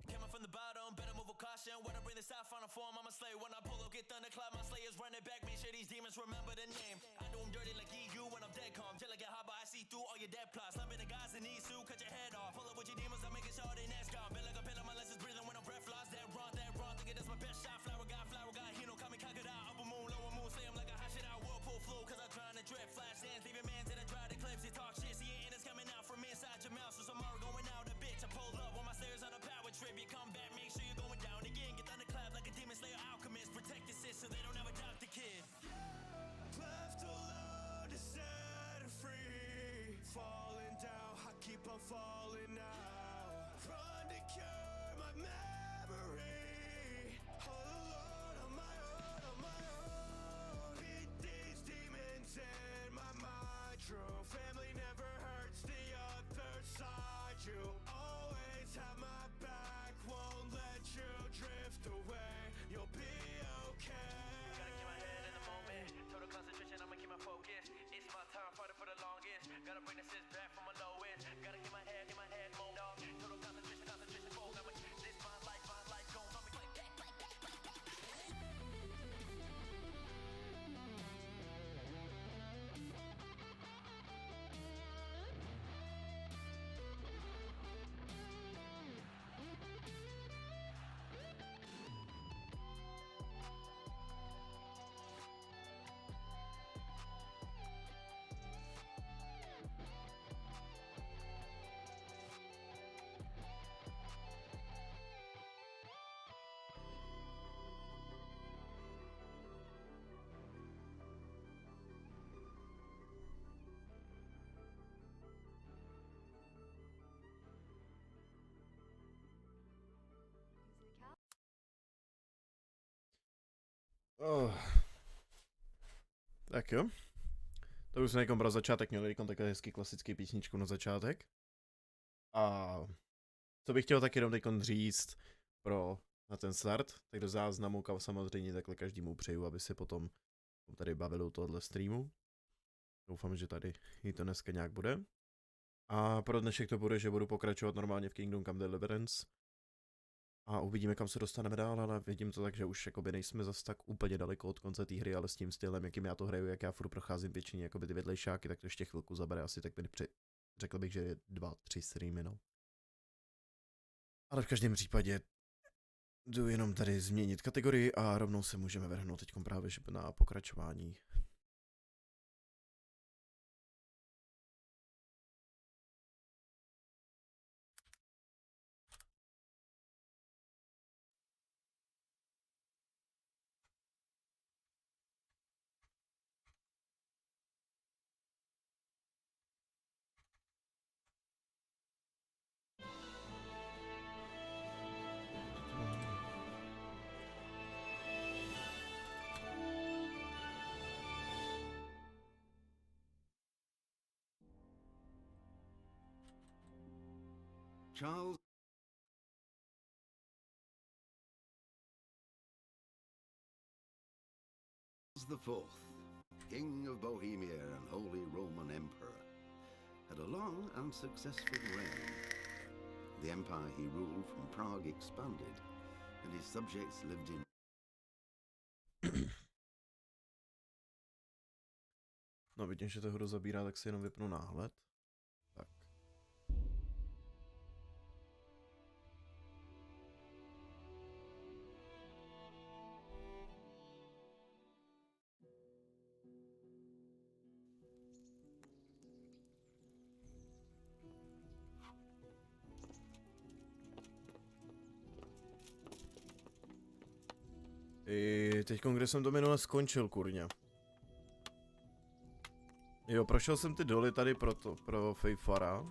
Coming from the bottom, better move with caution. When I bring this out, final form, I'm a slave. When I pull up, get thunderclap, my slayers running back. Make sure these demons remember the name. I do them dirty like EU when I'm dead calm. Till I get hot, but I see through all your dead plots. Loving the guys in these suit, cut your head off. Pull up with your demons, I'm making sure they next gone. Been like a pillar, my lessons breathing when I'm breath lost. That wrong, thinking that's my best shot. Flower guy, he know, call me conquered out. Upper moon, lower moon, say I'm like a hot shit out. Whirlpool flow, cause I'm trying to drip. Flash dance, leaving man to the dry the clips. He talk shit, see it, and it's coming out from inside your mouth. So tomorrow going out a bitch. I pull up when my slayers on a power trip. You come back, make sure you're going down again. Get thunderclap like a demon slayer alchemist. Protect the sis so they don't ever doubt the kid. Left alone to set her free. Falling down, I keep on falling out. Run to cure my memory. All alone on my own. Beat these demons in my mind. True family never hurts the other side. You always have my back, won't let you drift away. You'll be okay. Gotta keep my head in the moment. Total concentration, I'ma keep my focus. It's my time, fighting for the longest. Gotta bring the sis back from my lowest. Gotta keep my head moved on. Total concentration, focus. I'ma this my life, gon' run me like that. Oh. Tak jo. To už jsme pro začátek měli takhle hezký klasický písničku na začátek. A co bych chtěl taky jenom teď říct na ten start, tak do záznamu, kam samozřejmě takhle každému přeju, aby si potom tady bavil u tohohle streamu. Doufám, že tady i to dneska nějak bude. A pro dnešek to bude, že budu pokračovat normálně v Kingdom Come Deliverance. A uvidíme, kam se dostaneme dál, ale vidím to tak, že už jakoby nejsme zas tak úplně daleko od konce té hry, ale s tím stylem, jakým já to hraju, jak já furt procházím většině jakoby ty vedlejšáky, tak to ještě chvilku zabere, asi tak řekl bych, že je 2-3 streamy, no. Ale v každém případě jdu jenom tady změnit kategorii a rovnou se můžeme vrhnout teď právě na pokračování. Charles IV, King of Bohemia and Holy Roman Emperor, had a long and successful reign. The empire he ruled from Prague expanded, and his subjects lived in No vidím, že to hru zabírá, tak si jenom vypnu náhled. Tak. Teďkon, kde jsem to minule skončil, kurňa. Jo, prošel jsem ty doly tady pro Fejfara.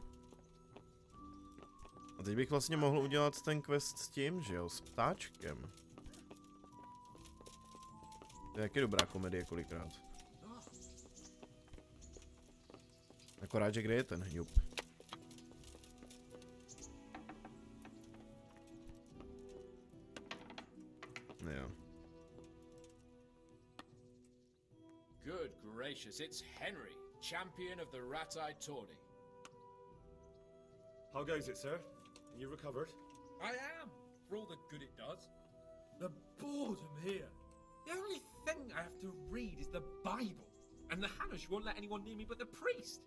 A teď bych vlastně mohl udělat ten quest s tím, že jo, s ptáčkem. To je taky dobrá komedie kolikrát. Akorát, že kde je ten hňup? Jo. Justice, it's Henry, champion of the rat-eyed tawny. How goes it, sir? You recovered? I am, for all the good it does. The boredom here. The only thing I have to read is the Bible, and the Hanush won't let anyone near me but the priest.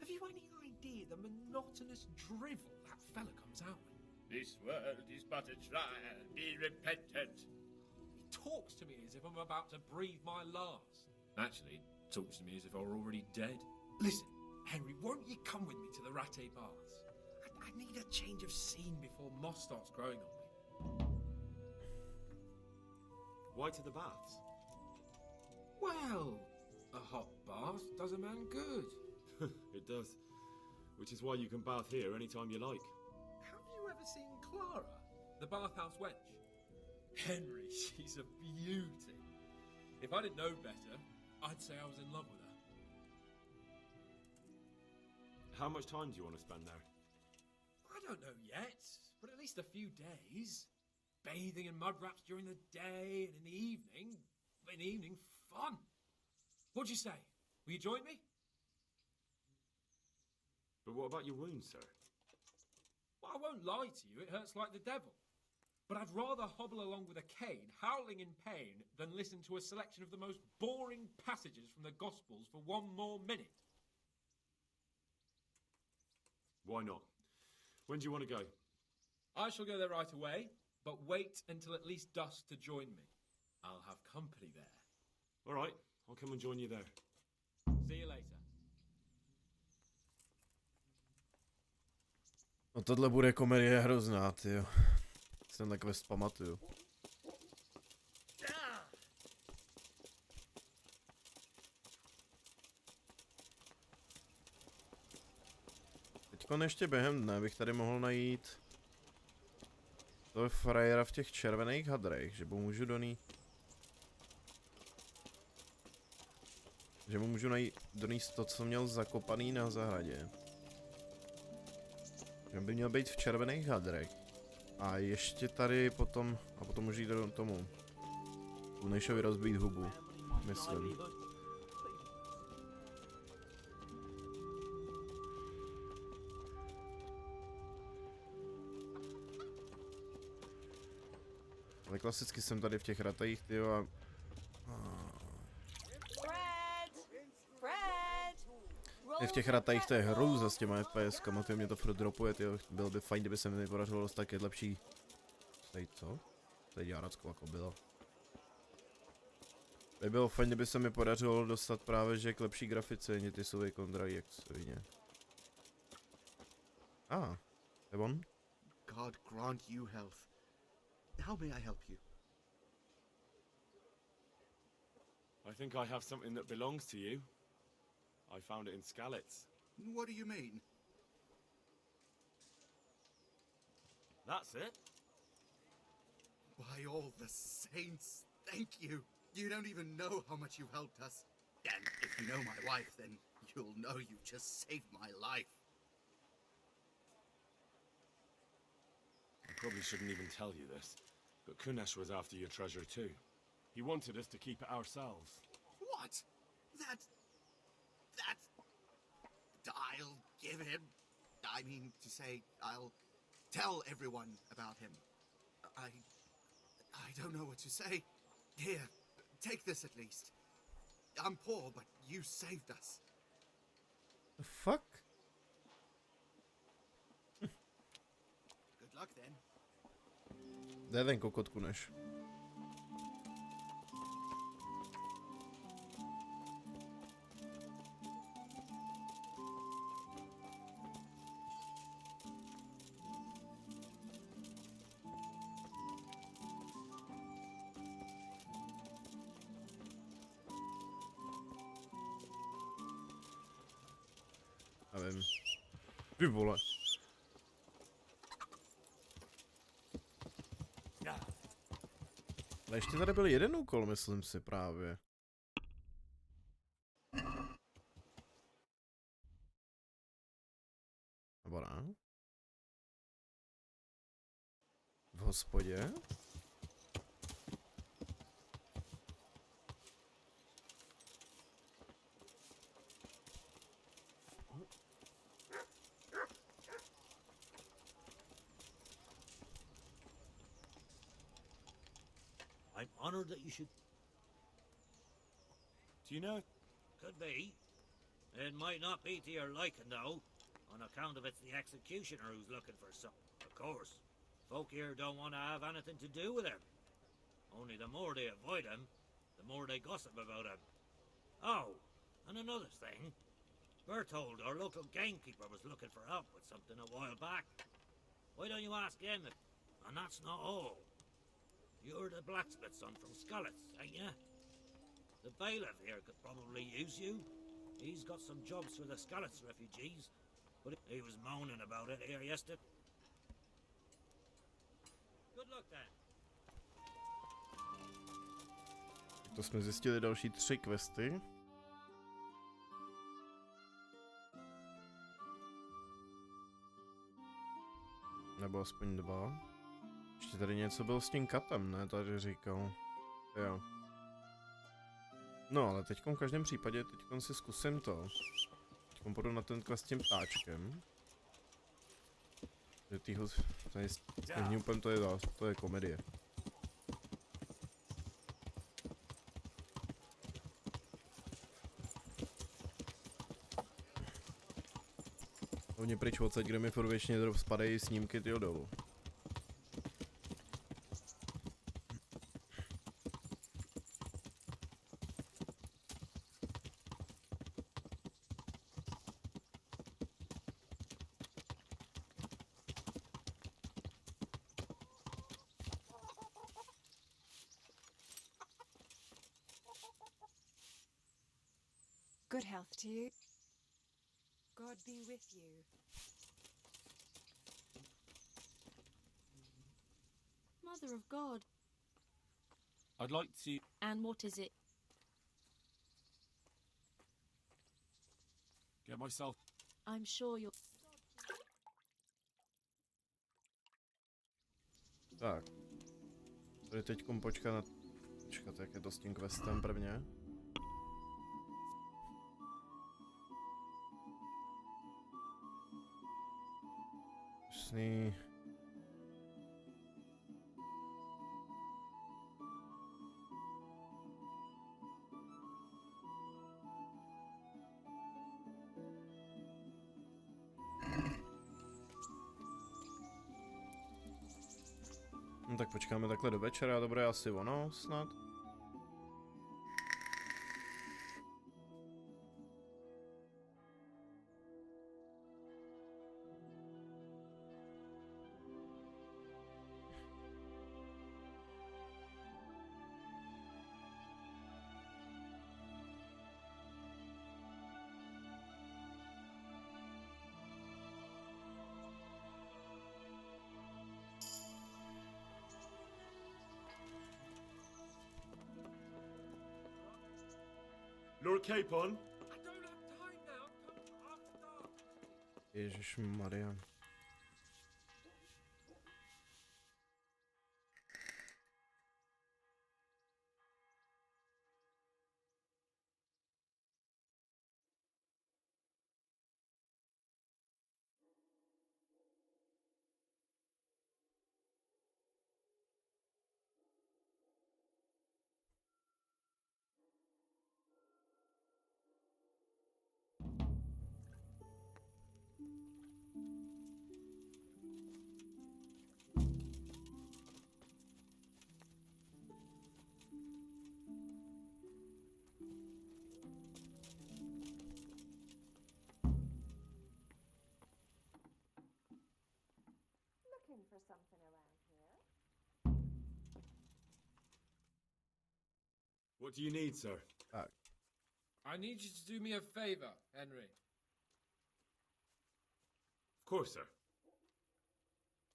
Have you any idea the monotonous drivel that fella comes out with? This world is but a trial, be repentant. He talks to me as if I'm about to breathe my last. Actually, he talks to me as if I were already dead. Listen, Henry, won't you come with me to the Ratte Baths? I need a change of scene before moss starts growing on me. Why to the baths? Well, a hot bath does a man good. It does. Which is why you can bath here anytime you like. Have you ever seen Clara, the bathhouse wench? Henry, she's a beauty. If I didn't know better, I'd say I was in love with her. How much time do you want to spend there? I don't know yet, but at least a few days. Bathing in mud wraps during the day, and in the evening, fun. What'd you say? Will you join me? But what about your wounds, sir? Well, I won't lie to you, it hurts like the devil. But I'd rather hobble along with a cane, howling in pain, than listen to a selection of the most boring passages from the Gospels for one more minute. Why not? When do you want to go? I shall go there right away, but wait until at least dusk to join me. I'll have company there. All right, I'll come and join you there. See you later. No tohle bude komedie hrozná, tyjo. Jsem tak quest pamatuju. Teďkon ještě během dne bych tady mohl najít toho frajera v těch červených hadrech, že mu můžu donést to, co měl zakopaný na zahradě. Že by měl být v červených hadrech. A ještě tady potom můžu jít do tomu Lunešovi rozbít hubu, myslím. Ale klasicky jsem tady v těch ratejích, tyjo, a... I v těch ratejích to je hrůza s těma FPS-kama, ty mě to furt dropuje, tyjo. Bylo by fajn, kdyby se mi podařilo dostat taky lepší... Tady co? Tady děracko jako bylo. By bylo fajn, kdyby se mi podařilo dostat právě, že k lepší grafice, ani ty jsou kontrají, jak se vidí. To je on? God grant you health. How may I help you? I think I have something that belongs to you. I found it in Skalitz. What do you mean? That's it? By all the saints, thank you. You don't even know how much you've helped us. And if you know my wife, then you'll know you just saved my life. I probably shouldn't even tell you this, but Kunesh was after your treasure too. He wanted us to keep it ourselves. What? That's... I'll give him... I mean to say, I'll tell everyone about him. I don't know what to say. Here, take this at least. I'm poor, but you saved us. The fuck? Good luck then. Kde je ten kokot Kuneš? Nevím. Ty vole. Ale ještě tady byl jeden úkol, myslím si právě. Nebo ne? V hospodě? Honored that you should... Do you know? Could be. It might not be to your liking, though, on account of it's the executioner who's looking for something. Of course, folk here don't want to have anything to do with him. Only the more they avoid him, the more they gossip about him. Oh, and another thing. Berthold, our local gamekeeper, was looking for help with something a while back. Why don't you ask him if... And that's not all. You're the blacksmith's son from Scarlets, ain't ya? The bailiff here could probably use you. He's got some jobs for the Scarlets refugees, but he was moaning about it here yesterday. Good luck then. To jsme zjistili další 3 questy. Nebo aspoň 2. Ještě tady něco bylo s tím katem, ne? Tady říkal. Jo. No, ale teďkom v každém případě, teďkom si zkusím to. Teďkom půjdu na ten quest s tím ptáčkem. Tady s tím hňupem to je komedie. Hodně pryč odsaď, kde mi furt většině spadají snímky tyho dolů. Good health to you. God be with you. Mother of God. I'd like to... And what is it? get myself... I'm sure you're... Tak. Tady teďkom počkat, jak je to s tím questem prvně. Jasný. No tak počkáme takhle do večera, dobré, asi ono snad. Lord Capon? I don't have time now. Come after dark. Ježišmarja. Looking for something around here? What do you need, sir? Tak. I need you to do me a favor, Henry. Of course, sir.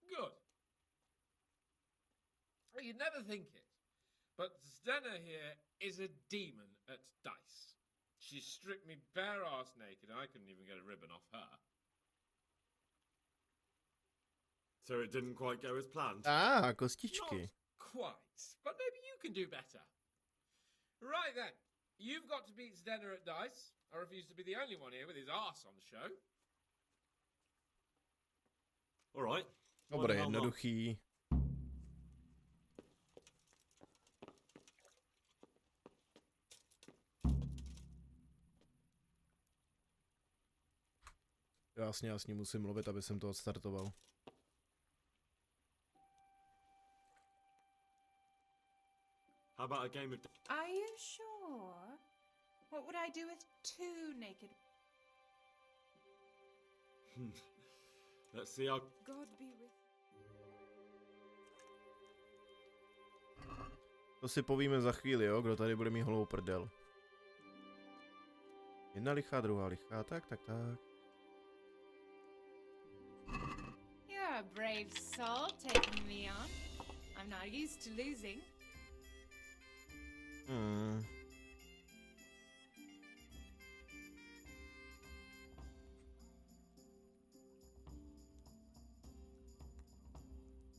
Good. You'd never think it, but Zdenna here is a demon at dice. She stripped me bare ass naked and I couldn't even get a ribbon off her. So it didn't quite go as planned? Kostičky. Not quite, but maybe you can do better. Right then, you've got to beat Zdenna at dice. I refuse to be the only one here with his arse on the show. All right. To bude jednoduchý. Já s ním musím mluvit, aby jsem to odstartoval. How about a game of... Are you sure? What would I do with 2 naked... Let's see how... God be with... To si povíme za chvíli, jo, kdo tady bude mít holou prdel. Jedna lichá, druhá lichá, tak. You're a brave soul taking me on. I'm not used to losing.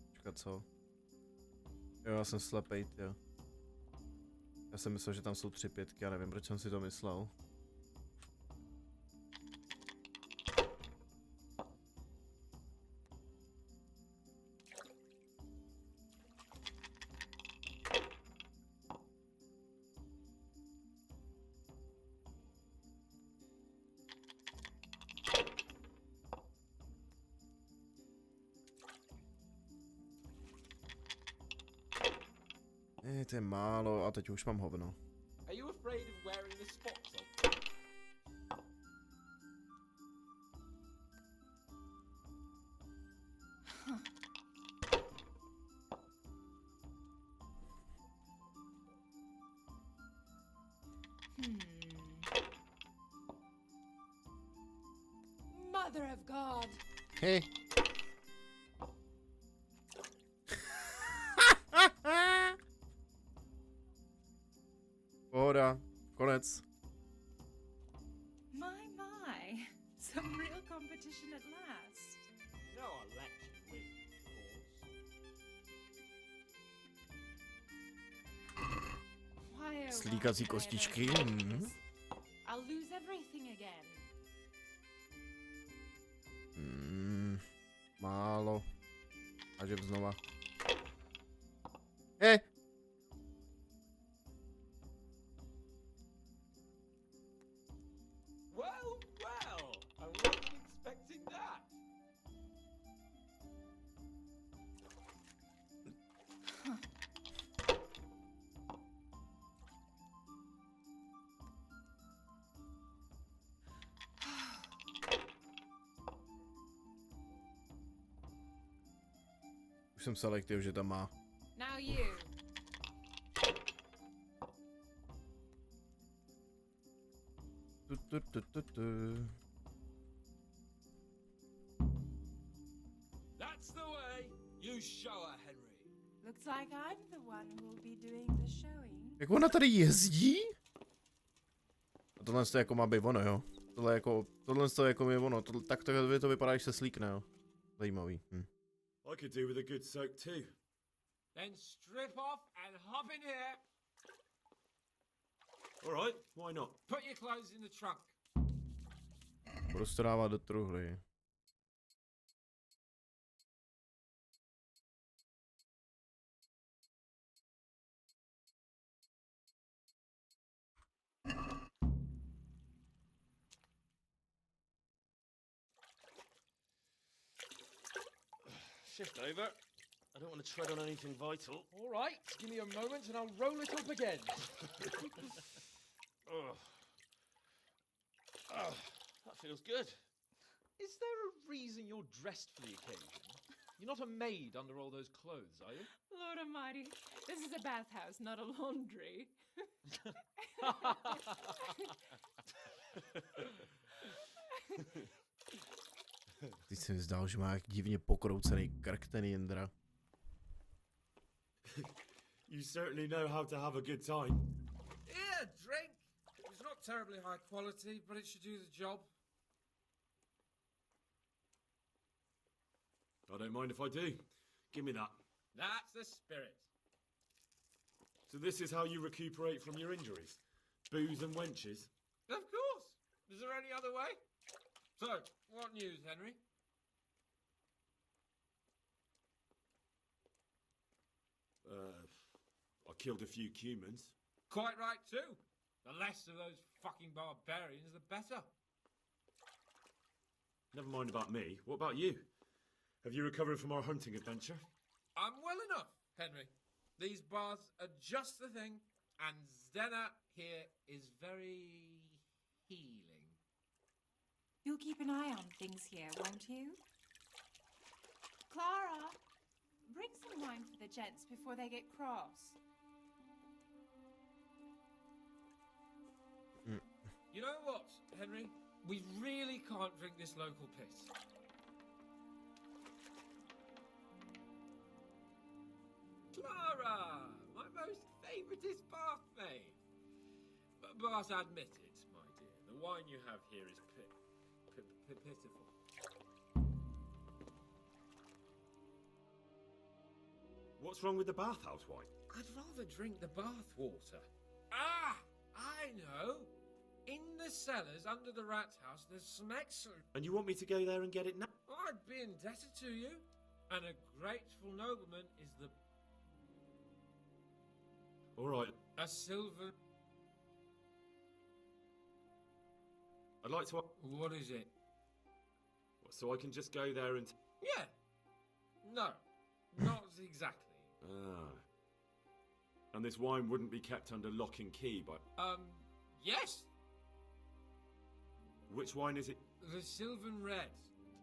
Počkat, co? Jo, já jsem slepej, jo. Já jsem myslel, že tam jsou 3 5, já nevím, proč jsem si to myslel. To je málo a teď už mám hovno. Are you afraid of wearing the spots on? Mother of God! Hej. Pohoda, konec. My. Some real competition at last. No election win, of course. Why, oh, Slíkací why kostičky. did I ever do this? I'll lose everything again. Málo. A že znova. Well, I wasn't expecting that. Už jsem selektiv, že tam má. Now you. That's the way. You show her, Henry. Looks like I'm the one who will be doing the showing. Jak ona tady jezdí? A tohle to jako má být ono, jo? Tohle to jako je ono. Tak to vypadá, když se slíkne, jo? Zajímavý. I could do with a good soak too. Then strip off and hop in here. Alright, why not? Put your clothes in the trunk. Budu to dávat do truhly. Shift over. I don't want to tread on anything vital. All right, give me a moment and I'll roll it up again. That feels good. Is there a reason you're dressed for the occasion? You're not a maid under all those clothes, are you? Lord Almighty, this is a bathhouse, not a laundry. Teď se mi zdál, že má jak divně pokroucený krk ten Jindra. You certainly know how to have a good time. Yeah, drink. It's not terribly high quality, but it should do the job. I don't mind if I do. Give me that. That's the spirit. So this is how you recuperate from your injuries? Booze and wenches? Of course. Is there any other way? So, what news, Henry? I killed a few humans. Quite right, too. The less of those fucking barbarians, the better. Never mind about me. What about you? Have you recovered from our hunting adventure? I'm well enough, Henry. These baths are just the thing, and Zdenna here is very healing. You'll keep an eye on things here, won't you? Clara, bring some wine for the gents before they get cross. You know what, Henry? We really can't drink this local piss. Clara! My most favouriteest bathmaid! But admit it, my dear, the wine you have here is pitiful. What's wrong with the bathhouse wine? I'd rather drink the bath water. Ah! I know! In the cellars under the rat house, there's some excellent... And you want me to go there and get it now? I'd be indebted to you. And a grateful nobleman is the... All right. A silver... I'd like to... What is it? So I can just go there and... Yeah. No. Not exactly. Ah. And this wine wouldn't be kept under lock and key by... Yes. Which wine is it? The Sylvan Red.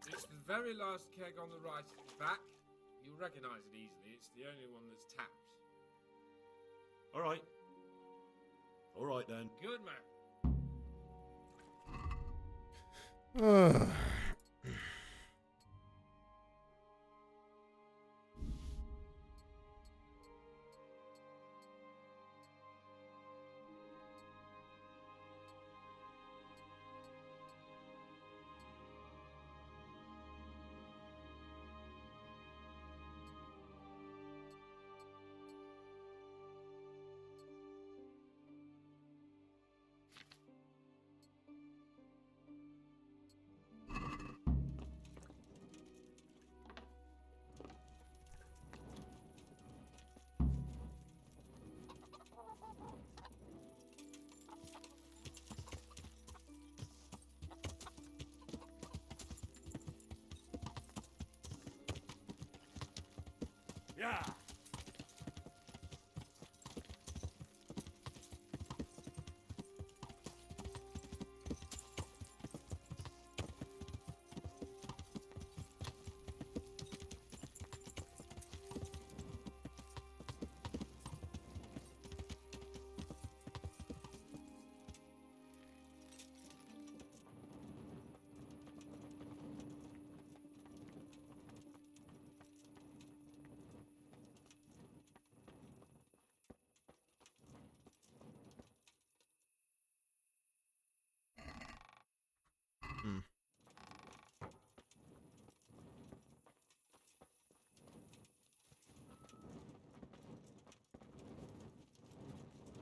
It's the very last keg on the right at the back. You'll recognise it easily. It's the only one that's tapped. All right. All right, then. Good man. Yeah.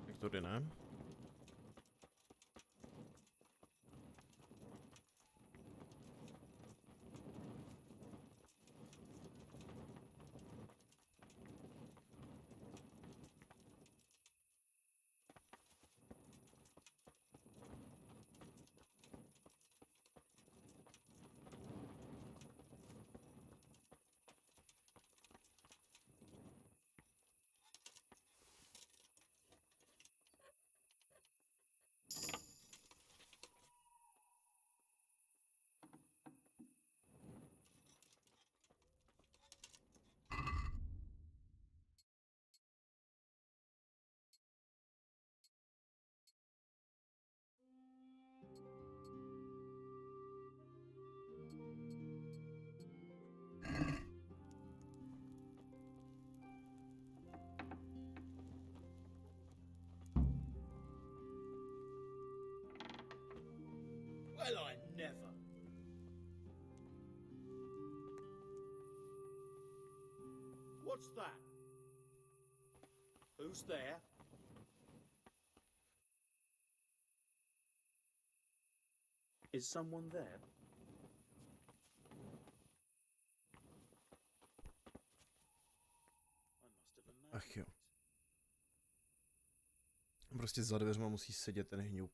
Jak to jde, ne? Well, I never. What's that? Who's there? Is someone there? I must have imagined. Ach jo. Prostě za dveřma musí sedět ten hňup.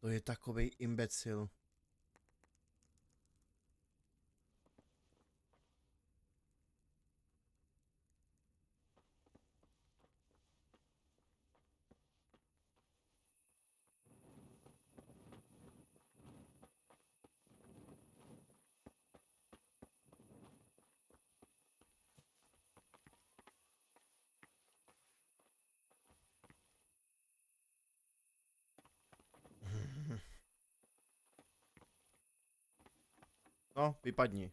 To je takovej imbecil. No, vypadni.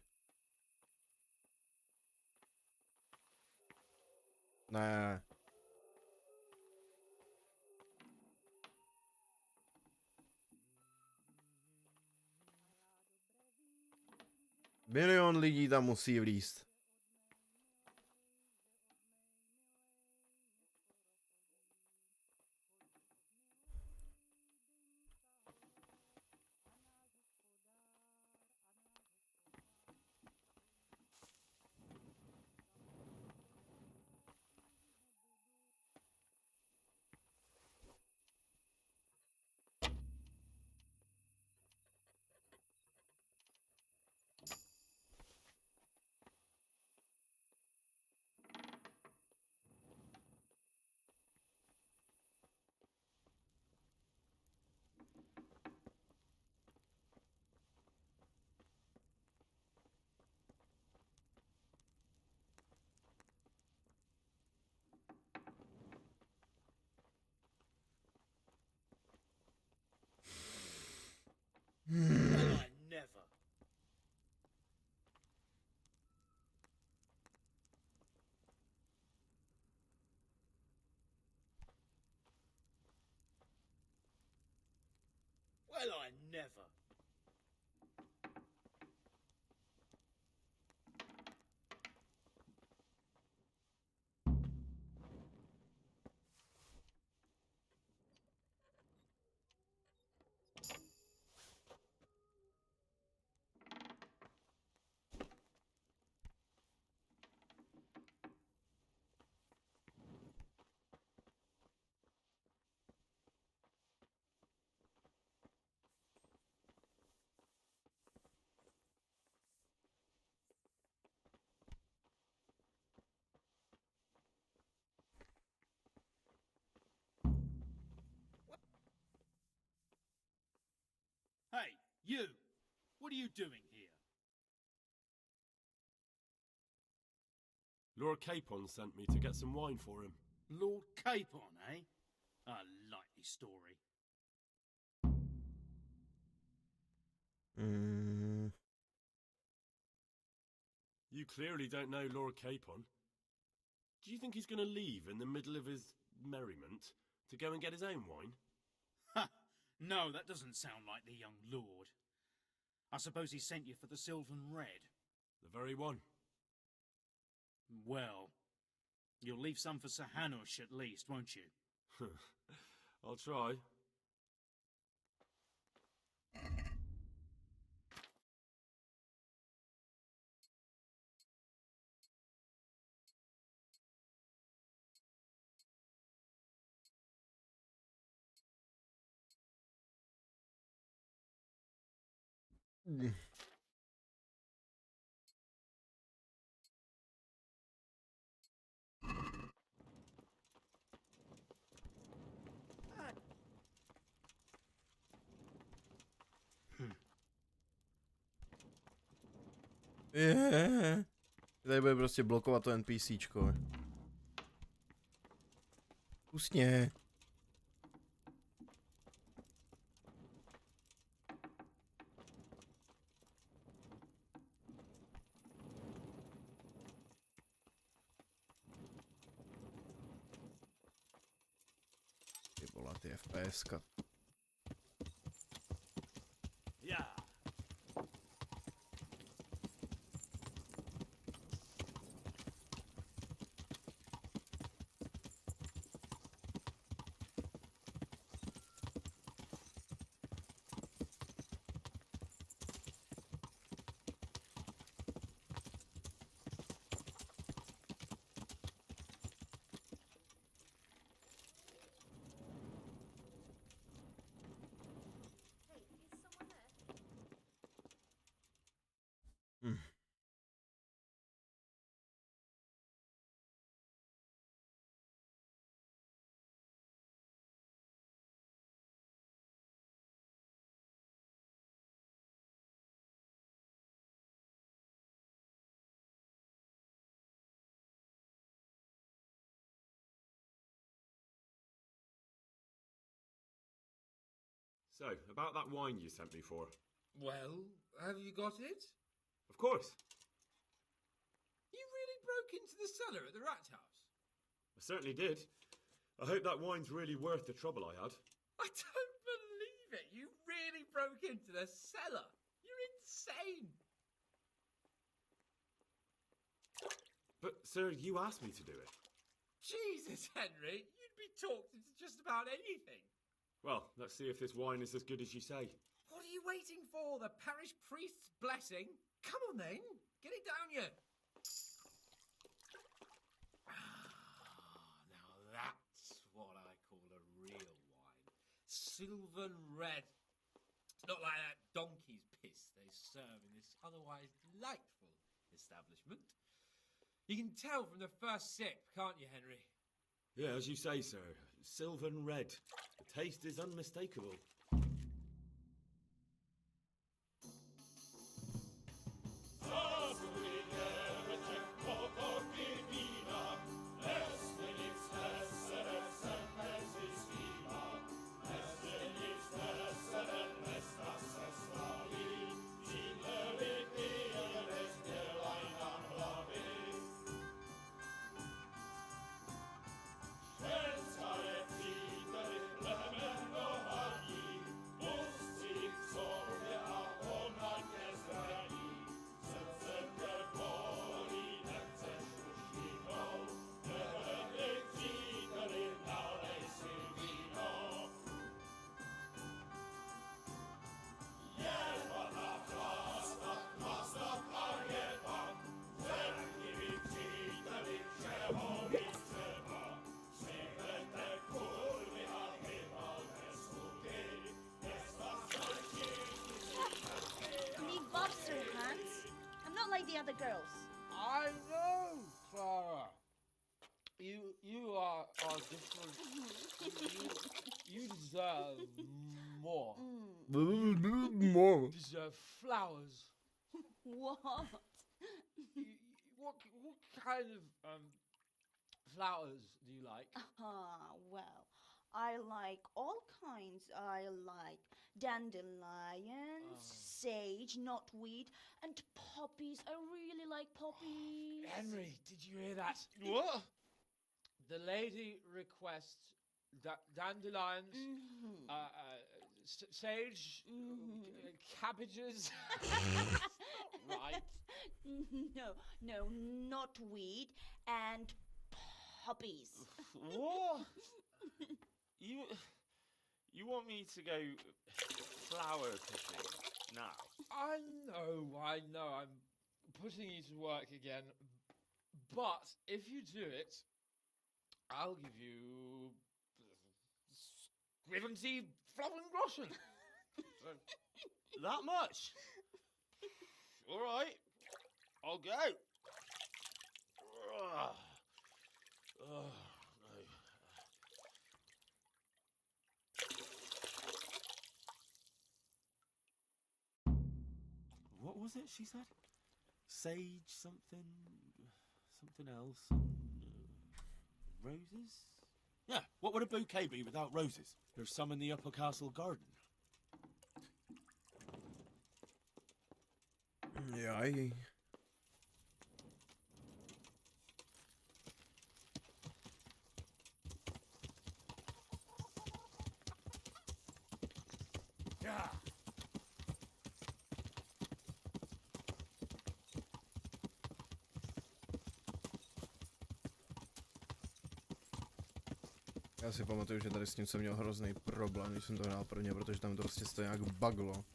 Ne. Milion lidí tam musí vlízt. Well, I never. Well, I never. Hey, you! What are you doing here? Lord Capon sent me to get some wine for him. Lord Capon, eh? A likely story. You clearly don't know Lord Capon. Do you think he's going to leave in the middle of his merriment to go and get his own wine? Ha! No, that doesn't sound like the young lord. I suppose he sent you for the Sylvan Red. The very one. Well, you'll leave some for Sir Hanush at least, won't you? I'll try. Tady bude prostě blokovat to NPCčko. Pusně. Ty vole, ty FPSka. Yeah. Hm. So, about that wine you sent me for. Well, have you got it? Of course. You really broke into the cellar at the rat house? I certainly did. I hope that wine's really worth the trouble I had. I don't believe it. You really broke into the cellar. You're insane. But, sir, you asked me to do it. Jesus, Henry. You'd be talked into just about anything. Well, let's see if this wine is as good as you say. What are you waiting for? The parish priest's blessing? Come on then. Get it down you. Now that's what I call a real wine. Sylvan red. It's not like that donkey's piss they serve in this otherwise delightful establishment. You can tell from the first sip, can't you, Henry? Yeah, as you say, sir. Sylvan red. The taste is unmistakable. The other girls. I know, Clara. You are different. you deserve more. More. Deserve flowers. What? What kind of flowers do you like? Well, I like all kinds. I like dandelions, sage, knotweed, and poppies. I really like poppies. Henry, did you hear that? What? The lady requests dandelions, sage, cabbages. Right. No, knotweed and poppies. What? You want me to go flower picking now? I know. I'm putting you to work again. But if you do it, I'll give you 70 Flowengroschen. That much? All right, I'll go. No. What was it she said? Sage something else. Roses? Yeah, what would a bouquet be without roses? There's some in the upper castle garden. Ja. Yeah. Já si pamatuju, že tady s tím jsem měl hrozný problém, když jsem to hrál prvně, protože tam to prostě to nějak buglo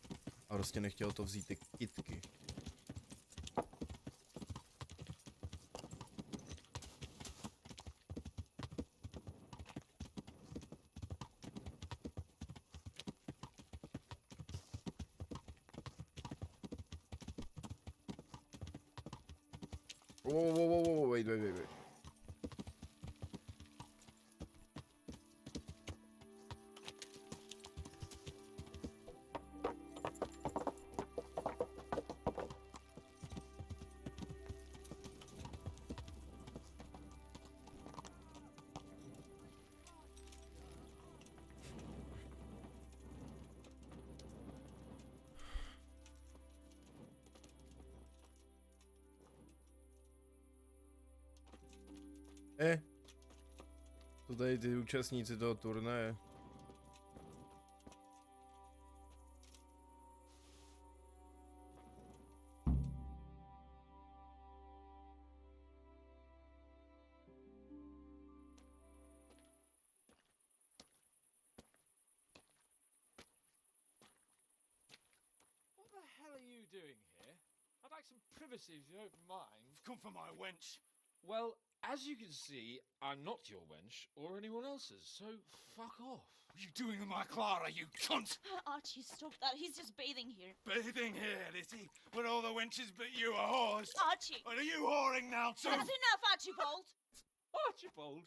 a prostě nechtělo to vzít ty kytky. Whoa, wait. To tady ty účastníci toho turnaje. What the hell are you doing here? I'd like some privacy if you don't mind. Come for my wench. Well, as you can see, I'm not your wench or anyone else's, so fuck off. What are you doing with my Clara, you cunt? Archie, stop that. He's just bathing here. Bathing here, is he? When all the wenches but you are whores. Archie! And are you whoring now too? That's enough, Archibald! Archibald?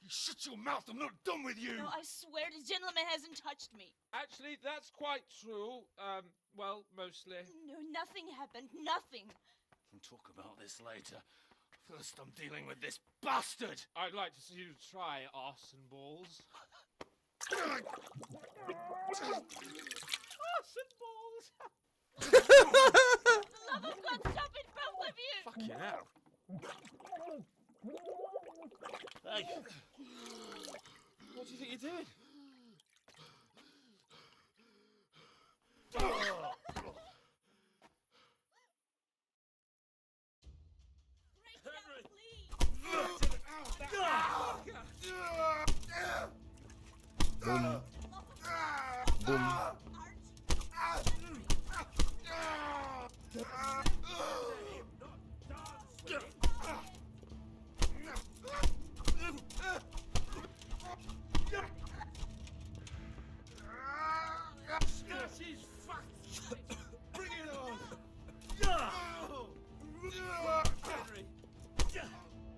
You shut your mouth, I'm not done with you! No, I swear this gentleman hasn't touched me. Actually, that's quite true. Well, mostly. No, nothing happened. Nothing. We'll talk about this later. First, I'm dealing with this bastard! I'd like to see you try arse and balls. Arse and balls! For the love of God, stop it, both of you! Fucking hell. Hey! What do you think you're doing? Boom. Boom. Bring it on!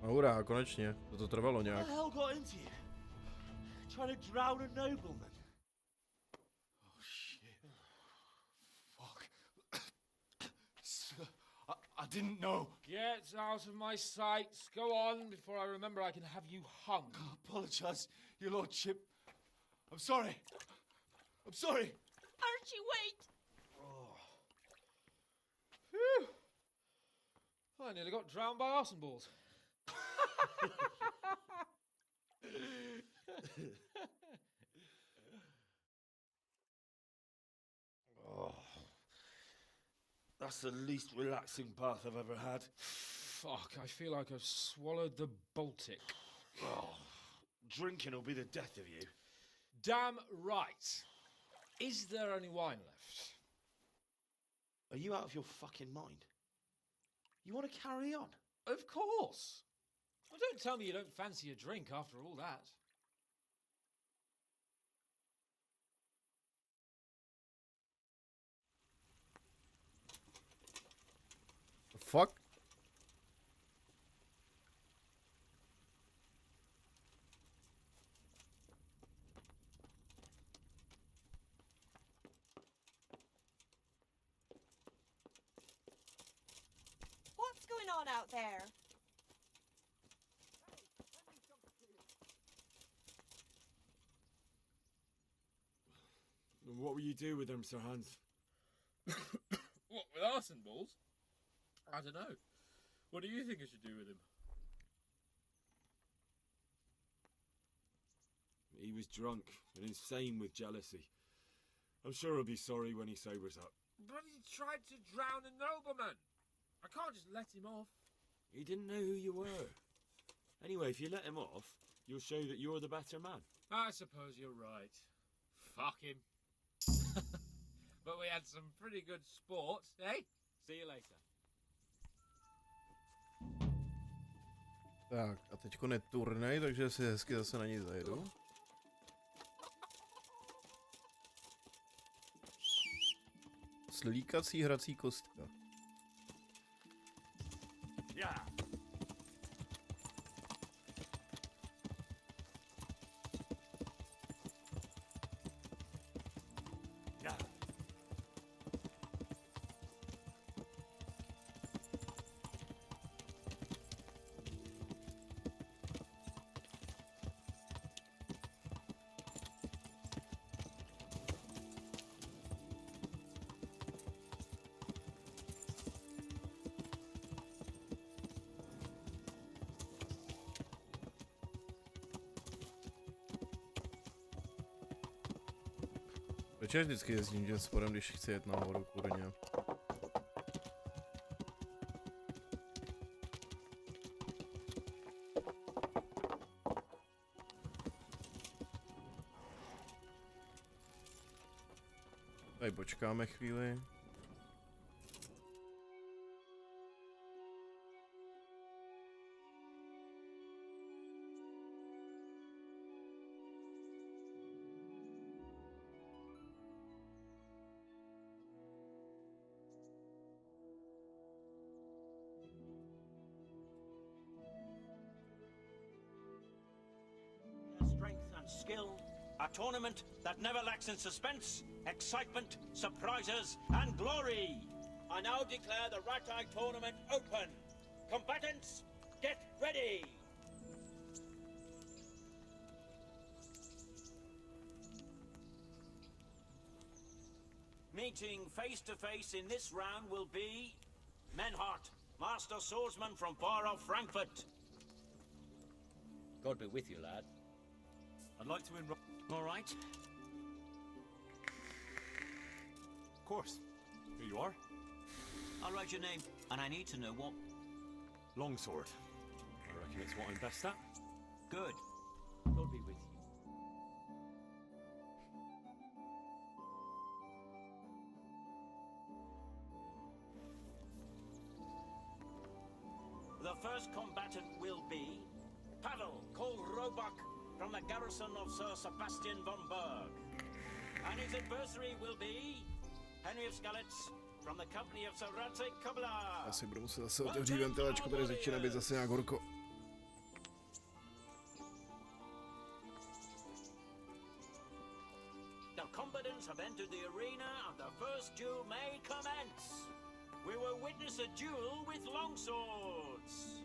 Hurá, konečně. To trvalo What nějak. the hell got into you? Trying to drown a nobleman? Oh shit. Fuck. I didn't know. Get out of my sight. Go on before I remember I can have you hung. I apologise, your lordship. I'm sorry. I'm sorry. Archie, wait! Phew. I nearly got drowned by arse and balls. Oh, that's the least relaxing bath I've ever had. Fuck, I feel like I've swallowed the Baltic. Oh, drinking will be the death of you. Damn right. Is there any wine left? Are you out of your fucking mind? You want to carry on? Of course. Well, don't tell me you don't fancy a drink after all that. The fuck? What's going on out there? What will you do with them, Sir Hans? What, with arse and balls? I don't know. What do you think I should do with him? He was drunk and insane with jealousy. I'm sure he'll be sorry when he sobers up. But he tried to drown a nobleman. I can't just let him off. He didn't know who you were. Anyway, if you let him off, you'll show that you're the better man. I suppose you're right. Fuck him. But we had some pretty good sport, eh? See you later. Tak, a teďko je turnaj, takže si hezky zase na něj zajedu. Slíkací hrací kostka. Yeah. Yeah. Proč já vždycky jezdím tím sporem, když chci jet nahoru, kurně? Tady počkáme chvíli. Strength and skill, a tournament that never lacks in suspense, excitement, surprises, and glory. I now declare the Ragtag tournament open. Combatants, get ready! Meeting face to face in this round will be Menhart, Master Swordsman from far off Frankfurt. God be with you, lad. I'd like to enroll. All right. Of course. Here you are. I'll write your name, and I need to know what. Longsword. I reckon it's what I'm best at. Good. God be with you. The first combatant will be Pavel called Roebuck from the garrison of Sir Sebastian von Berg. And his adversary will be Henry of Skalitz from the company of Sir Radzig Kobyla. Já si budu muset zase otevřít ventilačku, tady začíná být zase nějak horko. The combatants have entered the arena and the first duel may commence. We will witness a duel with longswords.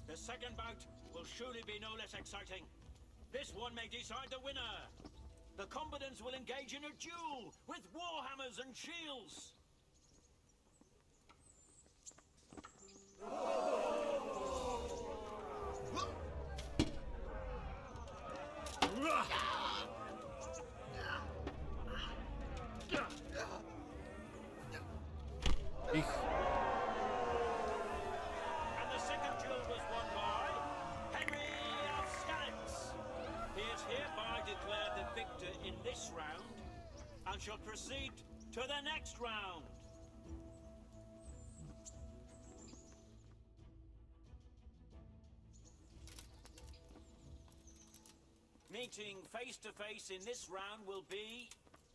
The second bout will surely be no less exciting. This one may decide the winner. The combatants will engage in a duel with warhammers and shields. Shall proceed to the next round. Meeting face to face in this round will be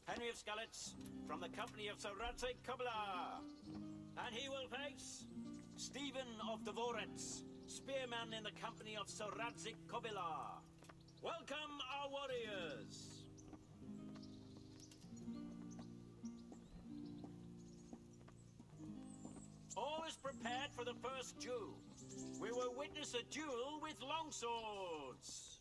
Henry of Skalitz from the company of Sir Radzig Kobyla. And he will face Stephen of Dvorets, spearman in the company of Sir Radzig Kobyla. Welcome, our warriors. All is prepared for the first duel. We will witness a duel with longswords.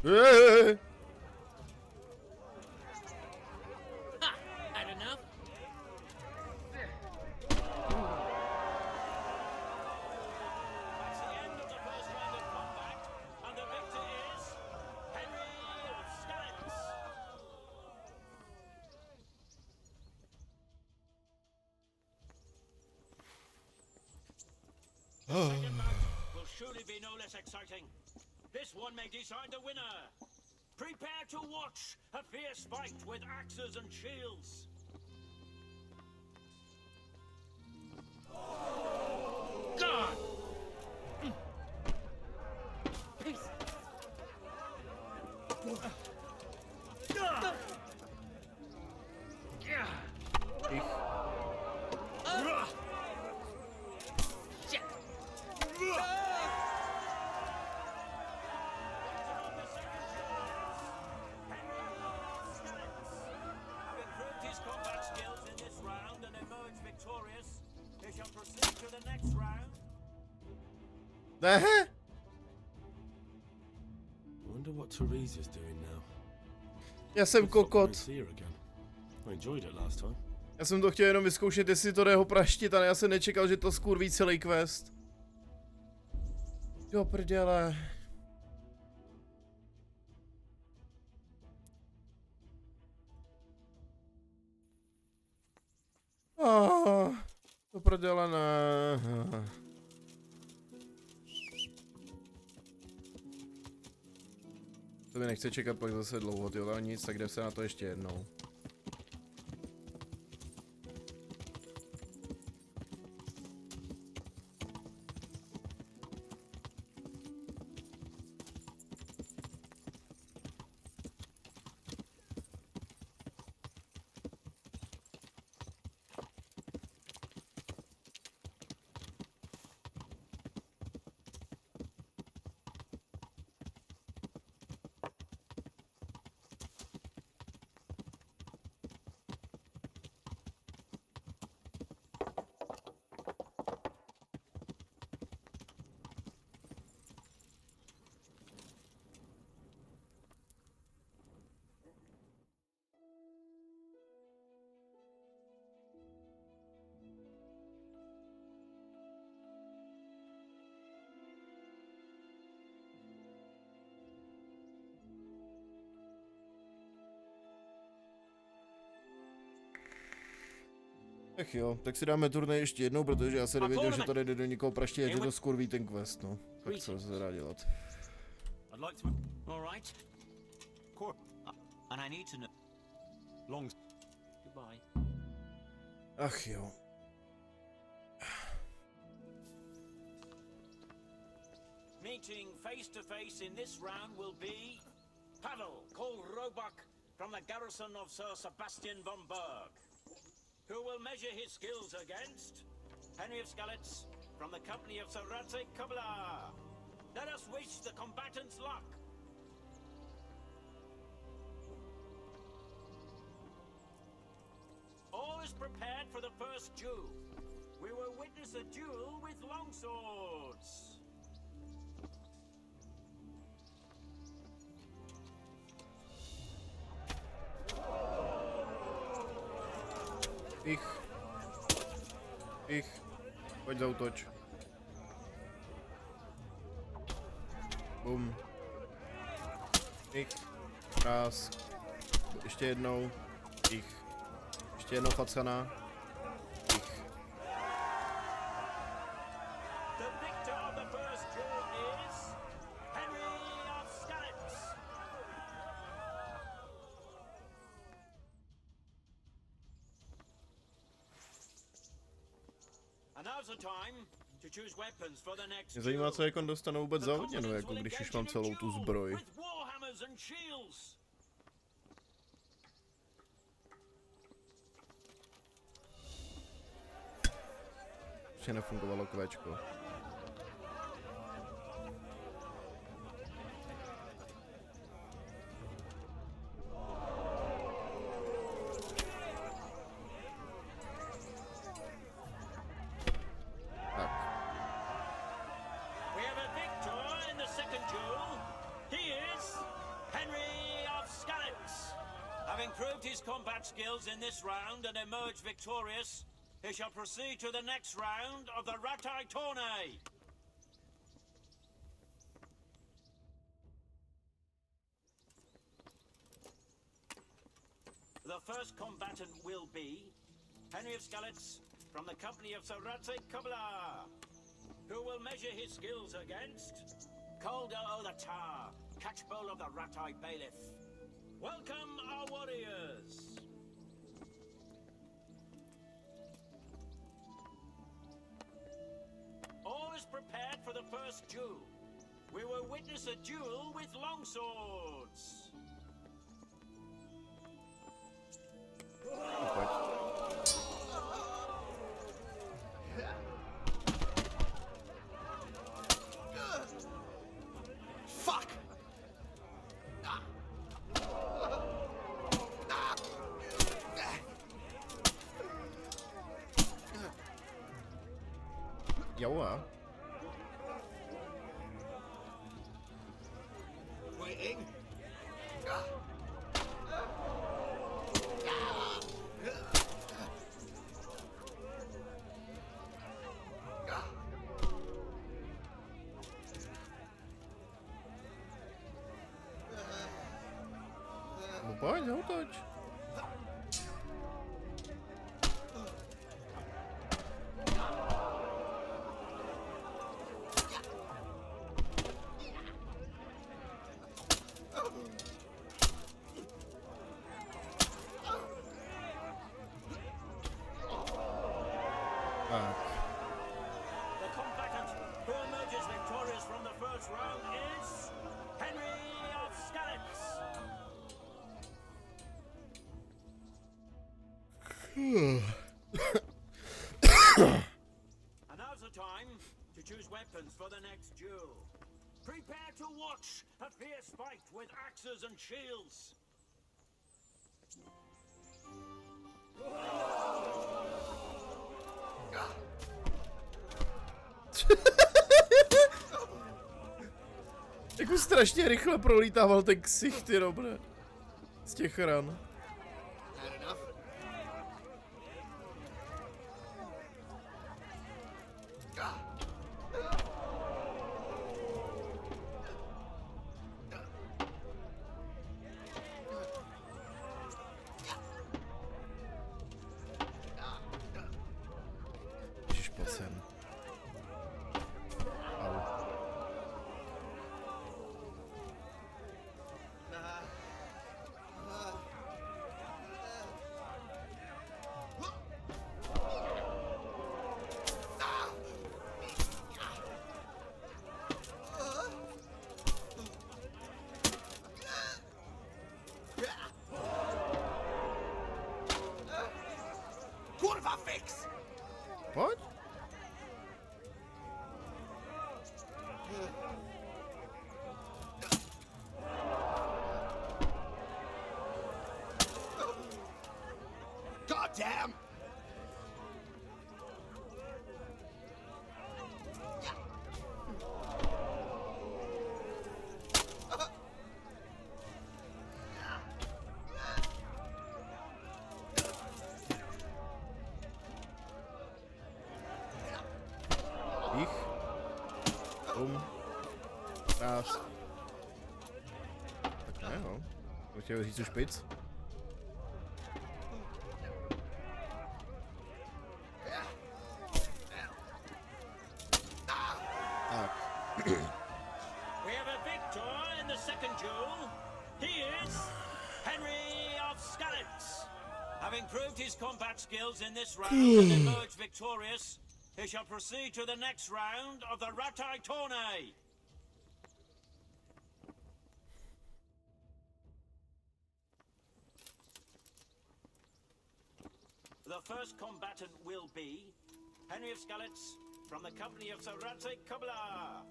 Had enough? That's the end of the first round of combat, and the victor is Henry of Skalitz. The second bout will surely be no less exciting. This one may decide the winner. Prepare to watch a fierce fight with axes and shields. God! Having proved his combat skills in this round and emerged victorious, he shall proceed to the next round. Ne? I wonder what Teresa's doing now. Já jsem kokot. See her again. I enjoyed it last time. Já jsem to chtěl jenom vyzkoušet, jestli to jde ho praštit, ale já jsem nečekal, že to skurví celý quest. Do prdele. Do prdele ne. To mi nechce čekat pak zase dlouho, tyjo, ale nic, tak jdem se na to ještě jednou. Tak jo, tak si dáme turnaj ještě jednou, protože já jsem nevěděl, že to jde do někoho praště a že to skurví ten quest, no. Tak co se dá dělat. Ach jo. Meeting face to face in this round will be Pavel, called Roebuck, from the garrison of Sir Sebastian von Berg, who will measure his skills against Henry of Skalitz from the company of Sir Radzik Kubla. Let us wish the combatants luck. All is prepared for the first duel. We will witness a duel with longswords. Ich. Pojď zautoč. Bum. Ich. Raz. Ještě jednou. Ich. Ještě jednou facana. Ich. The victor of the first duel is Henry of Skalitz. And now's the time to choose weapons for the next. Mě zajímá, co jako dostanou vůbec za odměnu, jako když už mám celou tu zbroj. Ještě nefungovalo kvéčko. his combat skills in this round and emerge victorious, he shall proceed to the next round of the Ratai Tourney. The first combatant will be Henry of Skalitz from the company of Saratse Kubla, who will measure his skills against Kolda o the Tar, catchpole of the Ratai Bailiff. Welcome, our warriors! All is prepared for the first duel. We will witness a duel with longswords. Fuck! Joa. Waiting. No pojď, otoč. The combatant who emerges victorious from the first round is Henry of Skalitz. And now's the time to choose weapons for the next duel. Prepare to watch a fierce fight with axes and shields. Jako strašně rychle prolítával ten ksich, ty robre. Z těch ran. Ježiš, pojď sem. Au. Kurva fix! Pojď. God damn! Ich. Raz. Tak ne, no. Chtěl říct už špic. Tak. We have a victor in the second duel. He is Henry of Skalitz. Having proved his combat skills in this round and emerged victorious, he shall proceed to the next round of the Ratai Tourney. The first combatant will be Henry of Skalitz from the company of Saratse Kubla.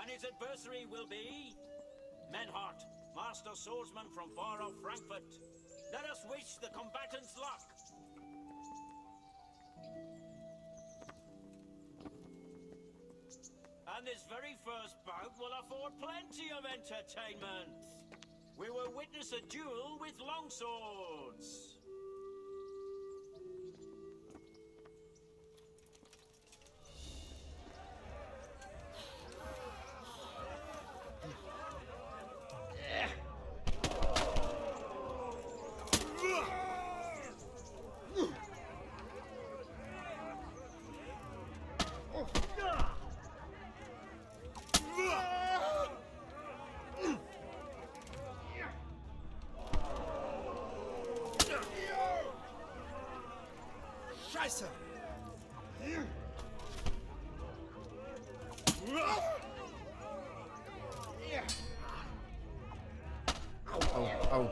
And his adversary will be Menhart, master swordsman from far off Frankfurt. Let us wish the combatants luck. And this very first bout will afford plenty of entertainment. we will witness a duel with longswords. Scheiße! Au, au.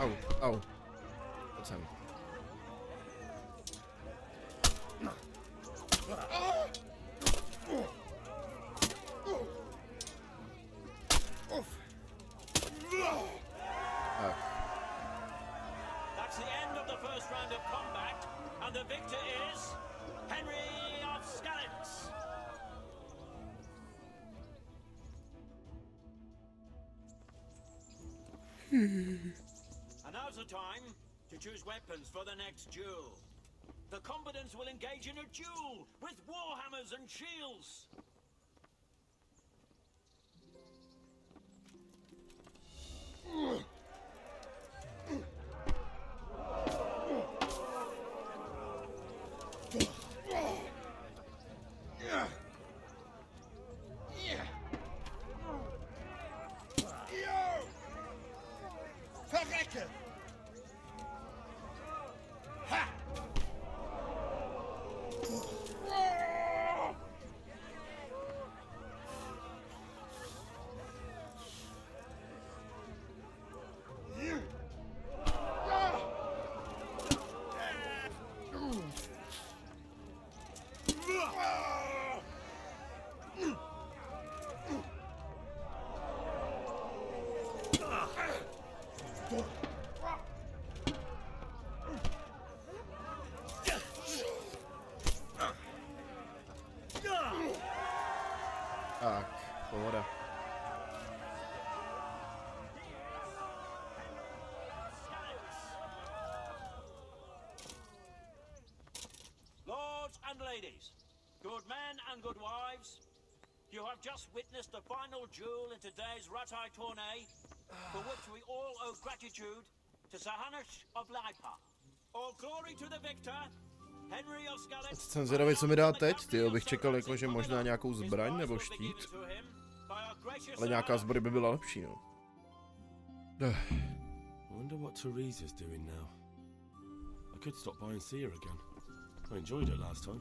Au, au. Pojď sem. Tak. That's the end of the first round of combat, and the victor is Henry of Skalitz. And now's the time to choose weapons for the next duel. The combatants will engage in a duel with warhammers and shields. Verrecke! Ha! Tak, pohoda. Lords and ladies, good men and good wives, you have just witnessed the final duel in today's Ratai tourney, for which we all owe gratitude to Sahanash of Laipa. All glory to the victor, Henry of Skalitz. Jsem zvědavý, co mi dá teď, ty bych čekal jakože možná nějakou zbraň nebo štít. Ale nějaká zbroj by byla lepší, no. I wonder what Teresa's doing now. I could stop by and see her again. I enjoyed it last time.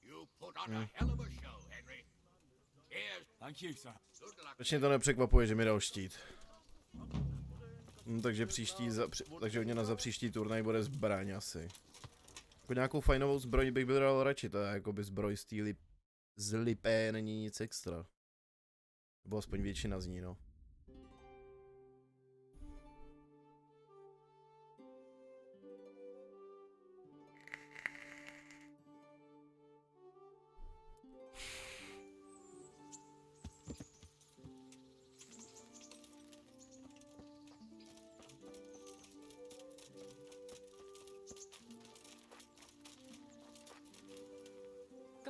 You put on a hell of a show, Henry. Cheers. Thank you, sir. Začně to nepřekvapuje, že mi dal štít. Takže takže hodně na příští turnaj bude zbraň asi. Jako nějakou fajnovou zbroj bych byl radši, to je jakoby zbroj z té z lipé není nic extra. Nebo aspoň většina z ní, no.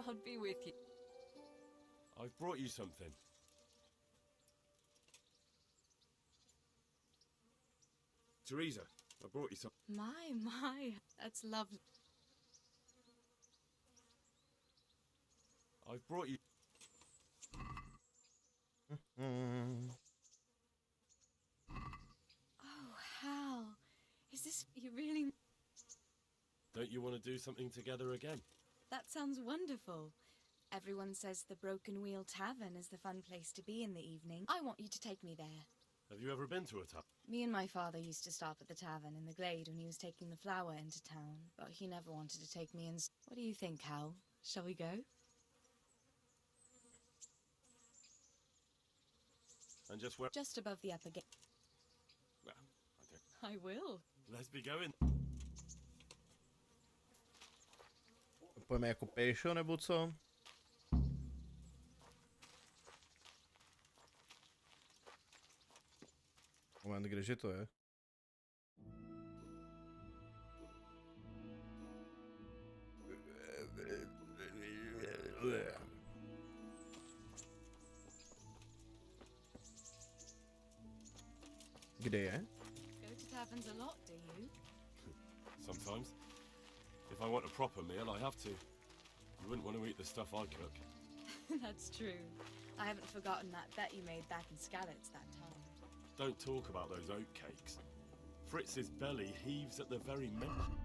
God be with you. I've brought you something. Teresa, I brought you something. My, that's lovely. I've brought you... Oh, Hal. Is this... You really... like you want to do something together again. That sounds wonderful. Everyone says the Broken Wheel Tavern is the fun place to be in the evening. I want you to take me there. Have you ever been to a tavern? Me and my father used to stop at the tavern in the glade when he was taking the flour into town, but he never wanted to take me in. What do you think, Hal? Shall we go? And just where? Just above the upper gate. Well, I don't... I will. Let's be going. Pojďme jako pěšo, nebo co? Moment, kdeže to je? Kde je? Go to taverns a lot, do you? Sometimes. If I want a proper meal, I have to. You wouldn't want to eat the stuff I cook. That's true. I haven't forgotten that bet you made back in Skalitz that time. Don't talk about those oat cakes. Fritz's belly heaves at the very mention.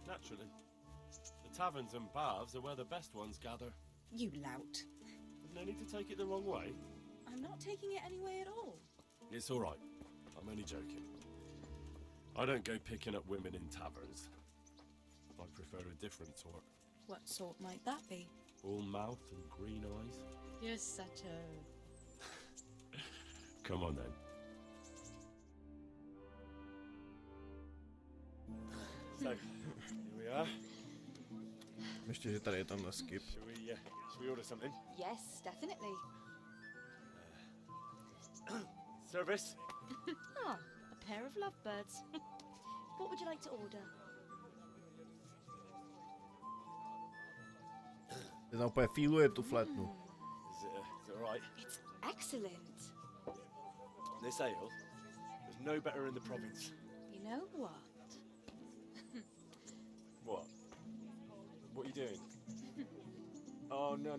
Naturally. The taverns and baths are where the best ones gather. You lout. No need to take it the wrong way. I'm not taking it any way at all. It's all right. I'm only joking. I don't go picking up women in taverns. I prefer a different sort. What sort might that be? All mouth and green eyes. You're such a... Come on then. So, here we are. Ještě, že tady je tamhle skip. Should we order something? Yes, definitely. Service? Ah, a pair of lovebirds. What would you like to order? Tam úplně feeluje tu flétnu. Is it alright? It's excellent. This ale, there's no better in the province. You know what? What? What are you doing? Oh, no.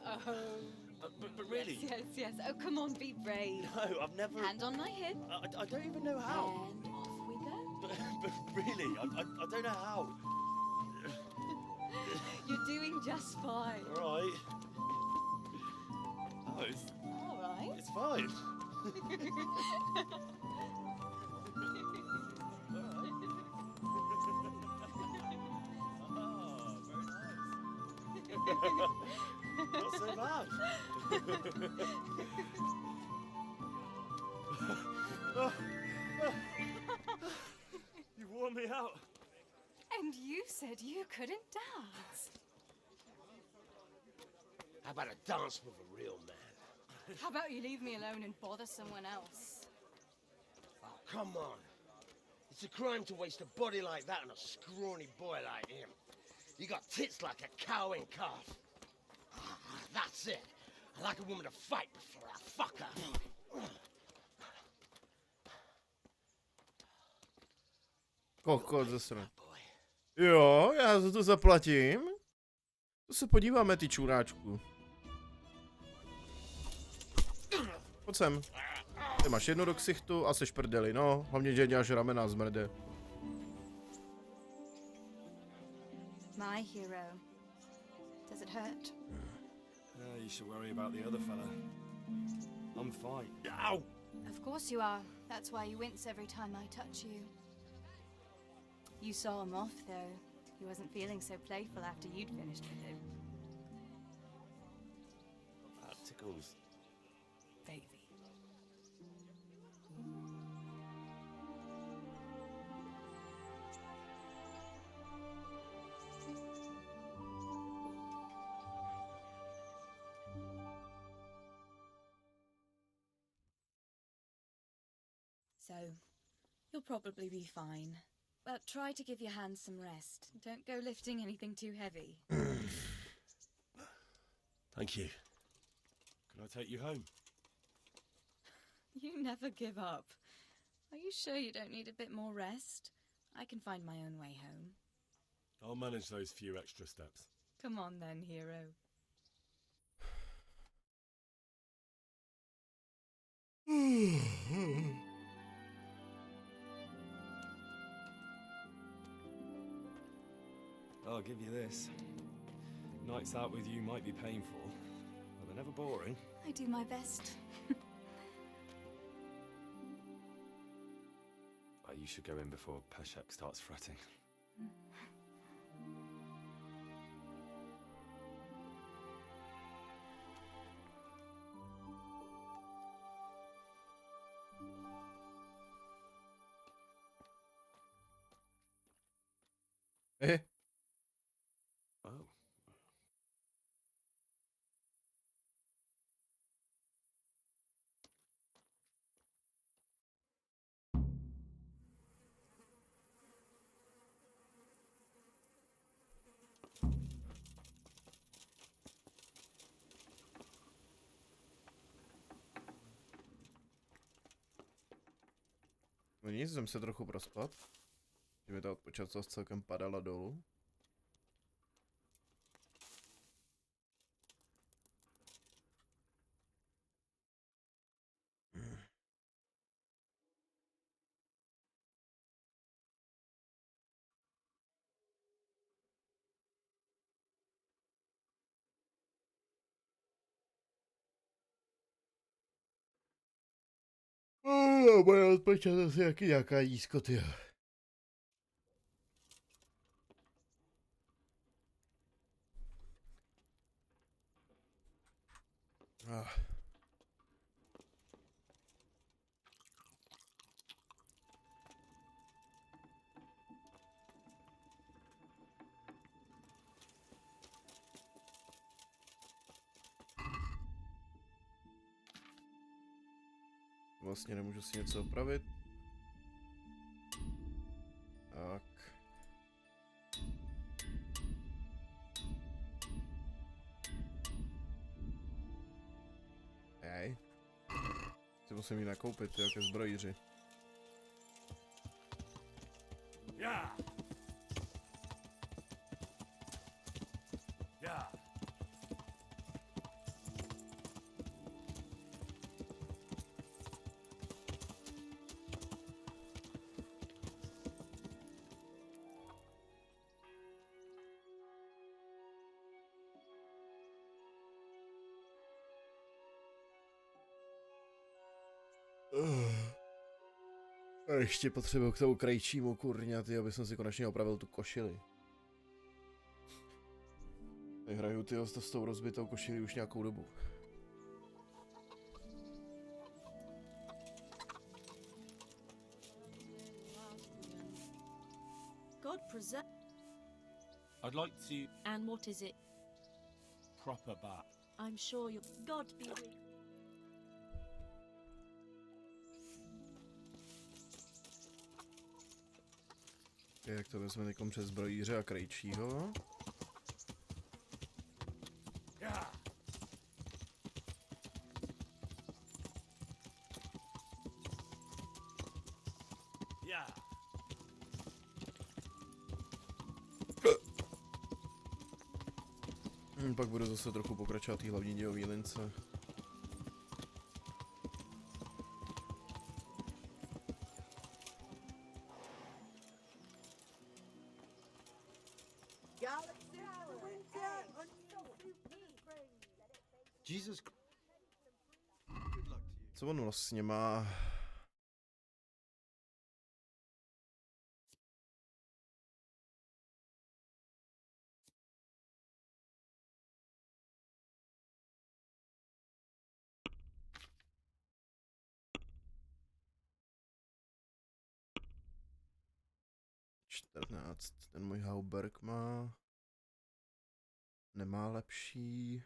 Oh. But really? Yes. Oh, come on, be brave. No, I've never... Hand on my hip. I don't even know how. And off we go. But really, I don't know how. You're doing just fine. All right. Oh, it's... All right. It's fine. Not so bad. You wore me out. And you said you couldn't dance. How about a dance with a real man? How about you leave me alone and bother someone else? Oh, come on. It's a crime to waste a body like that on a scrawny boy like him. You got tits like a cow in calf. That's it. I like a woman to fight before I fuck her. Kokot zase. Jo, já za to zaplatím. To se podíváme, ty čuráčku. Pojď sem. Ty máš jednu do ksichtu a seš prdeli, no. Hlavně, že děláš ramena z mrde. My hero. Does it hurt? You should worry about the other fella. I'm fine. Ow! Of course you are. That's why you wince every time I touch you. You saw him off, though. He wasn't feeling so playful after you'd finished with him. That tickles. Baby. So, you'll probably be fine. But try to give your hands some rest. Don't go lifting anything too heavy. Thank you. Can I take you home? You never give up. Are you sure you don't need a bit more rest? I can find my own way home. I'll manage those few extra steps. Come on then, hero. I'll give you this. Nights out with you might be painful, but they're never boring. I do my best. You should go in before Peshek starts fretting. Oh. No nic, jsem se trochu prospat. Že mi ta odpočatcost celkem padala dolů. Bude odpočat asi jaký nějaká jízko, tyjo. Vlastně nemůžu si něco opravit. Tak. Hej. Si musím jít nakoupit, jo, ke zbrojíři. Yeah. Yeah. A ještě potřebuji k tomu krejčímu kurňa, ty, aby jsem si konečně opravil tu košili. Tady hraju tyho s tou rozbitou košili už nějakou dobu. God preserve. I'd like to... And what is it? Proper bat. I'm sure you. God be with. Jak to vezme někom přes zbrojíře a krejčího? Yeah. Yeah. Pak budu zase trochu pokračovat tý hlavní dějový lince. Jesus. Co on vlastně má? Ten můj Hauberg má. Nemá lepší.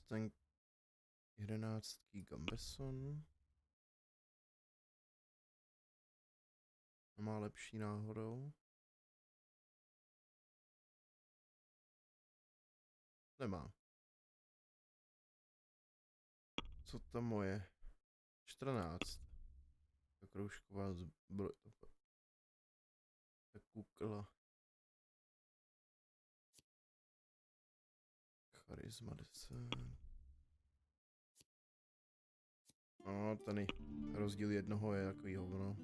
Ten 11. Gambeson. Nemá lepší náhodou. Nemá. Co tam moje? 14. Kroužková zbroj. Tak kukla. Charisma 10. No, ten rozdíl jednoho je takový hovno.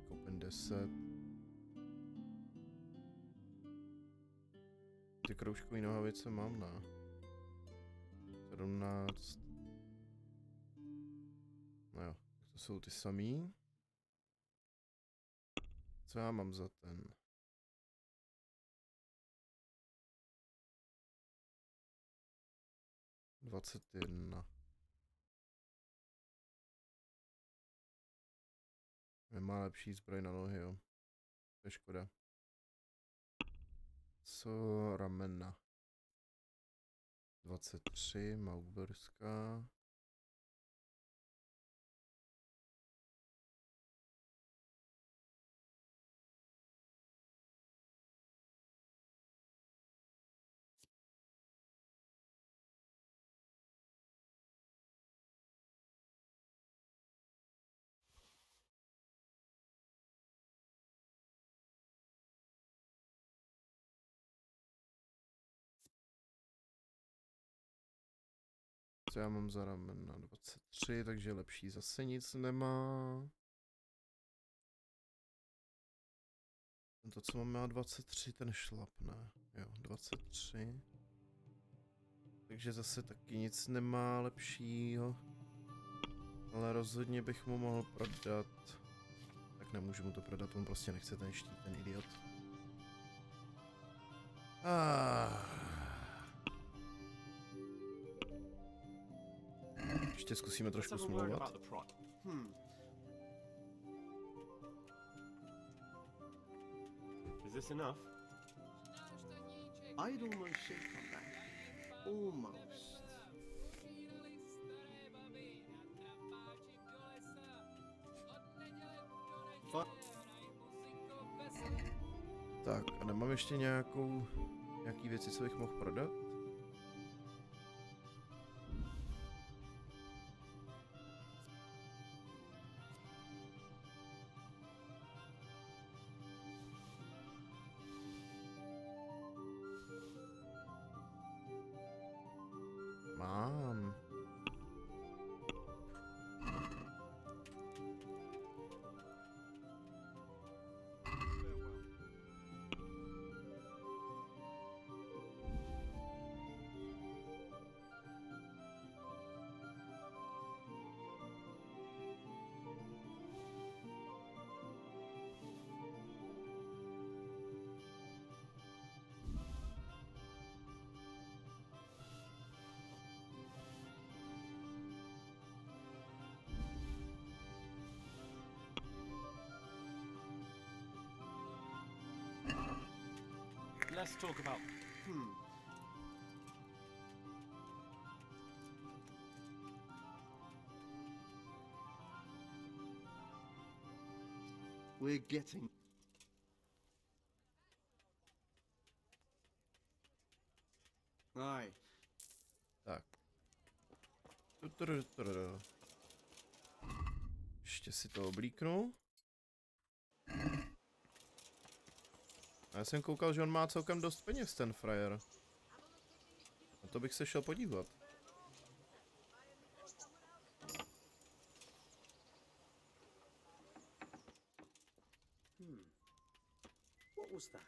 Kopen 10. Ty kroužkový nohavice mám, ne? 17. No jo, to jsou ty samý. Co já mám za ten? 21. Nemá lepší zbroj na nohy, jo. To je škoda. Co ramena? 23, Mauberská. Co já mám za ramena? 23, takže lepší zase nic nemá. To, co mám, má 23, ten šlapne. Jo, 23. Takže zase taky nic nemá lepšího. Ale rozhodně bych mu mohl prodat. Tak nemůžu mu to prodat, on prostě nechce ten štít, ten idiot. Ještě zkusíme trošku smlouvat. Is this enough? I'd almost shake on that. Almost. Tak, a nemám ještě nějaký věci, co bych mohl prodat? Mám. Let's talk about... We're getting... Aye. Tak. Ještě si to oblíknu. Já jsem koukal, že on má celkem dost peněz, ten frajer. Na to bych se šel podívat. What was that?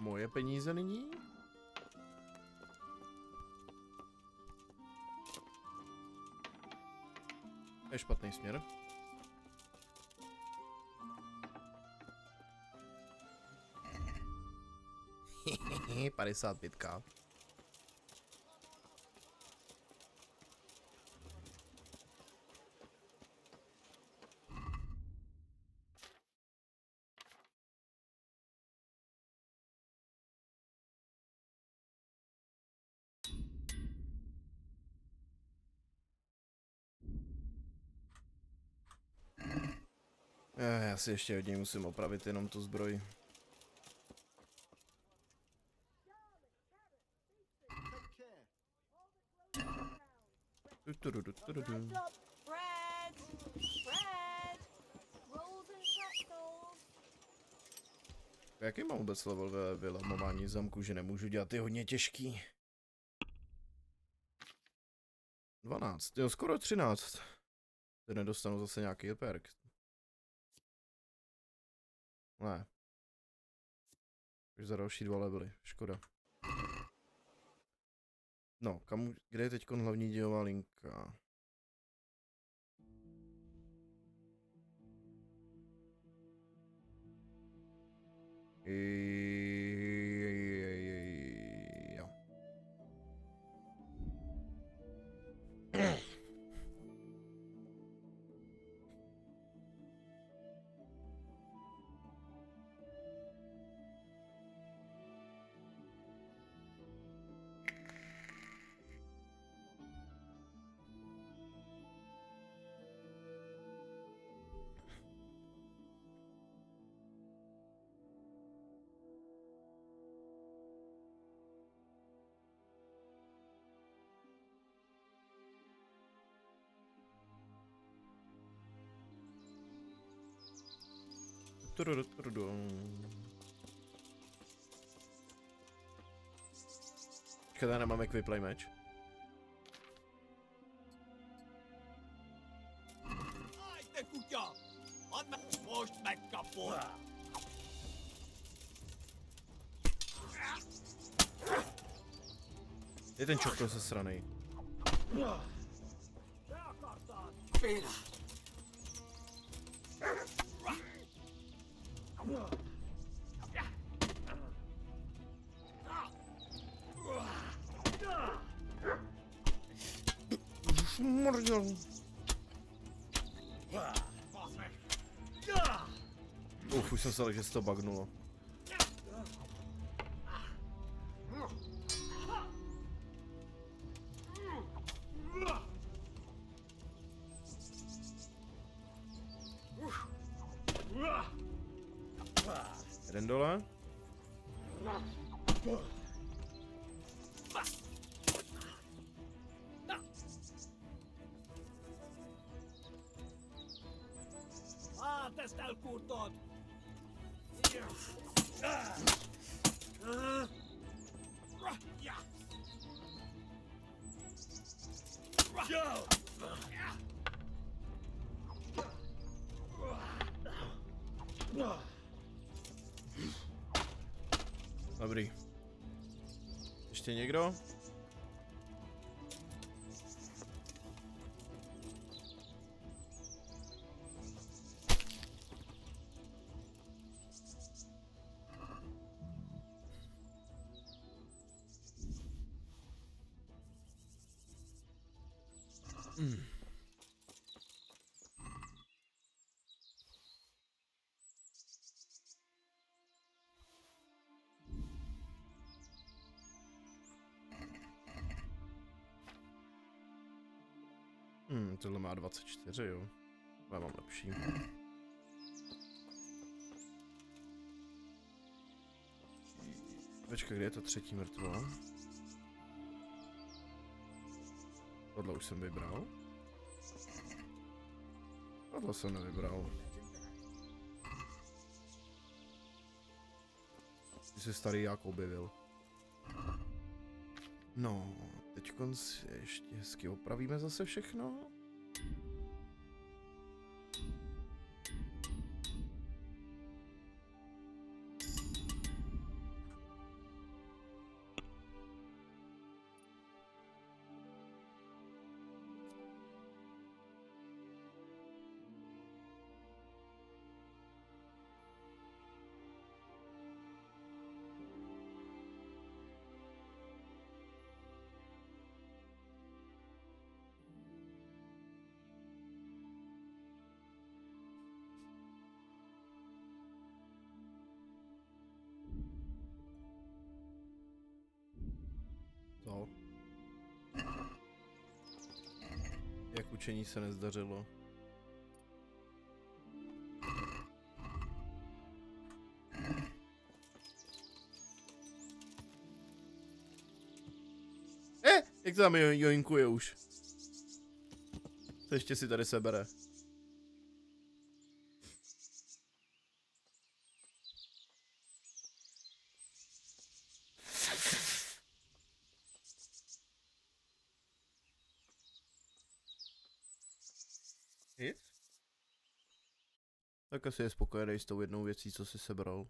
moje peníze nyní. To je špatný směr. 55. Já si ještě od něj musím opravit jenom tu zbroj. Jaký mám vůbec level ve vylamování zamku, že nemůžu dělat, je hodně těžký. 12, jo, skoro 13. Teď nedostanu zase nějaký perk. Ne. Už za další 2 levely, škoda. No, kde je teď hlavní dějová linka? Jo. Škoda, nemáme quick play match. Je ten čokl ze strany. Mordel. Už jsem se že se to bugnulo. Jeden dole. Tästä kuntoon! Dobrý. Ještě někdo? Tohle má 24, jo. Já mám lepší. Počkej, kde je to třetí mrtvo? Tohle už jsem vybral. Tohle jsem nevybral. Ty se starý jak objevil. No, teďkon si ještě hezky opravíme zase všechno. učení se nezdařilo. Jak to tam joinkuje už? To ještě si tady sebere. Tak asi je spokojený s tou jednou věcí, co si sebral.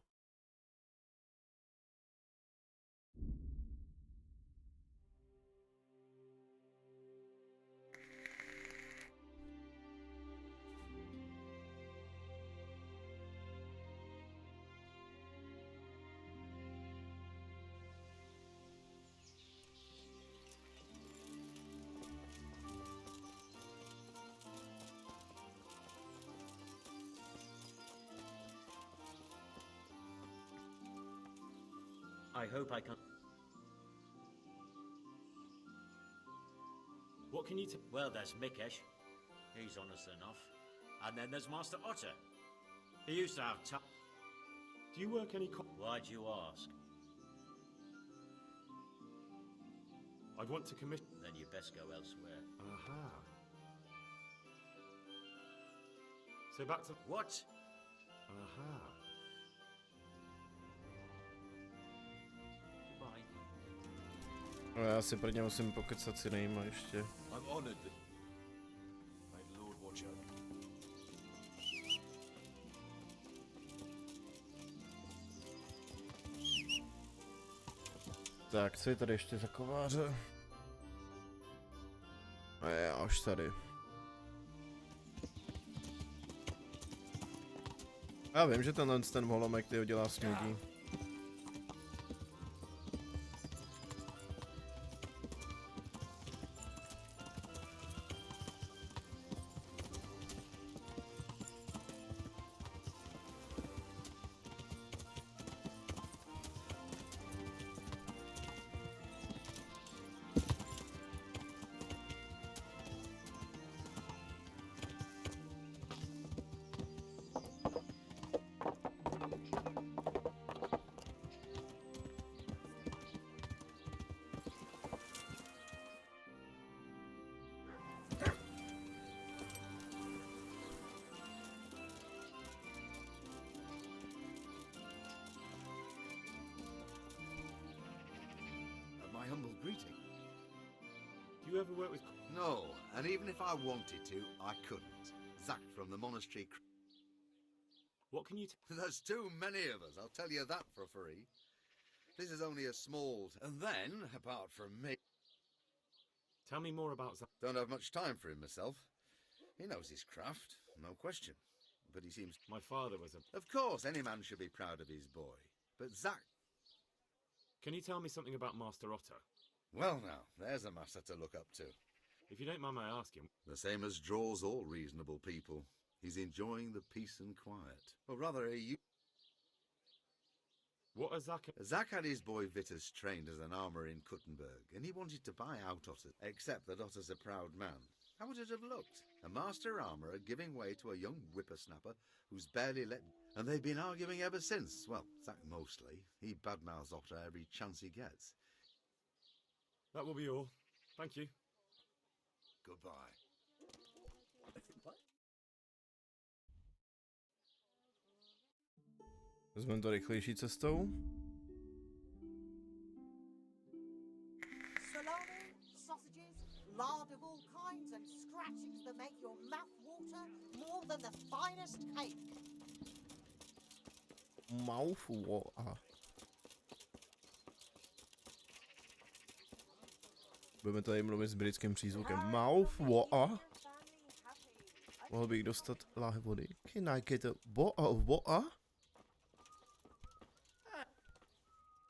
I hope I can. What can you Well, there's Mikesh. He's honest enough. And then there's Master Otter. He used to have Do you work any Why'd you ask? I'd want to commission. Then you best go elsewhere. Aha. So back to... What? Aha. No já si prvně musím pokecat s jinýma ještě. I'm honored that... May the Lord watch over. Tak, co je tady ještě za kováře? A je až tady. Já vím, že ten holomek ty ho dělá smědí. My humble greeting. Do you ever work with... No, and even if I wanted to, I couldn't. Zacked from the monastery. What can you... There's too many of us, I'll tell you that for free. This is only a small... And then, apart from me... Tell me more about Zack. Don't have much time for him myself. He knows his craft, no question. But he seems... My father was a... Of course, any man should be proud of his boy. But Zack... Can you tell me something about Master Otter? Well now, there's a master to look up to. If you don't mind my asking... The same as draws all reasonable people. He's enjoying the peace and quiet. Or rather, What has Zack... Zack had his boy Vitus trained as an armourer in Kuttenberg, and he wanted to buy out Otter, except that Otter's a proud man. How would it have looked? A master armourer giving way to a young whippersnapper who's barely let... And they've been arguing ever since. Well, Zack mostly. He badmouths Otter every chance he gets. That will be all. Thank you. Goodbye. Vezmeme to rychlejší cestou. Salami, sausages, lard of all kinds, and scratchings that make your mouth water more than the finest cake. Mouth water. Budeme tady mluvit s britským přízvukem. Mouth water. Mohl bych dostat láhev vody. Can I get a bottle of water?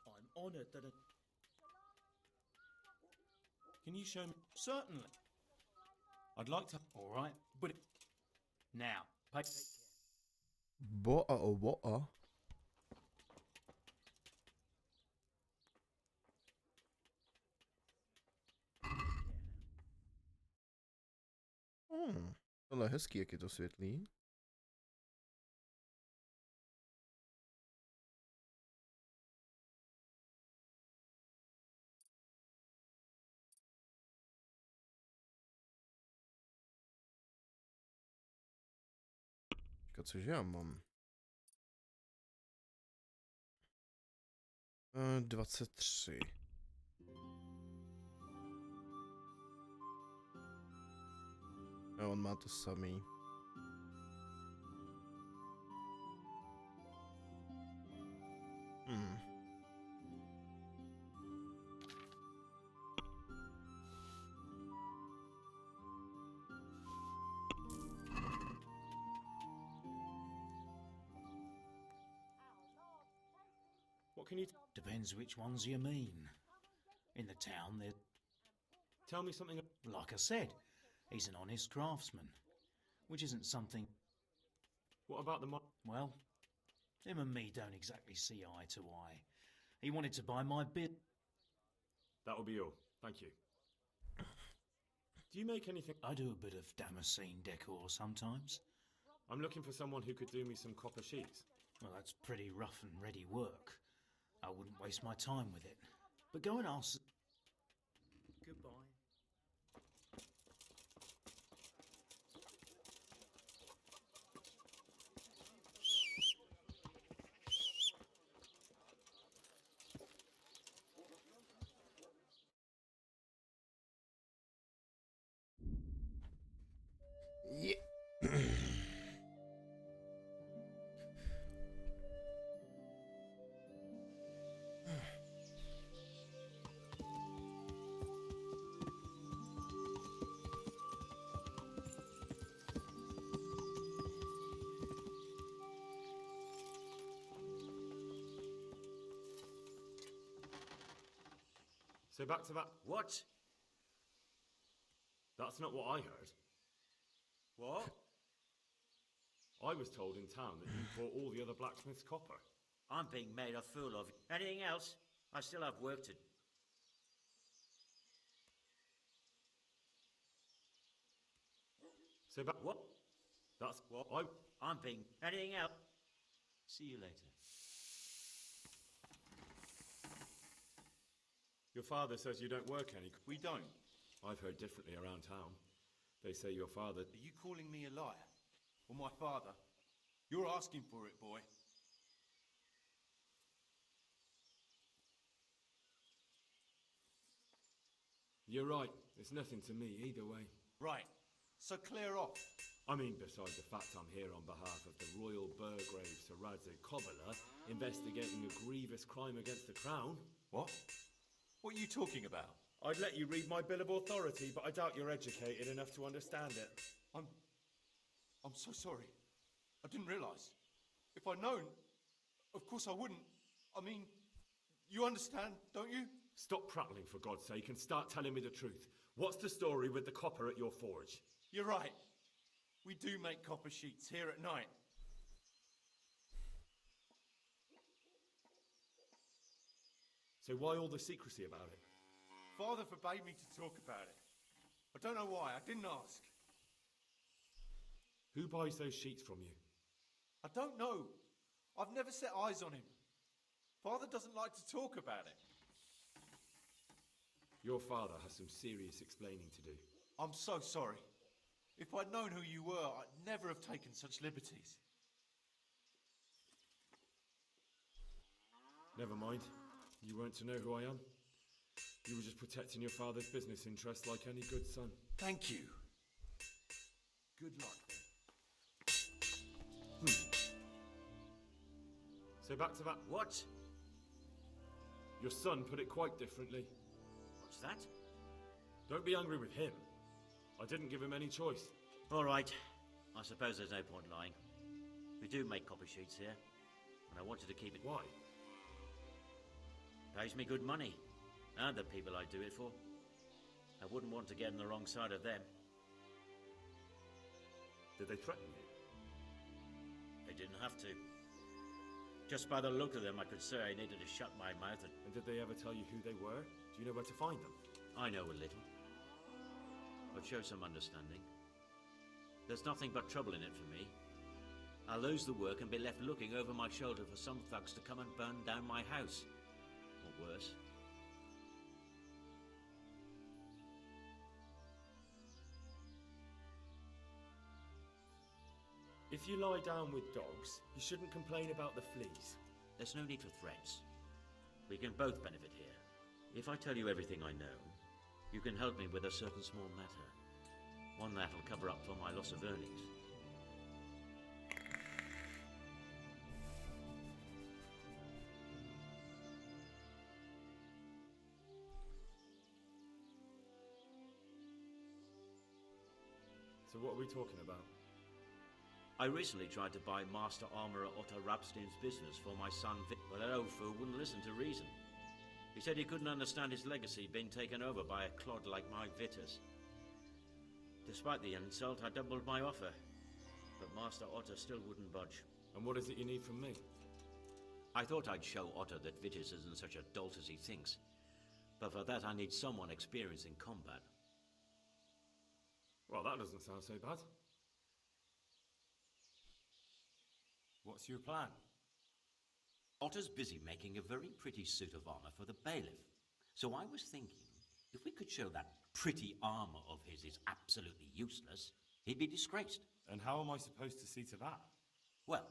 I'm honored that a... Can you show me? Certainly. I'd like to... All right, but... Now, pay... Bottle of water? Tohle je hezký, jak je to světlý. Počkat, cože já mám? 23. A on má to samý. What can you... Depends which ones you mean. In the town, they're... Tell me something... Like I said, he's an honest craftsman. Which isn't something... What about the... Well, him and me don't exactly see eye to eye. He wanted to buy my bit. That'll be all. Thank you. Do you make anything... I do a bit of Damascene decor sometimes. I'm looking for someone who could do me some copper sheets. Well, that's pretty rough and ready work. I wouldn't waste my time with it. But go and ask... Goodbye. Yeah. So back to that... What? That's not what I heard. What? I was told in town that you bought all the other blacksmith's copper. I'm being made a fool of. Anything else? I still have work to do. So back... What? That's what I'm being... Anything else? See you later. Your father says you don't work any... We don't. I've heard differently around town. They say your father... Are you calling me a liar? Or my father? You're asking for it, boy. You're right. It's nothing to me either way. Right. So clear off. I mean, besides the fact I'm here on behalf of the Royal Burgrave Sir Radzig Cobbler, investigating a grievous crime against the crown. What? What are you talking about? I'd let you read my Bill of Authority, but I doubt you're educated enough to understand it. I'm so sorry. I didn't realise. If I'd known, of course I wouldn't. I mean, you understand, don't you? Stop prattling, for God's sake, and start telling me the truth. What's the story with the copper at your forge? You're right. We do make copper sheets here at night. So why all the secrecy about it? Father forbade me to talk about it. I don't know why. I didn't ask. Who buys those sheets from you? I don't know. I've never set eyes on him. Father doesn't like to talk about it. Your father has some serious explaining to do. I'm so sorry. If I'd known who you were, I'd never have taken such liberties. Never mind. You weren't to know who I am. You were just protecting your father's business interests like any good son. Thank you. Good luck. So back to that... What? Your son put it quite differently. What's that? Don't be angry with him. I didn't give him any choice. All right. I suppose there's no point lying. We do make copper sheets here, and I wanted to keep it... Why? Pays me good money, and the people I do it for. I wouldn't want to get on the wrong side of them. Did they threaten you? They didn't have to. Just by the look of them, I could say I needed to shut my mouth and... And did they ever tell you who they were? Do you know where to find them? I know a little. But show some understanding. There's nothing but trouble in it for me. I'll lose the work and be left looking over my shoulder for some thugs to come and burn down my house. Or worse. If you lie down with dogs, you shouldn't complain about the fleas. There's no need for threats. We can both benefit here. If I tell you everything I know, you can help me with a certain small matter. One that'll cover up for my loss of earnings. So what are we talking about? I recently tried to buy Master Armourer Otto Rabstein's business for my son Vic, but that old fool wouldn't listen to reason. He said he couldn't understand his legacy being taken over by a clod like my Vitus. Despite the insult, I doubled my offer, but Master Otto still wouldn't budge. And what is it you need from me? I thought I'd show Otto that Vitus isn't such a dolt as he thinks, but for that I need someone experienced in combat. Well, that doesn't sound so bad. What's your plan? Otto's busy making a very pretty suit of armor for the bailiff. So I was thinking, if we could show that pretty armor of his is absolutely useless, he'd be disgraced. And how am I supposed to see to that? Well,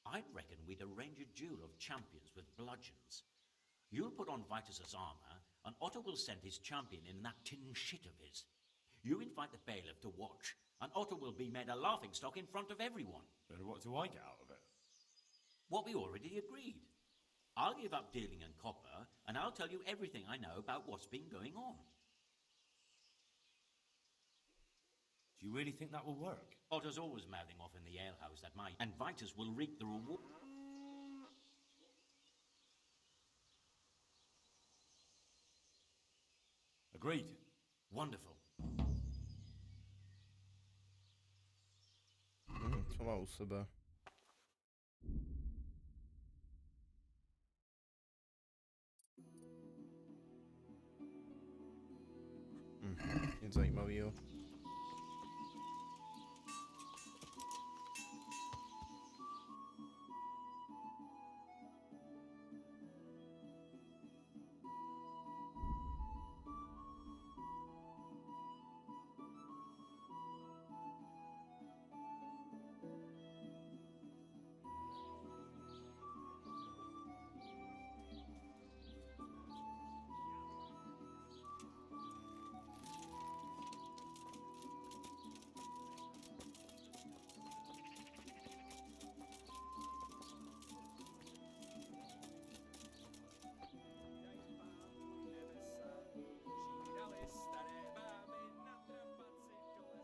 I'd reckon we'd arrange a duel of champions with bludgeons. You'll put on Vitus's armor, and Otto will send his champion in that tin shit of his. You invite the bailiff to watch, and Otto will be made a laughingstock in front of everyone. Then what do I get out of it? What we already agreed. I'll give up dealing in copper, and I'll tell you everything I know about what's been going on. Do you really think that will work? Otto's always mouthing off in the alehouse that my and Vitus will reap the reward. Agreed. Wonderful. Co má u sebe? Nic zajímavého.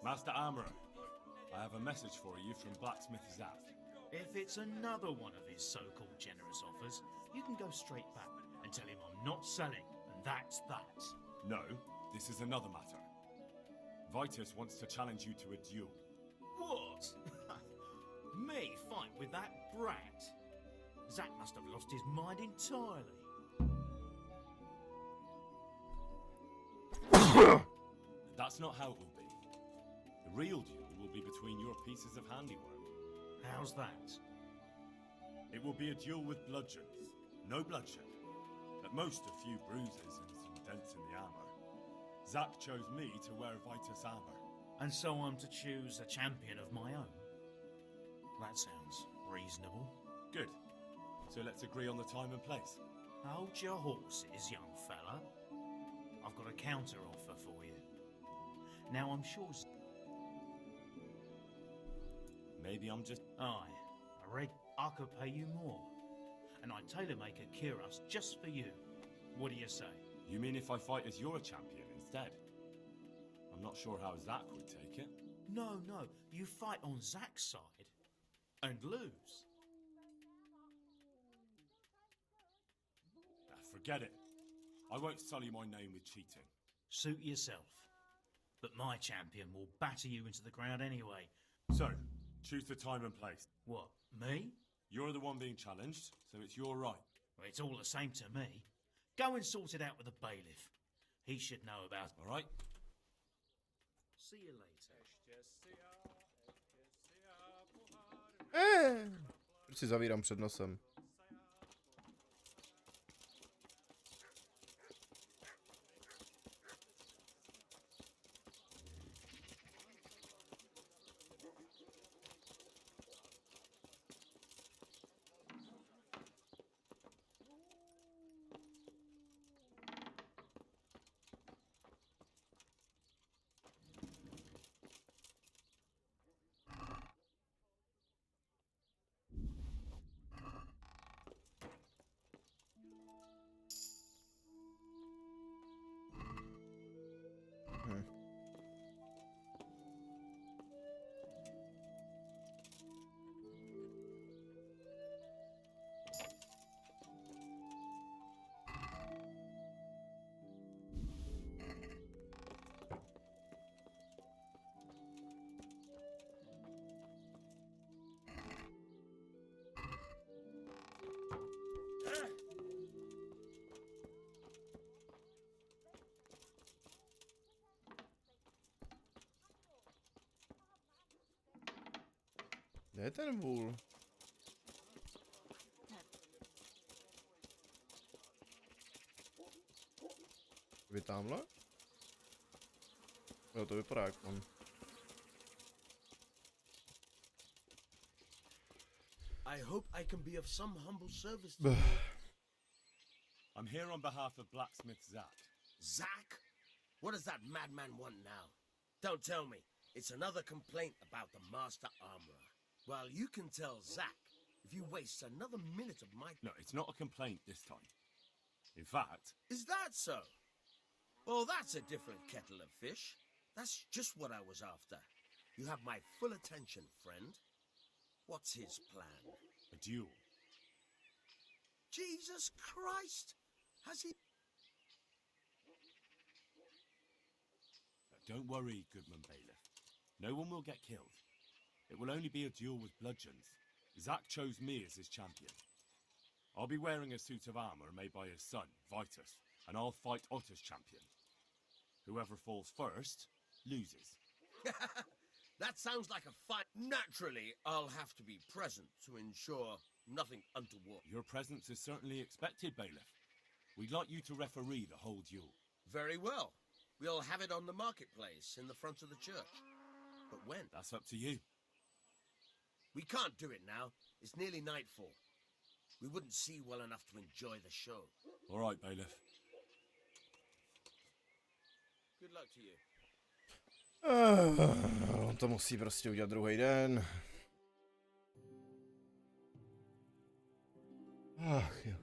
Master Armourer, I have a message for you from Blacksmith Zach. If it's another one of his so-called generous offers, you can go straight back and tell him I'm not selling, and that's that. No, this is another matter. Vitus wants to challenge you to a duel. What? Me fight with that brat? Zach must have lost his mind entirely. That's not how it will be. The real duel will be between your pieces of handiwork. How's that? It will be a duel with bludgeons. No bloodshed. At most, a few bruises and some dents in the armor. Zach chose me to wear Vitus armor. And so I'm to choose a champion of my own? That sounds reasonable. Good. So let's agree on the time and place. Hold your horses, young fella. I've got a counter offer for you. Now I'm sure... Maybe I'm just... Aye, I reckon I could pay you more. And I'd tailor-make a cuirass just for you. What do you say? You mean if I fight as your champion instead? I'm not sure how Zach would take it. No, you fight on Zach's side. And lose. Forget it. I won't sully my name with cheating. Suit yourself. But my champion will batter you into the ground anyway. So, choose the time and place. What, me? You're the one being challenged, so it's your right. Well, it's all the same to me. Go and sort it out with the bailiff. He should know about it. All right? See you later. Proč si zavírám před nosem? Kde je ten vůl? Vy tamhle? Jo, to vypadá jak on. I hope I can be of some humble service to Bah. you. I'm here on behalf of blacksmith Zack. Zack? What does that madman want now? Don't tell me. It's another complaint about the master armorer. Well, you can tell Zack if you waste another minute of my... No, it's not a complaint this time. In fact... Is that so? Well, that's a different kettle of fish. That's just what I was after. You have my full attention, friend. What's his plan? A duel. Jesus Christ! Has he... Don't worry, Goodman Bailiff. No one will get killed. It will only be a duel with bludgeons. Zack chose me as his champion. I'll be wearing a suit of armor made by his son, Vitus, and I'll fight Otter's champion. Whoever falls first, loses. That sounds like a fight. Naturally, I'll have to be present to ensure nothing untoward. Your presence is certainly expected, Bailiff. We'd like you to referee the whole duel. Very well. We'll have it on the marketplace in the front of the church. But when? That's up to you. We can't do it now. It's nearly nightfall. We wouldn't see well enough to enjoy the show. All right, Bailiff. Good luck to you. On to musí prostě udělat druhý den. Ach jo.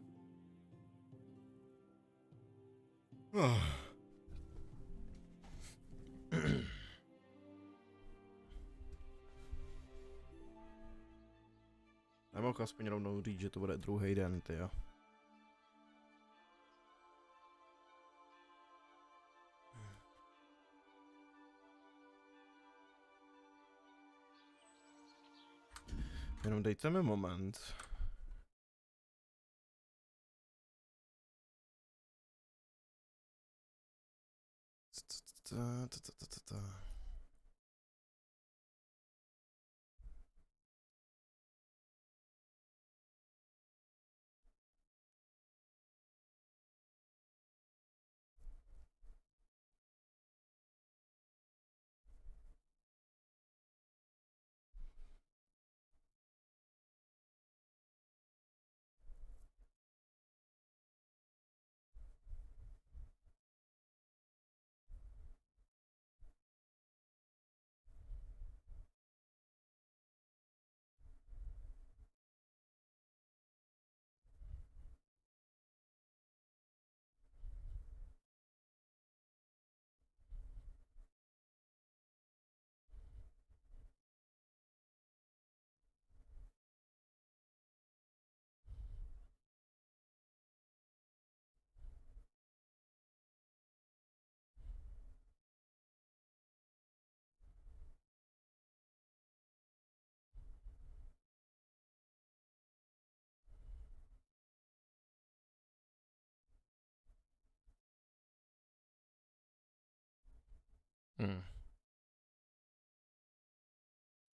Nemohl aspoň rovnou říct, že to bude druhý den, tyjo. Jenom dejte mi moment.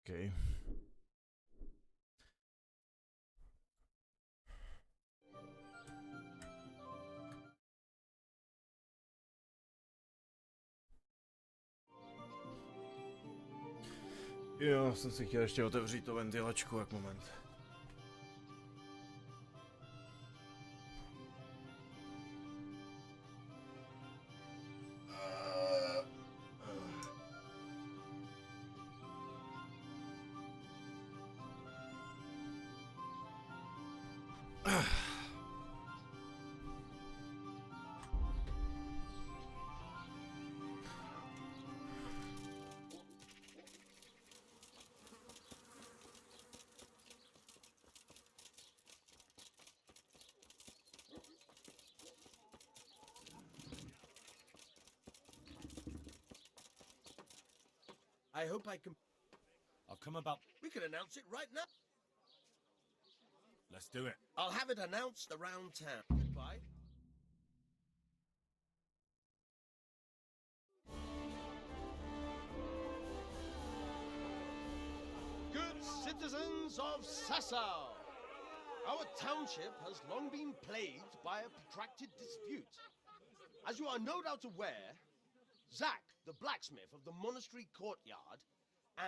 Okay. Jo, jsem si chtěl ještě otevřít tu ventilačku, jak moment. I hope I can... I'll come about... We can announce it right now. Let's do it. I'll have it announced around town. Goodbye. Good citizens of Sasau, our township has long been plagued by a protracted dispute. As you are no doubt aware, Zach, the blacksmith of the monastery courtyard,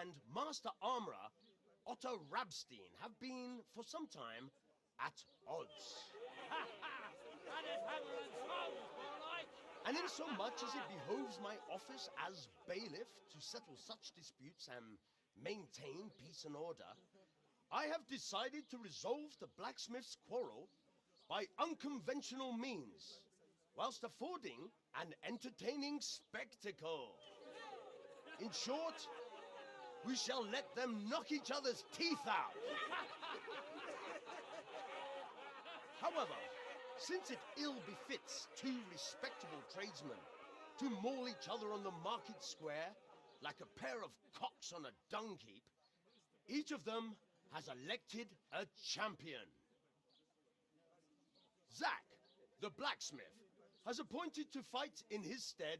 and Master Armourer Otto Rabstein have been, for some time, at odds. And in so much as it behoves my office as bailiff to settle such disputes and maintain peace and order, I have decided to resolve the blacksmith's quarrel by unconventional means, whilst affording an entertaining spectacle. In short, we shall let them knock each other's teeth out. However, since it ill befits two respectable tradesmen to maul each other on the market square like a pair of cocks on a dung heap, each of them has elected a champion. Zach, the blacksmith, has appointed to fight in his stead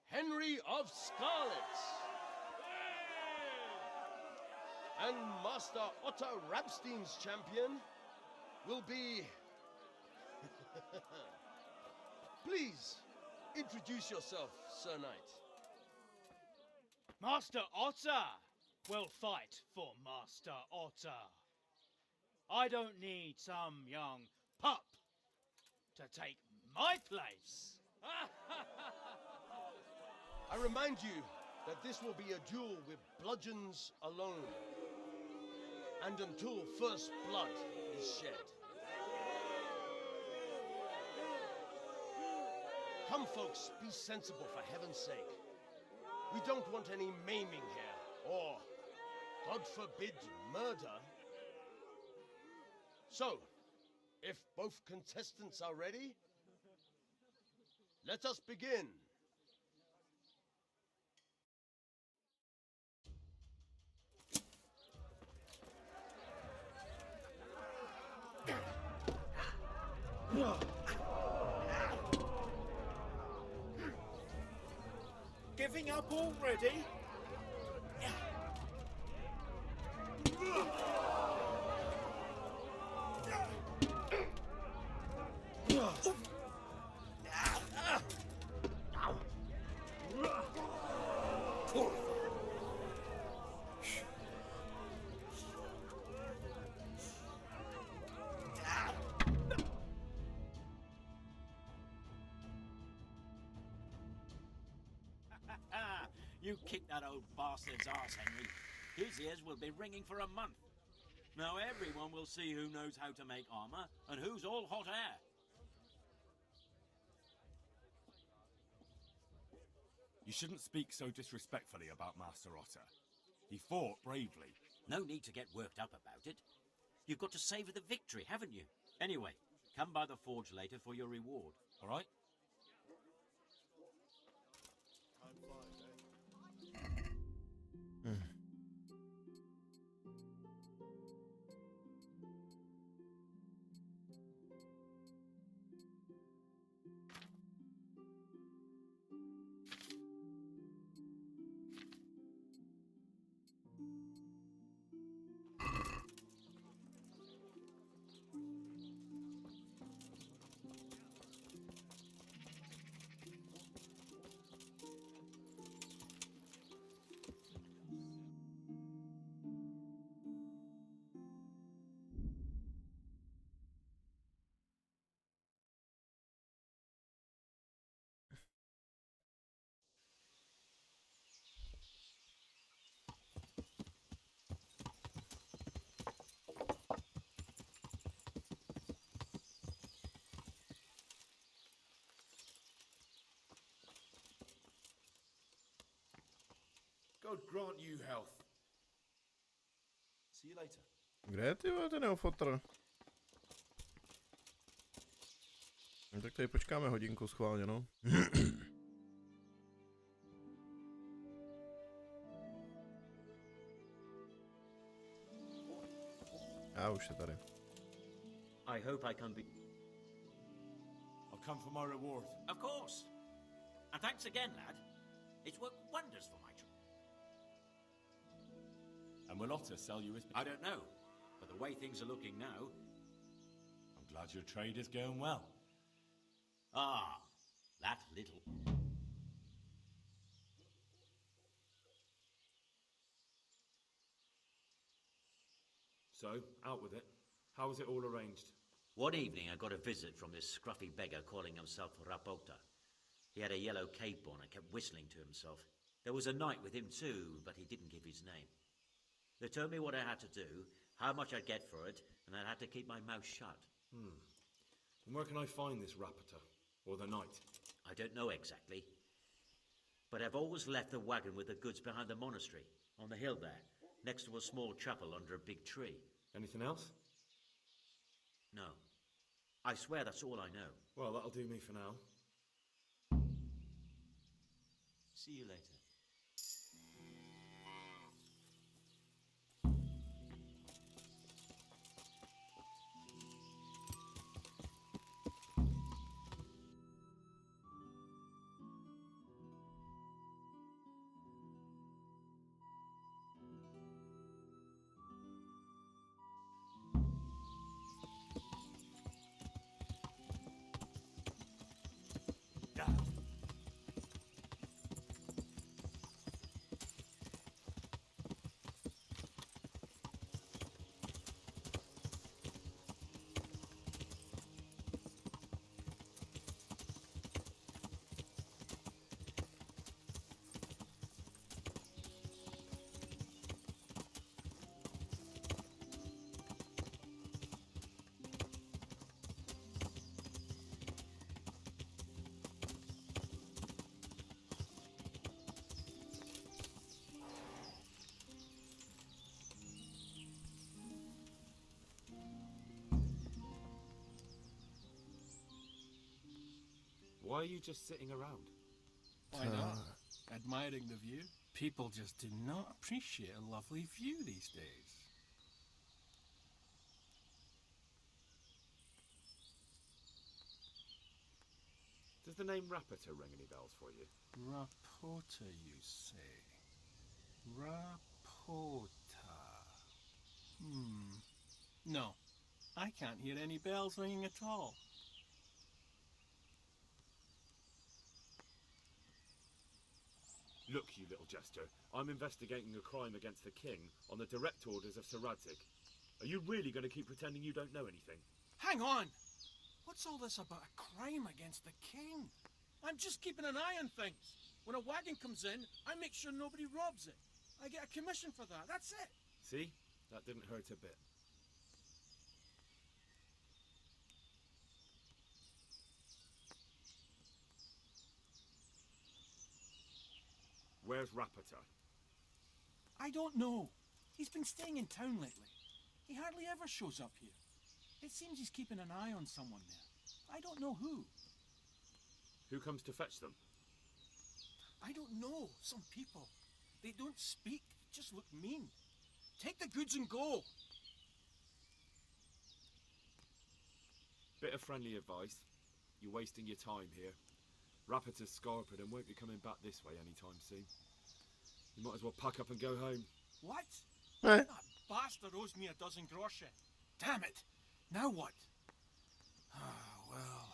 Henry of Scarlet. And Master Otto Rabstein's champion will be... Please, introduce yourself, Sir Knight. Master Otter will fight for Master Otter. I don't need some young pup to take my place. I remind you that this will be a duel with bludgeons alone, and until first blood is shed. Come, folks, be sensible for heaven's sake. We don't want any maiming here, or, God forbid, murder. So, if both contestants are ready, let us begin. Giving up already? You kicked that old bastard's arse, Henry. His ears will be ringing for a month. Now everyone will see who knows how to make armor and who's all hot air. You shouldn't speak so disrespectfully about Master Otter. He fought bravely. No need to get worked up about it. You've got to savour the victory, haven't you? Anyway, come by the forge later for your reward. All right? God grant you health. See you later. Kde je ty vole ten jeho fotr? No, tak tady počkáme hodinku schválně, no. A už je tady. I hope I can be... I'll come for my reward. Of course. And thanks again, lad. It's worked wonders for my trip. And will Otter sell you his... I don't know, but the way things are looking now... I'm glad your trade is going well. Ah, that little... So, out with it. How was it all arranged? One evening I got a visit from this scruffy beggar calling himself Rapota. He had a yellow cape on and kept whistling to himself. There was a knight with him too, but he didn't give his name. They told me what I had to do, how much I'd get for it, and I had to keep my mouth shut. And where can I find this Rapita? Or the knight? I don't know exactly. But I've always left the wagon with the goods behind the monastery, on the hill there, next to a small chapel under a big tree. Anything else? No. I swear that's all I know. Well, that'll do me for now. See you later. Why are you just sitting around? Why not? Admiring the view? People just do not appreciate a lovely view these days. Does the name Rapita ring any bells for you? Rapota, you say? Rapota. No, I can't hear any bells ringing at all. Look, you little jester, I'm investigating a crime against the king on the direct orders of Sir Radzig. Are you really going to keep pretending you don't know anything? Hang on! What's all this about a crime against the king? I'm just keeping an eye on things. When a wagon comes in, I make sure nobody robs it. I get a commission for that, that's it. See? That didn't hurt a bit. Where's Rapita? I don't know. He's been staying in town lately. He hardly ever shows up here. It seems he's keeping an eye on someone there. I don't know who. Who comes to fetch them? I don't know. Some people. They don't speak, just look mean. Take the goods and go. Bit of friendly advice. You're wasting your time here. Rapita's scarpered and won't be coming back this way anytime soon. You might as well pack up and go home. What? Eh? That bastard owes me 12 groszy. Damn it! Now what? Well,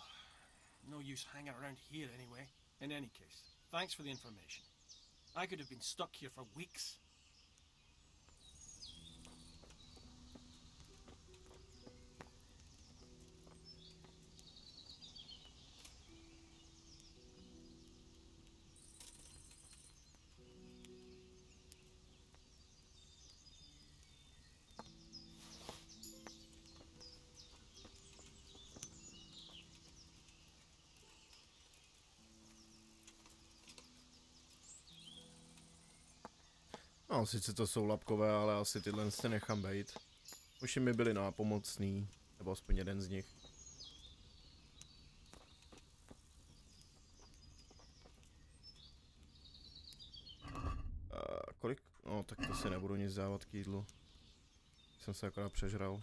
no use hanging around here anyway. In any case, thanks for the information. I could have been stuck here for weeks. No, sice to jsou lapkové, ale asi tyhle se nechám bejt. Už mi byli nápomocný, nebo aspoň jeden z nich. Kolik? No, tak to si nebudu nic dávat k jídlu. Jsem se akorát přežral.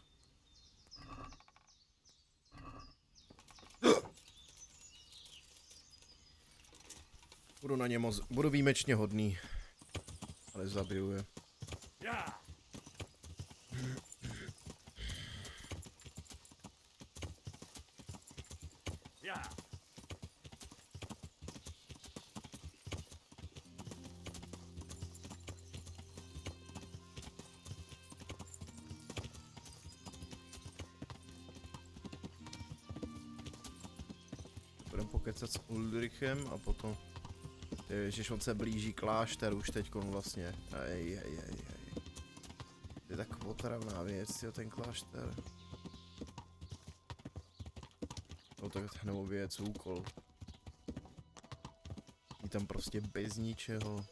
Budu na ně budu výjimečně hodný. Ale zabiju je. Budeme pokecat s Ulrichem a potom... Ježiš, on se blíží klášter už teďkon vlastně. Ej. To je tak otravná věc, jo, ten klášter. No tak nebo věc, úkol. Je tam prostě bez ničeho.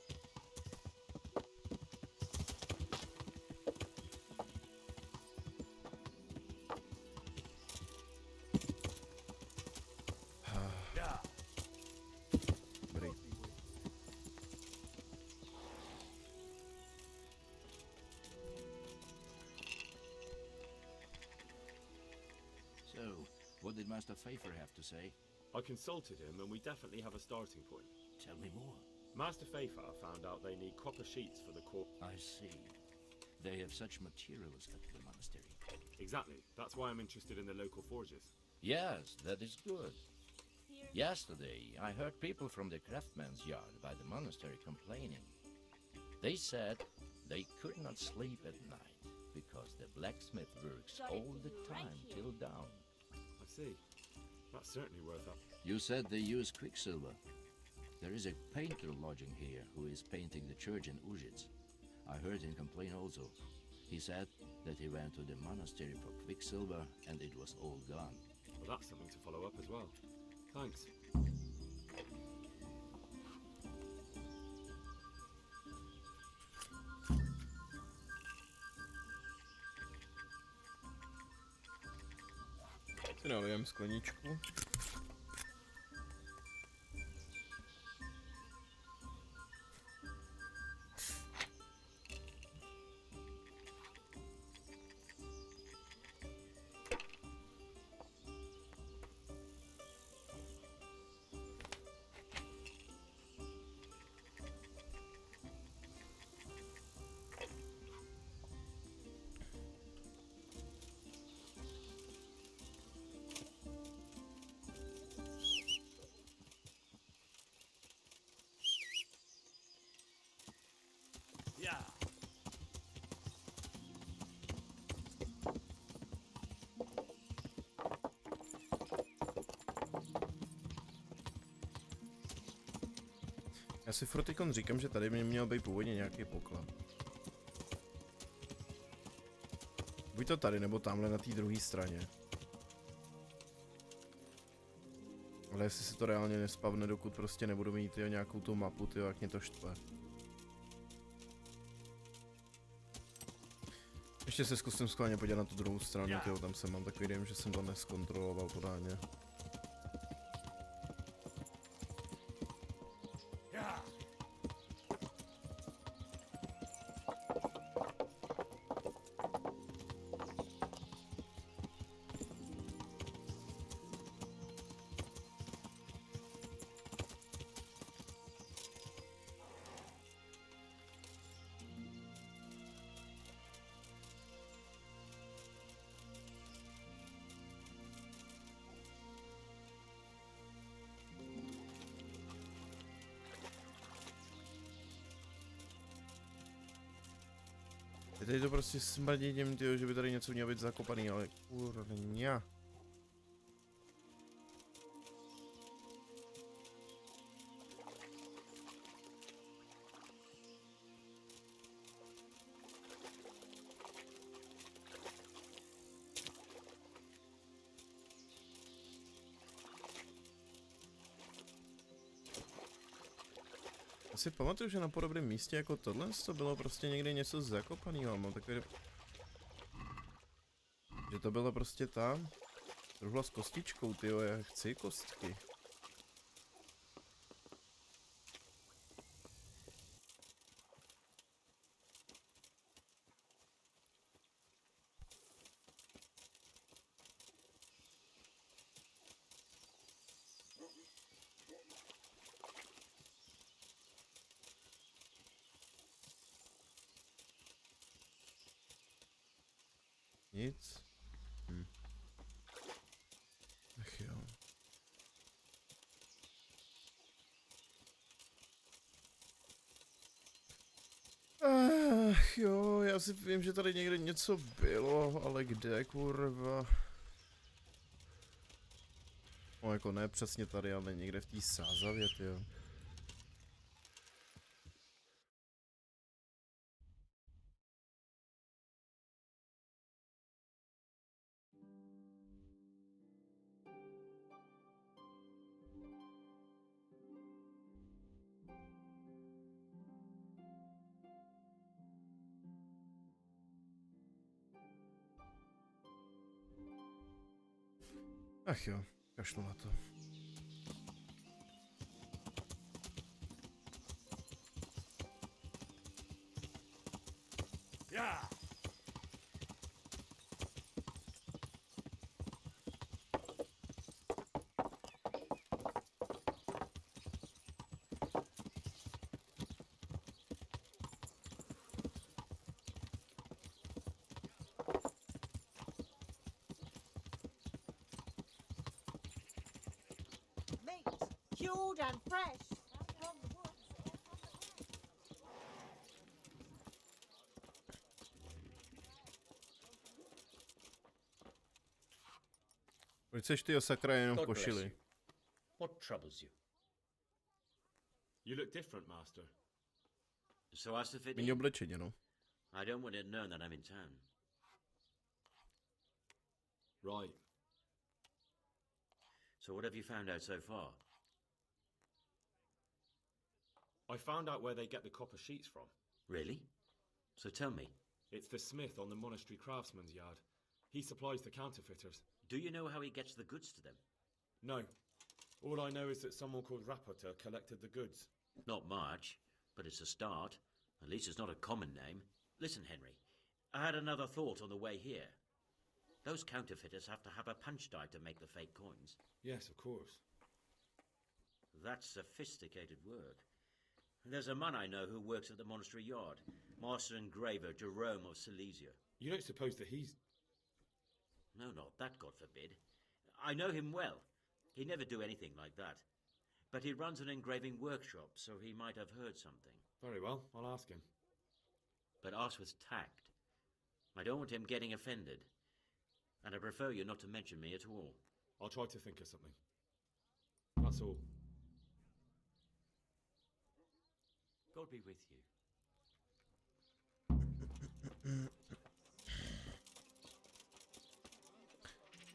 What did Master Pfeiffer have to say? I consulted him and we definitely have a starting point. Tell me more. Master Pfeiffer found out they need copper sheets for the core. I see. They have such materials at the monastery. Exactly. That's why I'm interested in the local forges. Yes, that is good. Yesterday, I heard people from the craftsman's yard by the monastery complaining. They said they could not sleep at night because the blacksmith works all the time till dawn. I see. That's certainly worth up. You said they use quicksilver. There is a painter lodging here who is painting the church in Ujits. I heard him complain also. He said that he went to the monastery for quicksilver and it was all gone. Well, that's something to follow up as well. Thanks. Si nalijem skleničku. Já si furt teďkon říkám, že tady by měl být původně nějaký poklad. Buď to tady, nebo tamhle na té druhé straně. Ale jestli se to reálně nespavne, dokud prostě nebudu mít nějakou tu mapu, tyjo, jak mě to štve. Ještě se zkusím schválně podívat na tu druhou stranu, tyjo, tam jsem mám takový dojem, že jsem to neskontroloval pořádně. Teď to prostě smrdí tím, tyjo, že by tady něco mělo být zakopaný, ale kurňa. Já si pamatuju, že na podobném místě jako tohle to bylo prostě někdy něco zakopaného. Mám takový... Že to bylo prostě tam. Truhla s kostičkou, tyjo, já chci kostky. Nic. Ach jo. Ach jo, já si vím, že tady někde něco bylo, ale kde, kurva? No jako ne přesně tady, ale někde v té sázavě, tyjo. Ach jo, kašlu na to. Yeah. Meat, cured and fresh from the woods. Proč seš ty sakra jenom v God bless košili? you. What troubles you? You look different, Master. So as to fit Méně in? oblečeně, no. I don't want it known that I'm in town. Right. So what have you found out so far? I found out where they get the copper sheets from. Really? So tell me. It's the smith on the monastery craftsman's yard. He supplies the counterfeiters. Do you know how he gets the goods to them? No. All I know is that someone called Rapporteur collected the goods. Not much, but it's a start. At least it's not a common name. Listen, Henry, I had another thought on the way here. Those counterfeiters have to have a punch die to make the fake coins. Yes, of course. That's sophisticated work. There's a man I know who works at the monastery yard, master engraver Jerome of Silesia. You don't suppose that he's... No, not that, God forbid. I know him well. He'd never do anything like that. But he runs an engraving workshop, so he might have heard something. Very well, I'll ask him. But ask with tact. I don't want him getting offended. And I prefer you not to mention me at all. I'll try to think of something. That's all. God be with you.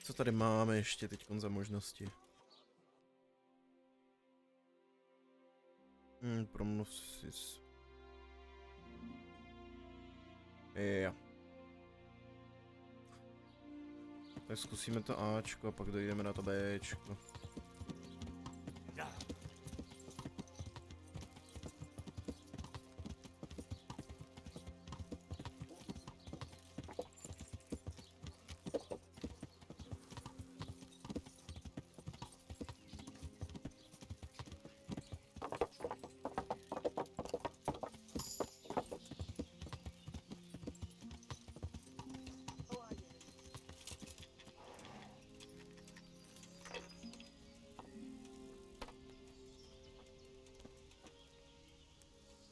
Co tady máme ještě teď za možnosti? Promluv si s... Jo. Tak zkusíme to Ačko a pak dojdeme na to Bčko.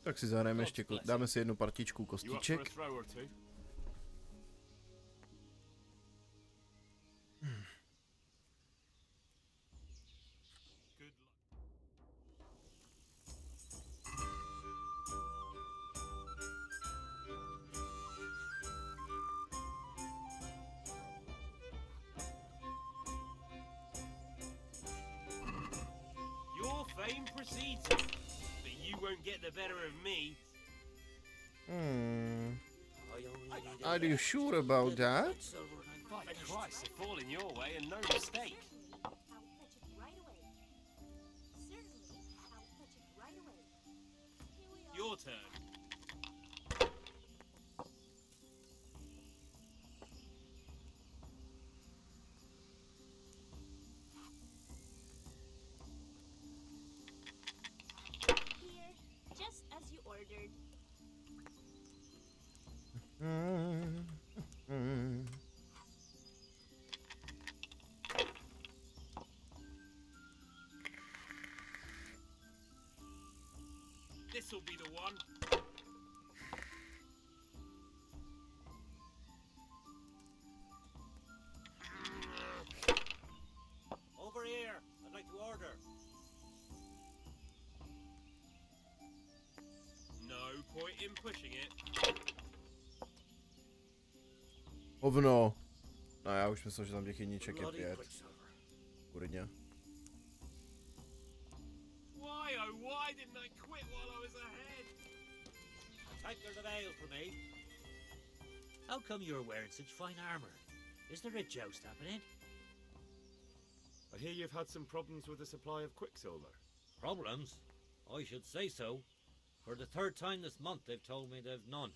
Tak si zahrajeme ještě, dáme si jednu partičku kostiček. Your fame precedes you, but you won't get the better of me. Are you sure about that? By Christ, they're falling your way and no mistake. Your turn. Here, just as you ordered. This'll be the one. Over here. I'd like to order. No point in pushing it. Hovno. No já už myslím, že tam těch jedniček je 5. Kurně. Why, oh why didn't I quit while I was ahead? Take the veil for me. How come you're wearing such fine armor? Is there a joust happening? I hear you've had some problems with the supply of quicksilver. Problems? I should say so. For the 3rd time this month they've told me they've none.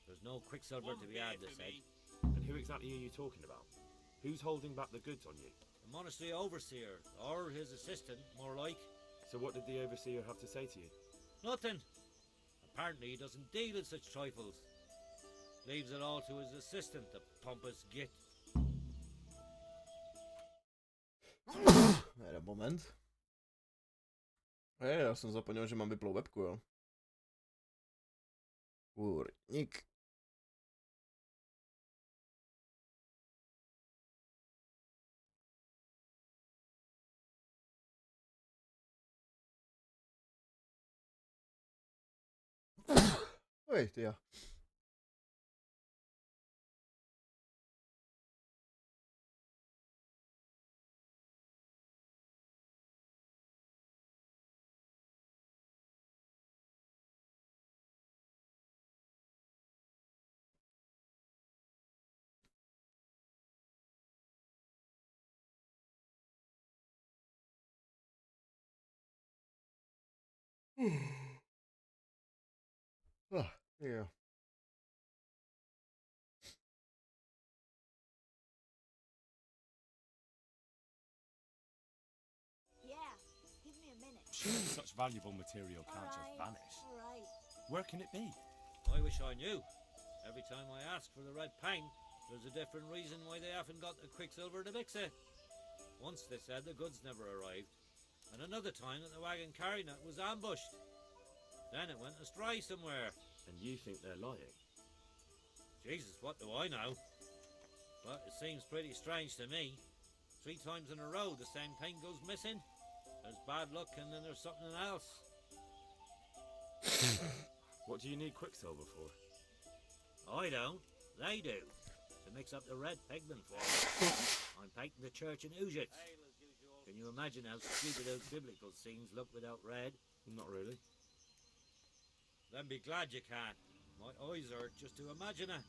There's no quicksilver to be had, they said. And who exactly are you talking about? Who's holding back the goods on you? The monastery overseer, or his assistant, more like. So what did the overseer have to say to you? Nothing. Apparently he doesn't deal in such trifles. Leaves it all to his assistant, the pompous git. Jeden moment. Já jsem zapomněl, že mám vyplou webku, jo. Kurník. Wait, ja. Yeah. Yeah, give me a minute. Surely such valuable material can't just vanish. Alright. Where can it be? I wish I knew. Every time I ask for the red paint, there's a different reason why they haven't got the quicksilver to mix it. Once they said the goods never arrived, and another time that the wagon carrying it was ambushed. Then it went astray somewhere. And you think they're lying? Jesus, what do I know? But it seems pretty strange to me. 3 times in a row the same thing goes missing. There's bad luck and then there's something else. What do you need quicksilver for? I don't. They do. To mix up the red pigment for me. I'm painting the church in Ujit. Can you imagine how stupid those biblical scenes look without red? Not really. Then be glad you can. My eyes hurt just to imagine it.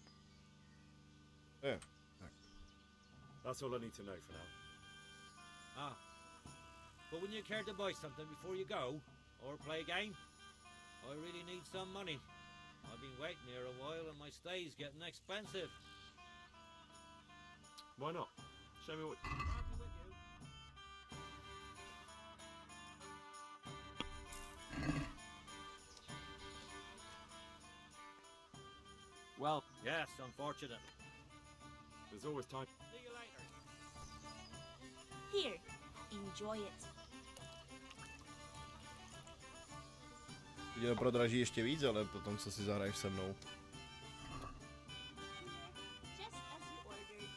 Yeah. That's all I need to know for now. Ah. But wouldn't you care to buy something before you go? Or play a game? I really need some money. I've been waiting here a while and my stay's getting expensive. Why not? Show me what... Well, yes, unfortunately. There's always time. See you later. Here, enjoy it. Je to prodraží ještě víc, ale potom co si zahraješ se mnou. Just as you ordered.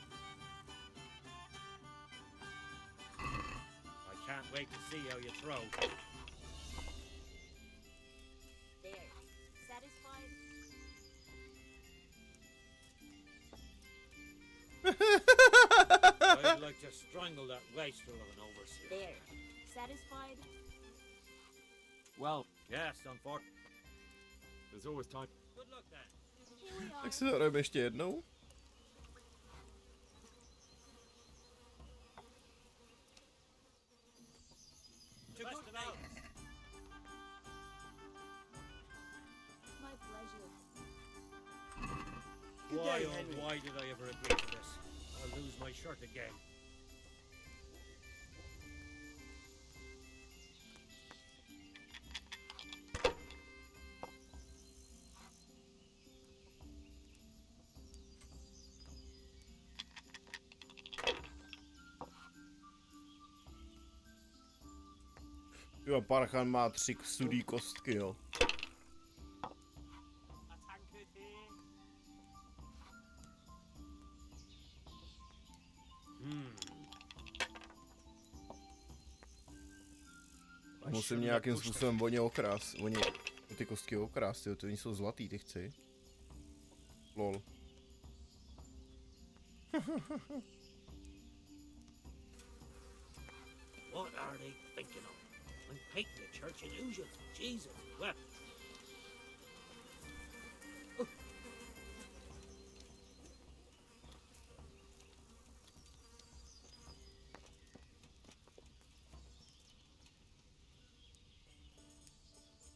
I can't wait to see how you throw. There. Satisfied? I'd like to strangle that wastrel of an overseer. There. Satisfied? Well, Yes, unfortunately. There's always time. Good luck then. Tak si zahrajeme ještě jednou. To good night. My pleasure. Why, oh, why did I ever agree to this? I'll lose my shirt again. Jo, Parchan má 3 sudý kostky, jo. Musím nějakým způsobem oni ty kostky okrást, jo, to jsou zlatý, ty chci. Lol. What are they thinking of? I'm painting the church illusions. Jesus, well.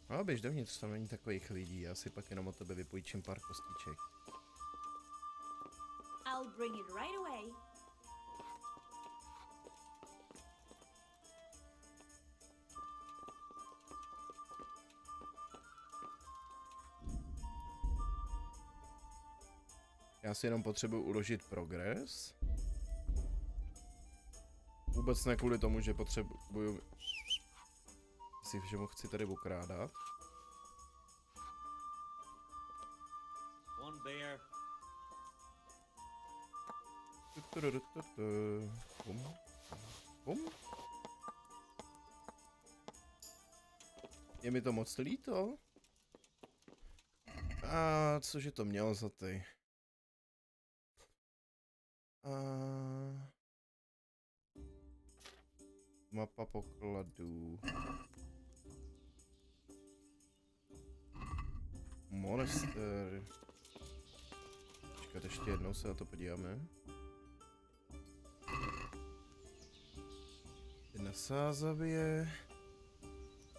No, běž dovnitř, tam není takových lidí, já si pak jenom od tebe vypůjčím pár kostiček. I'll bring it right away. Já si jenom potřebuji uložit progres. Vůbec ne kvůli tomu, že potřebuju... že mu chci tady okrádat. One bear. Je mi to moc líto. A cože to mělo za ty? Mapa pokladů. Monster. Počkat, ještě jednou se na to podíváme. Na Sázavě.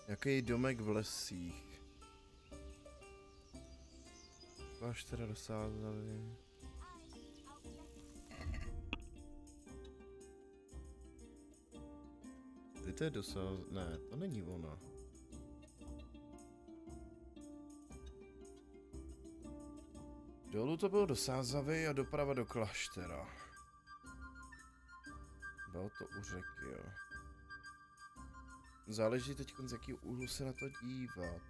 Jaký domek v lesích. Kláštera do Sázavy. Tady to je do Sázavy. Ne, to není ona. Dolů to bylo do Sázavy a doprava do kláštera. Bylo to u řeky, jo. Záleží teď, z jakého úhlu se na to dívat.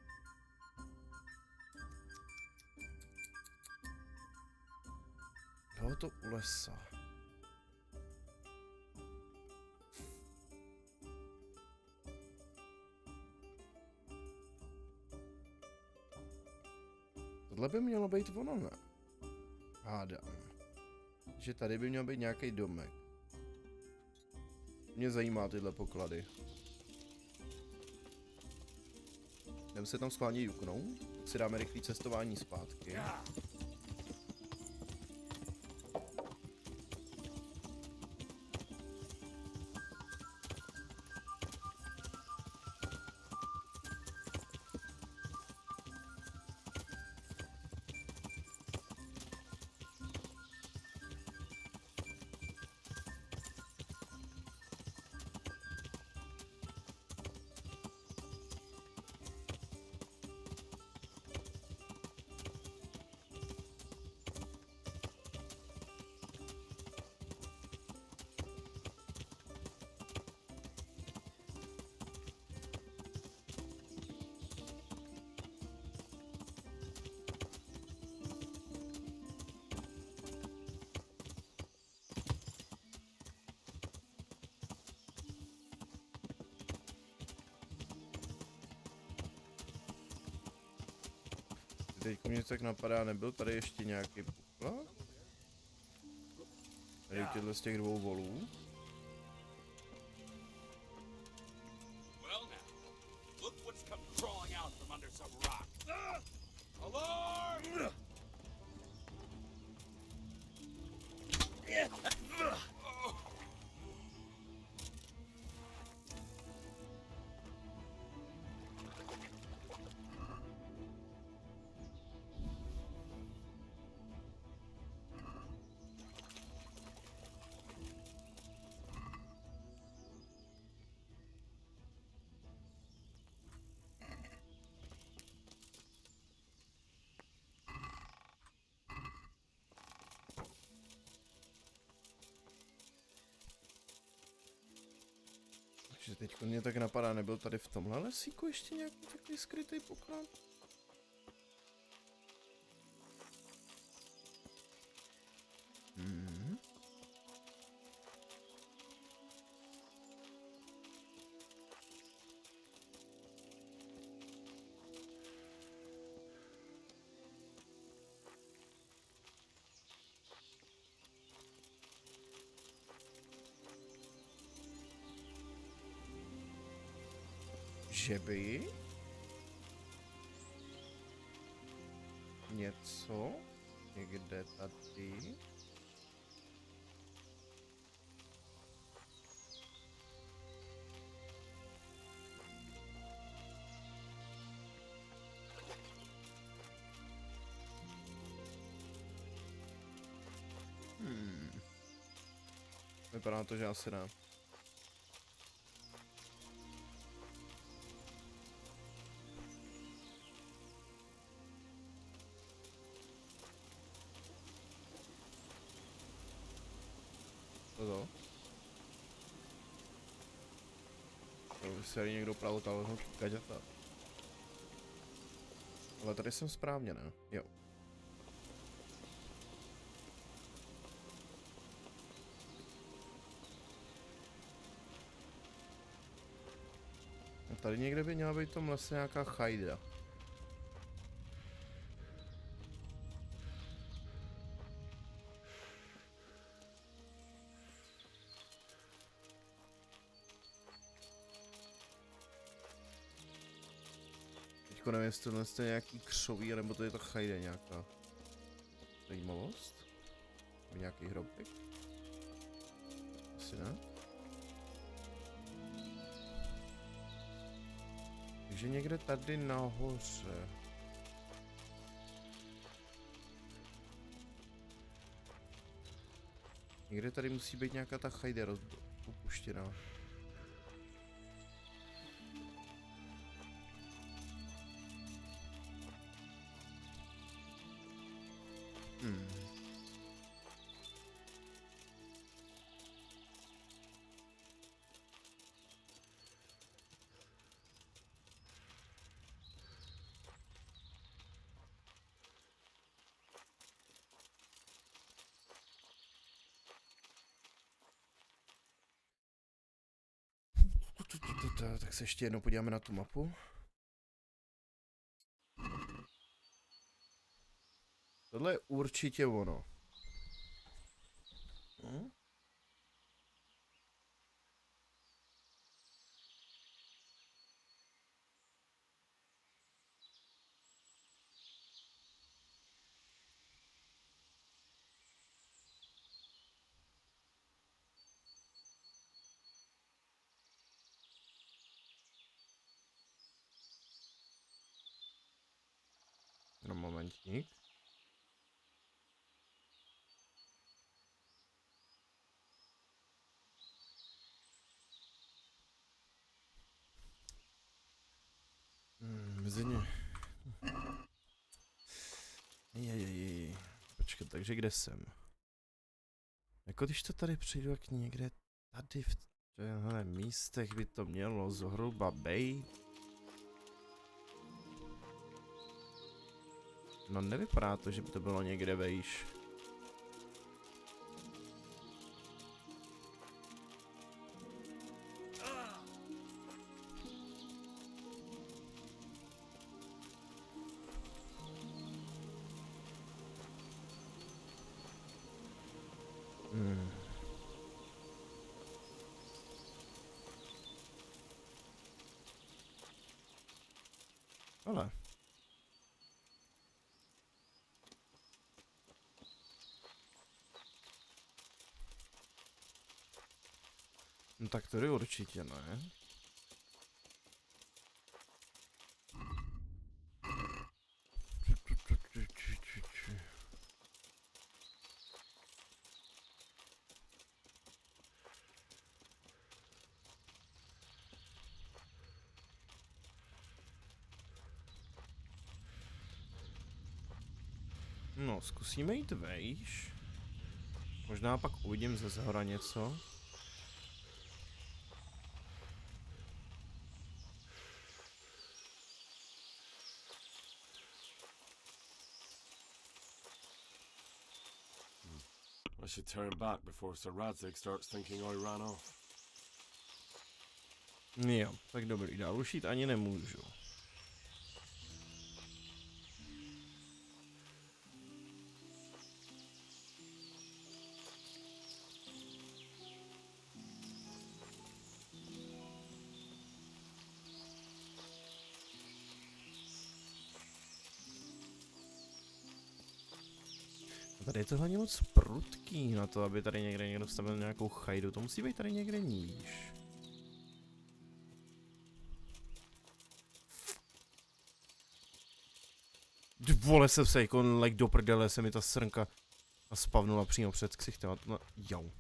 Bylo to u lesa. Tohle by mělo být ono, ne? Hádám. Že tady by měl být nějaký domek. Mě zajímá tyhle poklady. Jdem se tam schválně juknout, si dáme rychlé cestování zpátky. Teď mě tak napadá, nebyl tady ještě nějaký poklad? Tady tyhle z těch dvou volů. Well now, look what's come crawling out Teď mě tak napadá, nebyl tady v tomhle lesíku ještě nějaký takový skrytý poklad? Že by něco někde tady. Vypadá to, že asi ne. To by se tady někdo pravotal gaďata. Ale tady jsem správně, ne? Jo. A tady někde by měla být v tom lese nějaká chajda. Nevím, jestli tohle je nějaký křoví, nebo to je ta chajda nějaká zajímavost. Nebo nějaký hrobek. Asi ne. Takže někde tady nahoře. Někde tady musí být nějaká ta chajda opuštěná. Tak se ještě jednou podíváme na tu mapu. Tohle je určitě ono. No momentík. Mezi Počkat, takže kde jsem? Jako když to tady přijdu, jak někde tady v těchto místech by to mělo zhruba být. No nevypadá to, že by to bylo někde vejš. Ale. No tak tady určitě ne. No, zkusíme jít vejš. Možná pak uvidím ze zhora něco. I should turn back before Sir Radzig starts thinking I ran off. Jo, tak dobrý, dál už jít ani nemůžu. Tady je to hlavně moc prudký na to, aby tady někde někdo stavil nějakou chajdu. To musí být tady někde níž. Vole, jsem se jako like do prdele, se mi ta srnka spavnula přímo před ksichtem. No, jau.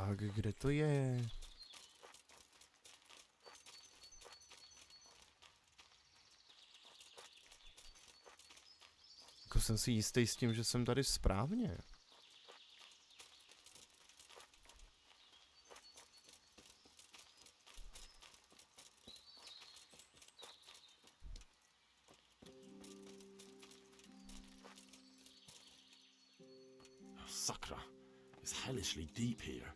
Tak, kde to je? Jako jsem si jistý s tím, že jsem tady správně. Sakra, it's hellishly deep here.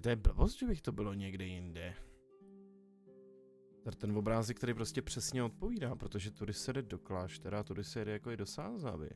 To je blbost, že bych to bylo někde jinde. Tady ten obrázek, který prostě přesně odpovídá, protože tudy se jde do kláštera, tudy se jde jako i do Sázavy.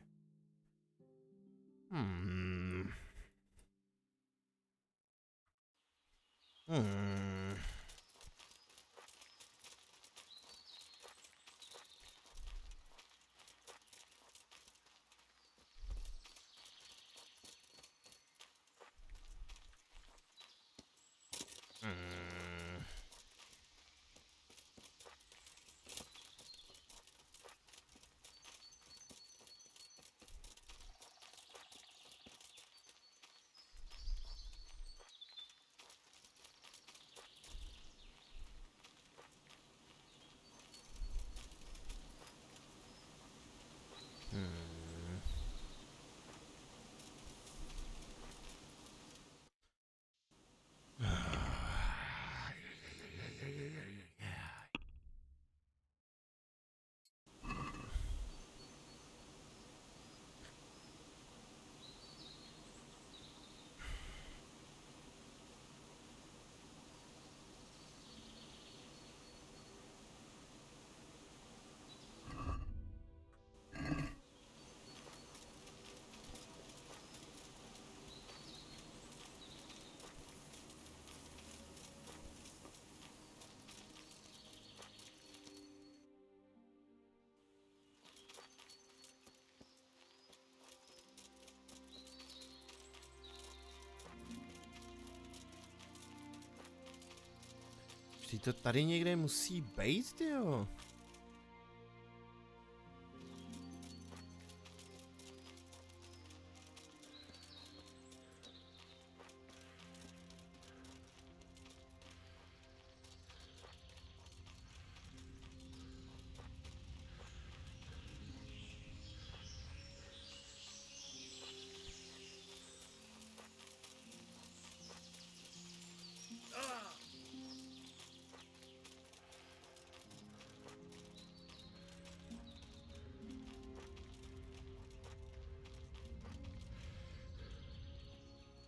Vždyť to tady někde musí být, tyjo.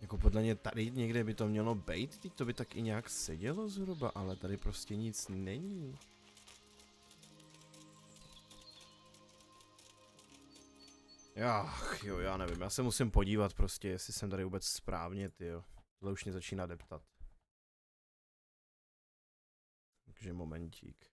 Jako podle mě tady někde by to mělo být, teď to by tak i nějak sedělo zhruba, ale tady prostě nic není. Jo, já nevím, já se musím podívat prostě, jestli jsem tady vůbec správně, tyjo. Tohle už mě začíná deptat. Takže momentík.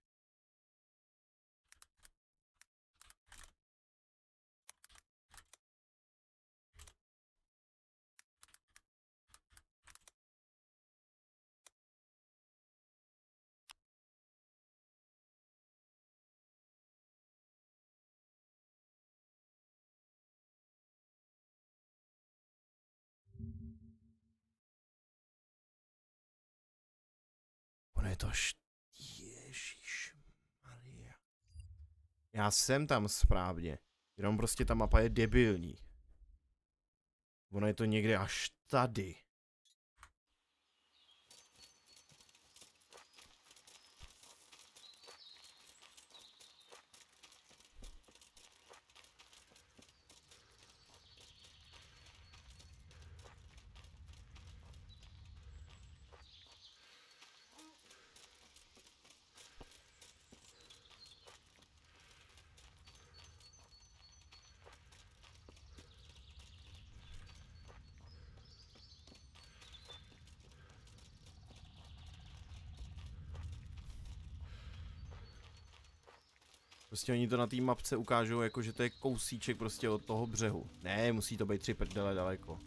je to Ježišmarja. Já jsem tam správně. Jenom prostě ta mapa je debilní. Ono je to někde až tady. Prostě oni to na té mapce ukážou jako, že to je kousíček prostě od toho břehu. Ne, musí to být 3 prdele daleko.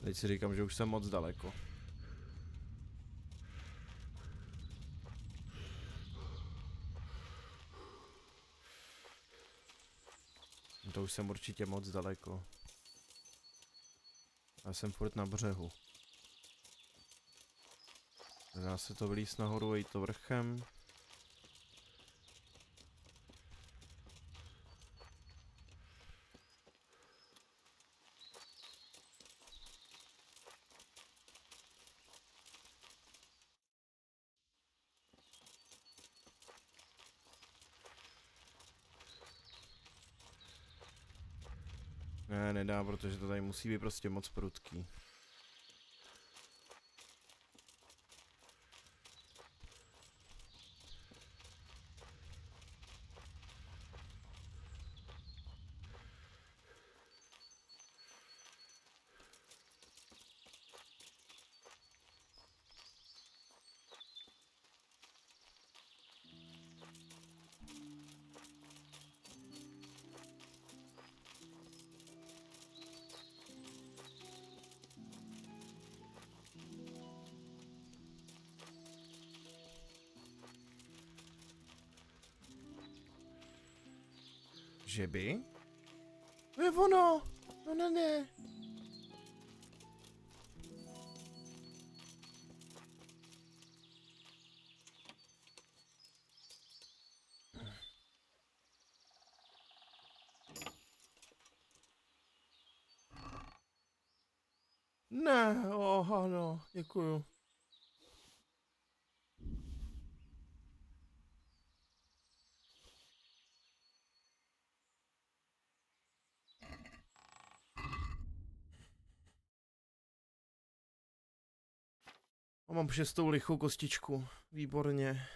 Teď si říkám, že už jsem moc daleko. To už jsem určitě moc daleko. Já jsem furt na břehu. Dá se to vylíst nahoru a jít to vrchem. Ne, nedá, protože to tady musí být prostě moc prudký. Že by? To je ono! No ne. Ne, ano, děkuju. A mám 6. lichou kostičku. Výborně.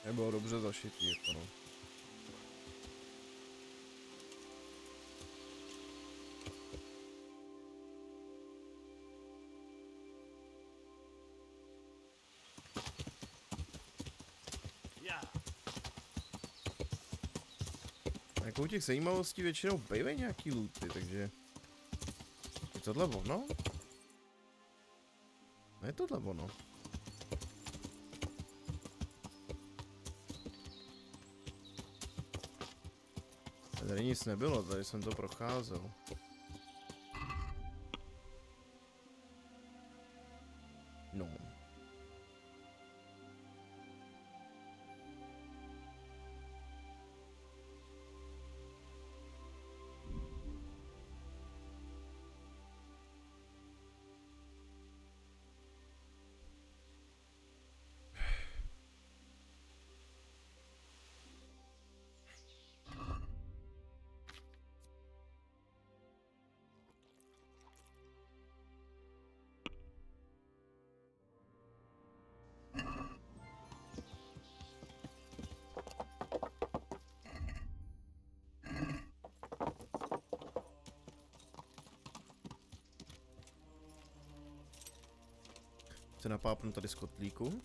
Nebylo dobře zašitý, jako no. Jako u těch zajímavostí většinou bývají nějaký looty, takže... Je tohle ono? No je tohle ono. Tady nic nebylo, tady jsem to procházel. No. Se napápnu tady z kotlíku.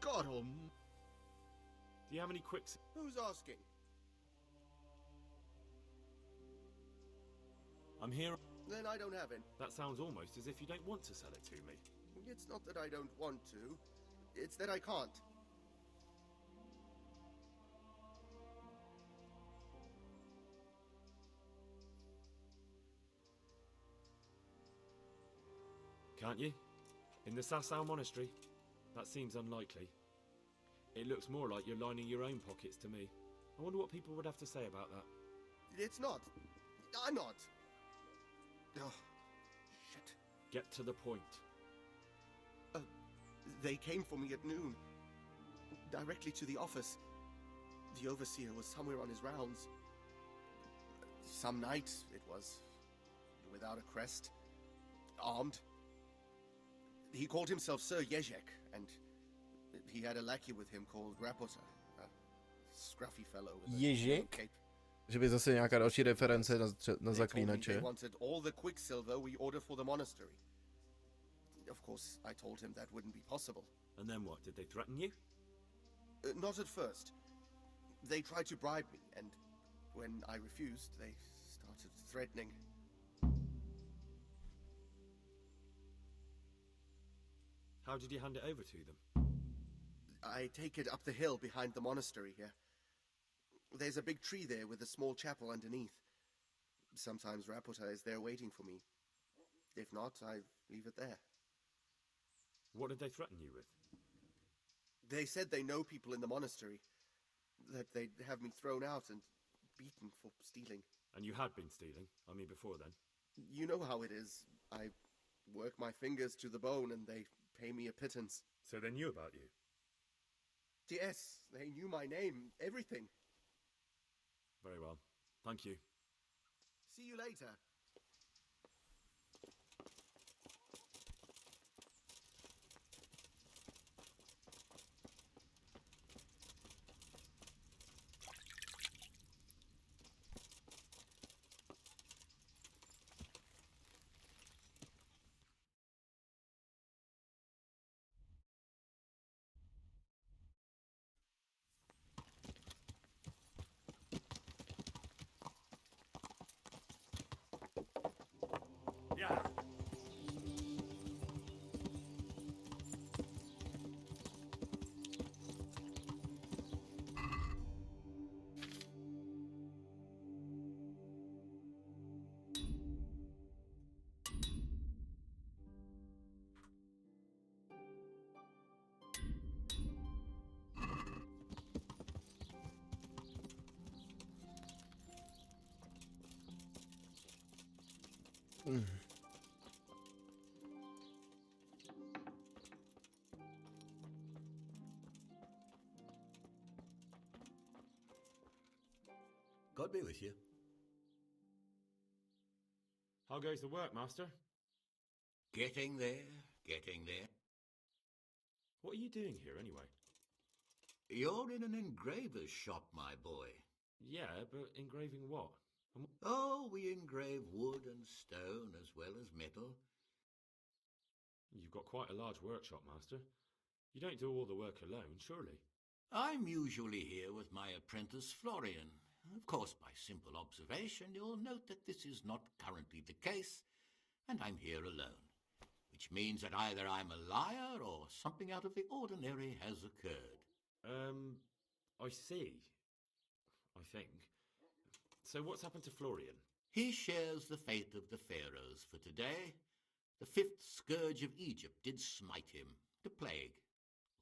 God, Do you have any quicks? who's asking? I'm here. Then I don't have it. That sounds almost as if you don't want to sell it to me. It's not that I don't want to. It's that I can't. Can't you? In the Sasau monastery? That seems unlikely. It looks more like you're lining your own pockets to me. I wonder what people would have to say about that. It's not. I'm not. Oh, shit. Get to the point. They came for me at noon. Directly to the office. The overseer was somewhere on his rounds. Some night, it was. Without a crest. Armed. He called himself Sir Jezek, and he had a lackey with him called Rapota. A scruffy fellow with a Jezek? cape. Že by zase nějaká další reference na zaklínače. They wanted all the quicksilver we ordered for the monastery. Of course, I told him that wouldn't be possible. And then what? Did they threaten you? Not at first. They tried to bribe me, and when I refused, they started threatening. How did you hand it over to them? I take it up the hill behind the monastery here. There's a big tree there with a small chapel underneath. Sometimes Rapota is there waiting for me. If not, I leave it there. What did they threaten you with? They said they know people in the monastery. That they'd have me thrown out and beaten for stealing. And you had been stealing? I mean, before then? You know how it is. I work my fingers to the bone and they pay me a pittance. So they knew about you? Yes, they knew my name, everything. Very well. Thank you. See you later. Yeah. God be with you. How goes the work, Master? Getting there, getting there. What are you doing here, anyway? You're in an engraver's shop, my boy. Yeah, but engraving what? Oh, we engrave wood and stone as well as metal. You've got quite a large workshop, Master. You don't do all the work alone, surely? I'm usually here with my apprentice Florian. Of course, by simple observation, you'll note that this is not currently the case, and I'm here alone, which means that either I'm a liar or something out of the ordinary has occurred. I see. I think. So what's happened to Florian? He shares the fate of the pharaohs for today. The fifth scourge of Egypt did smite him, the plague,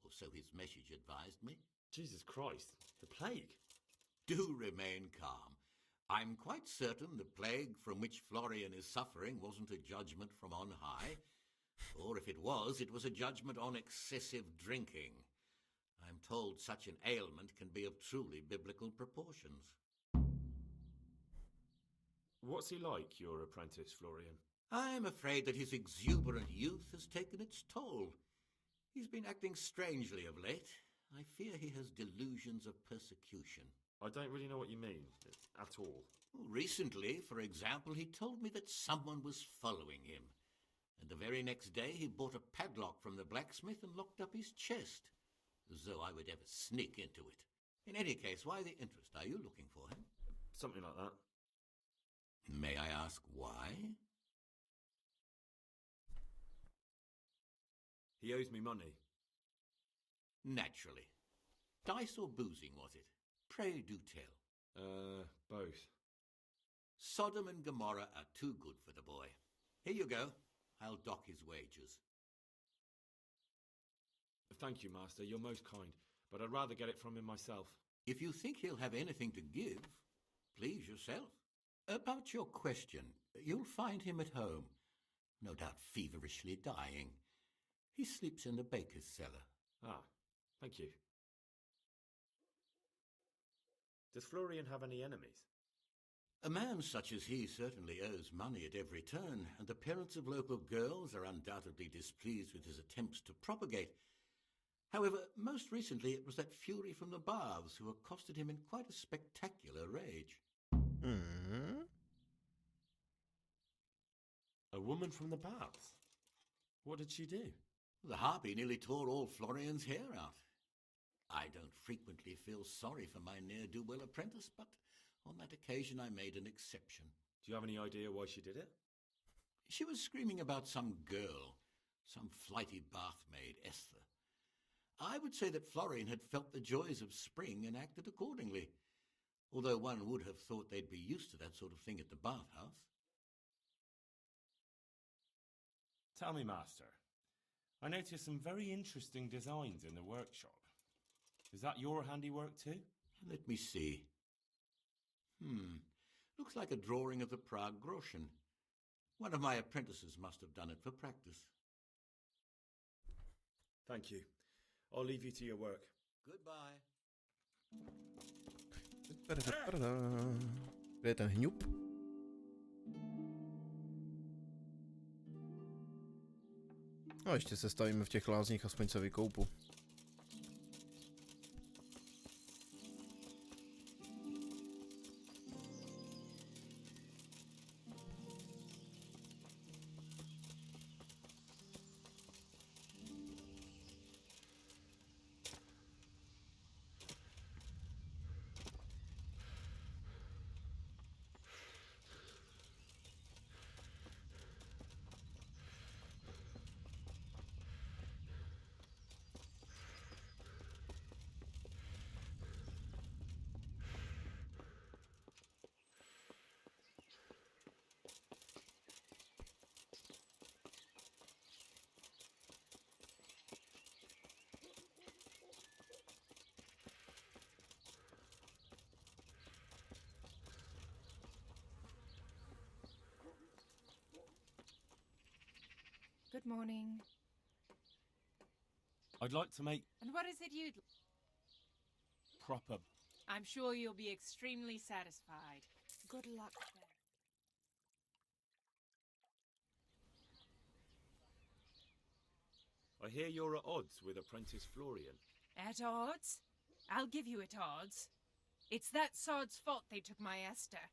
or so his message advised me. Jesus Christ, the plague? Do remain calm. I'm quite certain the plague from which Florian is suffering wasn't a judgment from on high, or if it was a judgment on excessive drinking. I'm told such an ailment can be of truly biblical proportions. What's he like, your apprentice, Florian? I'm afraid that his exuberant youth has taken its toll. He's been acting strangely of late. I fear he has delusions of persecution. I don't really know what you mean, at all. Recently, for example, he told me that someone was following him. And the very next day he bought a padlock from the blacksmith and locked up his chest, as though I would ever sneak into it. In any case, why the interest? Are you looking for him? Something like that. May I ask why? He owes me money. Naturally. Dice or boozing, was it? Pray do tell. Both. Sodom and Gomorrah are too good for the boy. Here you go. I'll dock his wages. Thank you, Master. You're most kind. But I'd rather get it from him myself. If you think he'll have anything to give, please yourself. About your question, you'll find him at home. No doubt feverishly dying. He sleeps in the baker's cellar. Ah, thank you. Does Florian have any enemies? A man such as he certainly owes money at every turn, and the parents of local girls are undoubtedly displeased with his attempts to propagate. However, most recently it was that fury from the baths who accosted him in quite a spectacular rage. A woman from the baths? What did she do? The harpy nearly tore all Florian's hair out. I don't frequently feel sorry for my ne'er-do-well apprentice, but on that occasion I made an exception. Do you have any idea why she did it? She was screaming about some girl, some flighty bath-maid, Esther. I would say that Florian had felt the joys of spring and acted accordingly, although one would have thought they'd be used to that sort of thing at the bathhouse. Tell me, Master, I noticed some very interesting designs in the workshop. Is that your handiwork too? Let me see. Looks like a drawing of the Prague Groschen. One of my apprentices must have done it for practice. Thank you. I'll leave you to your work. Goodbye. Kde je ten hňup? No, ještě se stavíme v těch lázních, aspoň se vykoupu. Good morning. I'd like to make And what is it you'd... proper... I'm sure you'll be extremely satisfied. Good luck then. I hear you're at odds with apprentice Florian. At odds? I'll give you at odds. It's that sod's fault they took my Esther.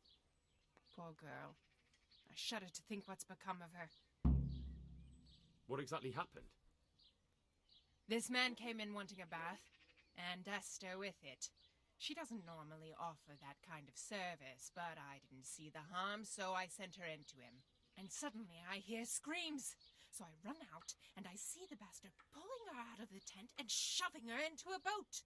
Poor girl. I shudder to think what's become of her. What exactly happened? This man came in wanting a bath, and Esther with it. She doesn't normally offer that kind of service, but I didn't see the harm, so I sent her in to him. And suddenly I hear screams. So I run out, and I see the bastard pulling her out of the tent and shoving her into a boat.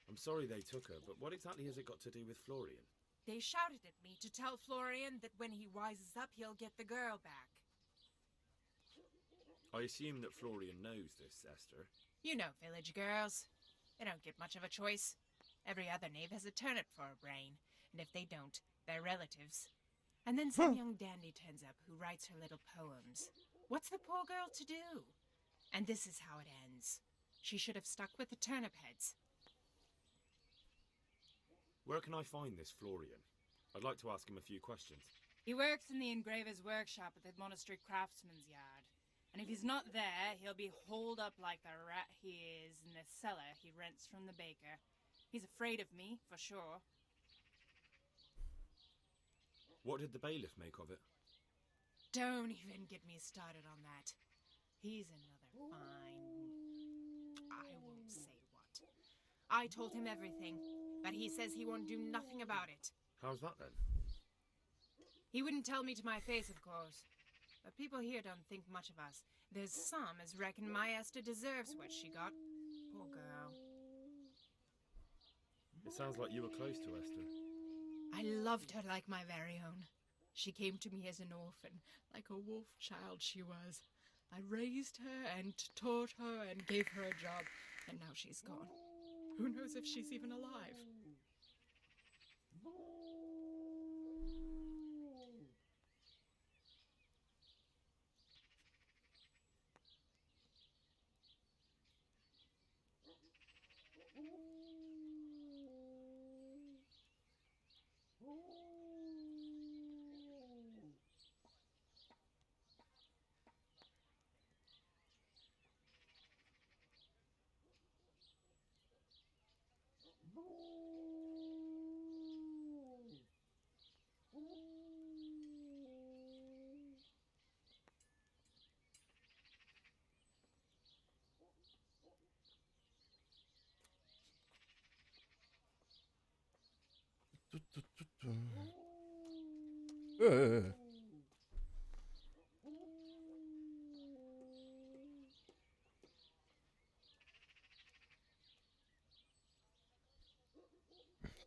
I'm sorry they took her, but what exactly has it got to do with Florian? They shouted at me to tell Florian that when he wises up, he'll get the girl back. I assume that Florian knows this, Esther. You know village girls. They don't get much of a choice. Every other knave has a turnip for a brain, and if they don't, they're relatives. And then some young dandy turns up who writes her little poems. What's the poor girl to do? And this is how it ends. She should have stuck with the turnip heads. Where can I find this Florian? I'd like to ask him a few questions. He works in the engraver's workshop at the monastery craftsman's yard. And if he's not there, he'll be holed up like the rat he is in the cellar he rents from the baker. He's afraid of me, for sure. What did the bailiff make of it? Don't even get me started on that. He's another fine... I won't say what. I told him everything, but he says he won't do nothing about it. How's that then? He wouldn't tell me to my face, of course. But people here don't think much of us. There's some as reckon my Esther deserves what she got. Poor girl. It sounds like you were close to Esther. I loved her like my very own. She came to me as an orphan, like a wolf child she was. I raised her and taught her and gave her a job, and now she's gone. Who knows if she's even alive?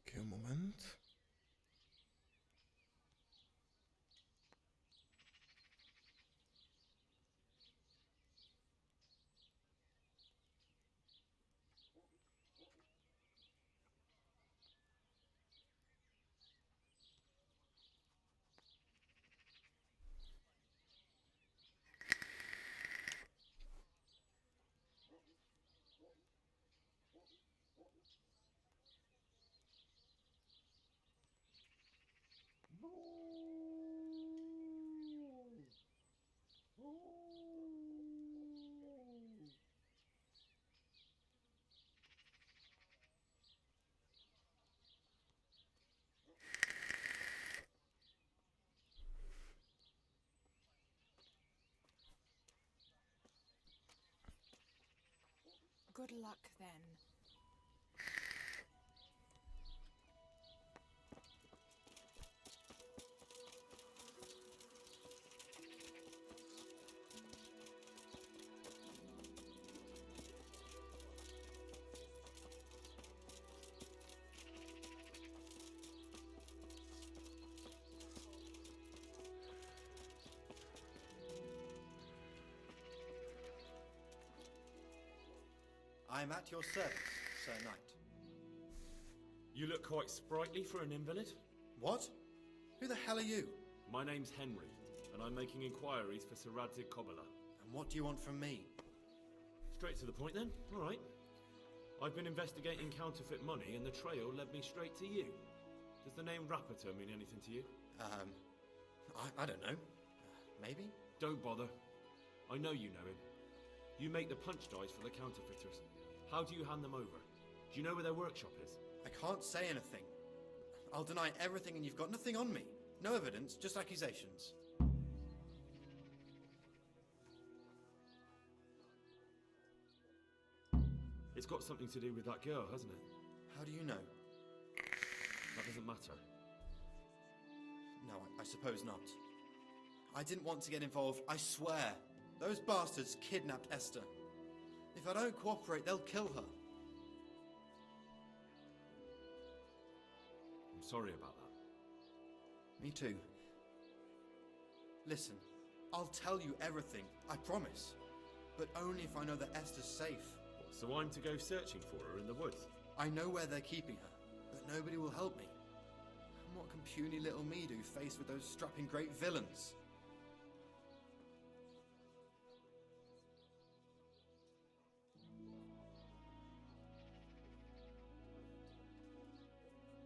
Okay, un moment. Good luck, then. I am at your service, Sir Knight. You look quite sprightly for an invalid. What? Who the hell are you? My name's Henry, and I'm making inquiries for Sir Radzig Kobyla. And what do you want from me? Straight to the point then? Alright. I've been investigating counterfeit money, and the trail led me straight to you. Does the name Rapiter mean anything to you? I don't know. Maybe? Don't bother. I know you know him. You make the punch dice for the counterfeiters. How do you hand them over? Do you know where their workshop is? I can't say anything. I'll deny everything and you've got nothing on me. No evidence, just accusations. It's got something to do with that girl, hasn't it? How do you know? That doesn't matter. No, I suppose not. I didn't want to get involved, I swear. Those bastards kidnapped Esther. If I don't cooperate, they'll kill her. I'm sorry about that. Me too. Listen, I'll tell you everything, I promise. But only if I know that Esther's safe. What, so I'm to go searching for her in the woods? I know where they're keeping her, but nobody will help me. And what can puny little me do faced with those strapping great villains?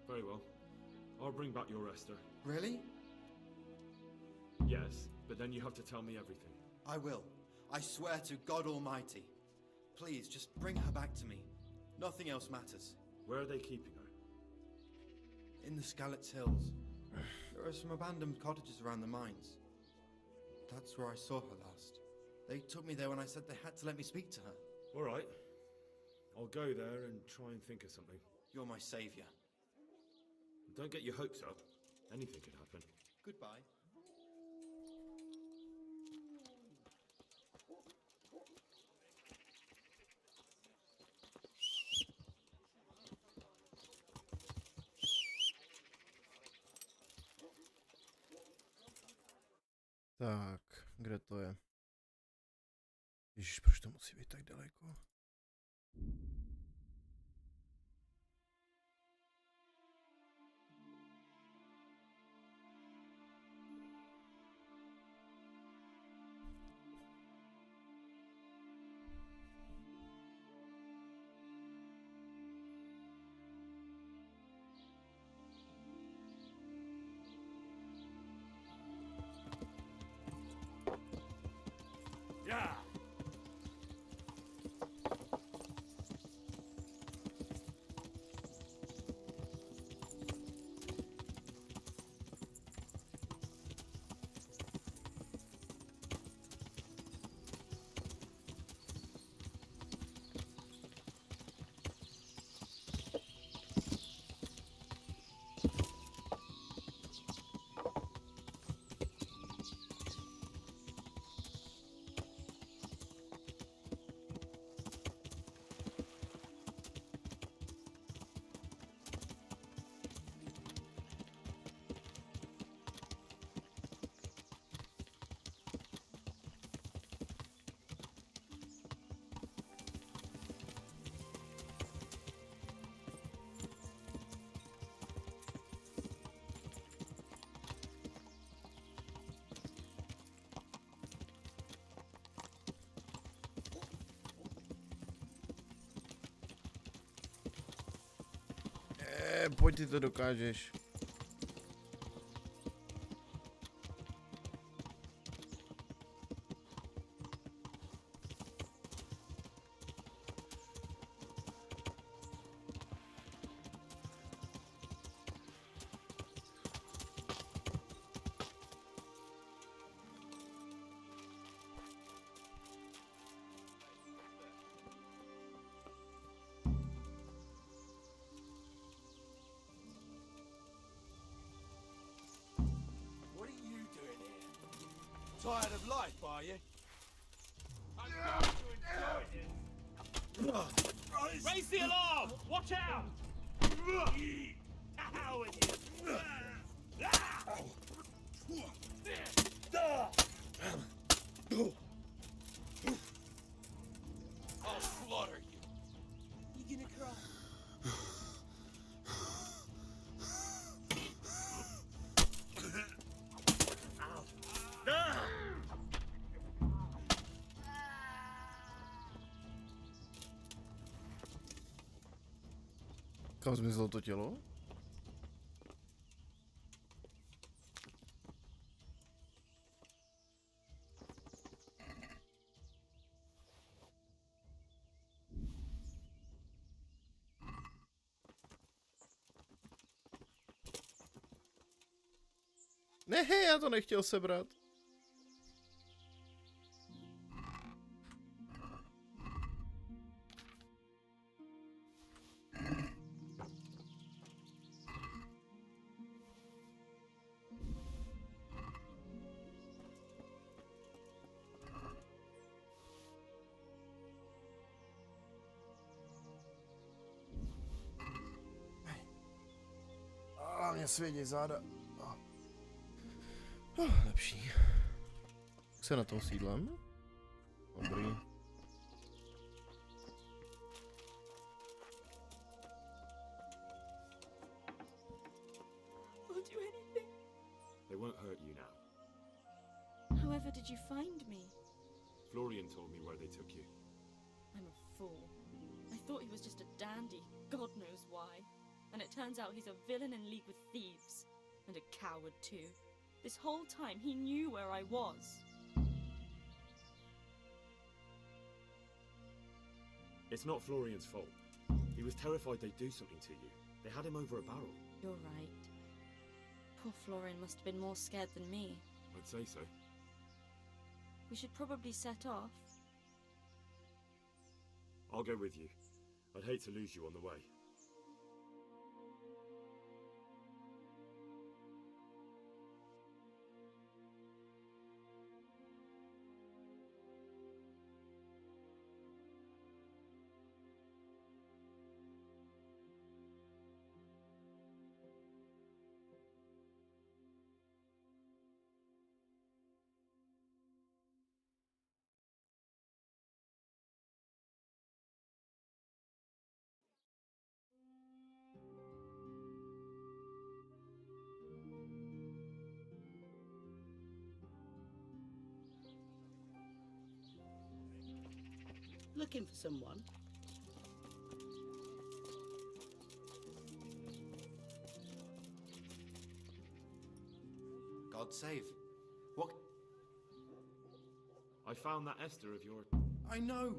Very well. I'll bring back your Esther. Really? Yes, but then you have to tell me everything. I will. I swear to God Almighty. Please, just bring her back to me. Nothing else matters. Where are they keeping her? In the Skalitz Hills. There are some abandoned cottages around the mines. That's where I saw her last. They took me there when I said they had to let me speak to her. All right. I'll go there and try and think of something. You're my savior. Don't get your hopes up. Anything could happen. Goodbye. Tak, kde to je? Ježiš, proč to musí být tak daleko? Yeah. Pojď, ty to dokážeš. Tired of life, are you? I'm going to enjoy this. Raise the alarm! Watch out! How with you? I'll slaughter you. You gonna cry? Kam zmizelo to tělo? Ne, já to nechtěl sebrat. Mě svědí záda. Lepší. Jak se na tom sídlem? Dobrý. We'll do anything. They won't hurt you now. However did you find me? Florian told me where they took you. I'm a fool. I thought he was just a dandy, God knows why. And it turns out he's a villain in league with thieves. And a coward too. This whole time he knew where I was. It's not Florian's fault. He was terrified they'd do something to you. They had him over a barrel. You're right. Poor Florian must have been more scared than me. I'd say so. We should probably set off. I'll go with you. I'd hate to lose you on the way. Looking for someone? God save. What? I found that Esther of your... I know!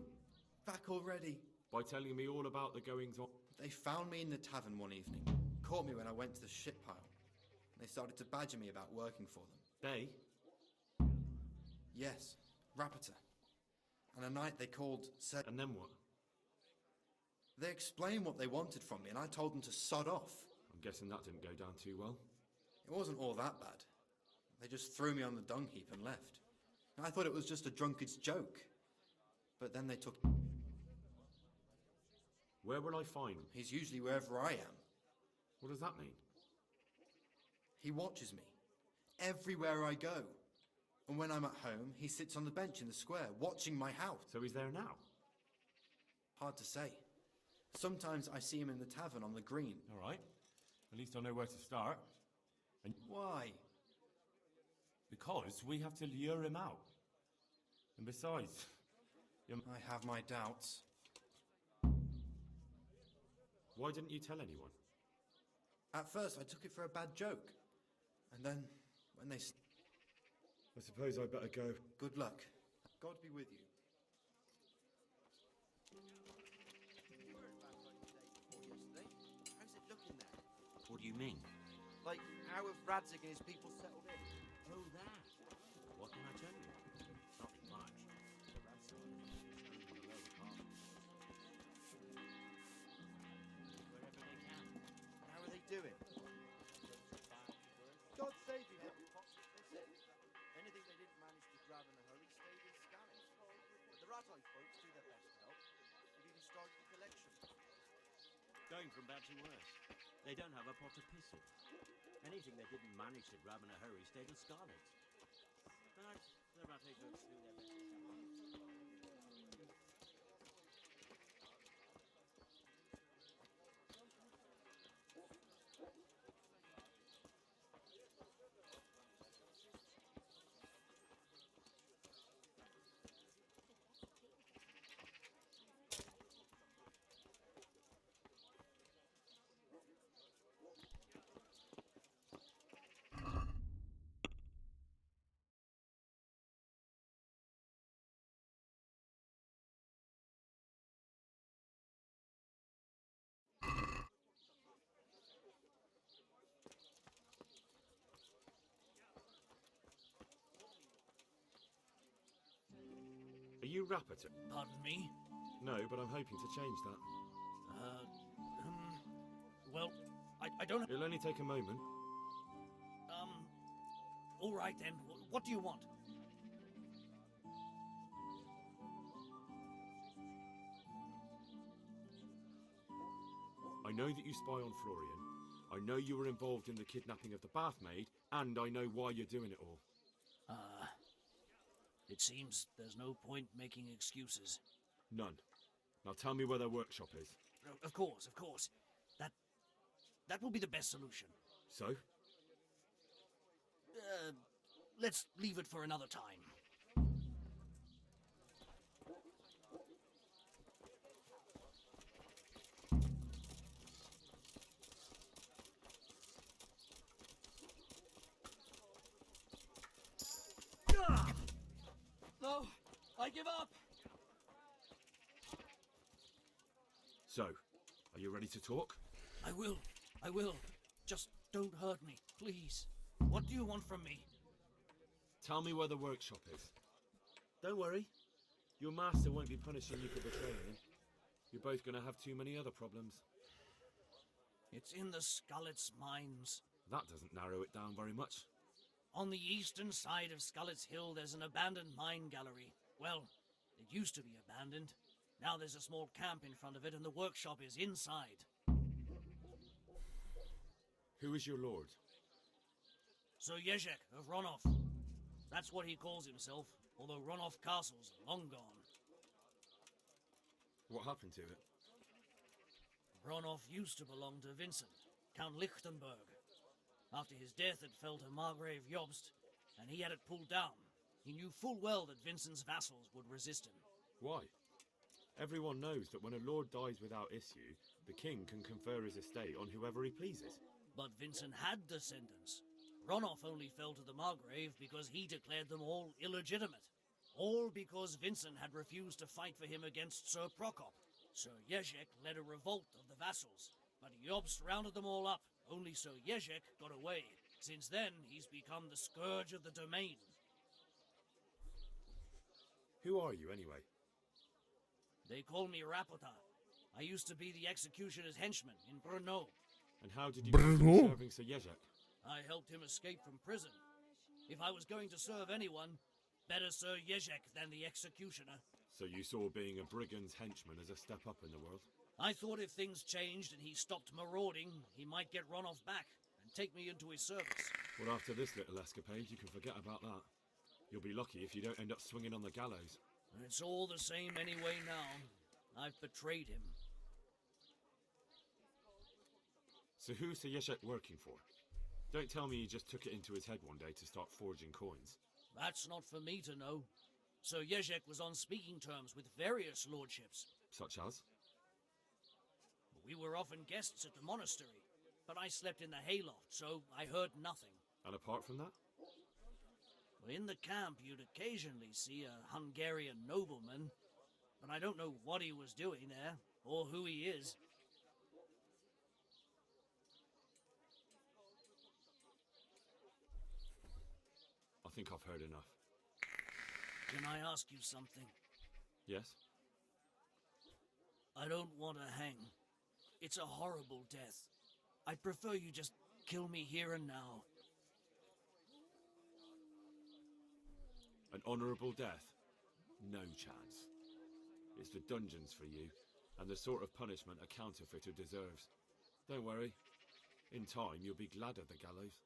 Back already. By telling me all about the goings-on. They found me in the tavern one evening. Caught me when I went to the ship pile. They started to badger me about working for them. They? Yes. Rapita. And a night they called... And then what? They explained what they wanted from me, and I told them to sod off. I'm guessing that didn't go down too well. It wasn't all that bad. They just threw me on the dung heap and left. And I thought it was just a drunkard's joke. But then they took... Where will I find him? He's usually wherever I am. What does that mean? He watches me. Everywhere I go. And when I'm at home, he sits on the bench in the square, watching my house. So he's there now? Hard to say. Sometimes I see him in the tavern on the green. All right. At least I know where to start. And why? Because we have to lure him out. And besides... I have my doubts. Why didn't you tell anyone? At first, I took it for a bad joke. And then, when they... I suppose I better go. Good luck. God be with you. How's it looking there? What do you mean? Like, how have Radzig and his people settled in? Oh, that. What can I tell you? Nothing much. The Radzig is moving below the park. Wherever they can. How are they doing? God save you. That's it. Anything they didn't manage to grab in a hurry stayed in scanners. The Ratoi folks do their best to help. They've even started a collection. Going from bad to worse. They don't have a pot to piss in. Anything they didn't manage to grab in a hurry stayed in scarlet. But the Ratoi folks do their best to you Rapper? Pardon me? No, but I'm hoping to change that. Well, I don't... It'll only take a moment. All right then. What do you want? I know that you spy on Florian. I know you were involved in the kidnapping of the bathmaid, and I know why you're doing it all. It seems there's no point making excuses. None. Now tell me where their workshop is. Of course. That will be the best solution. So? Let's leave it for another time. No, I give up. So, are you ready to talk? I will. Just don't hurt me, please. What do you want from me? Tell me where the workshop is. Don't worry. Your master won't be punishing you for betraying him. You're both going to have too many other problems. It's in the Skullet's mines. That doesn't narrow it down very much. On the eastern side of Skullet's Hill, there's an abandoned mine gallery. Well, it used to be abandoned. Now there's a small camp in front of it, and the workshop is inside. Who is your lord? Sir Jezek of Ronov. That's what he calls himself, although Ronov Castle's long gone. What happened to it? Ronov used to belong to Vincent, Count Lichtenberg. After his death, it fell to Margrave Jobst, and he had it pulled down. He knew full well that Vincent's vassals would resist him. Why? Everyone knows that when a lord dies without issue, the king can confer his estate on whoever he pleases. But Vincent had descendants. Ronov only fell to the Margrave because he declared them all illegitimate. All because Vincent had refused to fight for him against Sir Prokop. Sir Jezek led a revolt of the vassals, but Jobst rounded them all up. Only Sir Jezek got away. Since then, he's become the scourge of the domain. Who are you, anyway? They call me Rapota. I used to be the executioner's henchman in Brno. And how did you get to serving Sir Jezek? I helped him escape from prison. If I was going to serve anyone, better Sir Jezek than the executioner. So you saw being a brigand's henchman as a step up in the world? I thought if things changed and he stopped marauding, he might get Ronov back and take me into his service. Well, after this little escapade, you can forget about that. You'll be lucky if you don't end up swinging on the gallows. It's all the same anyway now. I've betrayed him. So who's Sir Jezek working for? Don't tell me he just took it into his head one day to start forging coins. That's not for me to know. Sir Jezek was on speaking terms with various lordships. Such as? We were often guests at the monastery, but I slept in the hayloft, so I heard nothing. And apart from that? In the camp, you'd occasionally see a Hungarian nobleman, but I don't know what he was doing there, or who he is. I think I've heard enough. Can I ask you something? Yes? I don't want to hang. It's a horrible death. I'd prefer you just kill me here and now. An honourable death? No chance. It's the dungeons for you, and the sort of punishment a counterfeiter deserves. Don't worry. In time, you'll be glad of the gallows.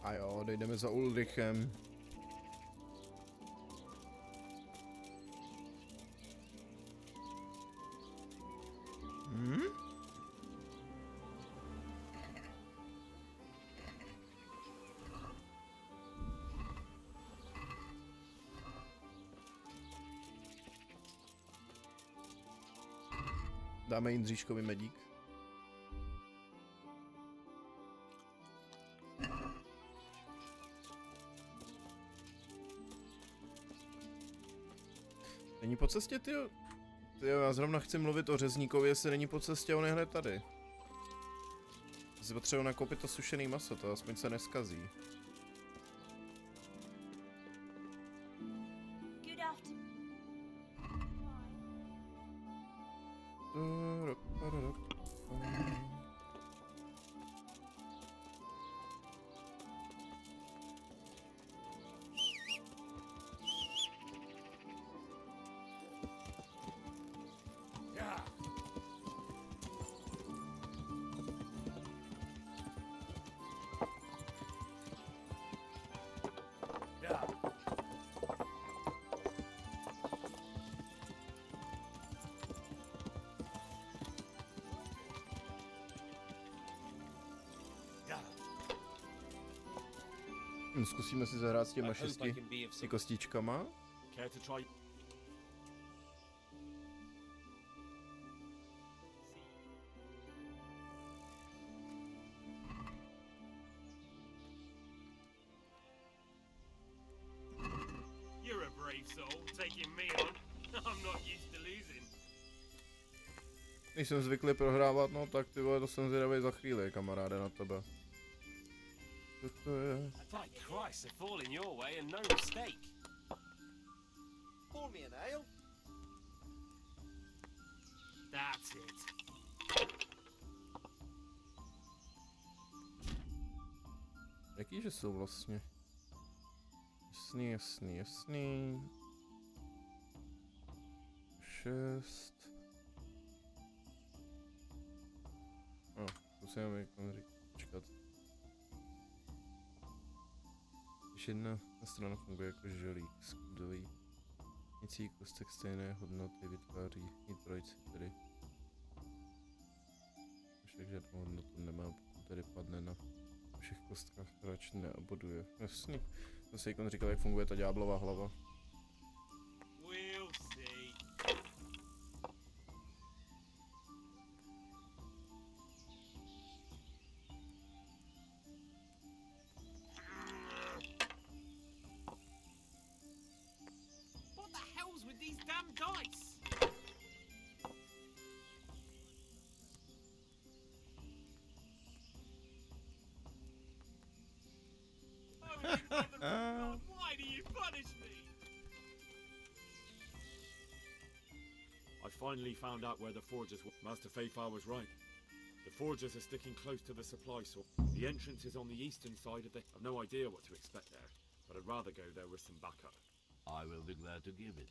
A jo, dojdeme za Ulrichem. Dáme Jindříškovi medík. Není po cestě, tyjo? Tyjo, já zrovna chci mluvit o řezníkovi, jestli není po cestě, on je hned tady. Si potřebuji nakoupit to sušený maso, to aspoň se neskazí. Zkusíme si zahrát s těma 6 kostičkama. You're a brave soul, taking me on. I'm not used to losing. Když jsem zvyklý prohrávat, no tak ty vole, to jsem zvědavý za chvíli, kamaráde, na tebe. Co to je? By Christ, a fall in your way and no mistake. Pour me an ale. That's it. Jaký, že jsou vlastně? Jasný, jasný, jasný. 6. Zkusíme jako říkat. Když jedna strana funguje jako žolík, skudový. Nicí kostek stejné hodnoty vytváří i trojici tedy. Však žádnou hodnotu nemá, pokud tedy padne na všech kostkách, hráč neoboduje. Jasný. To se jako říkal, jak funguje ta ďáblova hlava. We'll see. What the hell's with these damn dice? Why do you punish me? I finally found out where the forgers were. Master Fayfar was right. The forgers are sticking close to the supply source. The entrance is on the eastern side of the... I've no idea what to expect there, but I'd rather go there with some backup. I will be glad to give it.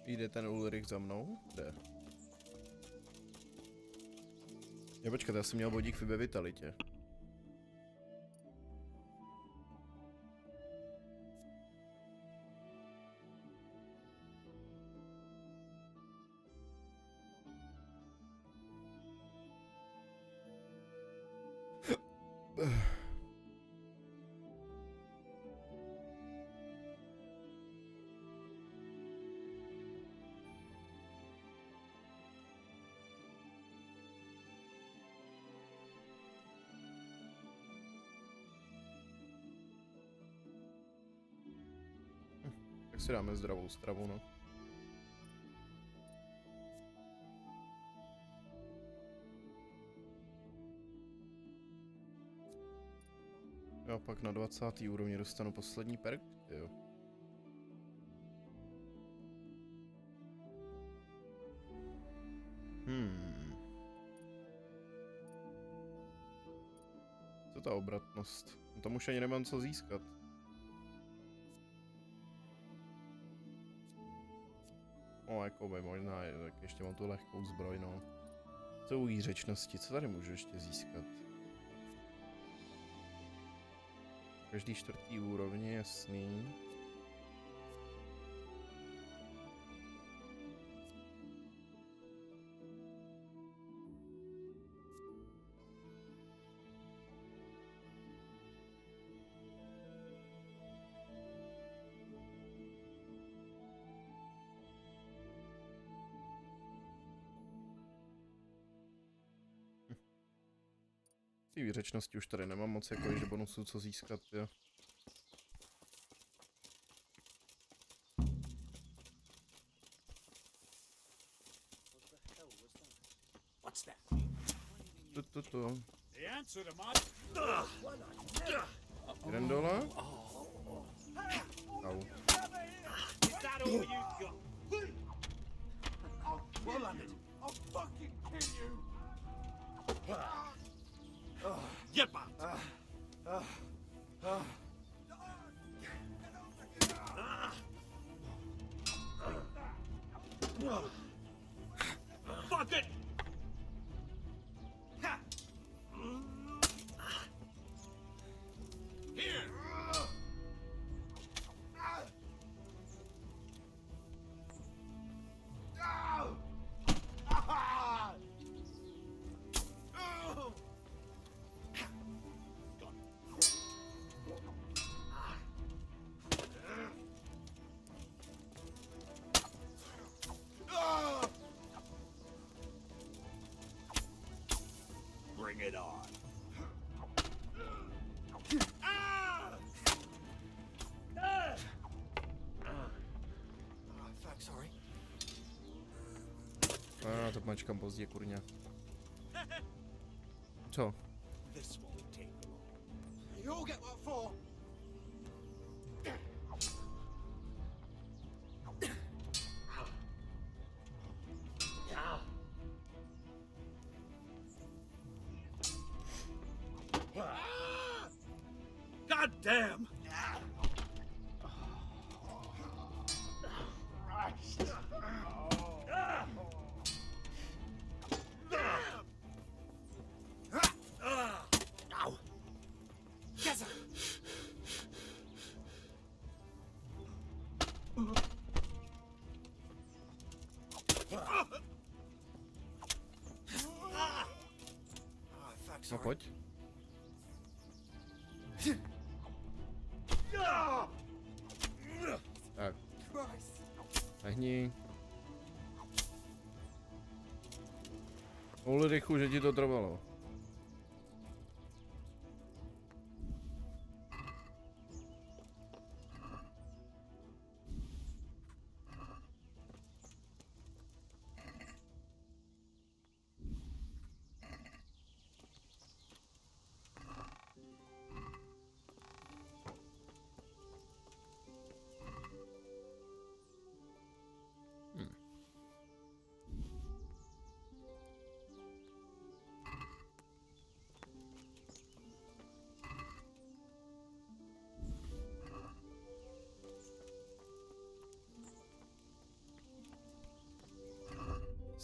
Jde ten Ulrich za mnou? Jde. Jo, počkat, já jsem měl bodík v vitalitě. Tak si dáme zdravou stravu, no. Jo, pak na 20. úrovni dostanu poslední perk, jo. Co ta obratnost? No, tam už ani nemám co získat. No, jako by možná, tak ještě mám tu lehkou zbroj, no. Co u jí řečnosti, co tady můžu ještě získat? Každý 4. úrovni, jasný. Ty výřečnosti už tady nemám moc jako že bonusů co získat, jo. What's that? To. The answer to my... Jeden dole. Au. Is that all you've got? Well landed. I'll fucking kill you. Get back. Fuck it. Here. Bring it on. Fuck, sorry. To mačkám pozdě, kurňa. Co? This won't take long. You all get what for? God damn! No pojď. Tak. Nehni. Ulrichu, že ti to trvalo.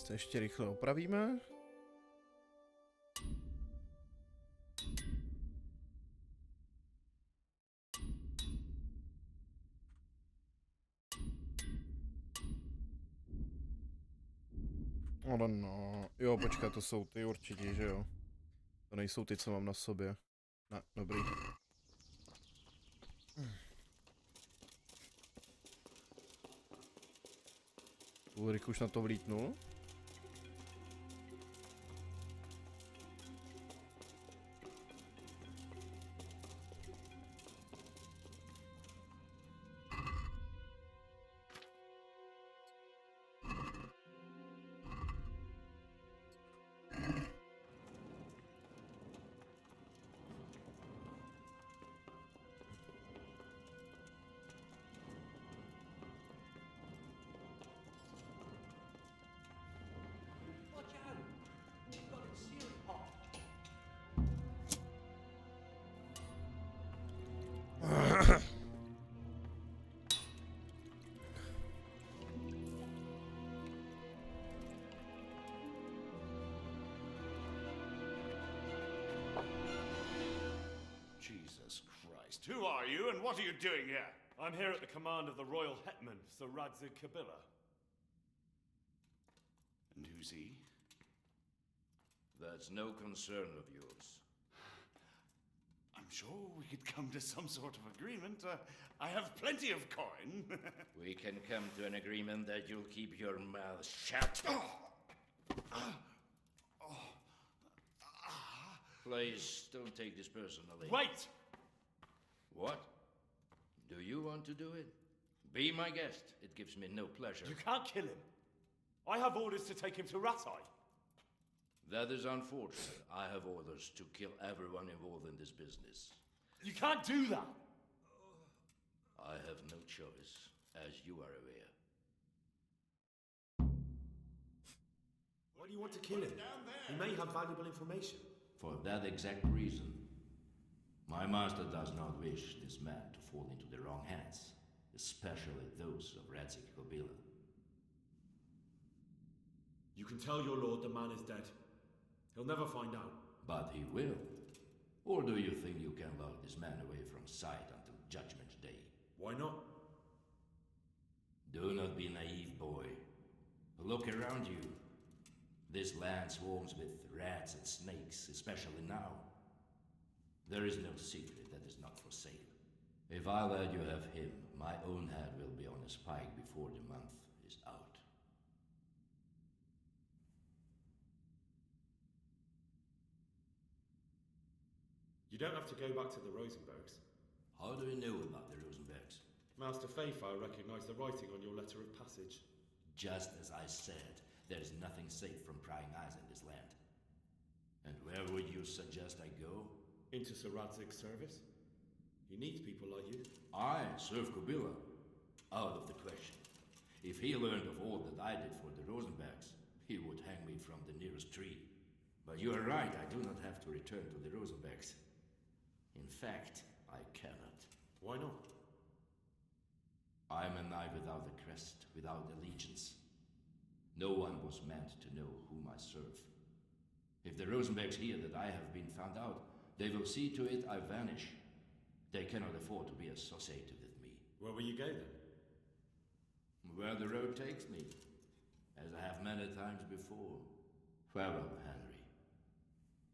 To ještě rychle opravíme. No, jo, počkat, to jsou ty určitě, že jo. To nejsou ty, co mám na sobě. Ne, dobrý. Ulrich už na to vlítnul. beast? Who are you, and what are you doing here? I'm here at the command of the royal hetman, Sir Radzig Kabila. And who's he? That's no concern of yours. I'm sure we could come to some sort of agreement. I have plenty of coin. We can come to an agreement that you'll keep your mouth shut. Please, don't take this personally. Wait! What? Do you want to do it? Be my guest. It gives me no pleasure. You can't kill him. I have orders to take him to Ratai. That is unfortunate. I have orders to kill everyone involved in this business. You can't do that! I have no choice, as you are aware. Why do you want to kill him? He may have valuable information. For that exact reason. My master does not wish this man to fall into the wrong hands, especially those of Radzig Kabila. You can tell your lord the man is dead. He'll never find out. But he will. Or do you think you can lock this man away from sight until Judgment Day? Why not? Do not be naive, boy. Look around you. This land swarms with rats and snakes, especially now. There is no secret that is not for sale. If I let you have him, my own head will be on a spike before the month is out. You don't have to go back to the Rosenbergs. How do you know about the Rosenbergs? Master Fayfire recognized the writing on your letter of passage. Just as I said, there is nothing safe from prying eyes in this land. And where would you suggest I go? Into Sir Radzig's service. He needs people like you. I serve Kabila. Out of the question. If he learned of all that I did for the Rosenbergs, he would hang me from the nearest tree. But you are right, I do not have to return to the Rosenbergs. In fact, I cannot. Why not? I am a knight without a crest, without allegiance. No one was meant to know whom I serve. If the Rosenbergs hear that I have been found out, they will see to it I vanish. They cannot afford to be associated with me. Where will you go then? Where the road takes me, as I have many times before. Farewell, Henry.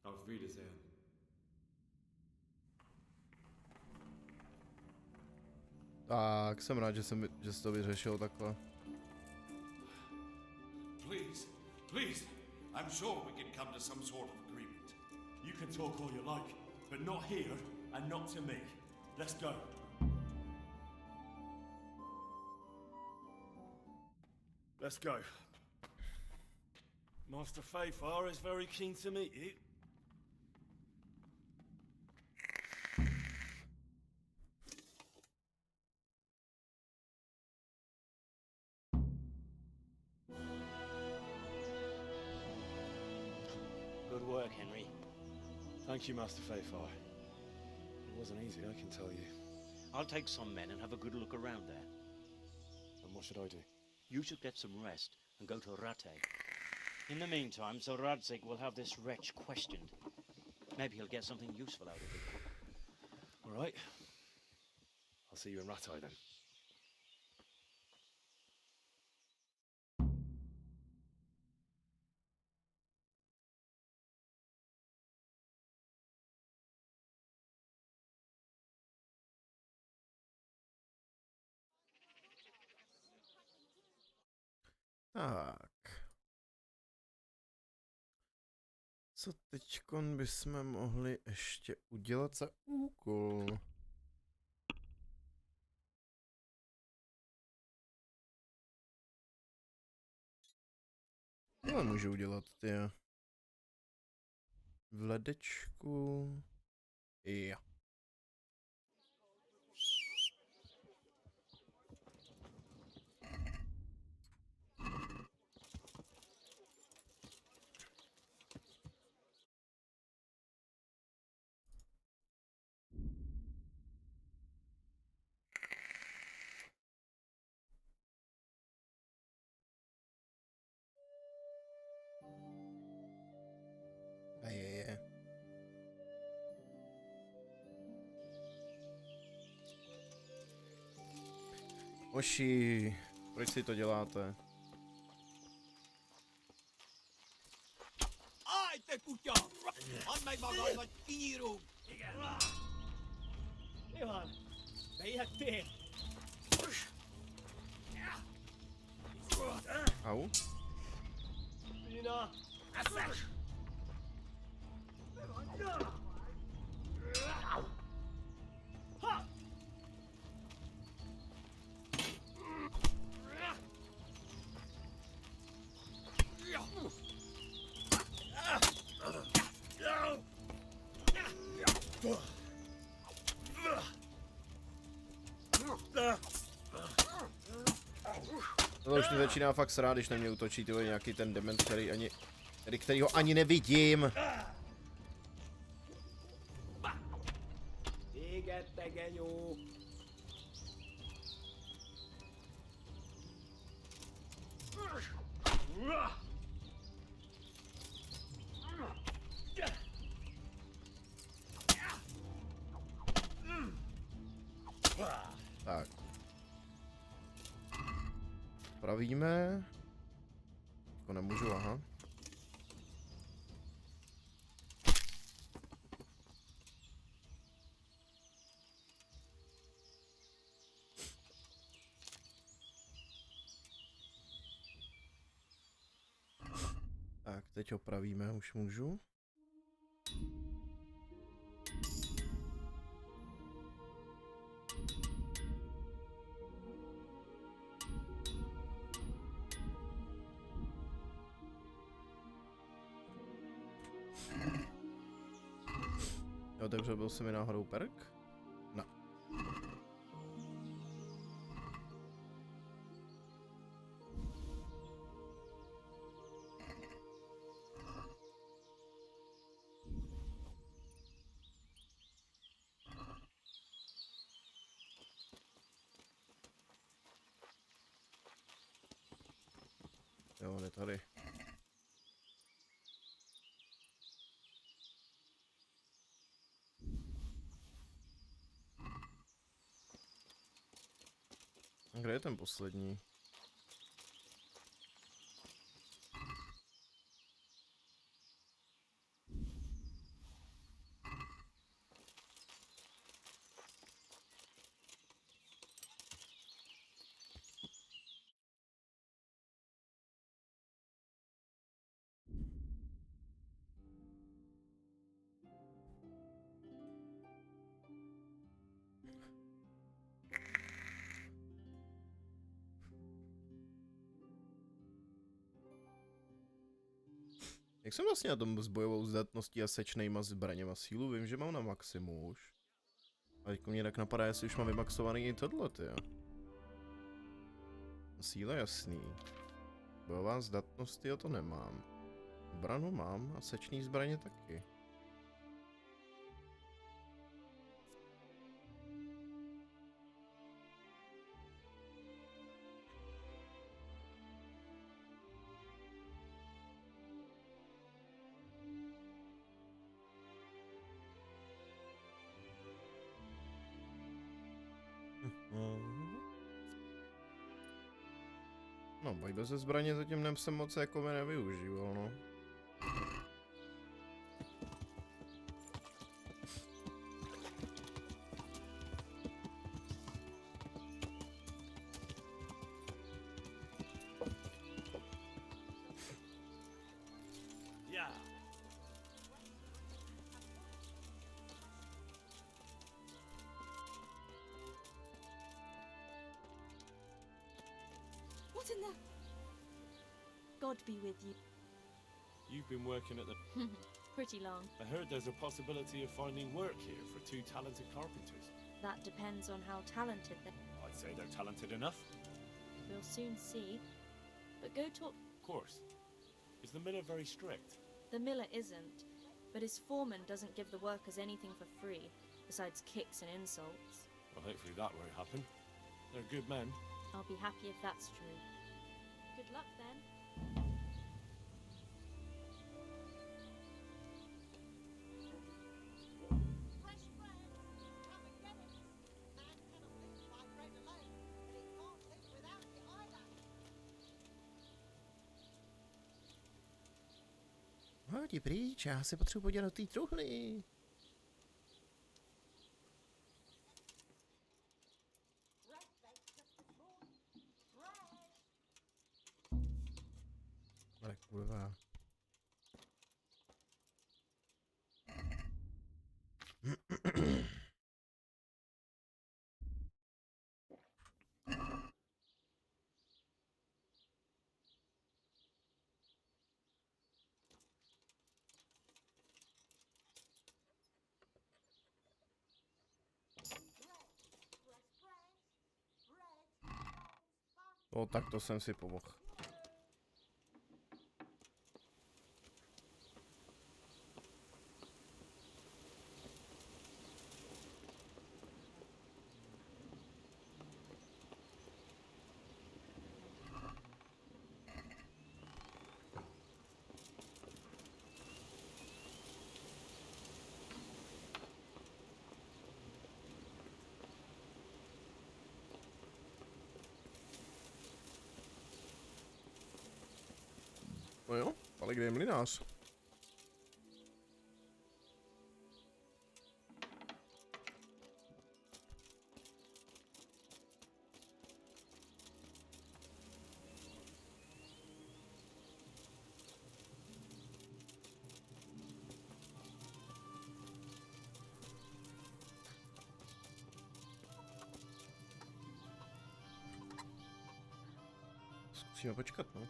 Auf Wiedersehen. Tak, jsem rád, že jsi to vyřešil takhle. Please, please, I'm sure we can come to some sort of agreement. You can talk all you like, but not here and not to me. Let's go. Let's go. Master Fayfire is very keen to meet you. Good work, Henry. Thank you, Master Fayfire. It wasn't easy, I can tell you. I'll take some men and have a good look around there. And what should I do? You should get some rest and go to Rattay. In the meantime, Sir Radzig will have this wretch questioned. Maybe he'll get something useful out of it. All right. I'll see you in Rattay then. Tak. Co teďkon bychom mohli ještě udělat za úkol? Jo, můžu udělat ty v ledečku. Jo. Oši, proč si to děláte? Ai, te kuťa! Anna maga vagy kinyíró! Mi van? Bejöttél? Au. Lina! Eszes! Ha! To už mi začíná fakt srát, když na mě útočí tyhle nějaký ten dement, kterýho ani nevidím. Égette, genyó! Tak. Pravíme. To nemůžu, aha. Tak, teď opravíme, už můžu. Otevřel se mi náhodou perk? No. Jo, on je tady. Kde je ten poslední? Jak jsem vlastně na tom s bojovou zdatností a sečnejma zbraněma? Sílu vím, že mám na maximu už. A teď mě tak napadá, jestli už mám vymaxovaný i tohle, jo. Síla jasný. Bojová zdatnost, jo, to nemám. Branu mám a sečný zbraně taky. No, boj bez zbraně zatím jsem moc jako nevyužíval, no. What in the... God be with you. You've been working at the... Pretty long. I heard there's a possibility of finding work here for 2 talented carpenters. That depends on how talented they... I'd say they're talented enough. We'll soon see. But go talk... Of course. Is the miller very strict? The miller isn't, but his foreman doesn't give the workers anything for free, besides kicks and insults. Well, hopefully that won't happen. They're good men. I'll be happy if that's true. Good luck then. Fresh bread. Come and get it. Man cannot live by bread alone, but he can't jdi pryč, já se potřebuji podívat do té truhly. Ale kurva. No tak to jsem si pomohl. No jo, ale kde je mlynář? Zkusíme počkat, no.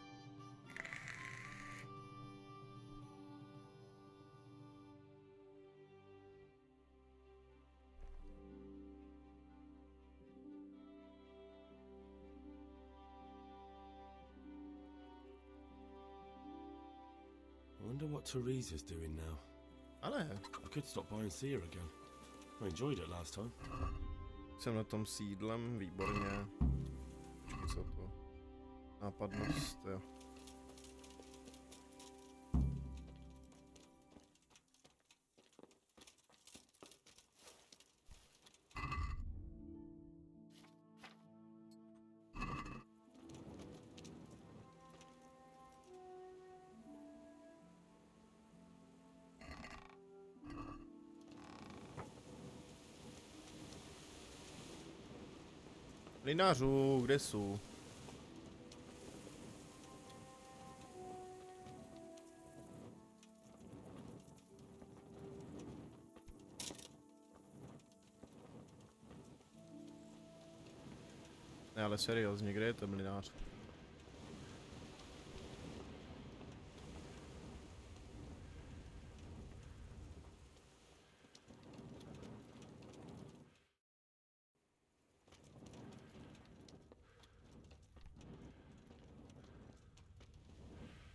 I wonder what Teresa's doing now. Ale. I could stop by and see her again. I enjoyed it last time. Jsem na tom sídlem, výborně. Počkej, co to? Nápadnost, jo. Mlynářů, kde jsou? Ne, ale seriózně, kde je ten mlynář?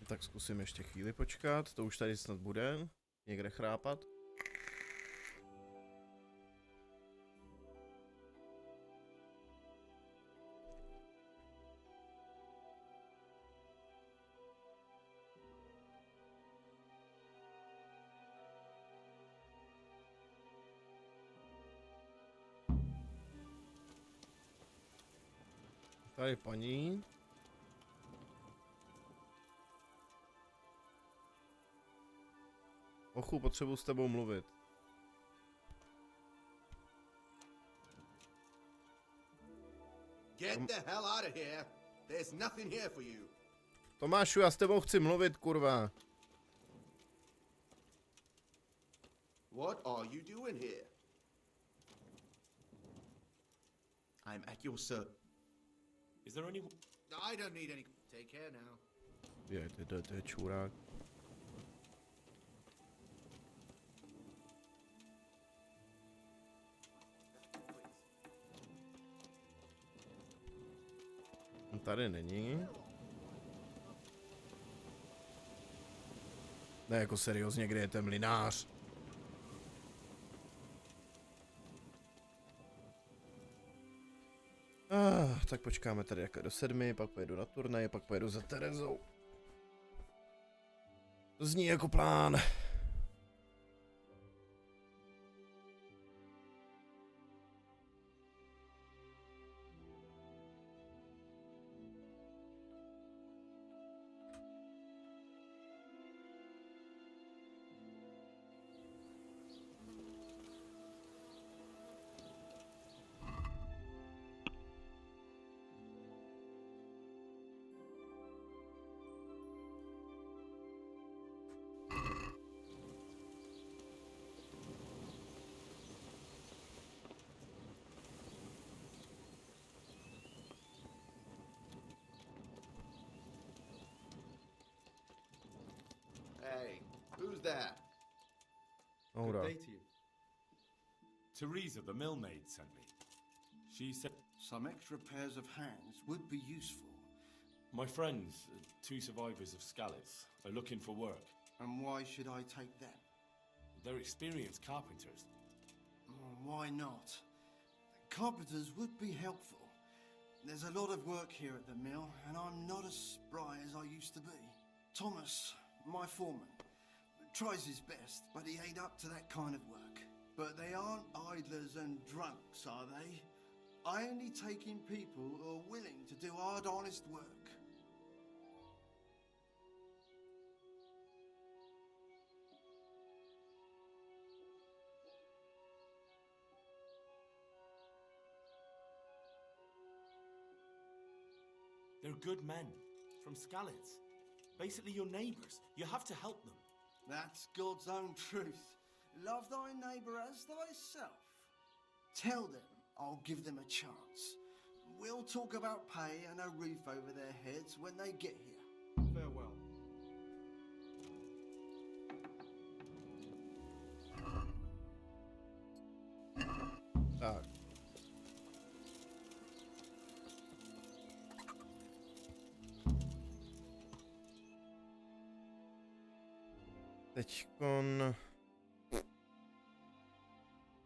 Tak zkusím ještě chvíli počkat, to už tady snad bude někde chrápat. Tady paní. Ochu, potřebuji s tebou mluvit. Get the hell out of here. There's nothing here for you. Tomášu, já s tebou chci mluvit, kurva. What are you doing here? I'm at your service. Is there any... I don't need any... Take care now. To je čurák. Tady není. Ne, jako seriózně, kde je ten mlynář? Tak počkáme tady jako do 7, pak pojedu na turnaj, pak pojedu za Terezou. To zní jako plán. there? Good day to you. Teresa, the millmaid, sent me. She said some extra pairs of hands would be useful. My friends, 2 survivors of Skalitz, are looking for work. And why should I take them? They're experienced carpenters. Why not? Carpenters would be helpful. There's a lot of work here at the mill, and I'm not as spry as I used to be. Thomas, my foreman, tries his best, but he ain't up to that kind of work. But they aren't idlers and drunks, are they? I only take in people who are willing to do hard, honest work. They're good men from Skalitz. Basically your neighbours. You have to help them. That's God's own truth. Love thy neighbour as thyself. Tell them I'll give them a chance. We'll talk about pay and a roof over their heads when they get here. Farewell. Tak. Teďkon...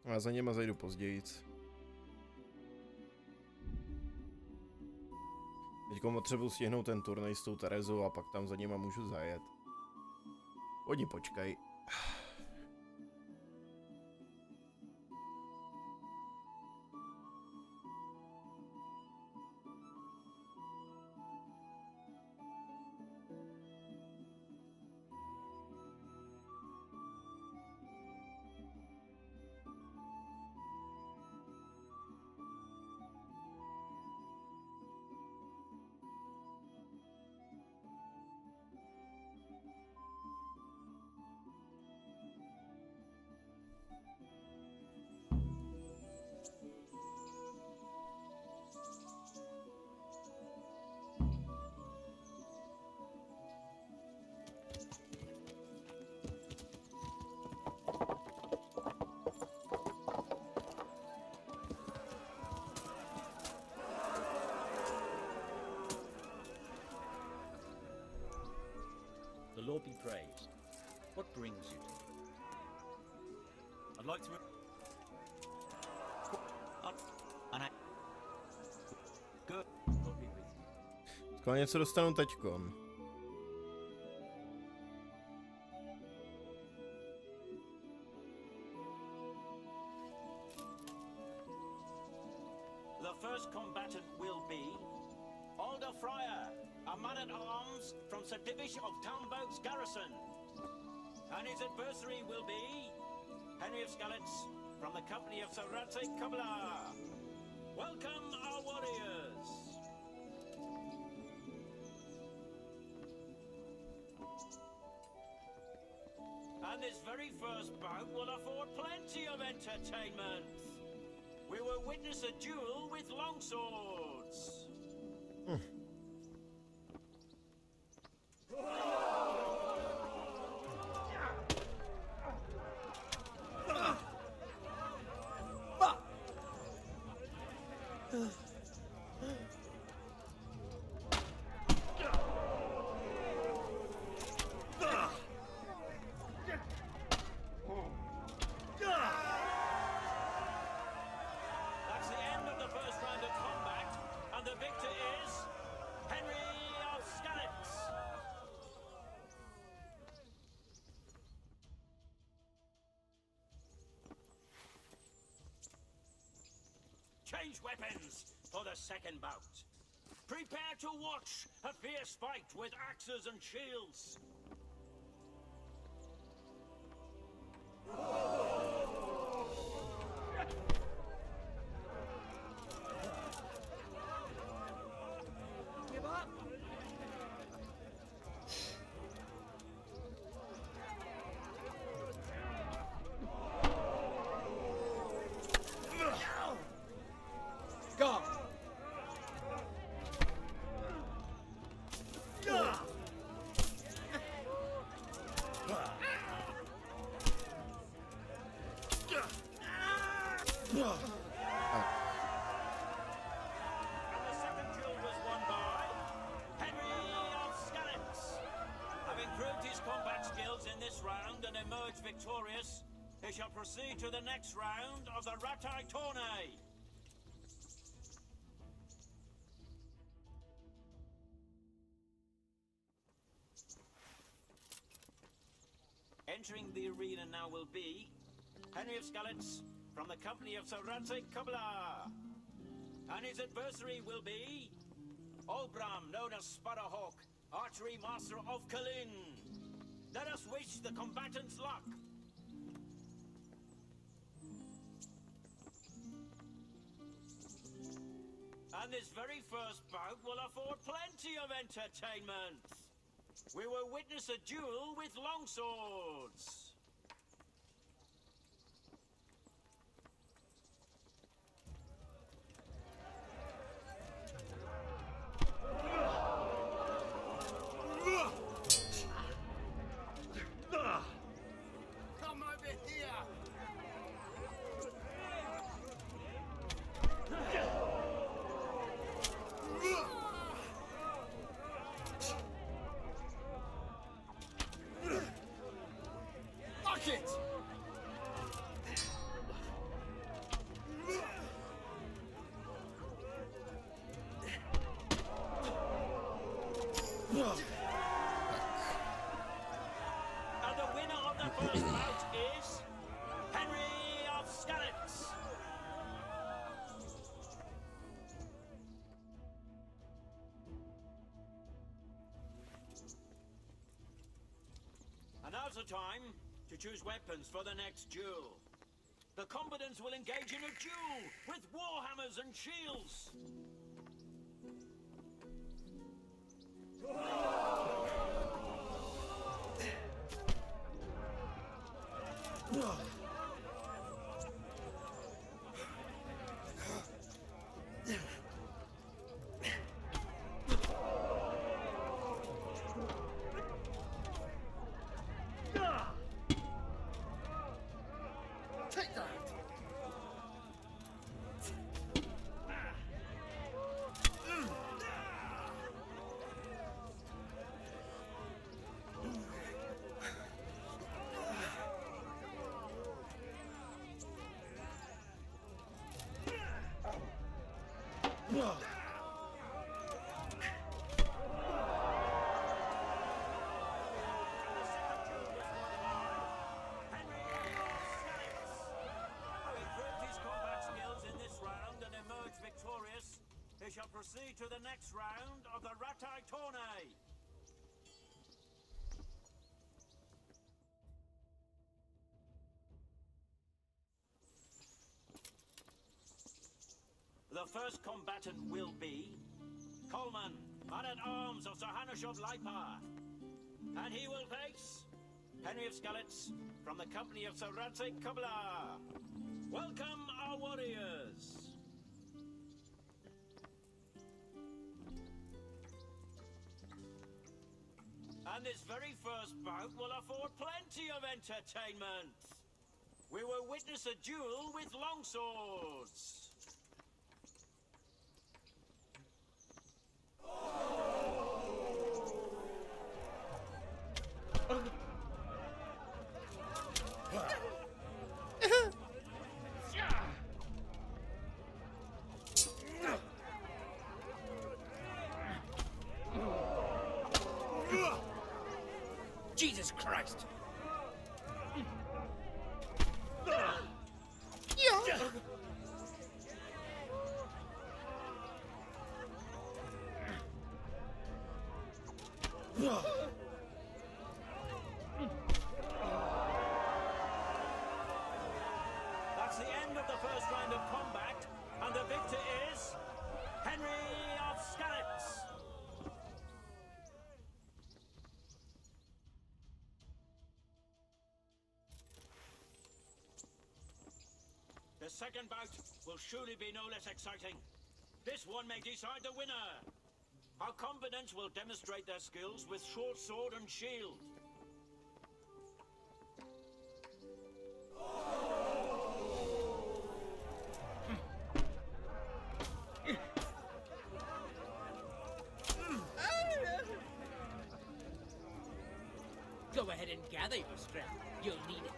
Já za něma zajdu pozdějíc. Teďkon potřebuji stihnout ten turnaj s tou Terezou a pak tam za něma můžu zajet. Oni počkej. The Lord be praised. What brings you to me? I'd like to... And I... Good. God be with you. Skoro něco dostanu teďkon. The first combatant will be Alder Fryer, a man-at-arms from Sir Divish of Townboat's garrison. And his adversary will be Henry of Skalitz from the company of Sir Radzik Kubla. Welcome, our warriors! And this very first bout will afford plenty of entertainment. We will witness a duel with longswords. That's the end of the first round of combat, and the victor is Henry of Skalitz. Change weapons for the second bout. Prepare to watch a fierce fight with axes and shields. Give up! Go! the second duel was won by Henry of Skalitz. Having proved his combat skills in this round and emerged victorious, he shall proceed to the next round of the Ratai Tourney. Entering the arena now will be Henry of Skalitz from the company of Saratse Kubla. And his adversary will be Olbram, known as Sparrowhawk, archery master of Kalin. Let us wish the combatants luck. And this very first bout will afford plenty of entertainment. We will witness a duel with longswords. Come over here! Lock it! And the winner of the first bout is Henry of Skalitz. And now's the time to choose weapons for the next duel. The combatants will engage in a duel with warhammers and shields. Take that! Having proved his combat skills in this round and emerged victorious, he shall proceed to the next round of the Ratai Tourney. The first combatant will be Coleman, man-at-arms of Sir Hanush of Lipa. And he will face Henry of Skalitz from the company of Saratse Kubla. Welcome, our warriors. And this very first bout will afford plenty of entertainment. We will witness a duel with longswords. Jesus Christ! That's the end of the first round of combat, and the victor is Henry of Skalitz. The second bout will surely be no less exciting. This one may decide the winner. Our combatants will demonstrate their skills with short sword and shield. Gather your strength. You'll need it.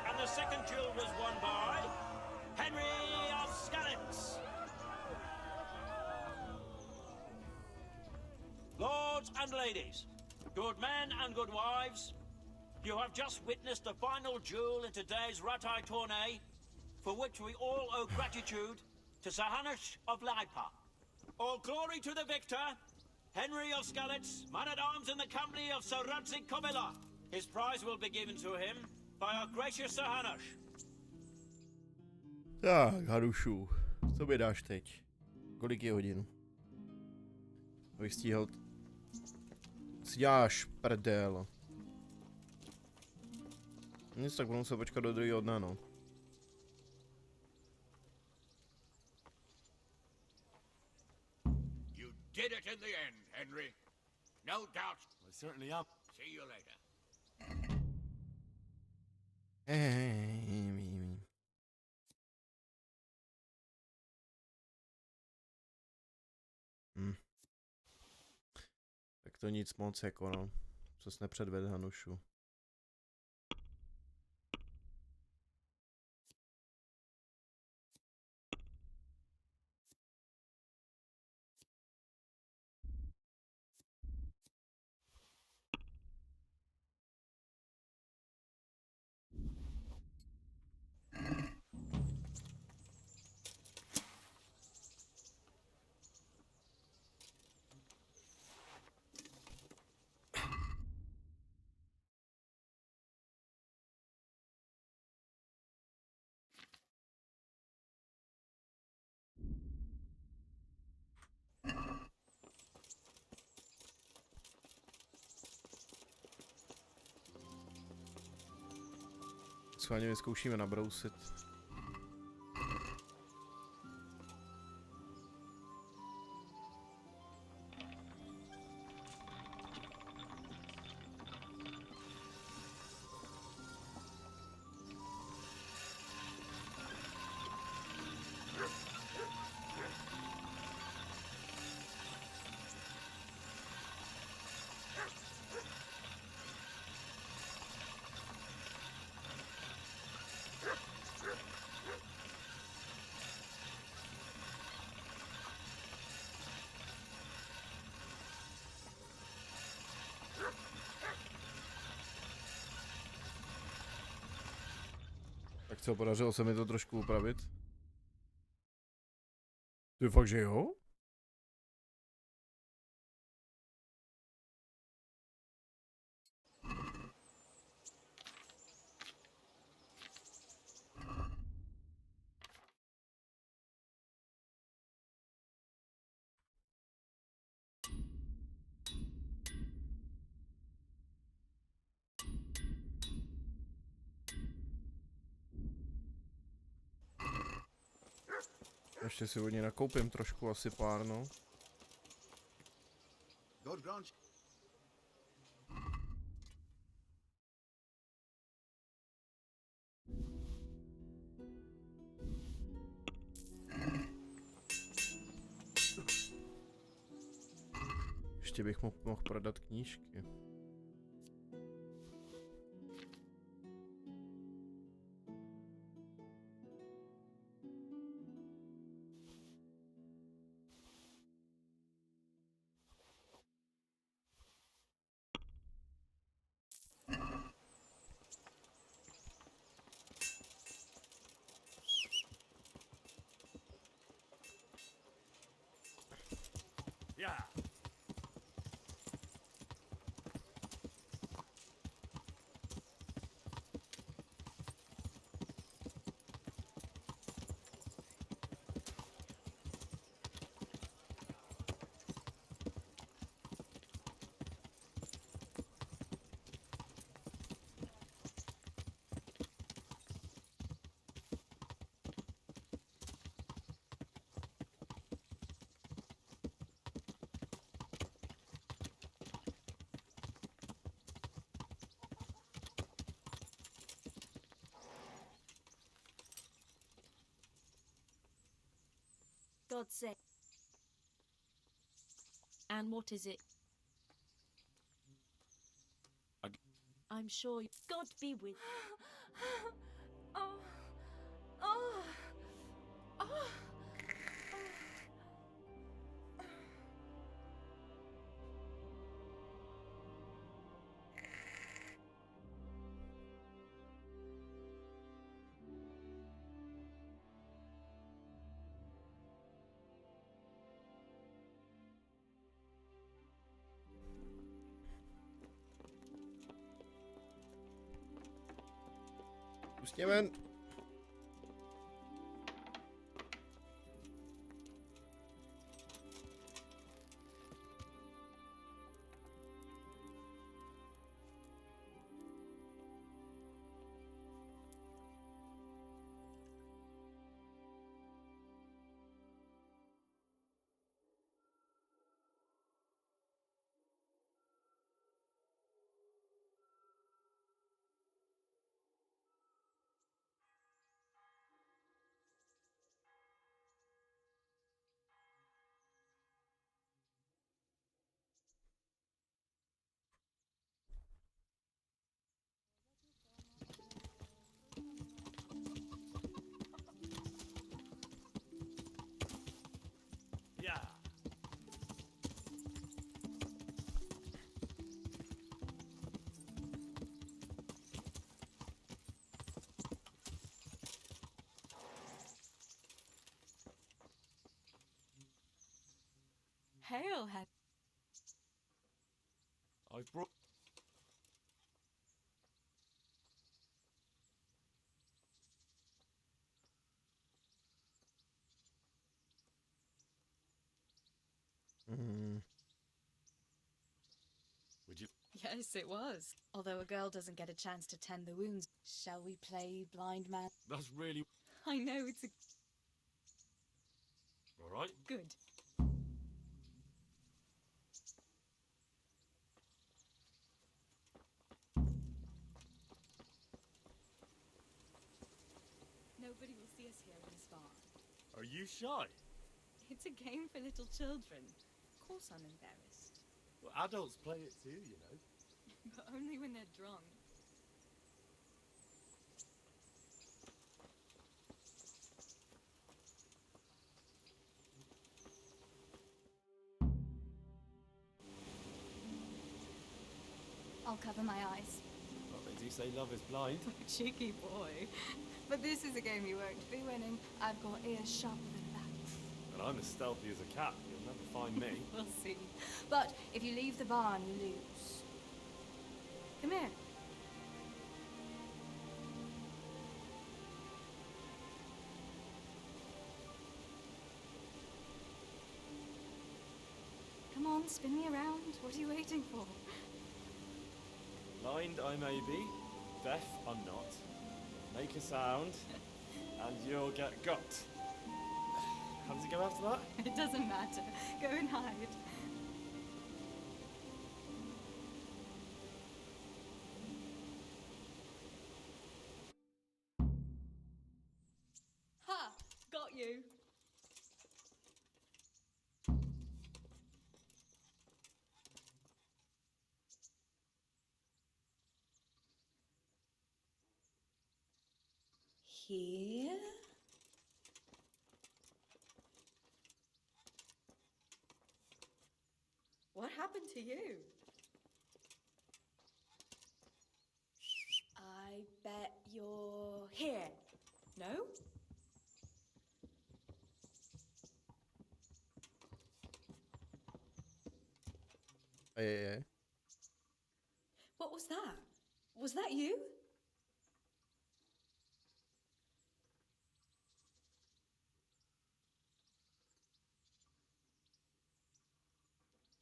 And the second duel was won by Henry of Skalitz. Lords and ladies, good men and good wives, you have just witnessed the final duel in today's Ratai tourney, for which we all owe gratitude to Sir Hanush of Laipa. All glory to the victor, Henry of Skalitz, man-at-arms in the company of Sir Radzik Kovila. His prize will be given to him by our gracious Sir Hanush. Tak, Hanušu, co mi dáš teď? Kolik je hodin? Abych stíhal... Si děláš prdel. Nic, tak budu muset počkat do druhého dne, no. You did it in the end, Henry. No doubt. I certainly am. See you later. Tak to nic moc, jako no. Co jsi nepředvedl, Hanušu. Schválně vyzkoušíme nabrousit. Tak co, podařilo se mi to trošku upravit? Ty fakt, že jo? Ještě si od něj nakoupím trošku, asi pár, no. God grant. Ještě bych mohl prodat knížky. God's sake. And what is it? I'm sure God be with Oh. Oh. Oh. Pustě ven. Yeah. Hail, head. I've brought. Would you? Yes, it was. Although a girl doesn't get a chance to tend the wounds. Shall we play blind man? That's really. I know, it's a... All right. Good. Nobody will see us here in this barn. Are you shy? It's a game for little children. Of course I'm embarrassed. Well, adults play it too, you know. But only when they're drunk. I'll cover my eyes. Well, they do say love is blind. Cheeky boy. But this is a game you won't be winning. I've got ears sharper than that. And I'm as stealthy as a cat. You'll never find me. We'll see. But if you leave the barn, you lose. Come here. Come on, spin me around. What are you waiting for? Blind I may be, deaf I'm not. Make a sound, and you'll get got. How does it go after that? It doesn't matter. Go and hide. Ha! Got you. Here. What happened to you? I bet you're here. No? Hey. What was that? Was that you?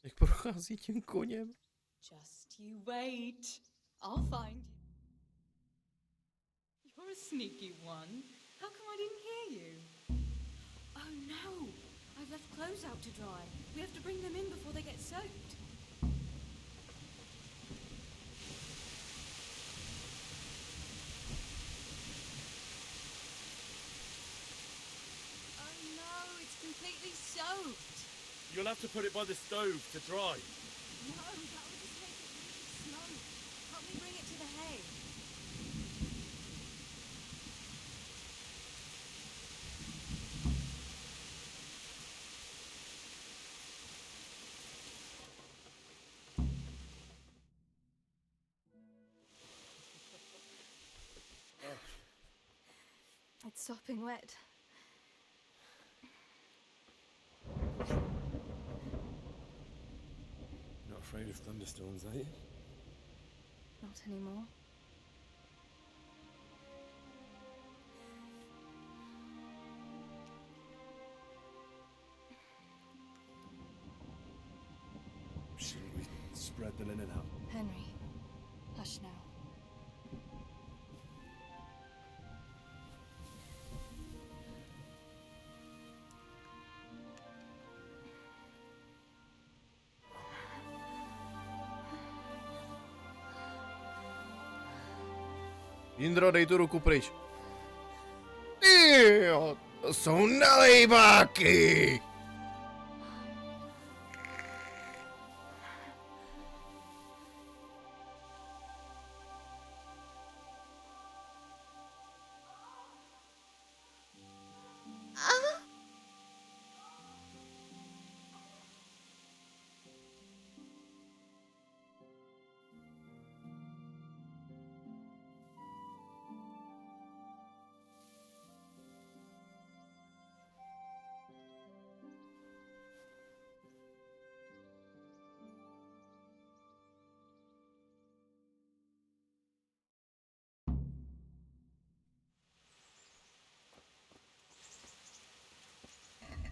Jak prochází tím koněm? Just you wait. I'll find you. You're a sneaky one. How come I didn't hear you? Oh no! I've left clothes out to dry. We have to bring them in before they get soaked. Oh no! It's completely You'll have to put it by the stove to dry. No, that would just make it slow. Help me bring it to the hay. It's sopping wet. Not afraid of thunderstorms, are you? Not anymore. Shouldn't we spread the linen out? Henry, hush now. Jindro, dej tu ruku pryč. Jo, to jsou nalejbáky!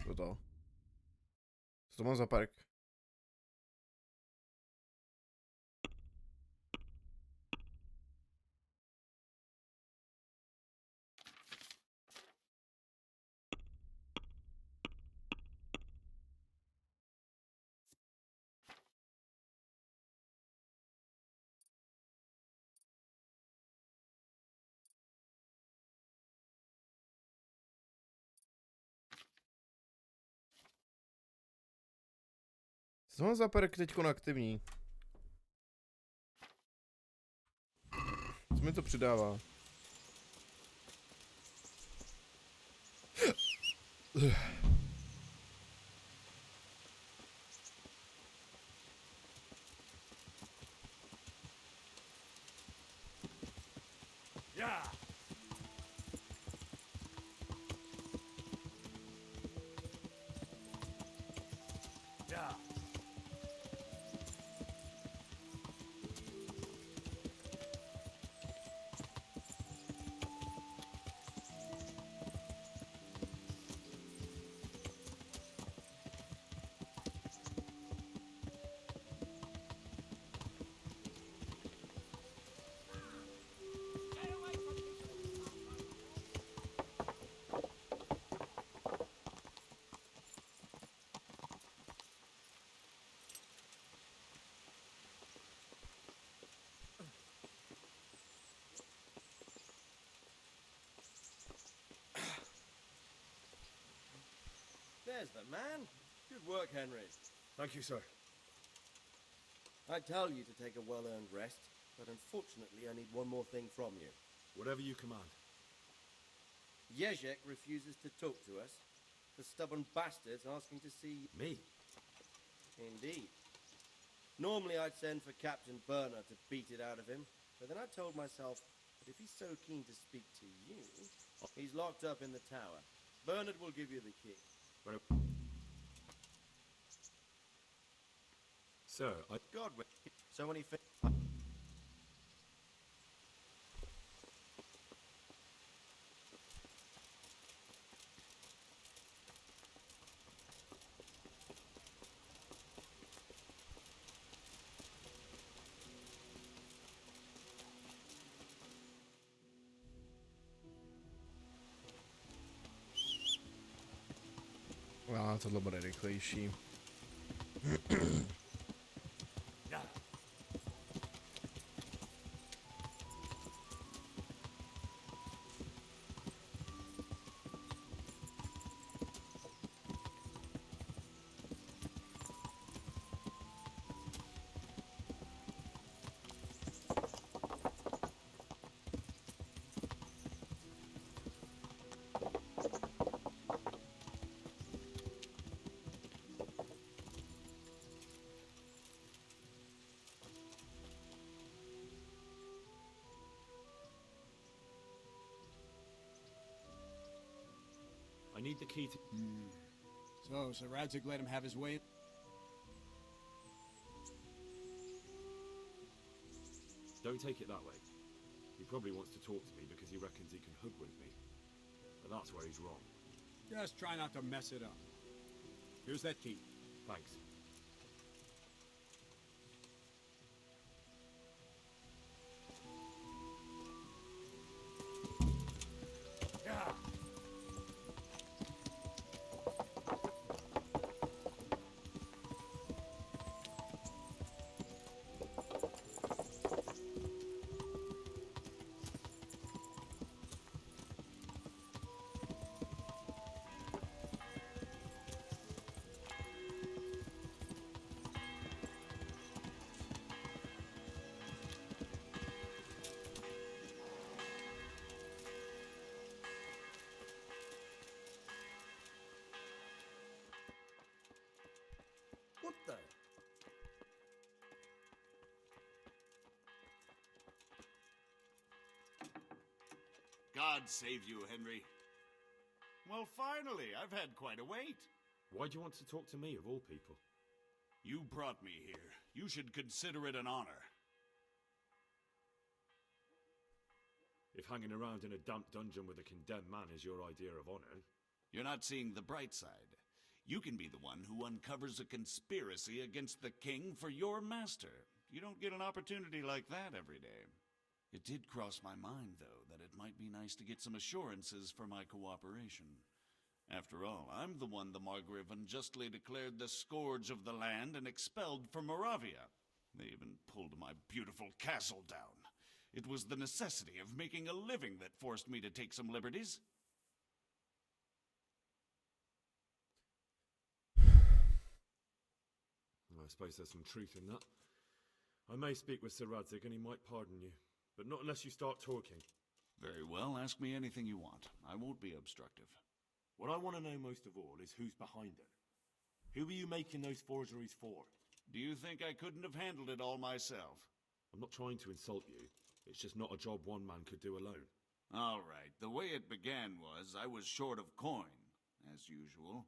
Co to? Co to mám za park? Co mám za park teďko aktivní? Co mi to přidává? Yeah. Yeah. There's the man. Good work, Henry. Thank you, sir. I tell you to take a well-earned rest, but unfortunately I need one more thing from you. Whatever you command. Jezek refuses to talk to us. The stubborn bastard's asking to see... Me? Indeed. Normally I'd send for Captain Burner to beat it out of him, but then I told myself that if he's so keen to speak to you, he's locked up in the tower. Bernard will give you the key. Sir, Godwin. So when he Tohle bude rychlejší. need the key to... So, Sir Radzig let him have his way? Don't take it that way. He probably wants to talk to me because he reckons he can hoodwink me. But that's where he's wrong. Just try not to mess it up. Here's that key. Thanks. What the? God save you, Henry. Well, finally, I've had quite a wait. Why do you want to talk to me, of all people? You brought me here. You should consider it an honor. If hanging around in a damp dungeon with a condemned man is your idea of honor... You're not seeing the bright side. You can be the one who uncovers a conspiracy against the king for your master. You don't get an opportunity like that every day. It did cross my mind, though, that it might be nice to get some assurances for my cooperation. After all, I'm the one the Margrave unjustly declared the scourge of the land and expelled from Moravia. They even pulled my beautiful castle down. It was the necessity of making a living that forced me to take some liberties. I suppose there's some truth in that. I may speak with Sir Radzig and he might pardon you, but not unless you start talking. Very well, ask me anything you want. I won't be obstructive. What I want to know most of all is who's behind it. Who were you making those forgeries for? Do you think I couldn't have handled it all myself? I'm not trying to insult you. It's just not a job one man could do alone. All right, the way it began was I was short of coin, as usual.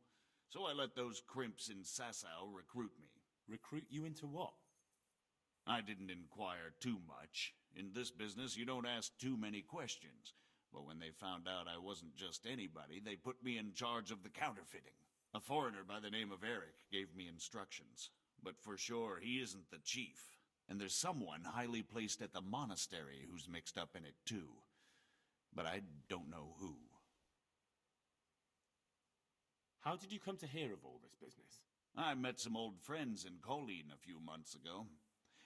So I let those crimps in Sasau recruit me. Recruit you into what? I didn't inquire too much. In this business, you don't ask too many questions. But when they found out I wasn't just anybody, they put me in charge of the counterfeiting. A foreigner by the name of Eric gave me instructions. But for sure, he isn't the chief. And there's someone highly placed at the monastery who's mixed up in it too. But I don't know who. How did you come to hear of all this business? I met some old friends in Colleen a few months ago,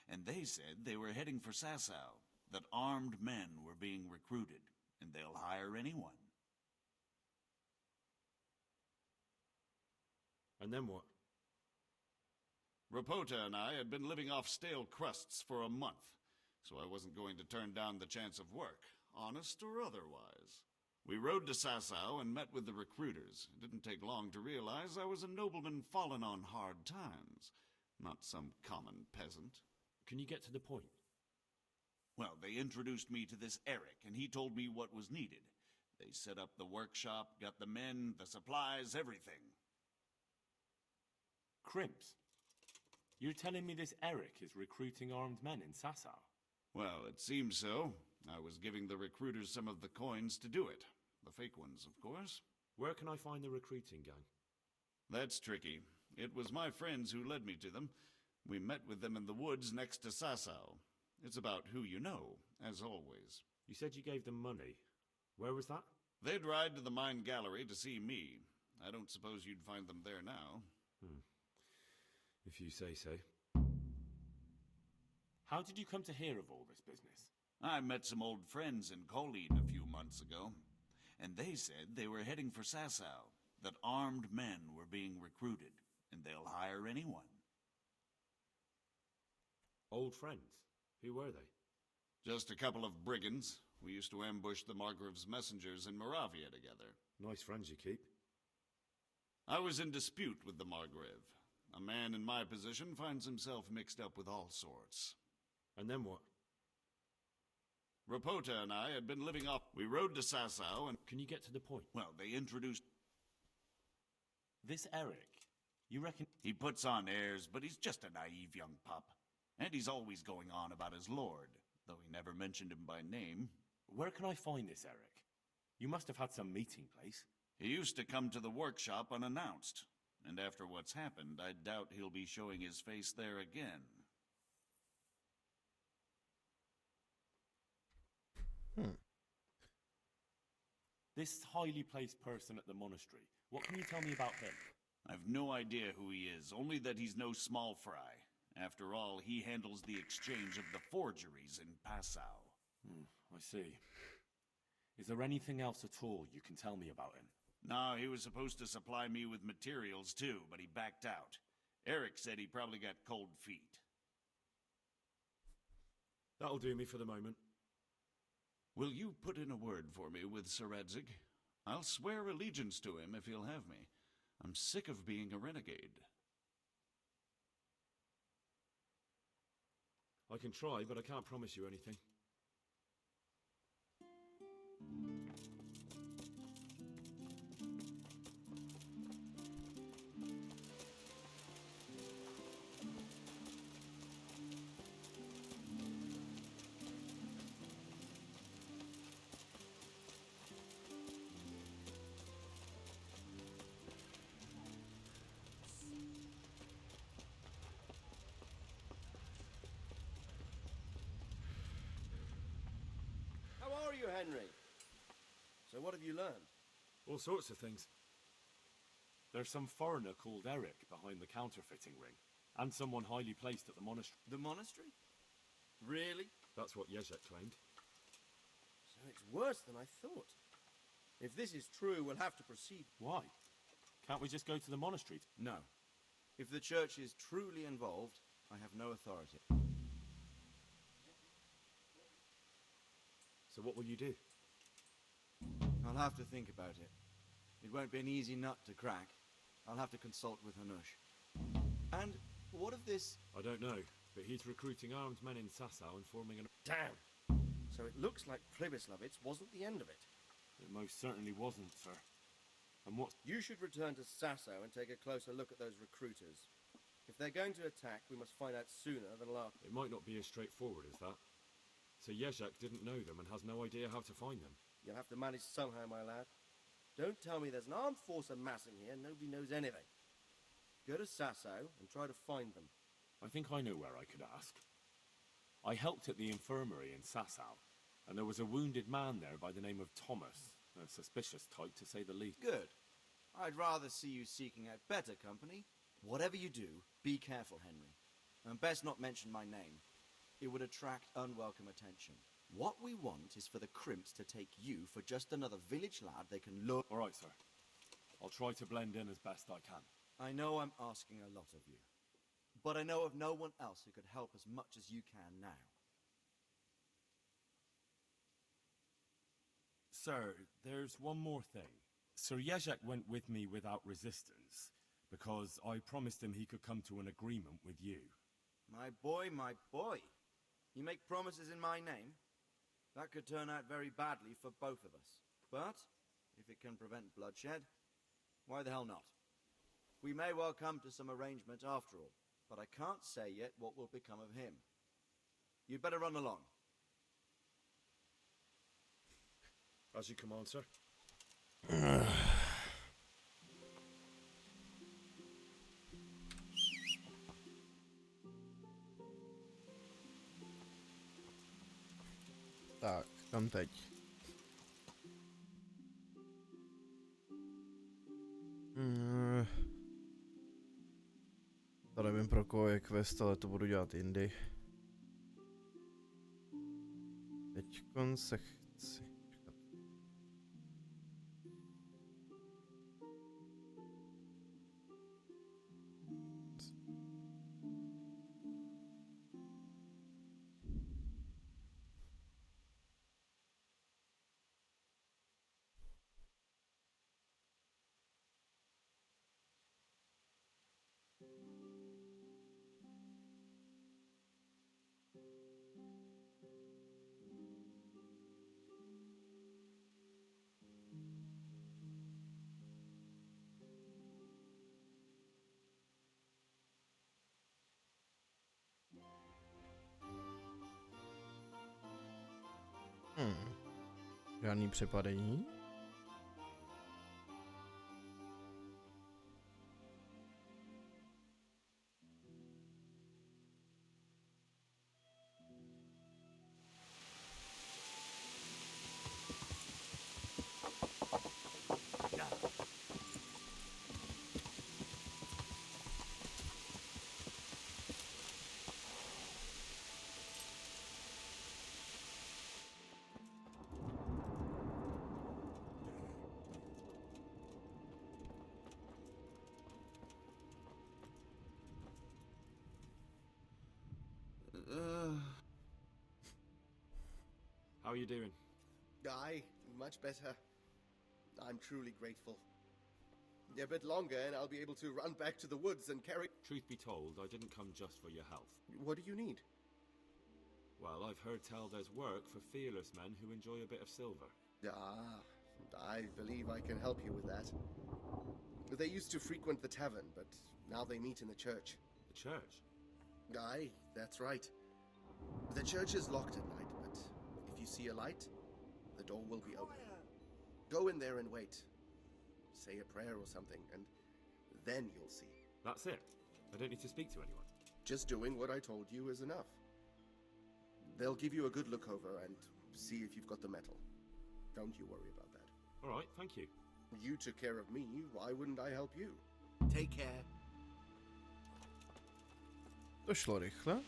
and they said they were heading for Sasau, that armed men were being recruited, and they'll hire anyone. And then what? Rapota and I had been living off stale crusts for a month, so I wasn't going to turn down the chance of work, honest or otherwise. We rode to Sasau and met with the recruiters. It didn't take long to realize I was a nobleman fallen on hard times, not some common peasant. Can you get to the point? Well, they introduced me to this Eric, and he told me what was needed. They set up the workshop, got the men, the supplies, everything. Crimps? You're telling me this Eric is recruiting armed men in Sasau? Well, it seems so. I was giving the recruiters some of the coins to do it. The fake ones, of course. Where can I find the recruiting gang? That's tricky. It was my friends who led me to them. We met with them in the woods next to Sasau. It's about who you know, as always. You said you gave them money. Where was that? They'd ride to the mine gallery to see me. I don't suppose you'd find them there now. If you say so. How did you come to hear of all this business? I met some old friends in Colleen a few months ago, and they said they were heading for Sasau, that armed men were being recruited, and they'll hire anyone. Old friends? Who were they? Just a couple of brigands. We used to ambush the Margrave's messengers in Moravia together. Nice friends you keep. I was in dispute with the Margrave. A man in my position finds himself mixed up with all sorts. And then what? Rapota and I had been living off. We rode to Sasau and... Can you get to the point? Well, they introduced... This Eric, you reckon... He puts on airs, but he's just a naive young pup. And he's always going on about his lord, though he never mentioned him by name. Where can I find this Eric? You must have had some meeting place. He used to come to the workshop unannounced. And after what's happened, I doubt he'll be showing his face there again. This highly placed person at the monastery, what can you tell me about him? I've no idea who he is, only that he's no small fry. After all, he handles the exchange of the forgeries in Passau. I see. Is there anything else at all you can tell me about him? No, he was supposed to supply me with materials too, but he backed out. Eric said he probably got cold feet. That'll do me for the moment. Will you put in a word for me with Sir Edzig? I'll swear allegiance to him if he'll have me. I'm sick of being a renegade. I can try, but I can't promise you anything. How are you, Henry? So what have you learned? All sorts of things. There's some foreigner called Eric behind the counterfeiting ring, and someone highly placed at the monastery. The monastery? Really? That's what Jezek claimed. So it's worse than I thought. If this is true, we'll have to proceed. Why? Can't we just go to the monastery? No. If the church is truly involved, I have no authority. So what will you do? I'll have to think about it. It won't be an easy nut to crack. I'll have to consult with Hanush. And what of this? I don't know, but he's recruiting armed men in Sasau and forming an... Damn! So it looks like Pribyslavitz wasn't the end of it. It most certainly wasn't, sir. And what... You should return to Sasau and take a closer look at those recruiters. If they're going to attack, we must find out sooner than later. It might not be as straightforward as that. So Jezek didn't know them and has no idea how to find them. You'll have to manage somehow, my lad. Don't tell me there's an armed force amassing here and nobody knows anything. Go to Sasau and try to find them. I think I know where I could ask. I helped at the infirmary in Sasau, and there was a wounded man there by the name of Thomas. A suspicious type, to say the least. Good. I'd rather see you seeking out better company. Whatever you do, be careful, Henry. And best not mention my name. It would attract unwelcome attention. What we want is for the crimps to take you for just another village lad they can lure. All right, sir. I'll try to blend in as best I can. I know I'm asking a lot of you, but I know of no one else who could help as much as you can now. Sir, there's one more thing. Sir Jezek went with me without resistance, because I promised him he could come to an agreement with you. My boy, my boy. You make promises in my name? That could turn out very badly for both of us. But, if it can prevent bloodshed, why the hell not? We may well come to some arrangement after all, but I can't say yet what will become of him. You'd better run along. As you command, sir. Tak, kam teď? To nevím pro koho je quest, ale to budu dělat jindy. Teďkon se chci... Žádný přepadení. How are you doing? Aye, much better. I'm truly grateful. A bit longer and I'll be able to run back to the woods and carry... Truth be told, I didn't come just for your health. What do you need? Well, I've heard tell there's work for fearless men who enjoy a bit of silver. Ah, I believe I can help you with that. They used to frequent the tavern, but now they meet in the church. The church? Aye, that's right. The church is locked at night, but if you see a light, the door will be open. Go in there and wait. Say a prayer or something, and then you'll see. That's it? I don't need to speak to anyone? Just doing what I told you is enough. They'll give you a good look over and see if you've got the metal. Don't you worry about that. All right, thank you. You took care of me, why wouldn't I help you? Take care. To šlo rychle.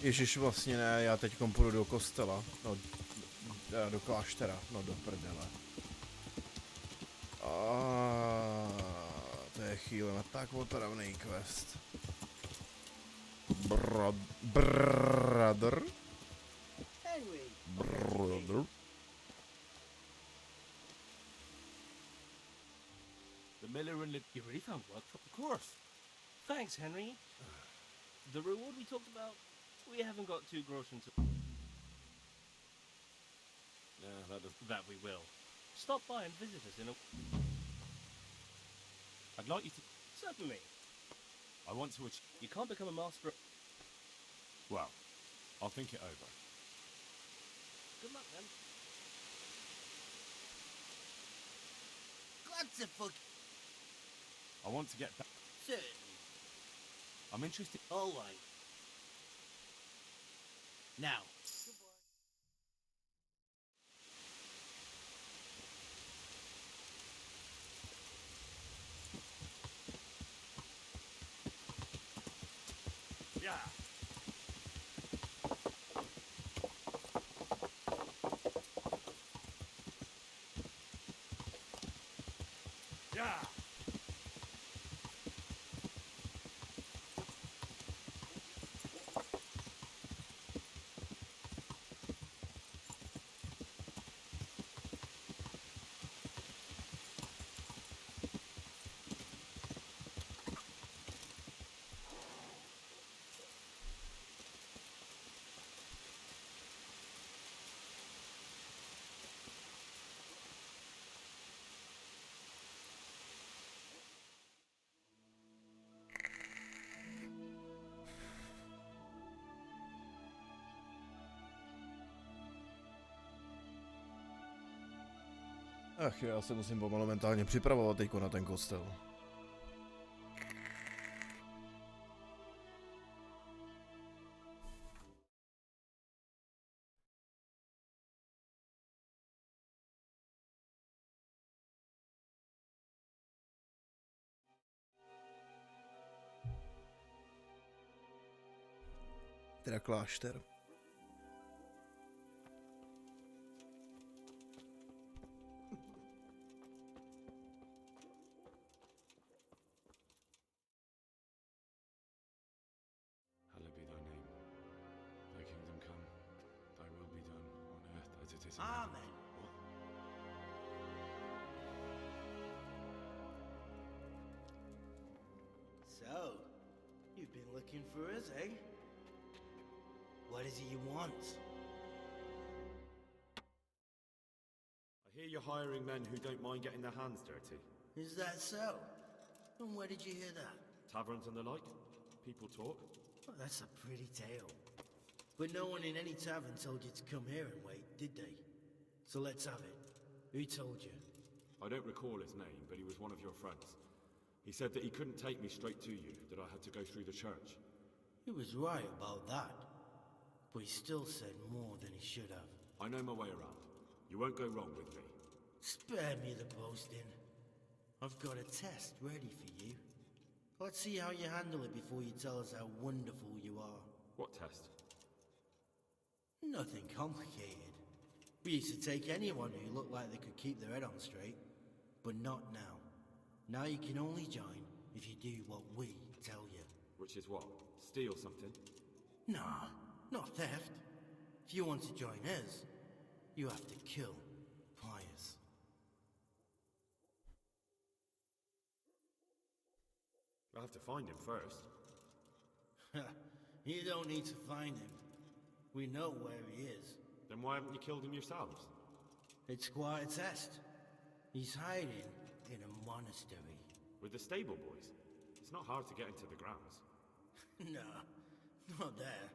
Ježiš, vlastně ne, já teď půjdu do kostela, no, do kláštera, no do prdele. To je chvíle na tak otravný quest. Brother? Henry. Brother? The miller and you really found work for the course. Thanks, Henry. The reward we talked about, we haven't got 2 groschen to... Yeah, that we will. Stop by and visit us in a... I'd like you to... Certainly. I want to achieve... You can't become a master... Well, I'll think it over. Good luck, then. What the fuck? I want to get back... Certainly. I'm interested... All right. Now. Yeah. Yeah. Ach jo, já se musím pomalu mentálně připravovat teďko na ten kostel. Teda klášter. Amen. So, you've been looking for us, eh? What is it you want? I hear you're hiring men who don't mind getting their hands dirty. Is that so? And where did you hear that? Taverns and the like. People talk. Well, that's a pretty tale. But no one in any tavern told you to come here and wait, did they? So let's have it. Who told you? I don't recall his name, but he was one of your friends. He said that he couldn't take me straight to you, that I had to go through the church. He was right about that. But he still said more than he should have. I know my way around. You won't go wrong with me. Spare me the boasting. I've got a test ready for you. Let's see how you handle it before you tell us how wonderful you are. What test? Nothing complicated. We used to take anyone who looked like they could keep their head on straight. But not now. Now you can only join if you do what we tell you. Which is what? Steal something? Nah, not theft. If you want to join us, you have to kill Pius. I have to find him first. You don't need to find him. We know where he is. Then why haven't you killed him yourselves? It's quite a test. He's hiding in a monastery. With the stable boys? It's not hard to get into the grounds. No, not there.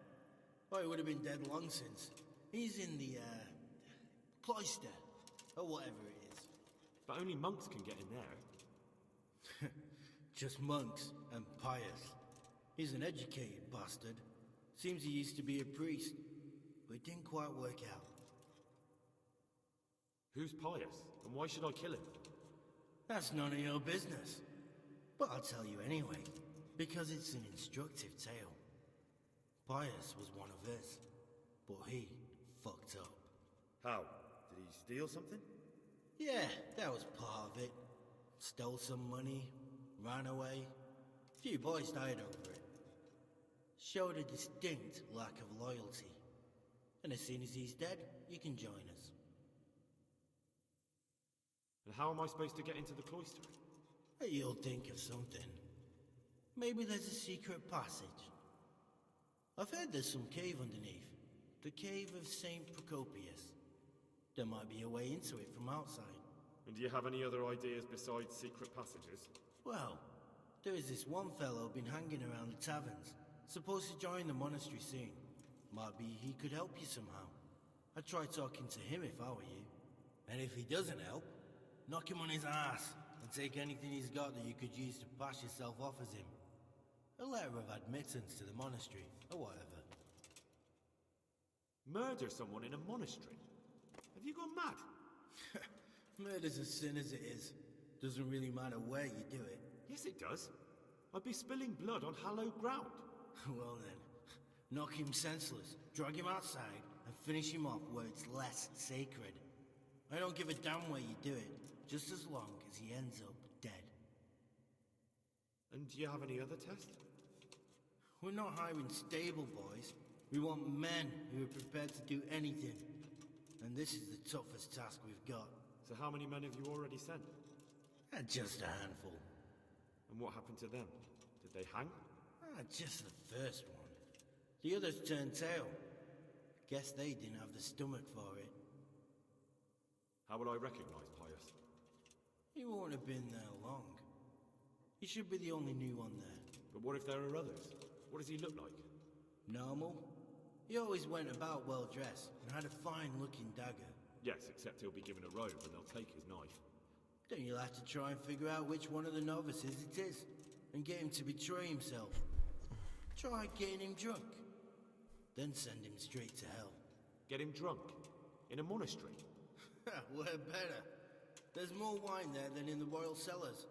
Oh, he would have been dead long since. He's in the, cloister, or whatever it is. But only monks can get in there. Just monks and Pius. He's an educated bastard. Seems he used to be a priest, but it didn't quite work out. Who's Pius, and why should I kill him? That's none of your business. But I'll tell you anyway, because it's an instructive tale. Pius was one of us, but he fucked up. How? Did he steal something? Yeah, that was part of it. Stole some money, ran away. A few boys died over it. Showed a distinct lack of loyalty. And as soon as he's dead, you can join us. And how am I supposed to get into the cloister? You'll think of something. Maybe there's a secret passage. I've heard there's some cave underneath. The cave of St. Procopius. There might be a way into it from outside. And do you have any other ideas besides secret passages? Well, there is this one fellow been hanging around the taverns. Supposed to join the monastery soon. Might be he could help you somehow. I'd try talking to him if I were you. And if he doesn't help, knock him on his ass and take anything he's got that you could use to pass yourself off as him. A letter of admittance to the monastery, or whatever. Murder someone in a monastery? Have you gone mad? Murder's a sin as it is. Doesn't really matter where you do it. Yes, it does. I'd be spilling blood on hallowed ground. Well then, knock him senseless, drag him outside, and finish him off where it's less sacred. I don't give a damn where you do it, just as long as he ends up dead. And do you have any other test? We're not hiring stable boys. We want men who are prepared to do anything. And this is the toughest task we've got. So how many men have you already sent? Just a handful. And what happened to them? Did they hang? Just the first one. The others turned tail. Guess they didn't have the stomach for it. How will I recognize Pius? He won't have been there long. He should be the only new one there. But what if there are others? What does he look like? Normal. He always went about well dressed and had a fine looking dagger. Yes, except he'll be given a robe and they'll take his knife. Then you'll have to try and figure out which one of the novices it is and get him to betray himself. Try getting him drunk. Then send him straight to hell. Get him drunk? In a monastery? We're better. There's more wine there than in the royal cellars.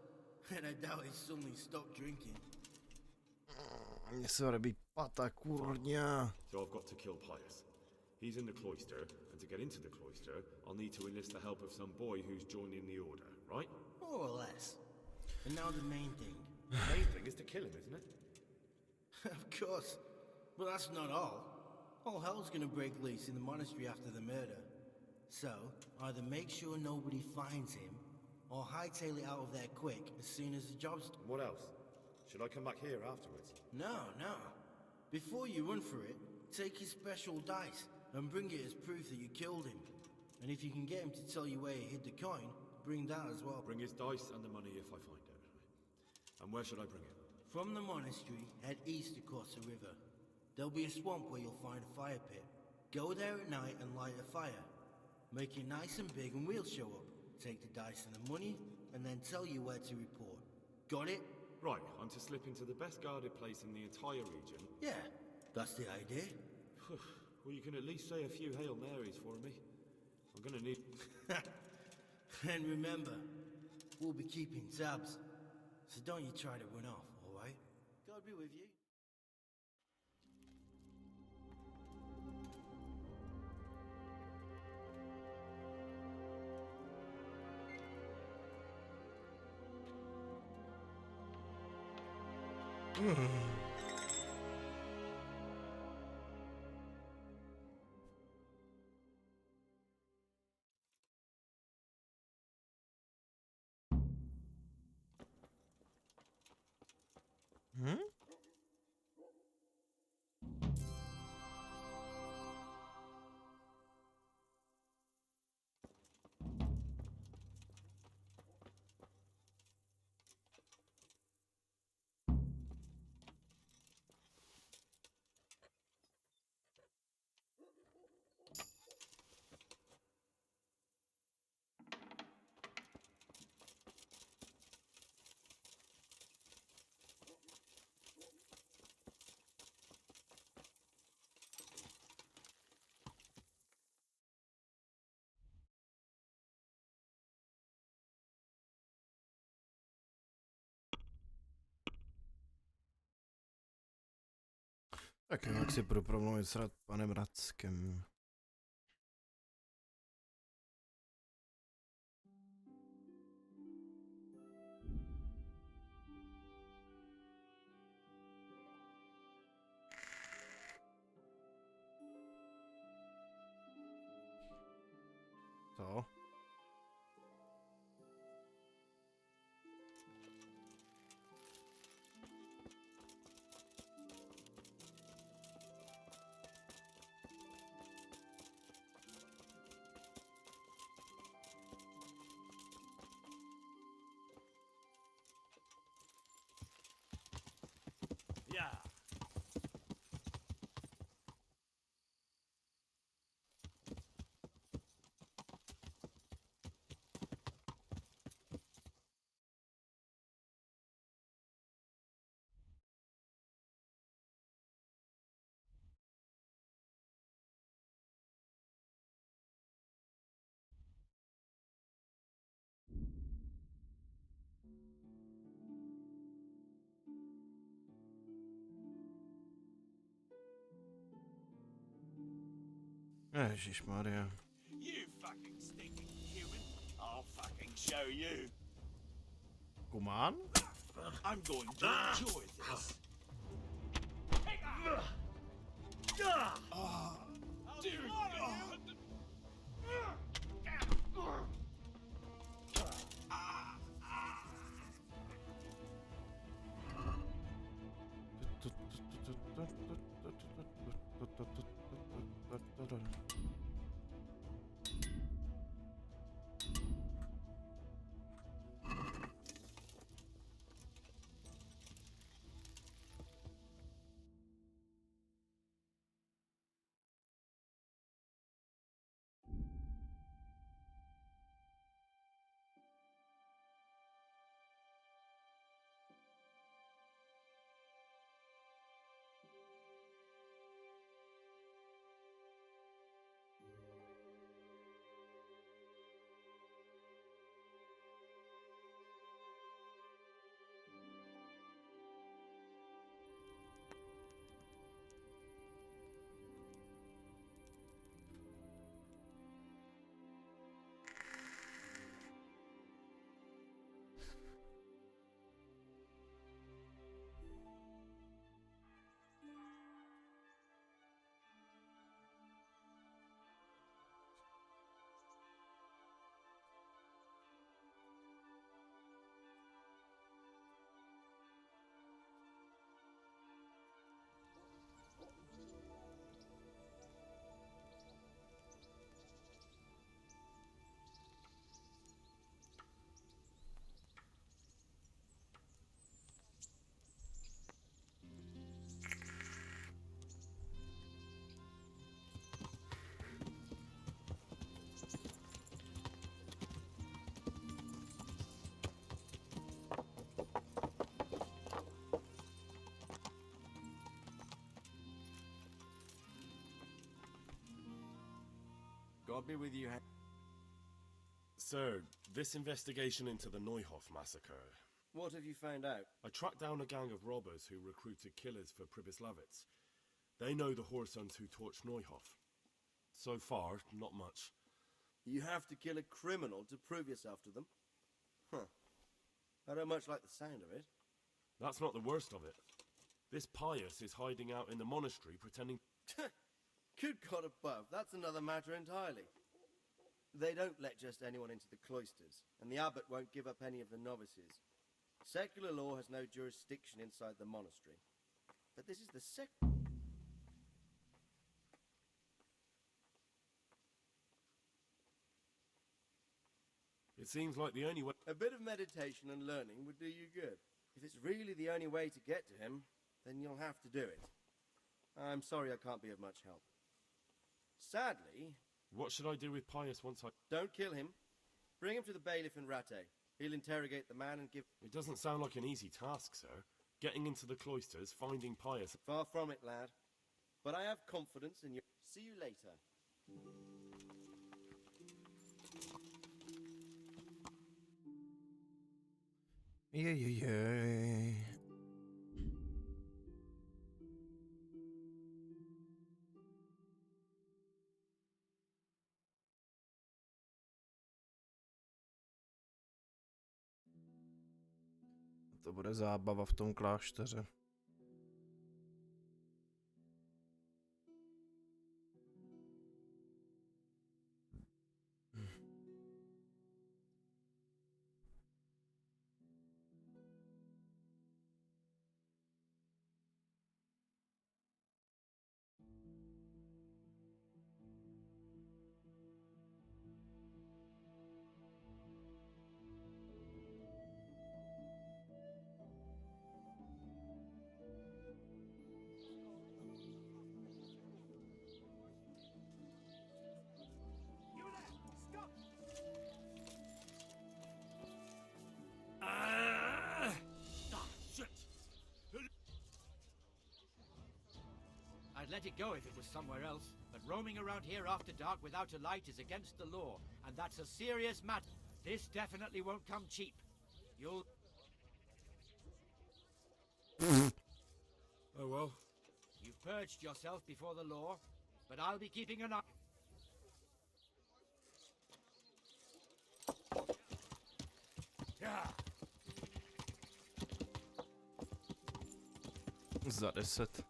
And I doubt he's suddenly stopped drinking. Mně se odebí pata, kurňa. So I've got to kill Pius. He's in the cloister, and to get into the cloister, I'll need to enlist the help of some boy who's joining the order, right? More or less. And now the main thing. The main thing is to kill him, isn't it? Of course. But that's not all. All hell's gonna break loose in the monastery after the murder. So, either make sure nobody finds him, or hightail it out of there quick as soon as the job's done. What else? Should I come back here afterwards? No. Before you run for it, take his special dice and bring it as proof that you killed him. And if you can get him to tell you where he hid the coin, bring that as well. Bring his dice and the money if I find it. And where should I bring it? From the monastery, head east across the river. There'll be a swamp where you'll find a fire pit. Go there at night and light a fire. Make it nice and big and we'll show up. Take the dice and the money, and then tell you where to report. Got it? Right, I'm to slip into the best guarded place in the entire region. Yeah, that's the idea. Well, you can at least say a few Hail Marys for me. I'm gonna need... And remember, we'll be keeping tabs. So don't you try to run off, alright? God be with you. Hmm? Tak jak si budu promluvit s panem Rackem. Co? Yeah. Ježišmarja. You fucking stinking human. I'll fucking show you. Kumán? I'm going to enjoy this. Dear God. God be with you. Sir, this investigation into the Neuhoff massacre. What have you found out? I tracked down a gang of robbers who recruited killers for Pribyslavitz. They know the Horsons who torched Neuhoff. So far, not much. You have to kill a criminal to prove yourself to them? Huh. I don't much like the sound of it. That's not the worst of it. This Pius is hiding out in the monastery pretending... Good God above, that's another matter entirely. They don't let just anyone into the cloisters, and the abbot won't give up any of the novices. Secular law has no jurisdiction inside the monastery. But this is the It seems like the only way... A bit of meditation and learning would do you good. If it's really the only way to get to him, then you'll have to do it. I'm sorry I can't be of much help. Sadly... What should I do with Pius once I... Don't kill him. Bring him to the bailiff in Rattay. He'll interrogate the man and give... It doesn't sound like an easy task, sir. Getting into the cloisters, finding Pius... Far from it, lad. But I have confidence in you. See you later. Jej. To bude zábava v tom klášteře. I'd let it go if it was somewhere else, but roaming around here after dark without a light is against the law, and that's a serious matter. This definitely won't come cheap. You'll... Oh well. You've purged yourself before the law, but I'll be keeping an eye... Za 10.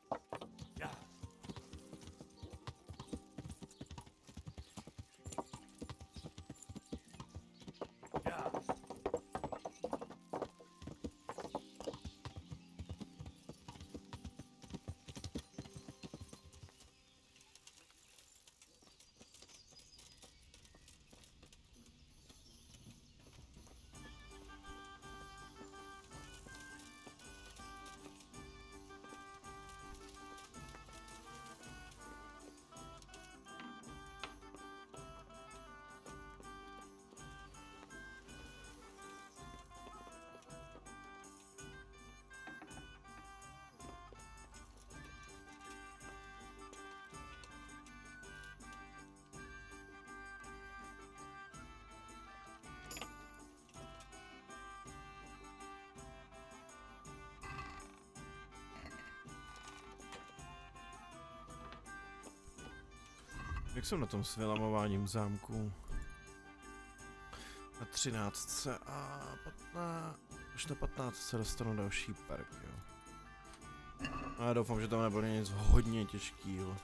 Jak jsem na tom s vylamováním zámku? Na 13 a 15, až na 15 se dostanu další perk, jo. A já doufám, že tam nebude nic hodně těžkýho.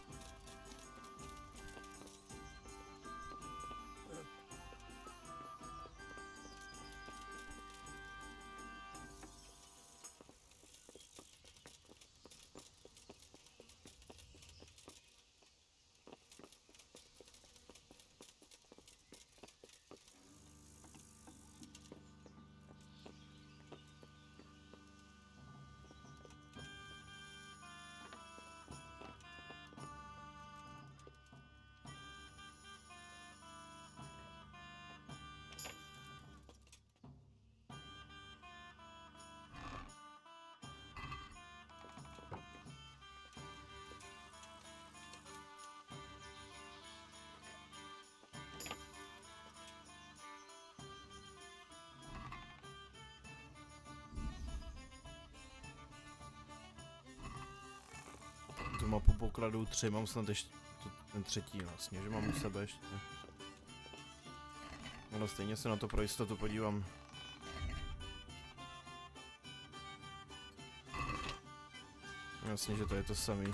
mapu pokladů 3, mám snad ještě ten třetí vlastně, že mám u sebe ještě. No stejně se na to pro jistotu podívám. Jasně, že to je to samý.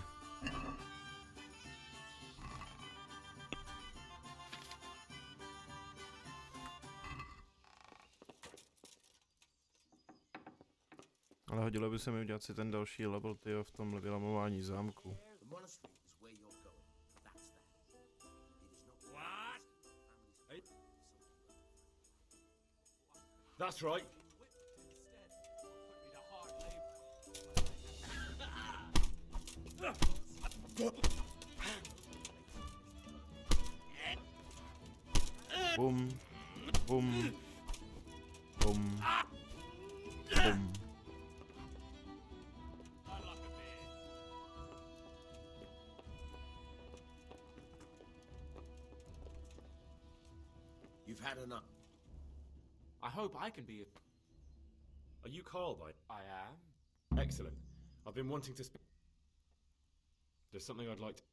Ale hodilo by se mi udělat si ten další level, tyjo, v tom vylamování zámku. That's right. Bum, bum, bum, bum. You've had enough. I hope I can be a... Are you Carl by... I am. Excellent. I've been wanting to speak... There's something I'd like to...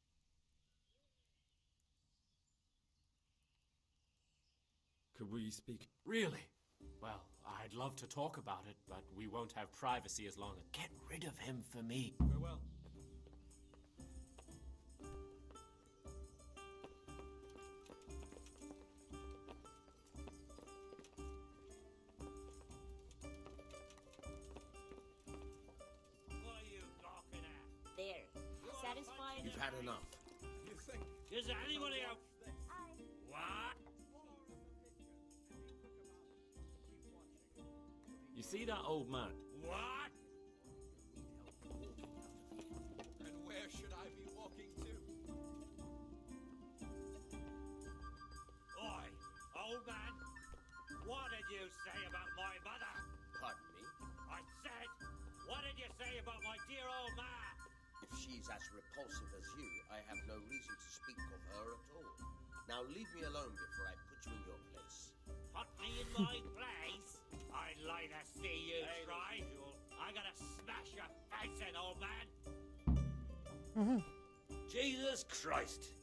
Could we speak? Really? Well, I'd love to talk about it, but we won't have privacy as long as... Get rid of him for me. Farewell. What are you gawking at? There. Satisfied? You've had enough. You think? Is anybody out? What? You see that old man? What? And where should I be walking to? Oi, old man. What did you say about my mother? Pardon me? I said, what did you say about my dear old ma? If she's as repulsive as you, I have no reason to speak of her at all. Now leave me alone before I put you in your place. Put me in my place? I'd like to see you try. I'm gonna smash your face in, old man. Jesus Christ.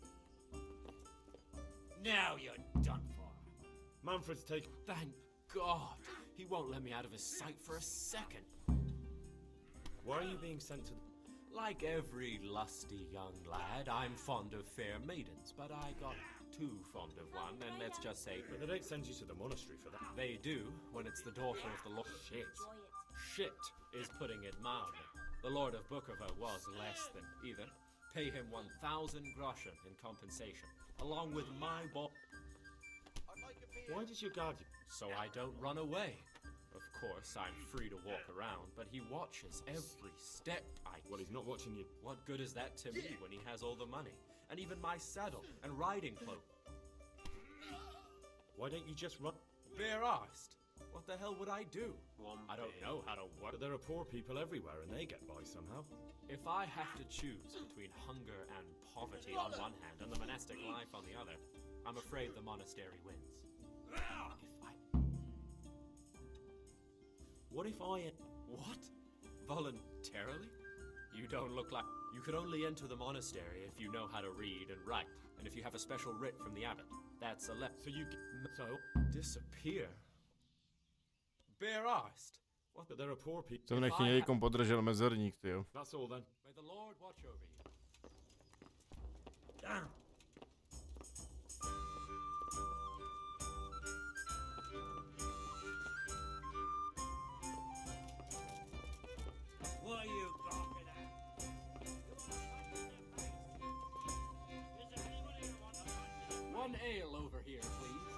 Now you're done for. Manfred's taken... Thank God. He won't let me out of his sight for a second. Why are you being sent to... Like every lusty young lad, I'm fond of fair maidens, but I got too fond of one, and let's just say... But they don't send you to the monastery for that. They do, when it's the daughter of the Lord... Shit. Shit is putting it mildly. The Lord of Bukova was less than either. Pay him 1,000 groschen in compensation, along with my Why did you guard you? So I don't run away. Of course, I'm free to walk around, but he watches every step I... Well, he's not watching you. What good is that to me when he has all the money? And even my saddle and riding cloak. Why don't you just run? Bare-arsed. What the hell would I do? I don't know how to work. But there are poor people everywhere and they get by somehow. If I have to choose between hunger and poverty on one hand and the monastic life on the other, I'm afraid the monastery wins. What if I... What? Voluntarily? You don't look like... You could only enter the monastery if you know how to read and write, and if you have a special writ from the abbot. That's a So you... So? Disappear? Bare-arsed? What? But there are poor people... To nech někom podržel mezerník, tyjo. That's all then. May the Lord watch over you. Damn. What are you gawking at? Is there anybody who wants to punch it? One ale over here, please.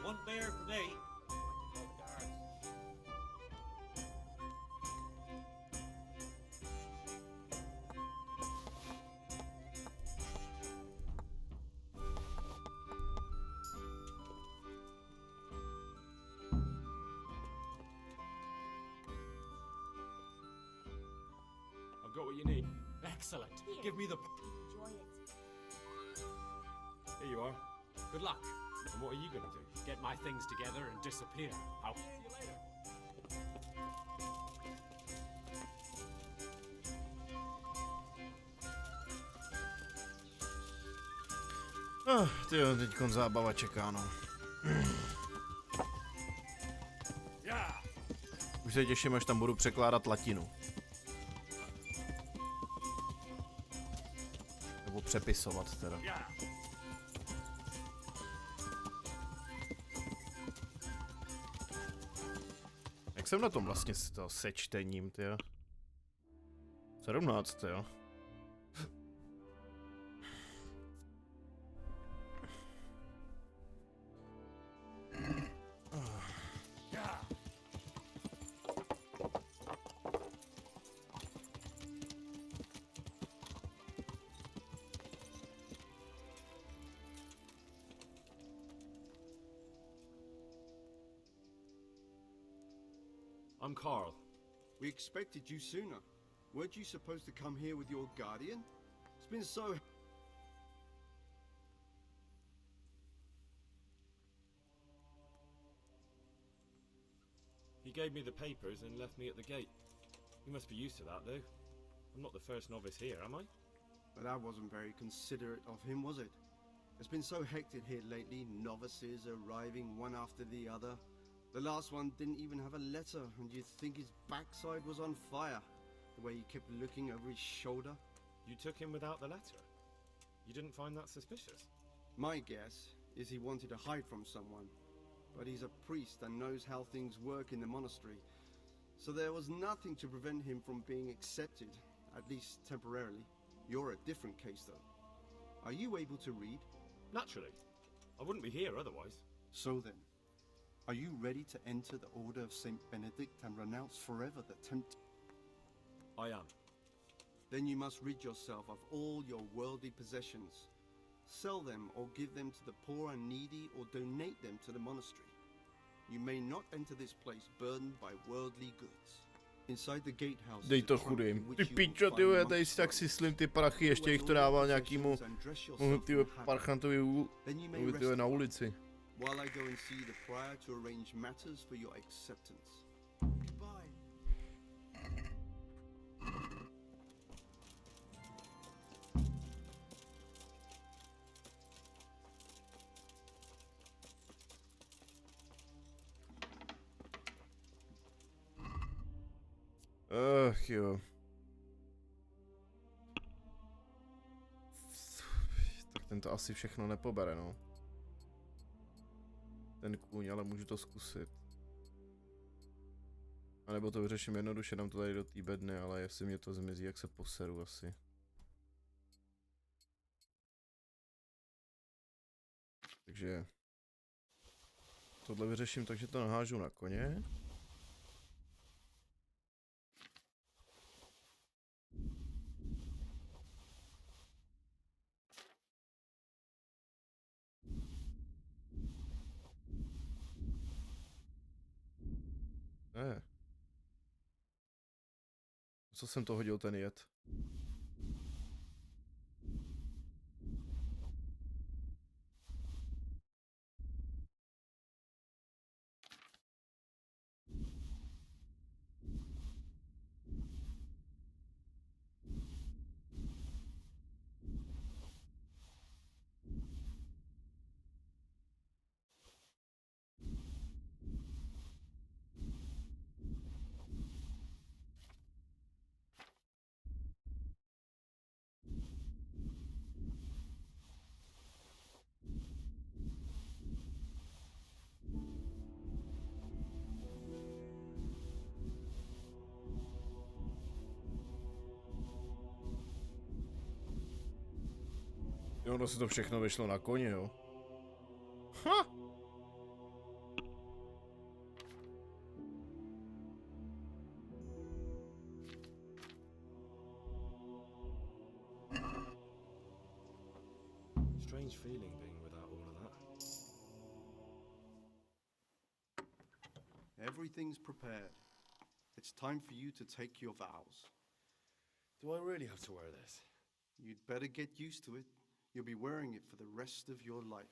One beer for me. I've got what you need. Excellent. Give me the... Enjoy it. Here you are. Good luck. And what are you going to do? Get my things together and disappear. I'll see you later. Tyjo, teďkon zábava čeká, no. Už se těším, až tam budu překládat latinu. Nebo přepisovat teda. Jak jsem na tom vlastně s to sečtením, tyjo? 17, jo? I'm Carl. We expected you sooner. Weren't you supposed to come here with your guardian? It's been so... He gave me the papers and left me at the gate. You must be used to that, though. I'm not the first novice here, am I? But that wasn't very considerate of him, was it? It's been so hectic here lately, novices arriving one after the other. The last one didn't even have a letter, and you'd think his backside was on fire, the way he kept looking over his shoulder. You took him without the letter? You didn't find that suspicious? My guess is he wanted to hide from someone, but he's a priest and knows how things work in the monastery, so there was nothing to prevent him from being accepted, at least temporarily. You're a different case, though. Are you able to read? Naturally. I wouldn't be here otherwise. So then, are you ready to enter the Order of St. Benedict and renounce forever the I am. Then you must rid yourself of all your worldly possessions. Sell them or give them to the poor and needy or donate them to the monastery. You may not enter this place burdened by worldly goods. Inside the gatehouse. Dej to chudým. Ty pičo, ty vole, tady si tak si slim ty prachy, ještě jich to dával nějakýmu ty parchantovi ty na ulici. While I go and see the prior to arrange matters for your acceptance. Ach jo. Tak ten to asi všechno nepobere, no. Ten kůň, ale můžu to zkusit. A nebo to vyřeším jednoduše, dám to tady do té bedny, ale jestli mě to zmizí, jak se poseru asi. Takže tohle vyřeším, takže to nahážu na koně. Co jsem to hodil ten jed? Jo, ono se to všechno vyšlo na koně, jo. Ha! Strange feeling being without all of that. Everything's prepared. It's time for you to take your vows. Do I really have to wear this? You'd better get used to it. You'll be wearing it for the rest of your life.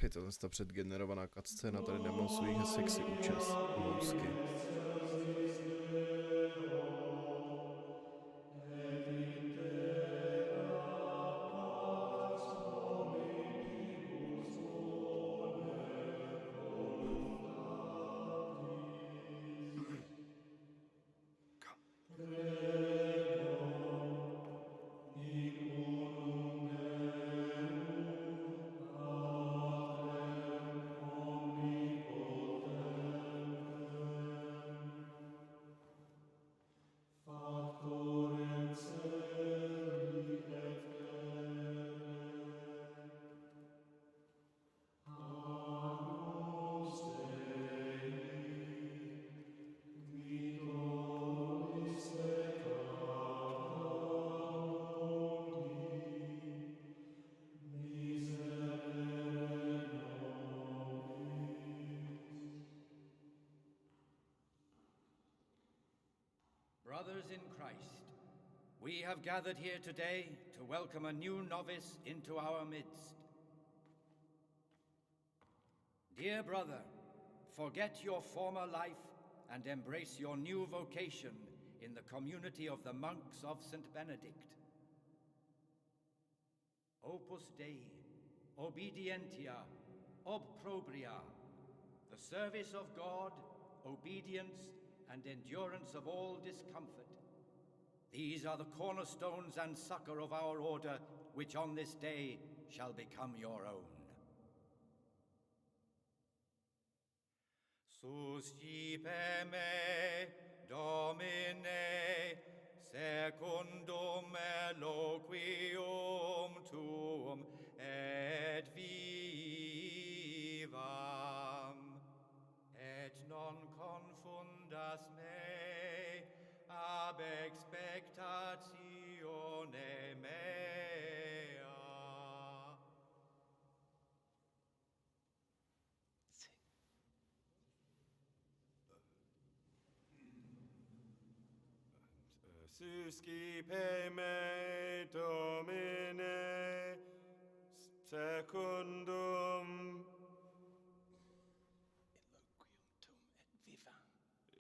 Tady ta předgenerovaná cutscéna tady nemá svých sexy účes. Mousky. Brothers in Christ, we have gathered here today to welcome a new novice into our midst. Dear brother, forget your former life and embrace your new vocation in the community of the monks of St. Benedict. Opus Dei, obedientia, obprobria, the service of God, obedience, and endurance of all discomfort. These are the cornerstones and succor of our order, which on this day shall become your own. Suscipe me, Domine, secundum eloquium tuum, et vivam, et non confundas me ab expectatione mea. Suscipe me, Domine, secundum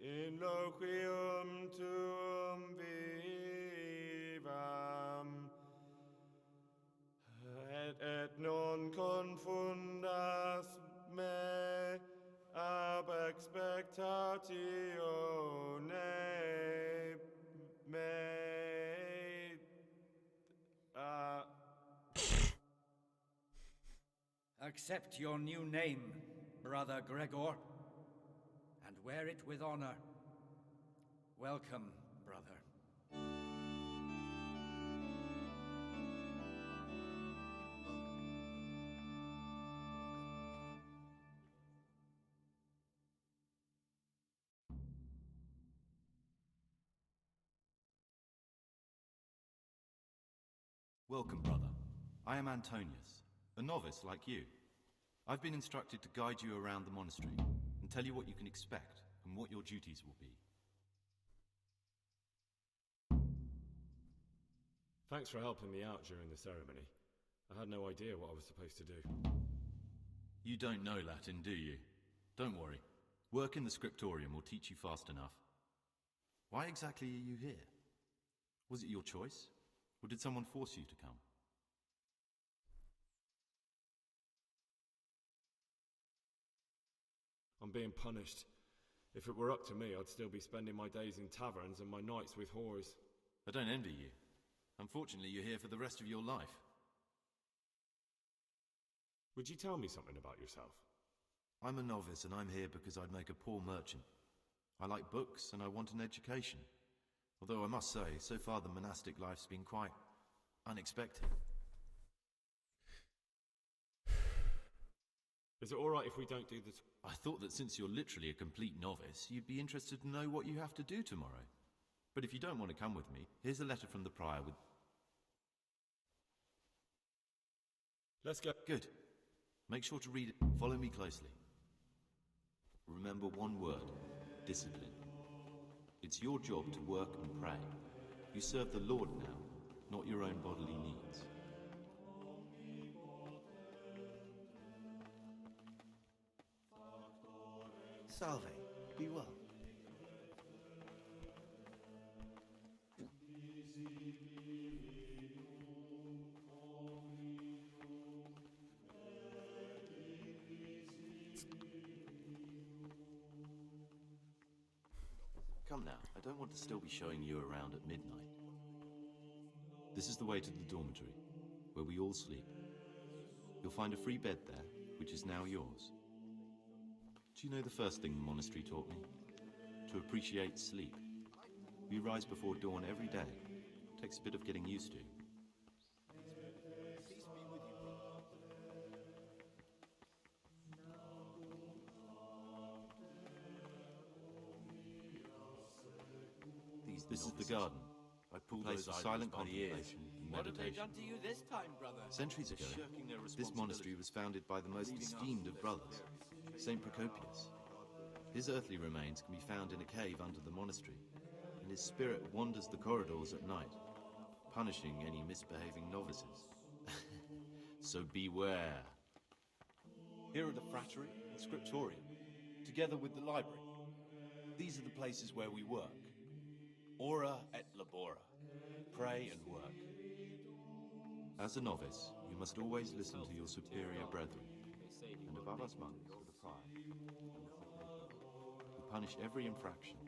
in loquium tuum vivam, et non confundas me ab expectatione mea. Accept your new name, Brother Gregor, and wear it with honor. Welcome, brother. Welcome, brother. I am Antonius, a novice like you. I've been instructed to guide you around the monastery and tell you what you can expect and what your duties will be. Thanks for helping me out during the ceremony. I had no idea what I was supposed to do. You don't know Latin, do you? Don't worry. Work in the scriptorium will teach you fast enough. Why exactly are you here? Was it your choice? Or did someone force you to come? I'm being punished. If it were up to me, I'd still be spending my days in taverns and my nights with whores. I don't envy you. Unfortunately, you're here for the rest of your life. Would you tell me something about yourself? I'm a novice and I'm here because I'd make a poor merchant. I like books and I want an education. Although I must say, so far the monastic life's been quite unexpected. Is it alright if we don't do this? I thought that since you're literally a complete novice, you'd be interested to know what you have to do tomorrow. But if you don't want to come with me, here's a letter from the prior with... Let's go. Good. Make sure to read it. Follow me closely. Remember one word. Discipline. It's your job to work and pray. You serve the Lord now, not your own bodily needs. Salve. Be well. Come now, I don't want to still be showing you around at midnight. This is the way to the dormitory, where we all sleep. You'll find a free bed there, which is now yours. Do you know the first thing the monastery taught me? To appreciate sleep. We rise before dawn every day. Takes a bit of getting used to. This is the garden. I pulled place of silent contemplation and What have they meditation. done to you this time, brother? Centuries ago, this monastery was founded by the most esteemed of brothers, Saint Procopius. His earthly remains can be found in a cave under the monastery, and his spirit wanders the corridors at night, punishing any misbehaving novices. So beware. Here are the frattery and scriptorium, together with the library. These are the places where we work. Ora et labora. Pray and work. As a novice, you must always listen to your superior brethren, and above us monks to the prior, who punish every infraction.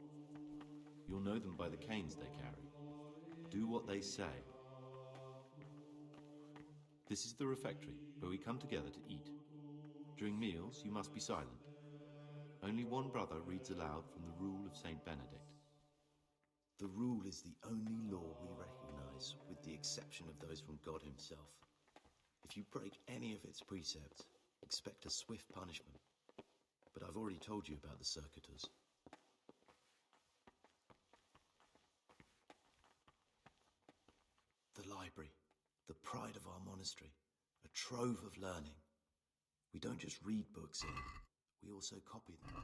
You'll know them by the canes they carry. Do what they say. This is the refectory, where we come together to eat. During meals, you must be silent. Only one brother reads aloud from the Rule of Saint Benedict. The rule is the only law we recognize, with the exception of those from God himself. If you break any of its precepts, expect a swift punishment. But I've already told you about the circuitous. The library, the pride of our monastery, a trove of learning. We don't just read books here, we also copy them.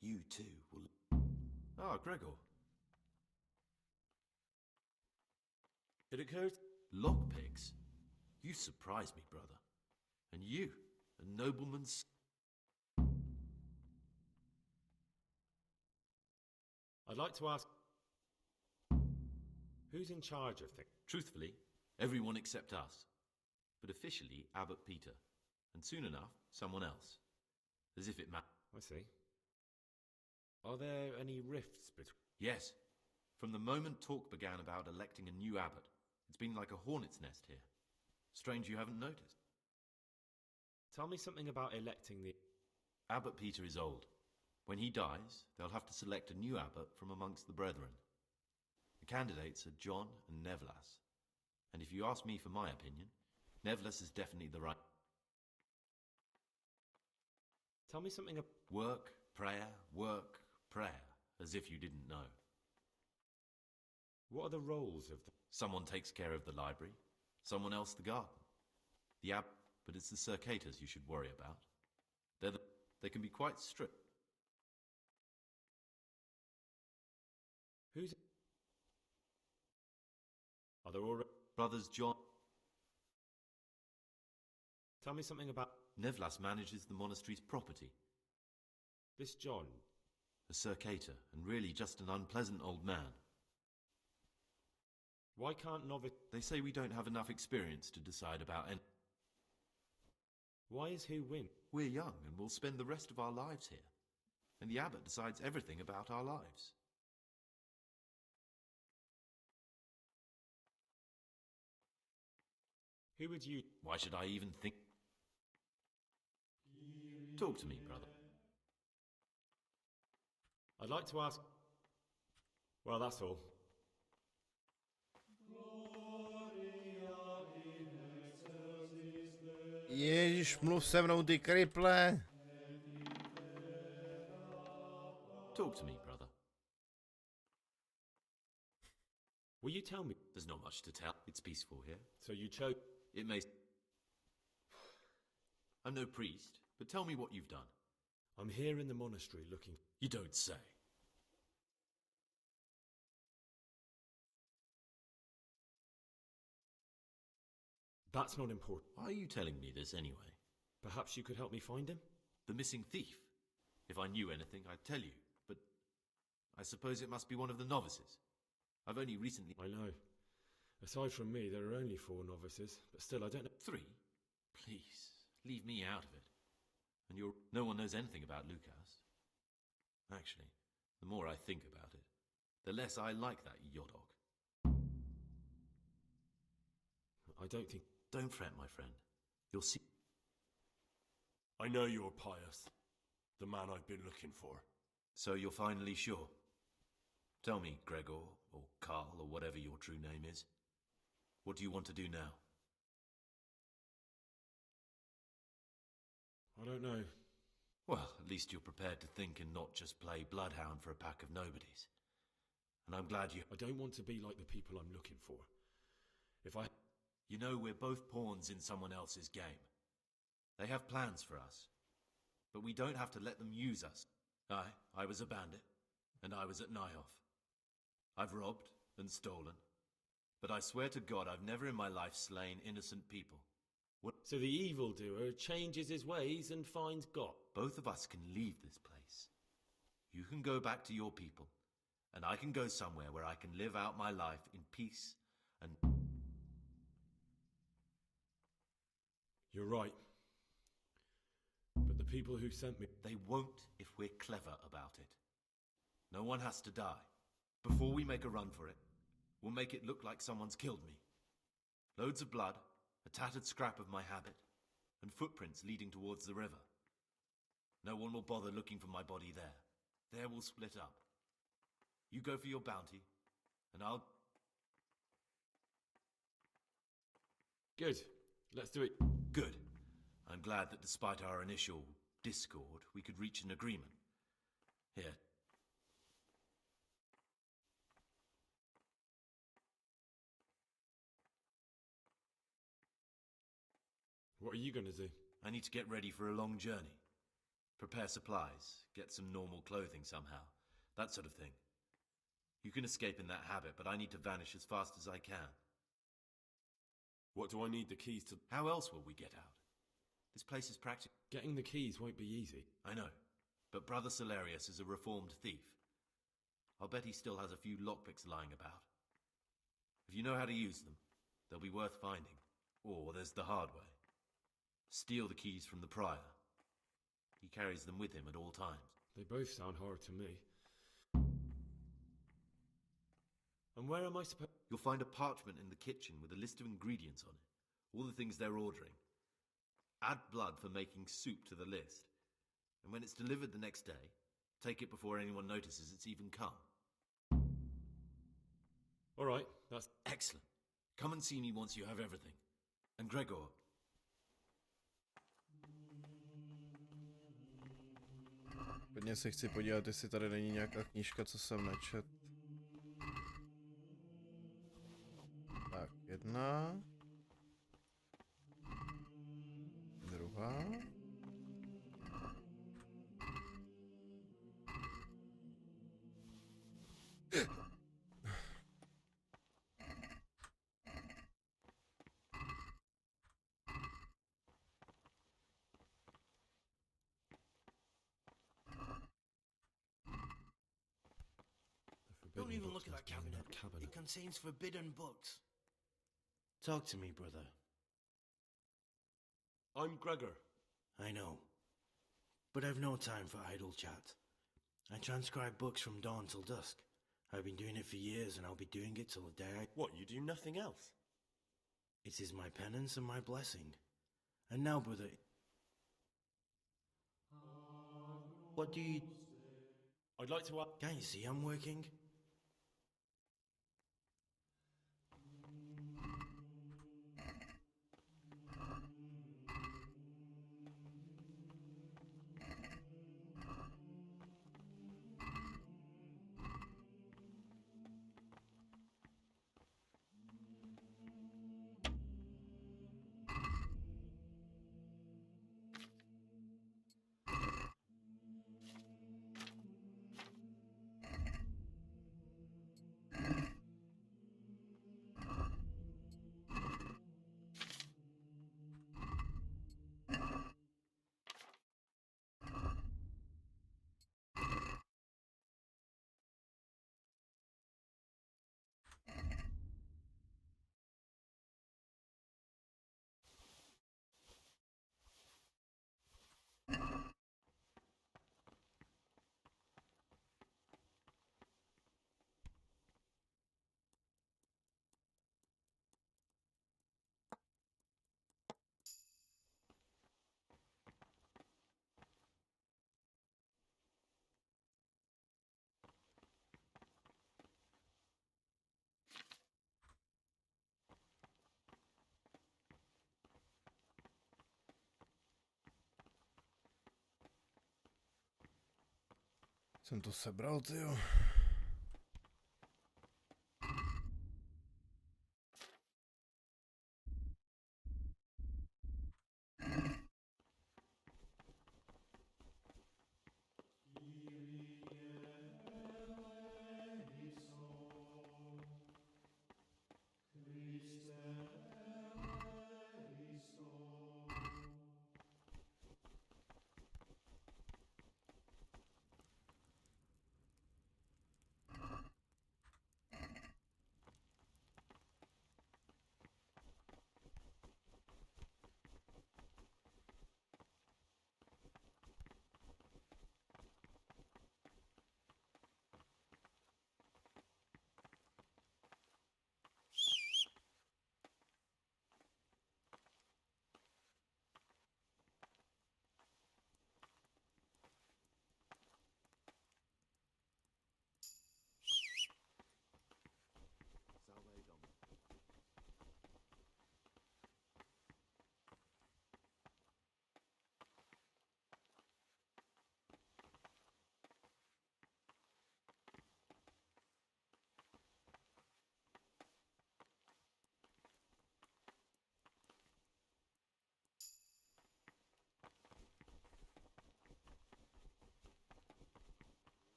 You too will... Ah, Gregor. It occurs... Lockpicks? You surprise me, brother. And you, a nobleman's... I'd like to ask... Who's in charge of things? Truthfully, everyone except us. But officially, Abbot Peter. And soon enough, someone else. As if it matters. I see. Are there any rifts between... Yes. From the moment talk began about electing a new abbot, it's been like a hornet's nest here. Strange you haven't noticed. Tell me something about electing the... Abbot Peter is old. When he dies, they'll have to select a new abbot from amongst the brethren. The candidates are John and Nevlas. And if you ask me for my opinion, Nevlas is definitely the right... Tell me something about... Work, prayer, as if you didn't know. What are the roles of the... Someone takes care of the library, someone else the garden. But it's the circators you should worry about. They can be quite strict. Who's... Are there already... Brothers John... Tell me something about... Nevlas manages the monastery's property. This John... A circator, and really just an unpleasant old man. Why can't novice... They say we don't have enough experience to decide about any... Why is who win? We're young, and we'll spend the rest of our lives here. And the abbot decides everything about our lives. Who would you... Why should I even think... Talk to me, brother. I'd like to ask... Well, that's all. Ježiš, mluv se mnou, ty kriple. Talk to me, brother. Will you tell me? There's not much to tell. It's peaceful here. So you chose... It may... I'm no priest, but tell me what you've done. I'm here in the monastery looking... You don't say. That's not important. Why are you telling me this anyway? Perhaps you could help me find him? The missing thief? If I knew anything, I'd tell you, but I suppose it must be one of the novices. I've only recently... I know. Aside from me, there are only 4 novices, but still, I don't know... 3? Please, leave me out of it. And no one knows anything about Lucas. Actually, the more I think about it, the less I like that Yodok. I don't think... Don't fret, my friend. You'll see... I know you're Pius, the man I've been looking for. So you're finally sure? Tell me, Gregor, or Carl, or whatever your true name is. What do you want to do now? I don't know. Well, at least you're prepared to think and not just play bloodhound for a pack of nobodies. And I'm glad you... I don't want to be like the people I'm looking for. If I... You know, we're both pawns in someone else's game. They have plans for us. But we don't have to let them use us. I was a bandit, and I was at Nyhoff. I've robbed and stolen. But I swear to God, I've never in my life slain innocent people. So the evildoer changes his ways and finds God. Both of us can leave this place. You can go back to your people, and I can go somewhere where I can live out my life in peace and... You're right. But the people who sent me... They won't if we're clever about it. No one has to die. Before we make a run for it, we'll make it look like someone's killed me. Loads of blood, a tattered scrap of my habit, and footprints leading towards the river. No one will bother looking for my body there. There we'll split up. You go for your bounty, and I'll... Good. Let's do it. Good. I'm glad that despite our initial discord, we could reach an agreement. Here. What are you going to do? I need to get ready for a long journey. Prepare supplies, get some normal clothing somehow. That sort of thing. You can escape in that habit, but I need to vanish as fast as I can. What do I need the keys to? How else will we get out? This place is practical. Getting the keys won't be easy. I know, but Brother Salarius is a reformed thief. I'll bet he still has a few lockpicks lying about. If you know how to use them, they'll be worth finding. Or there's the hard way. Steal the keys from the prior. He carries them with him at all times. They both sound hard to me. And where am I supposed... You'll find a parchment in the kitchen with a list of ingredients on it. All the things they're ordering. Add blood for making soup to the list. And when it's delivered the next day, take it before anyone notices it's even come. All right, that's... Excellent. Come and see me once you have everything. And Gregor... Hodně se chci podívat, jestli tady není nějaká knížka, co jsem nečet. Tak, jedna. Druhá. Don't even look at that cabinet. It contains forbidden books. Talk to me, brother. I'm Gregor. I know. But I've no time for idle chat. I transcribe books from dawn till dusk. I've been doing it for years, and I'll be doing it till the day I... What, you do nothing else? It is my penance and my blessing. And now, brother... What do you... I'd like to... Can't you see I'm working? Jsem to sebral, tyjo.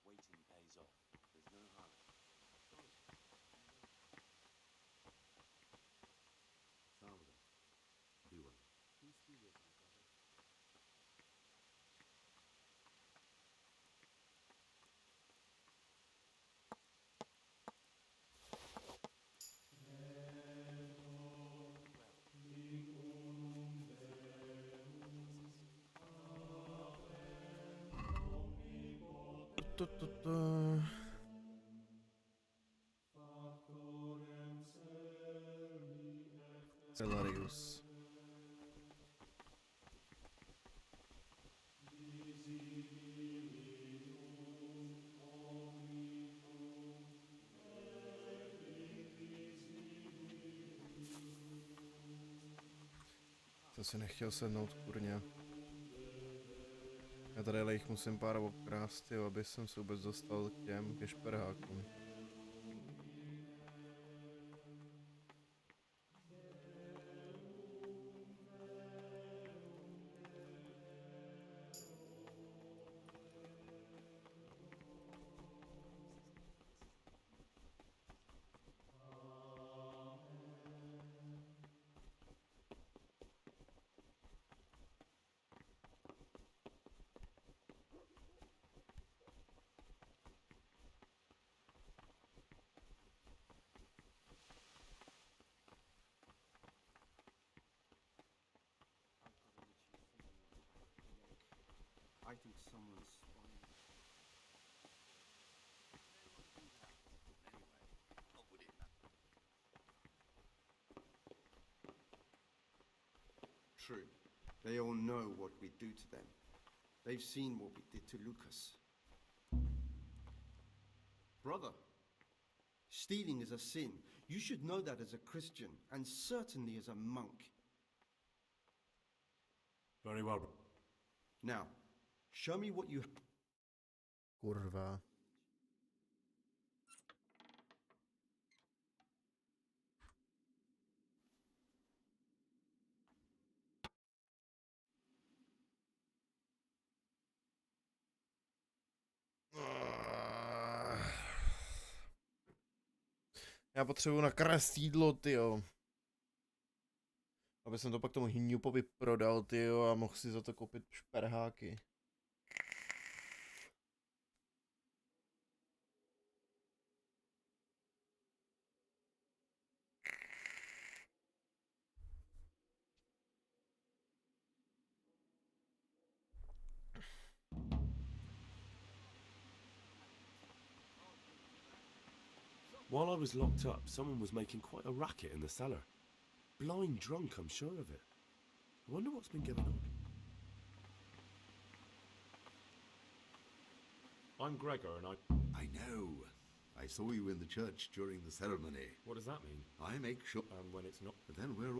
Waiting pays off. There's no hurry. Father, be well. Peace be with you, brother. Celarius. To si nechtěl sednout, kurně. Já tady ale jich musím pár okrást, jo, aby jsem se vůbec dostal k těm, ke šperhákům. I think someone's spying. True. They all know what we do to them. They've seen what we did to Lucas. Brother, stealing is a sin. You should know that as a Christian, and certainly as a monk. Very well. Now, show me what you... Kurva. Já potřebuju nakrást jídlo, tyjo. Aby jsem to pak tomu Hňupovi prodal, tyjo, a mohl si za to koupit šperháky. While I was locked up, someone was making quite a racket in the cellar. Blind drunk, I'm sure of it. I wonder what's been going on. I'm Gregor, and I know. I saw you in the church during the ceremony. What does that mean? I make sure... when it's not... But then we're...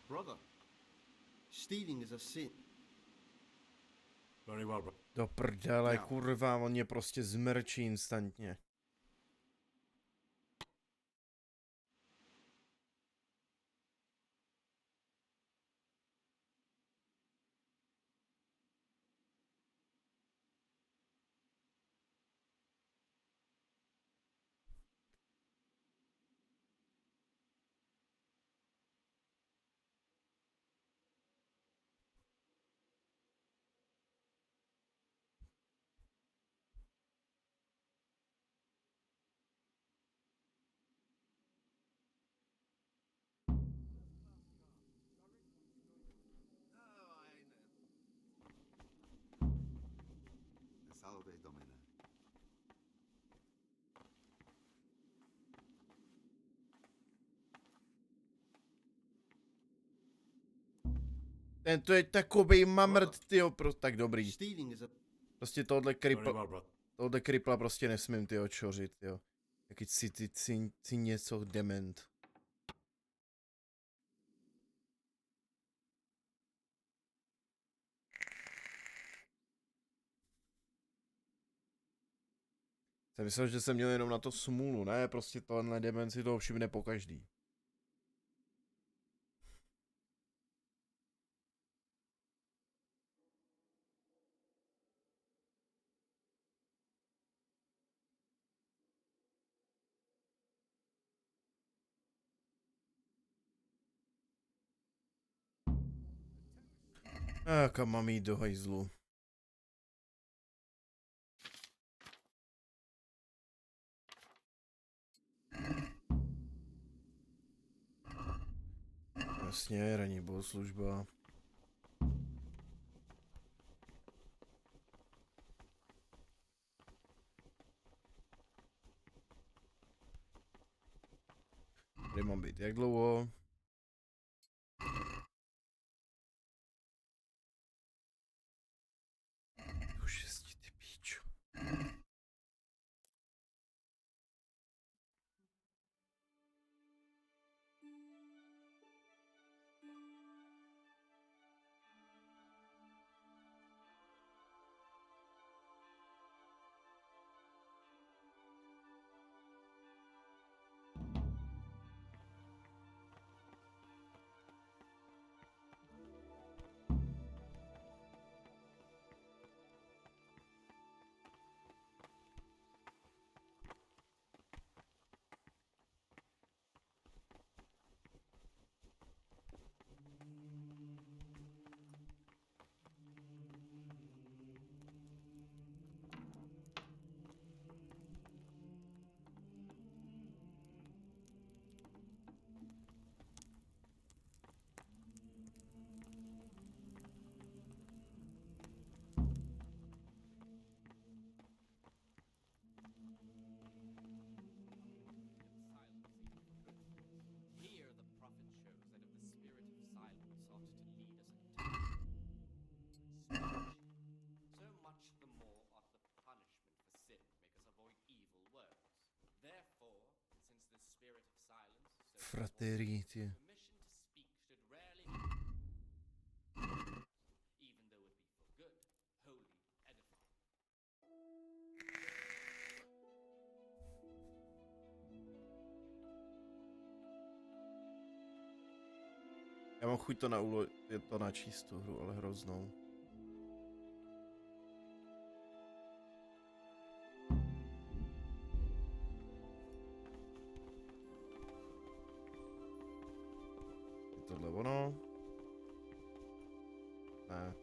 Brother, stealing is a sin. Very well, bro. Do prdele, kurva, on mě prostě zmrčí instantně. Salve, Domine. Ten to je takovej mamrt, tyjo, tak dobrý. Prostě tohle kripla prostě nesmím, tyjo, čořit, tyjo. Jaký si něco dement. Jsem myslel, že jsem měl jenom na to smůlu, ne? Prostě tohle demenci toho všimne po každý. Kam mám jít do hajzlu? Jasně, ranní bohoslužba. Tady mám být jak dlouho? Už jezdí, ty píčo. Fraterii, ty. Já mám chuť je to načíst tu hru, ale hroznou. Je tohle ono? Ne.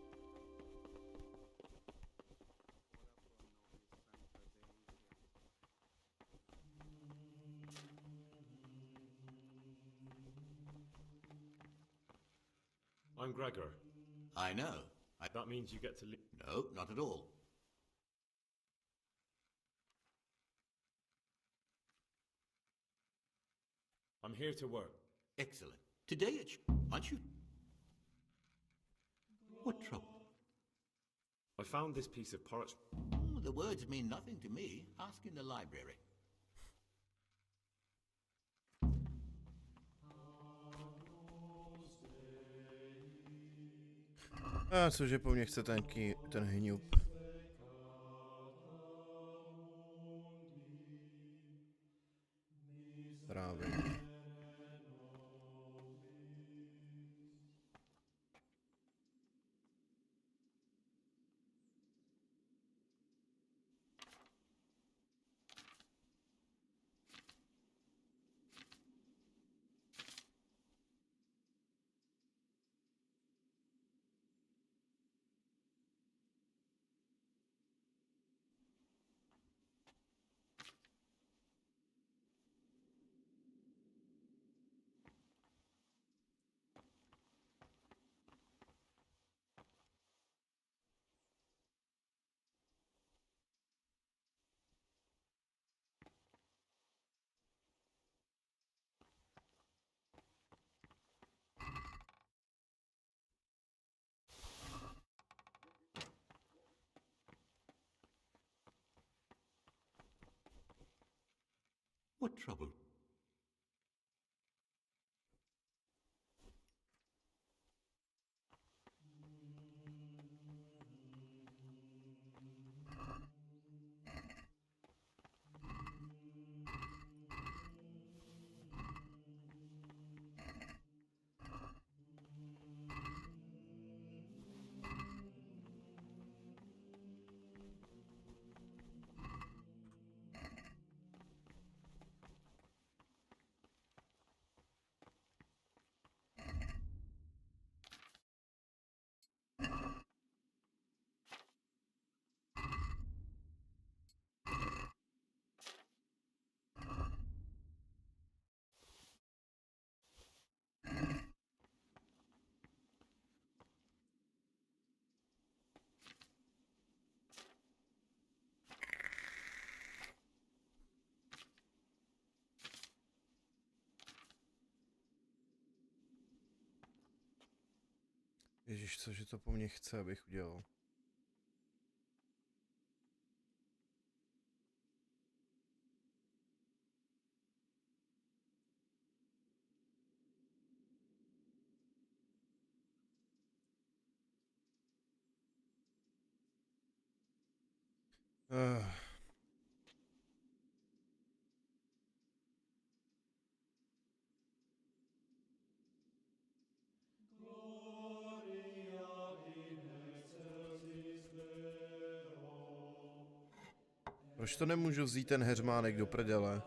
I'm Gregor. I know. That means you get to leave. No, not at all. I'm here to work. Excellent. Today aren't you? What trouble? I found this piece of parchment. Oh, the words mean nothing to me. Ask in the library. A cože po mně chce ten hňup? Právě. What trouble? Ježíš, cože to po mně chce, abych udělal? Proč to nemůžu vzít ten heřmánek do prdele?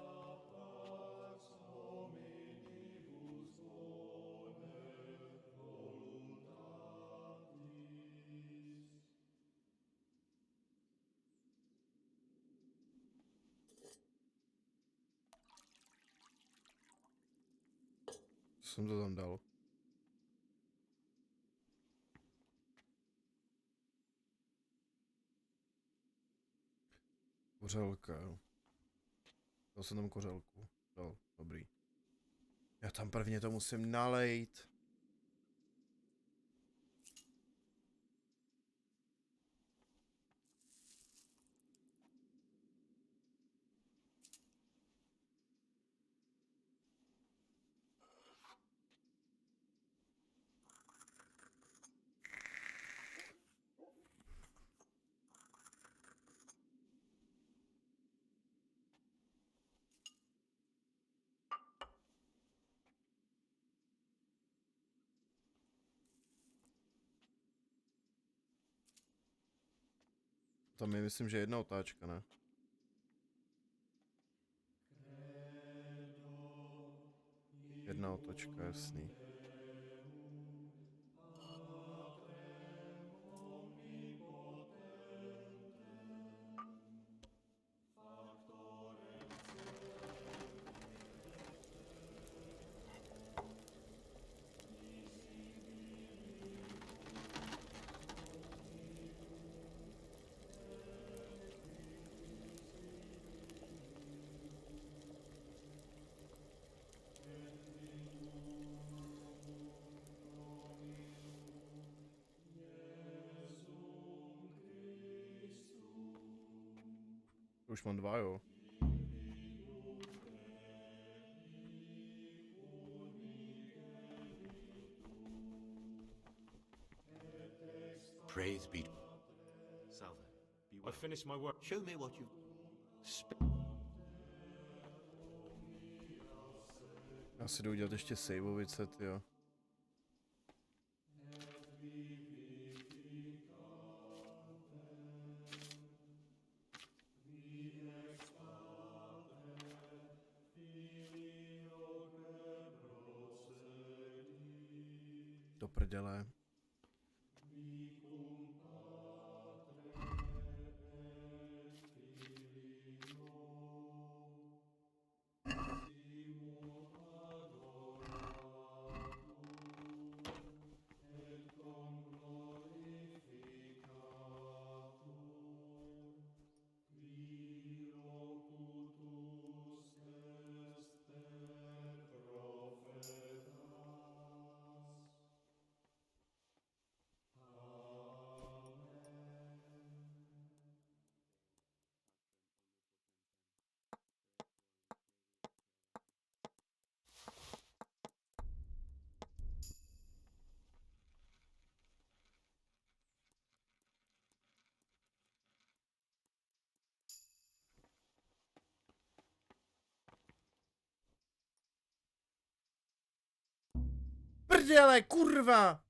Co jsem to tam dal? Kořelka, jo. Dal jsem tam kořelku. Dal, dobrý. Já tam prvně to musím nalejt. tam je, myslím, že jedna otáčka, ne? Jedna otočka, jasný. Už mám 2, jo. Praise be. Salve. I finished my work. Show me what you. Já si jdu udělat ještě saveovice, jo. Do prdele. Prdele, kurva!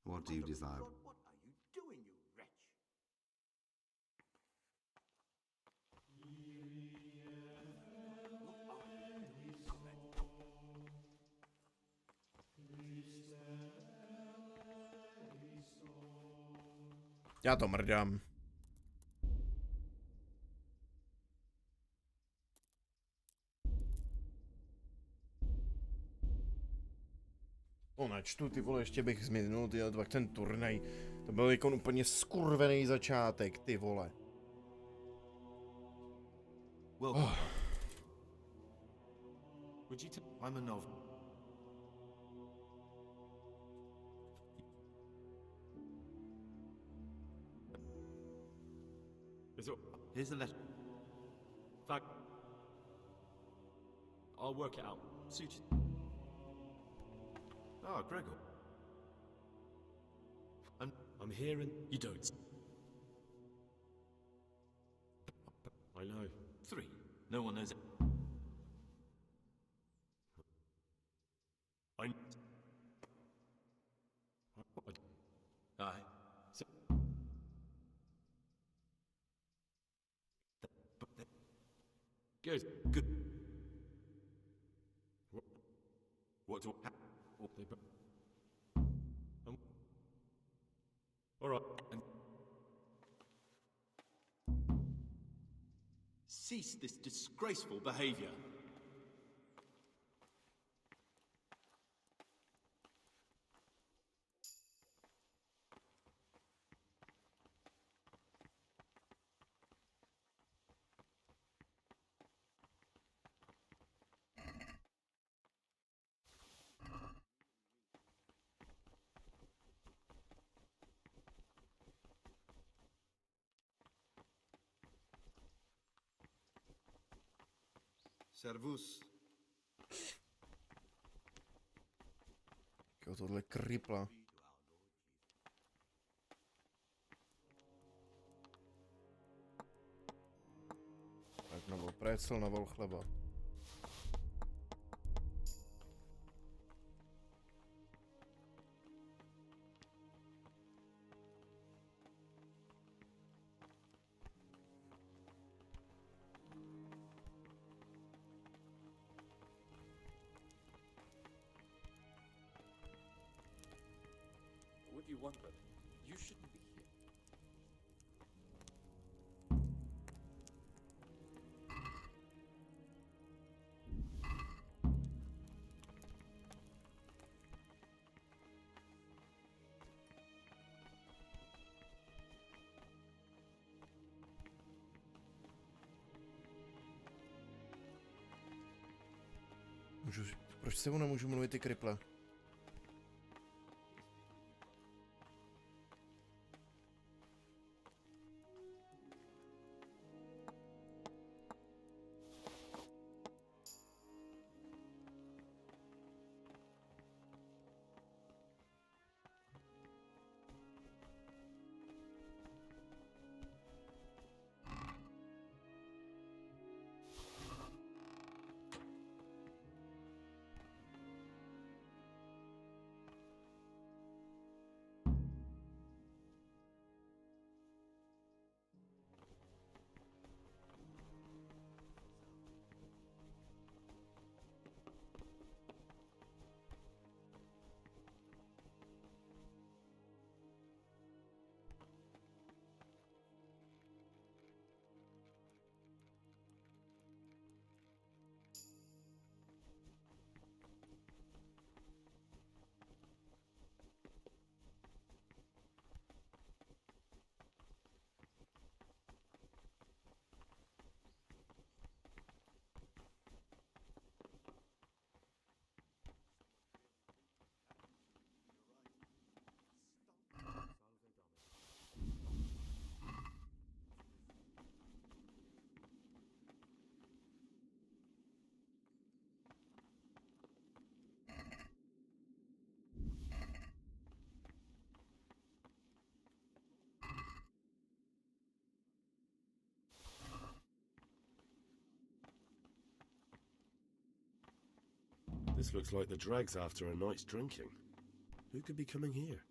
What do you desire? What are you doing, you wretch? Já to mrdám. To načtu, ty vole, ještě bych změnil, ty pak ten turnaj. To byl jako úplně skurvený začátek, ty vole. Welcome. Would you I'm a novel. Here's the letter. Fuck. I'll work it out. Suited. Ah, Gregor. I'm here and you don't. I know. 3. No one knows it. I. Aye. Good. Good. What do all right. Cease this disgraceful behavior. Servus. Jo, tohle kripla. Tak nebo precel na vol chleba. you wondered, you shouldn't be here. Proč se mu nemůžu mluvit ty kriple? This looks like the dregs after a night's drinking. Who could be coming here?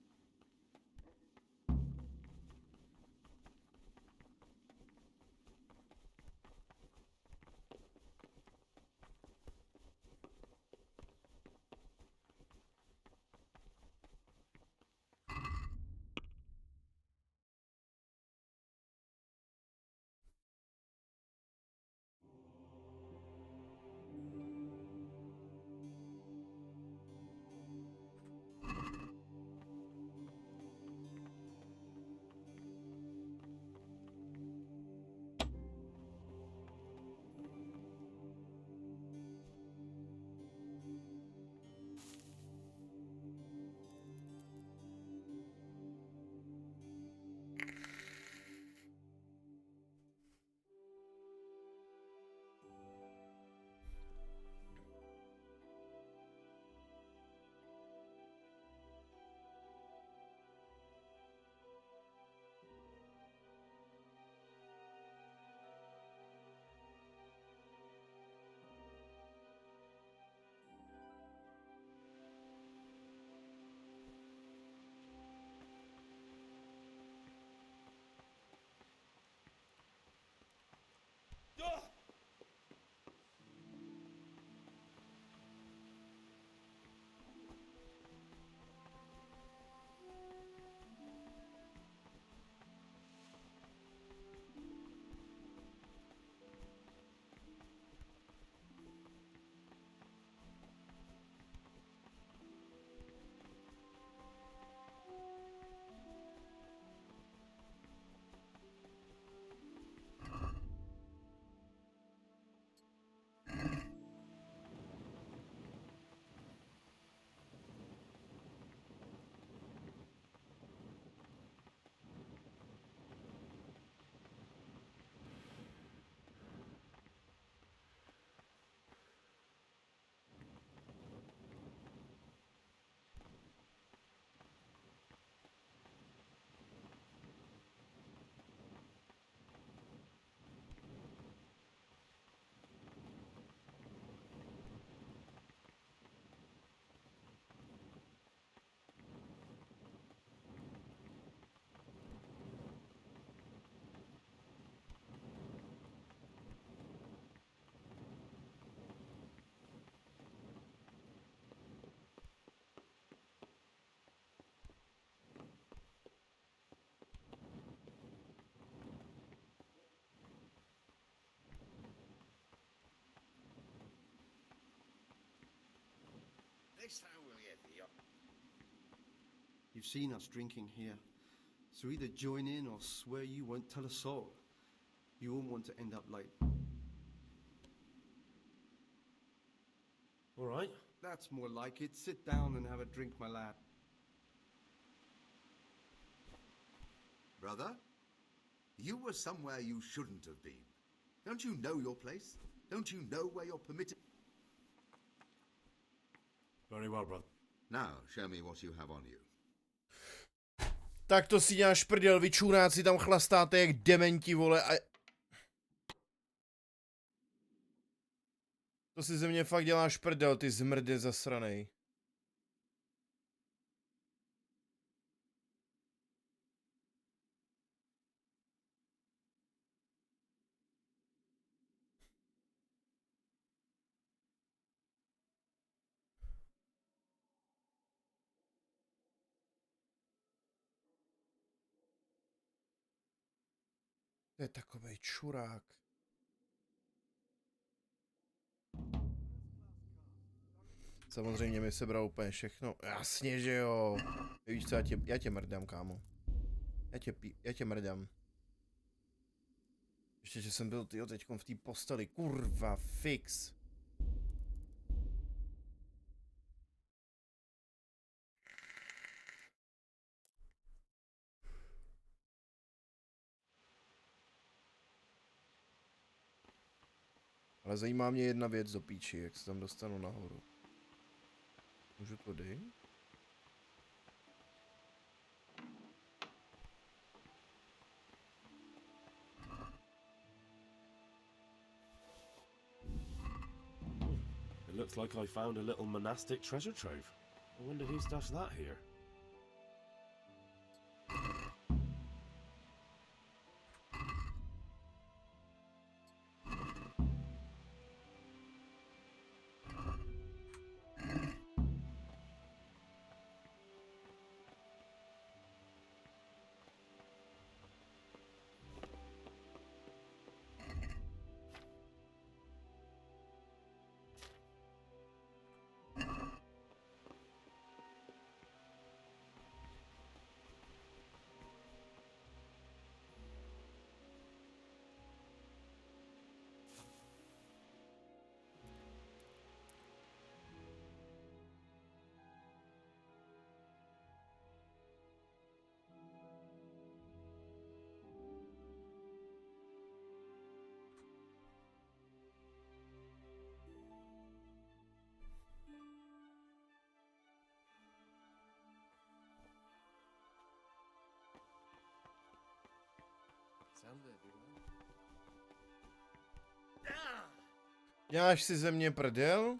You've seen us drinking here, so either join in or swear you won't tell a soul. You all want to end up like... All right. That's more like it. Sit down and have a drink, my lad. Brother, you were somewhere you shouldn't have been. Don't you know your place? Don't you know where you're permitted? Very well, brother. Now, show me what you have on you. Tak to si děláš prdel, vy čuráci tam chlastáte jak dementi, vole, a... To si ze mě fakt děláš prdel, ty zmrde zasranej. To je takovej čurák. Samozřejmě mi sebral úplně všechno. Jasně, že jo. Víš co, já tě mrdám, kámo. Já tě mrdám. Ještě, že jsem byl tyjo teďkom v té posteli. Kurva, fix. Ale zajímá mě jedna věc do píči, jak se tam dostanu nahoru. Můžu tady? It looks like I found a little monastic treasure trove. I wonder who stashed that here. Děláš si ze mě prdel?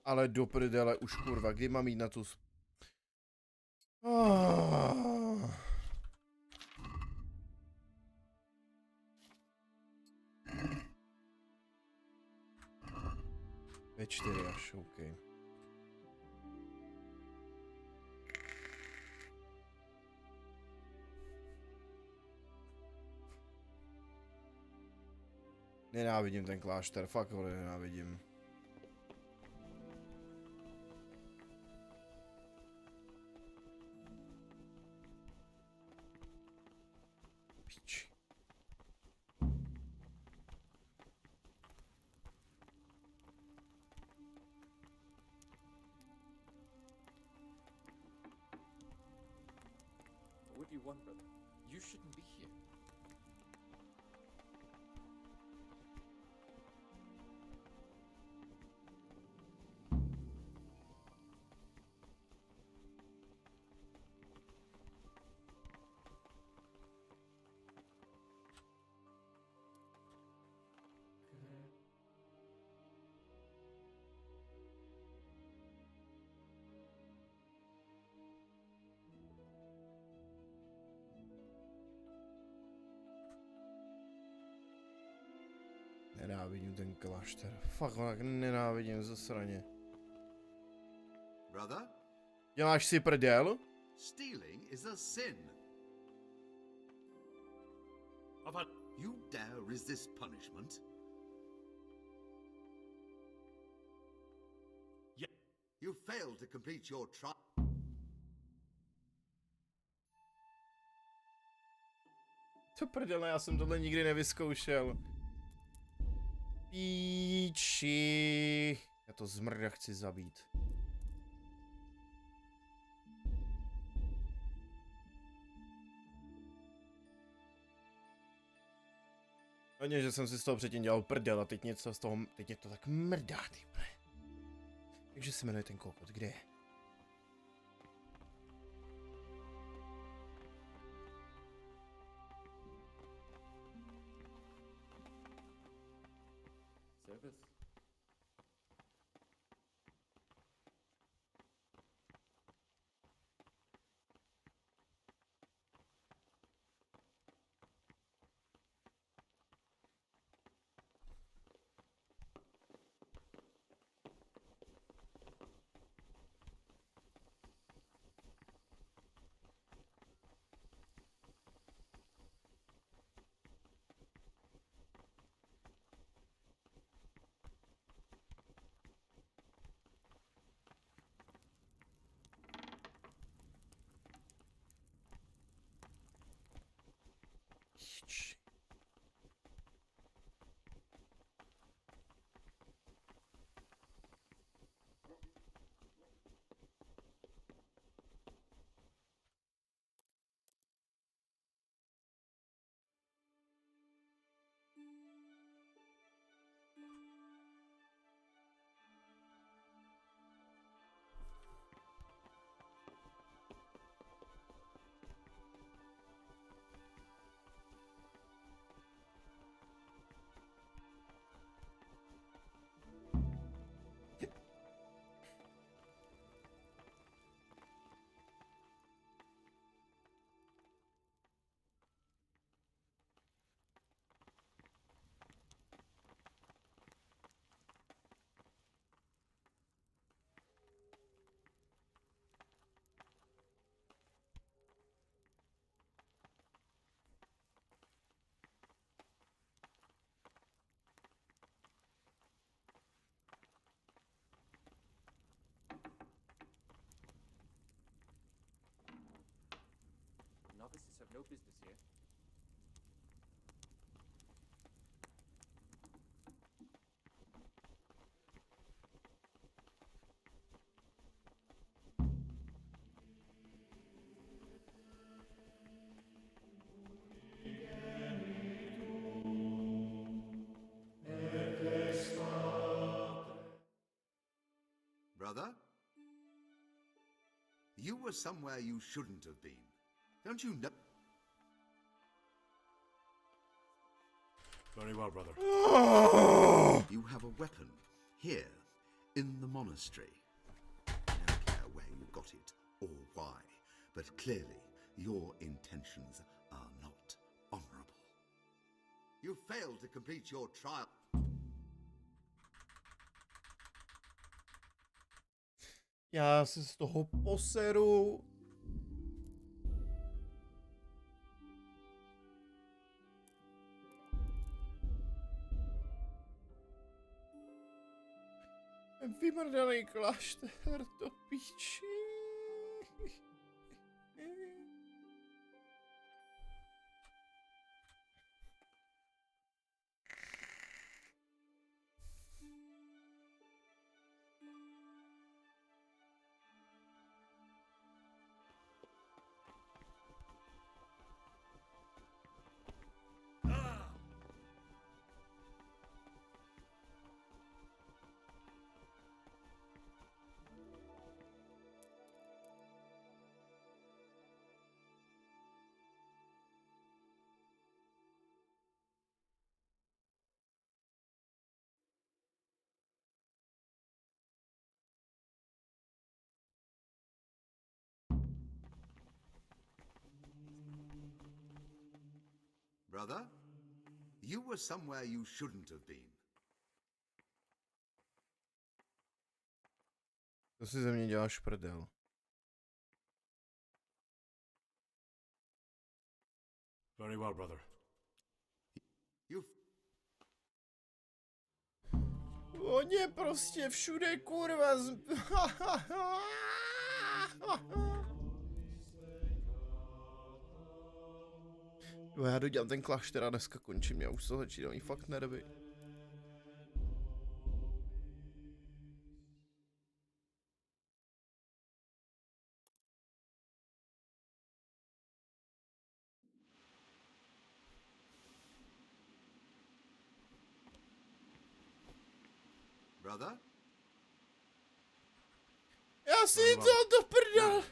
Ale do prdele už kurva, kdy mám jít na tu... Ve 4 až, OK. Nenávidím ten klášter, fakt ho nenávidím. Pič. What do you want, brother? You shouldn't be here. Nenávidím ten klášter. Fakt ho tak nenávidím zasraně. Brother? Děláš si prdel? Stealing is a sin. You dare resist punishment? Yeah. You failed to complete your trial. To prdele, já jsem tohle nikdy nevyzkoušel. Píči. Já to zmrda chci zabít. Hodně, že jsem si z toho předtím dělal prdel a teď něco z toho, teď je to tak mrdá, ty vole. Takže se jmenuje ten kokot, kde je? Service. Novices have no business here. Brother? You were somewhere you shouldn't have been. Don't you know? Very well, brother. You have a weapon here in the monastery. I don't care where you got it or why, but clearly your intentions are not honorable. You failed to complete your trial. Já se z toho poseru. Vymrdaný klášter, to píči. Brother, you were somewhere you shouldn't have been. To si ze mě děláš prdel. Very well, brother. mě prostě všude kurva Jo, já dodělám ten klášter a dneska končím, já už to začíná mít fakt nervy. Brother? Já si to do prdel!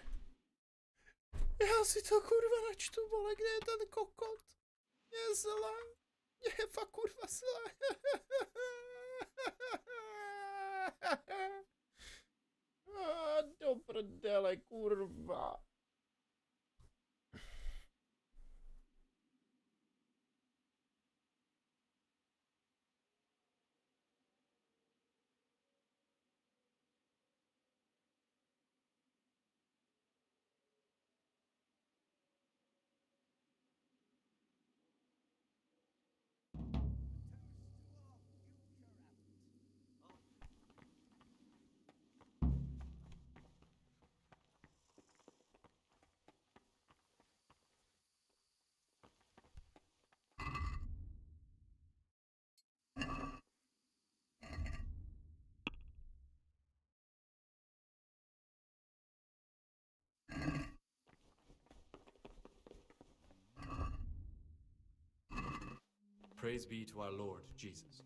Já si to kurva načtu, vole, kde je ten kokot? Je zle. Je fakt kurva zle. Do prdele, kurva. Praise be to our Lord Jesus.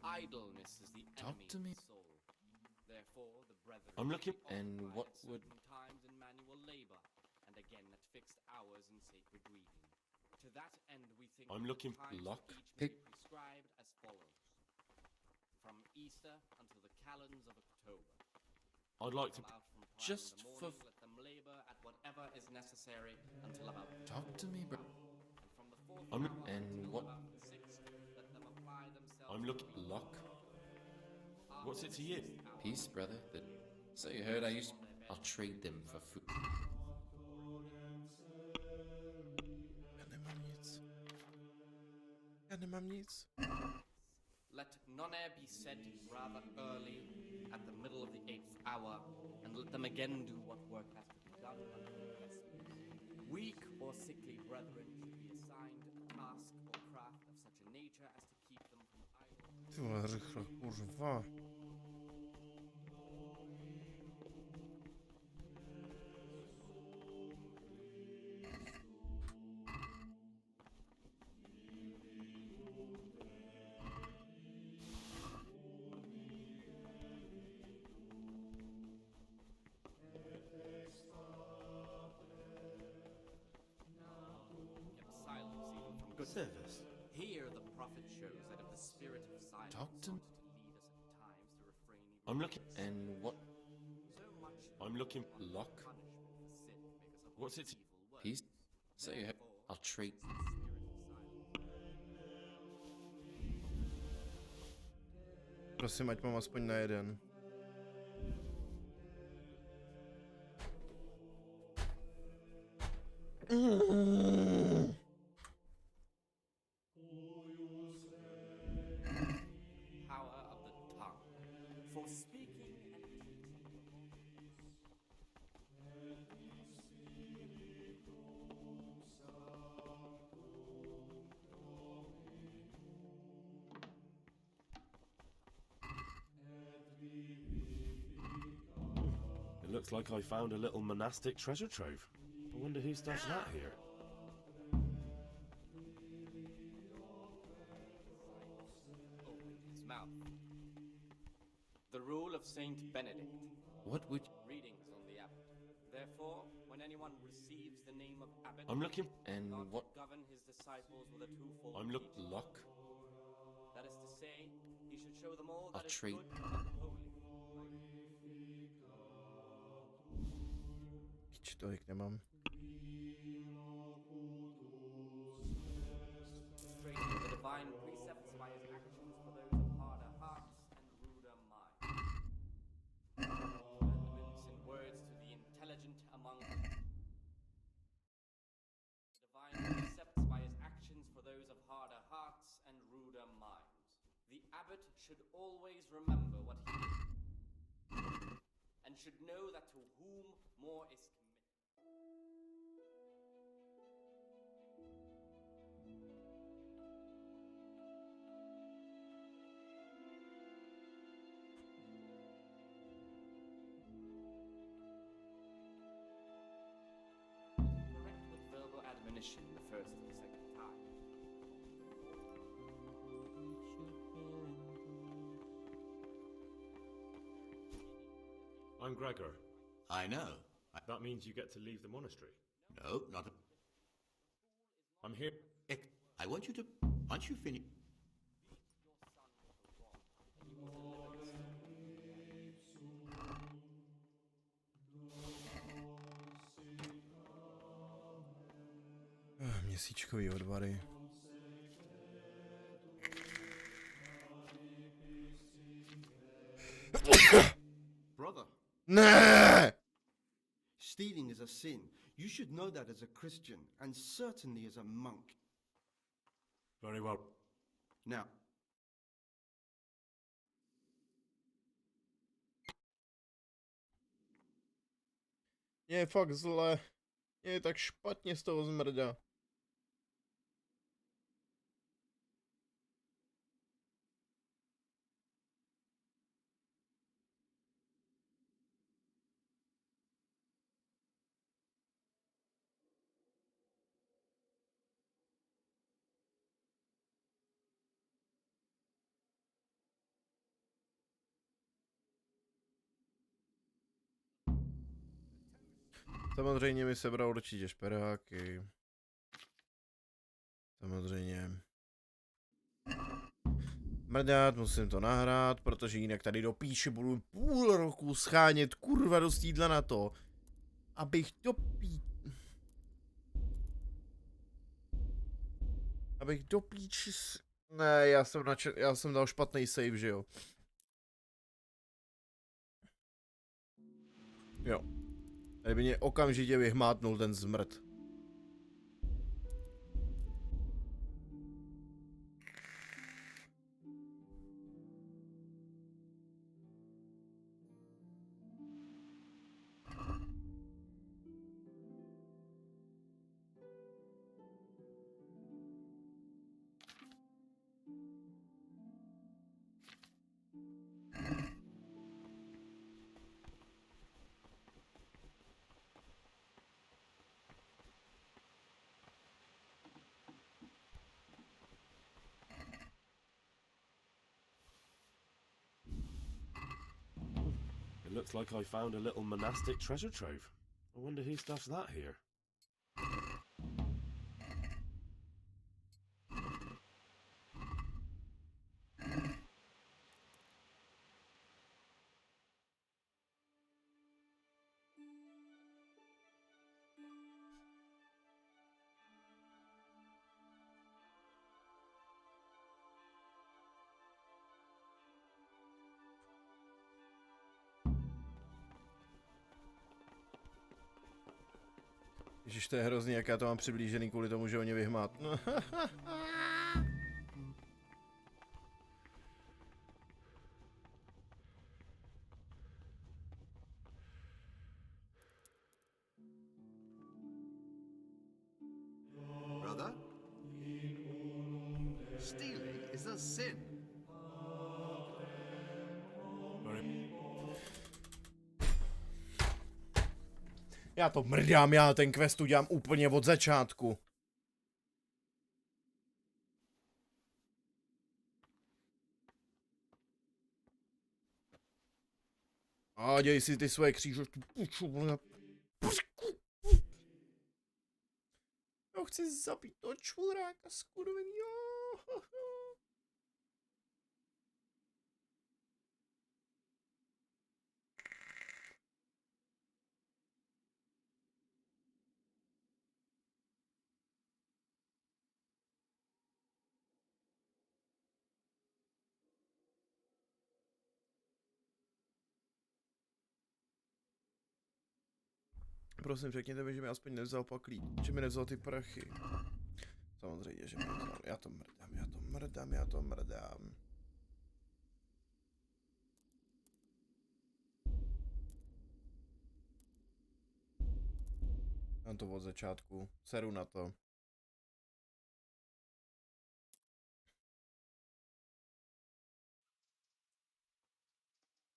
Idleness is the enemy to me. of the soul. Therefore, the brethren I'm looking- keep on and by what at would- certain times in manual labor, and again at fixed hours in sacred reading. To that end, we think I'm that looking the times luck. of each may be prescribed as follows: from Easter until the calends of October. I'd like to Out from prime just in the for morning, let them labor at whatever is necessary until about talk to me, bro. and from the fourth I'm hour and until what about the sixth, let them apply themselves. I'm to looking reading. luck. What's it to you? Peace, brother. So you heard I'll trade them for food. Já nemám nic. Let none be said rather early at the middle of the 8th hour, and let them again do what work has to be done until vespers. Weak or sickly brethren should be assigned a task or craft of such a nature as to keep them from idle. Ty vole, rychle, kurva. Kept silence even from good Service. Here the prophet shows that if the spirit of silence Talk to sought to lead us at times to refrain even I'm looking and what so much I'm looking luck. punishment for sin because of What's it? evil works. peace. So you heard I'll trade Prosím, ať mám aspoň na jeden. Power of the tongue for speaking and teaching. looks like I found a little monastic treasure trove. I wonder who stashed that here. His mouth. The rule of Saint Benedict. What would... Readings on the abbot. Therefore, when anyone receives the name of abbot, I'm looking... And not what... govern his disciples with a twofold I'm look... teaching. Luck? That is to say, he should show them all I'll that is treat... good and holy. Tolik nemám. Straighten the divine precepts by his actions for those of harder hearts and ruder minds. Commandments in words to the intelligent among them. The divine precepts by his actions for those of harder hearts and ruder minds. The abbot should always remember what he did, and should know that to whom more is committed. Correct with verbal admonition the first and second time. I'm Gregor. I know. That means you get to leave the monastery. No, not a... I'm here. I want you to... Once you finish... Měsíčkový odvary. Brother. Ne! Stealing is a sin. You should know that as a Christian, and certainly as a monk. Very well. Now, Je fakt zle. Je tak špatně z toho zmrdá. Samozřejmě mi sebral určitě šperáky. Samozřejmě. Mrdat, musím to nahrát, protože jinak tady do píči budu půl roku schánět kurva dost jídla na to, abych do píči Ne, já jsem dal špatný save, že jo. Jo. Tady by mě okamžitě vyhmátnul ten zmrt. Looks like I found a little monastic treasure trove. I wonder who stashed that here. Ježiš, to je hrozný, jak já to mám přiblížený kvůli tomu, že oni vyhmát. Brother? Stealing is a sin. Já to mrdám, já ten quest udělám úplně od začátku. A děj si ty svoje kříže. Já chci zabít toho čuráka, skurvený. Prosím, řekněte mi, že mi aspoň nevzal paklík, že mi nevzal ty prachy. Samozřejmě, že mi nevzal. Já to mrdám. Mám to od začátku. Seru na to.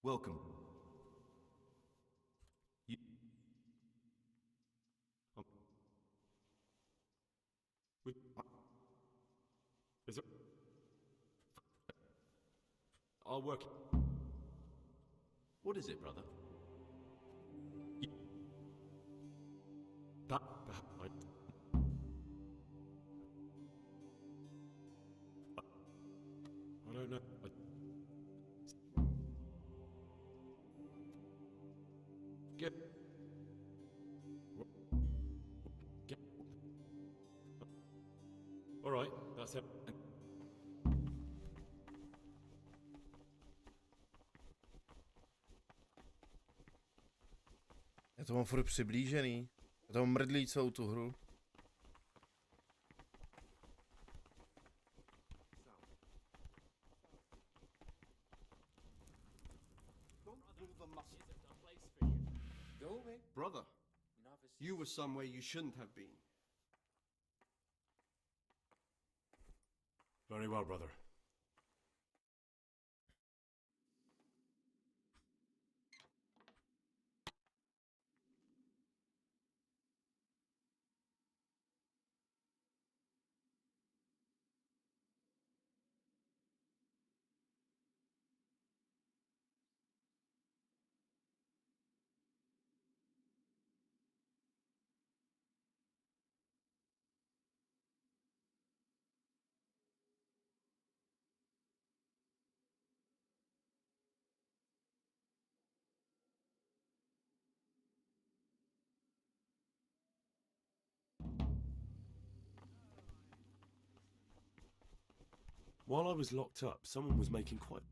Welcome. Is it? I'll work. What is it, brother? That I don't know. Get. All right, that's it. Já to mám furt přiblížený. Já to mám mrdlý celou tu hru. Brother, you were somewhere you shouldn't have been. Very well, brother. While I was locked up, someone was making quite...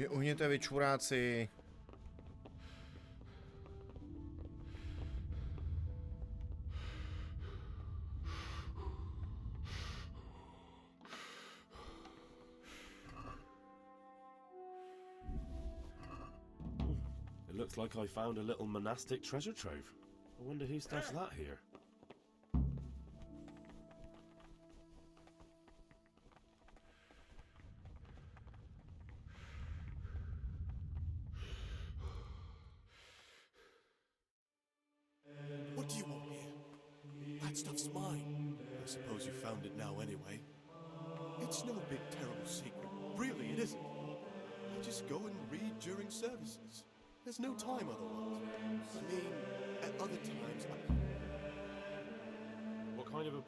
Uhněte vy čuráci. It looks like I found a little monastic treasure trove. I wonder who stuffs that here. What do you want here? That stuff's mine. I suppose you found it now anyway. It's no big terrible secret. Really, it isn't. I just go and read during services. There's no time otherwise. I mean, at other times What kind of a...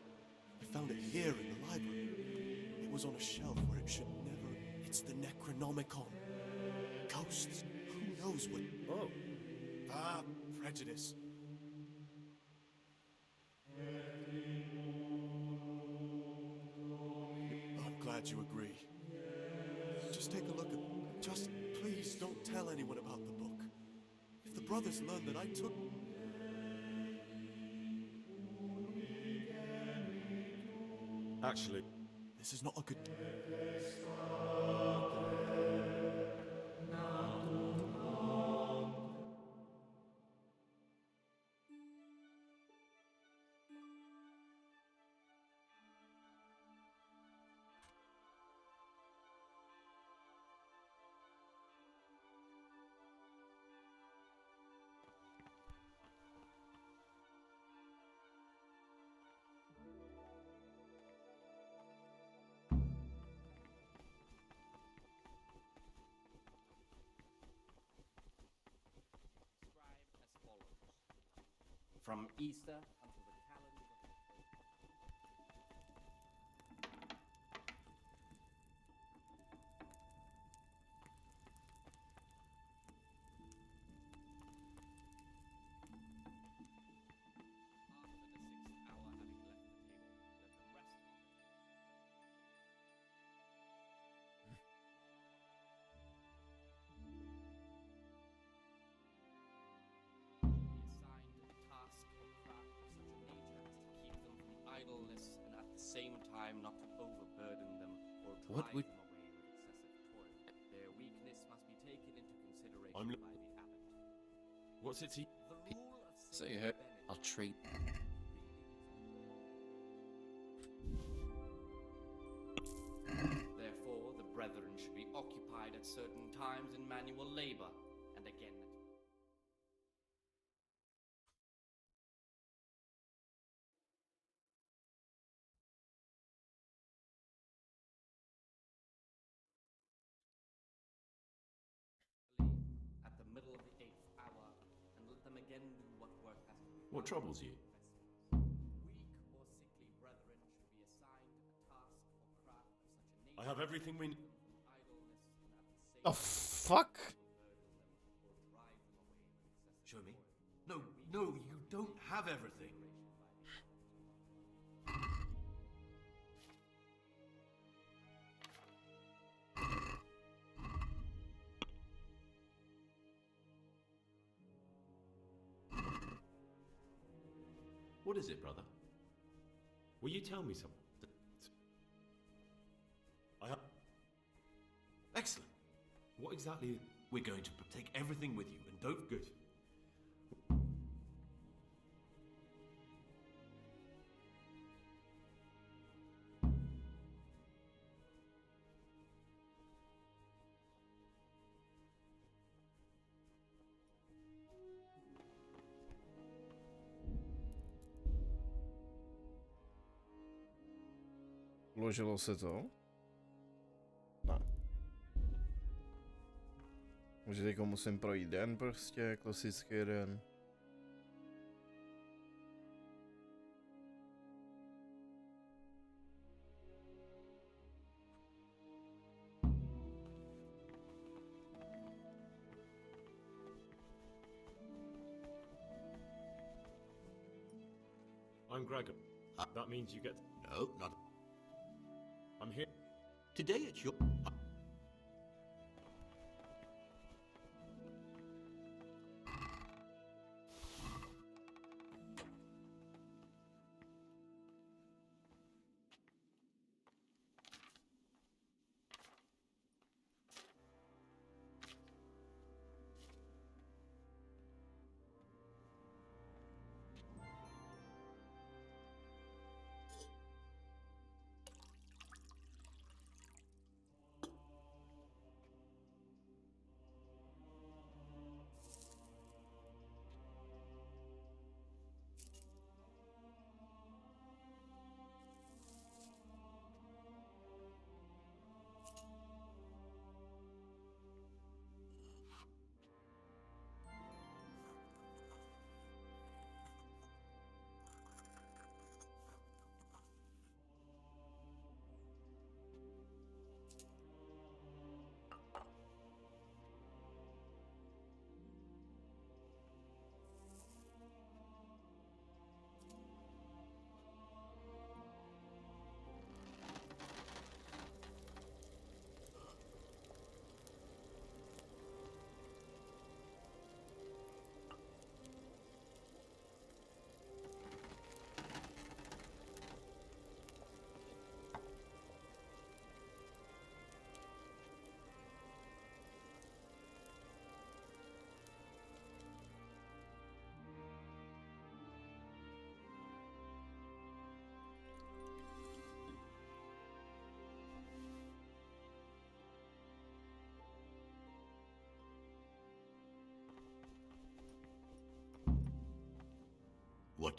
I found it here in the library. It was on a shelf where it should never... It's the Necronomicon. Ghosts. Who knows what... Oh. Ah, prejudice. I'm glad you agree. Just take a look at... Just please don't tell anyone about the book. If the brothers learn that I took... Actually, this is not a good... From Easter until the calendar. Idleness and at the same time not to overburden them or drive them away with excessive toil. Their weakness must be taken into consideration by the abbot. What's it? So you heard? I'll treat. Therefore, the brethren should be occupied at certain times in manual labor, and again at the middle of the 8th hour, and let them again do what work has to be done. What troubles you? Weak or sickly brethren should be assigned a task or craft of such a nature. I have everything we need. Oh, fuck! Show me. No, no, you don't have everything. What is it, brother? Will you tell me something? I have... Excellent. What exactly? We're going to take everything with you, and don't... Good. Uložilo se to? Ne. Už teďko musím projít den prostě, klasický den. I'm Gregor. That means you get... No, not... I'm here. Today it's your...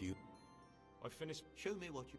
Do you... I finished... Show me what you...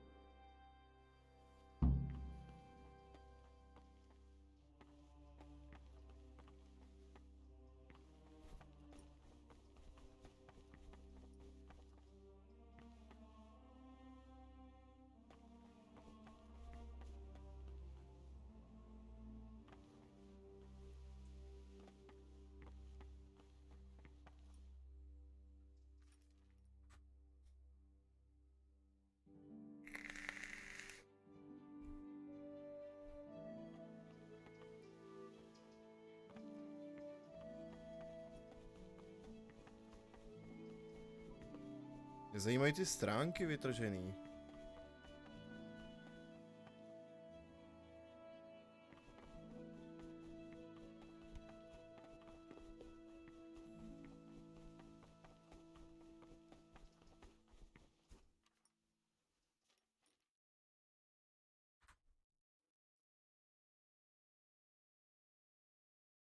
Mě zajímají ty stránky vytržený.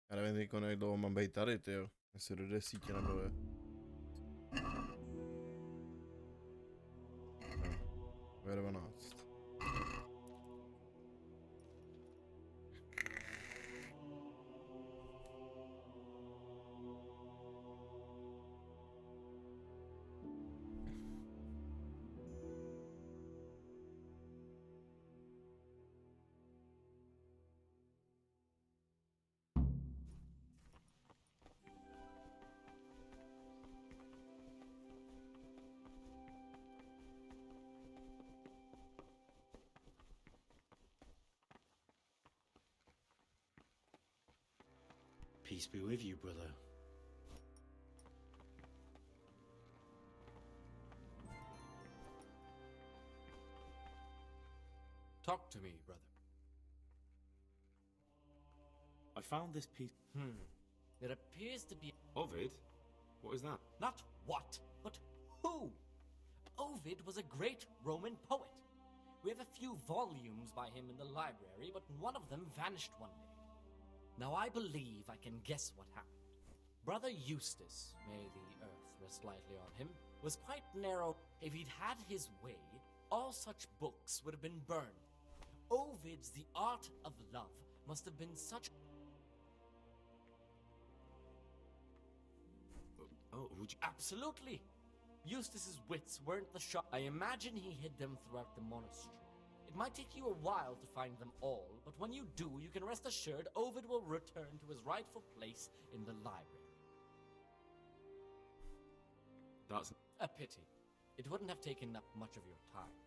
Já nevím, jak dlouho mám být tady, tyjo. Jestli do 10 nebo je. Ve 12. Peace be with you, brother. Talk to me, brother. I found this piece... It appears to be... Ovid? What is that? Not what, but who? Ovid was a great Roman poet. We have a few volumes by him in the library, but one of them vanished one day. Now I believe I can guess what happened. Brother Eustace, may the earth rest lightly on him, was quite narrow. If he'd had his way, all such books would have been burned. Ovid's The Art of Love must have been such... Oh, would you... Absolutely! Eustace's wits weren't the sharp. I imagine he hid them throughout the monastery. It might take you a while to find them all, but when you do, you can rest assured Ovid will return to his rightful place in the library. That's... A pity. It wouldn't have taken up much of your time.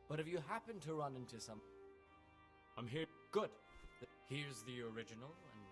But if you happen to run into some... I'm here. Good. Here's the original, and...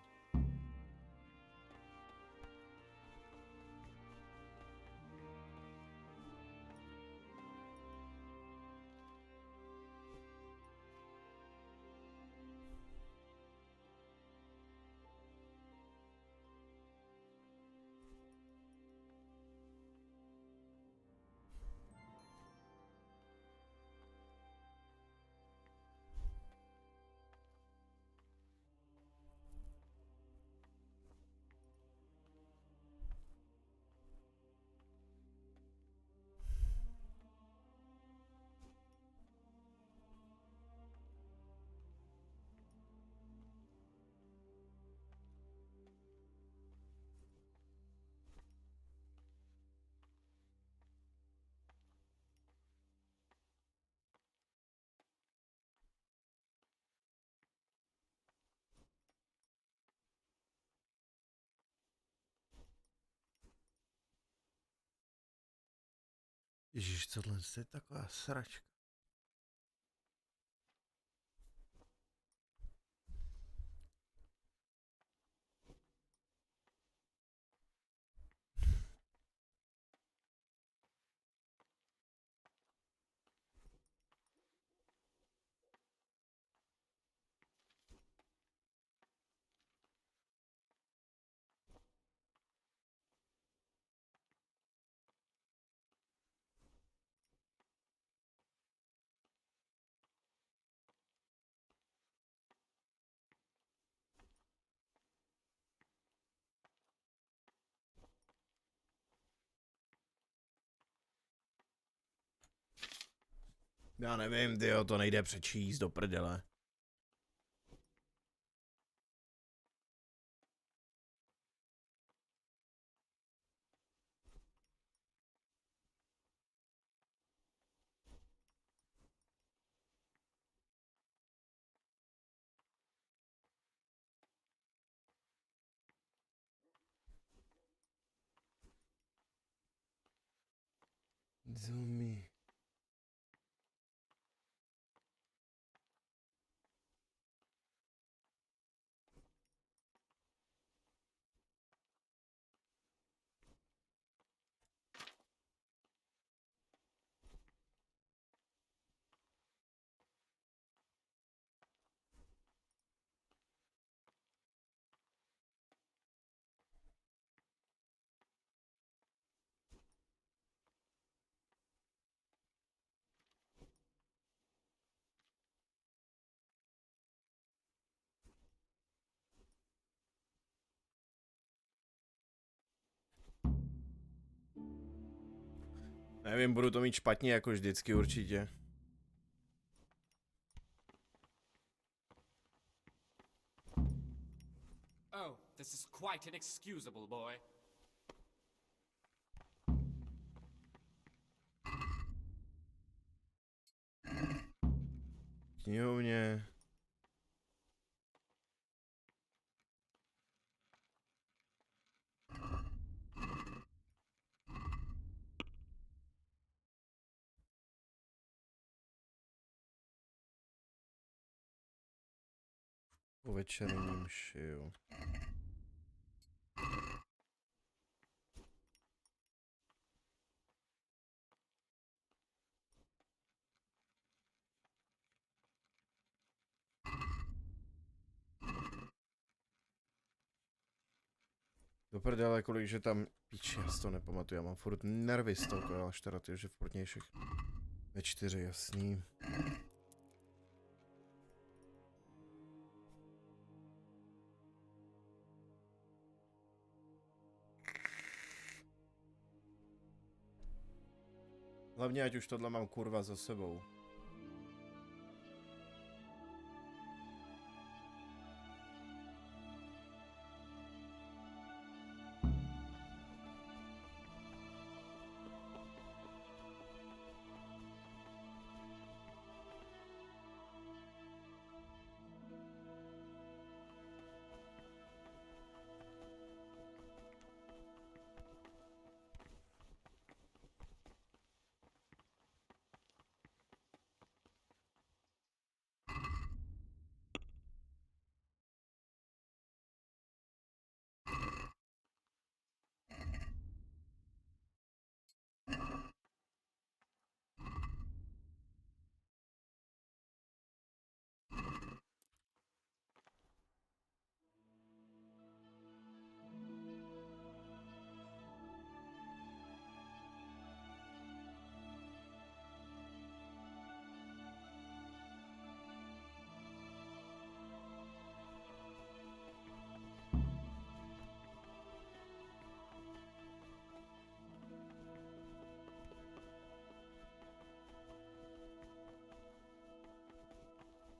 Ježíš, tohle je taková sračka. Já nevím, tyjo, to nejde přečíst do prdele. Zombie. Nevím, budu to mít špatně jako vždycky určitě. Oh, this is quite inexcusable, boy. Knihovně. Po večerním mši, jo. Do prdele, kolik, že tam píči, já si to nepamatuju, já mám furt nervy z toho, až teda ty, že v prvnějších ve 4, jasný. Hlavně, ať už tohle mám kurva za sebou.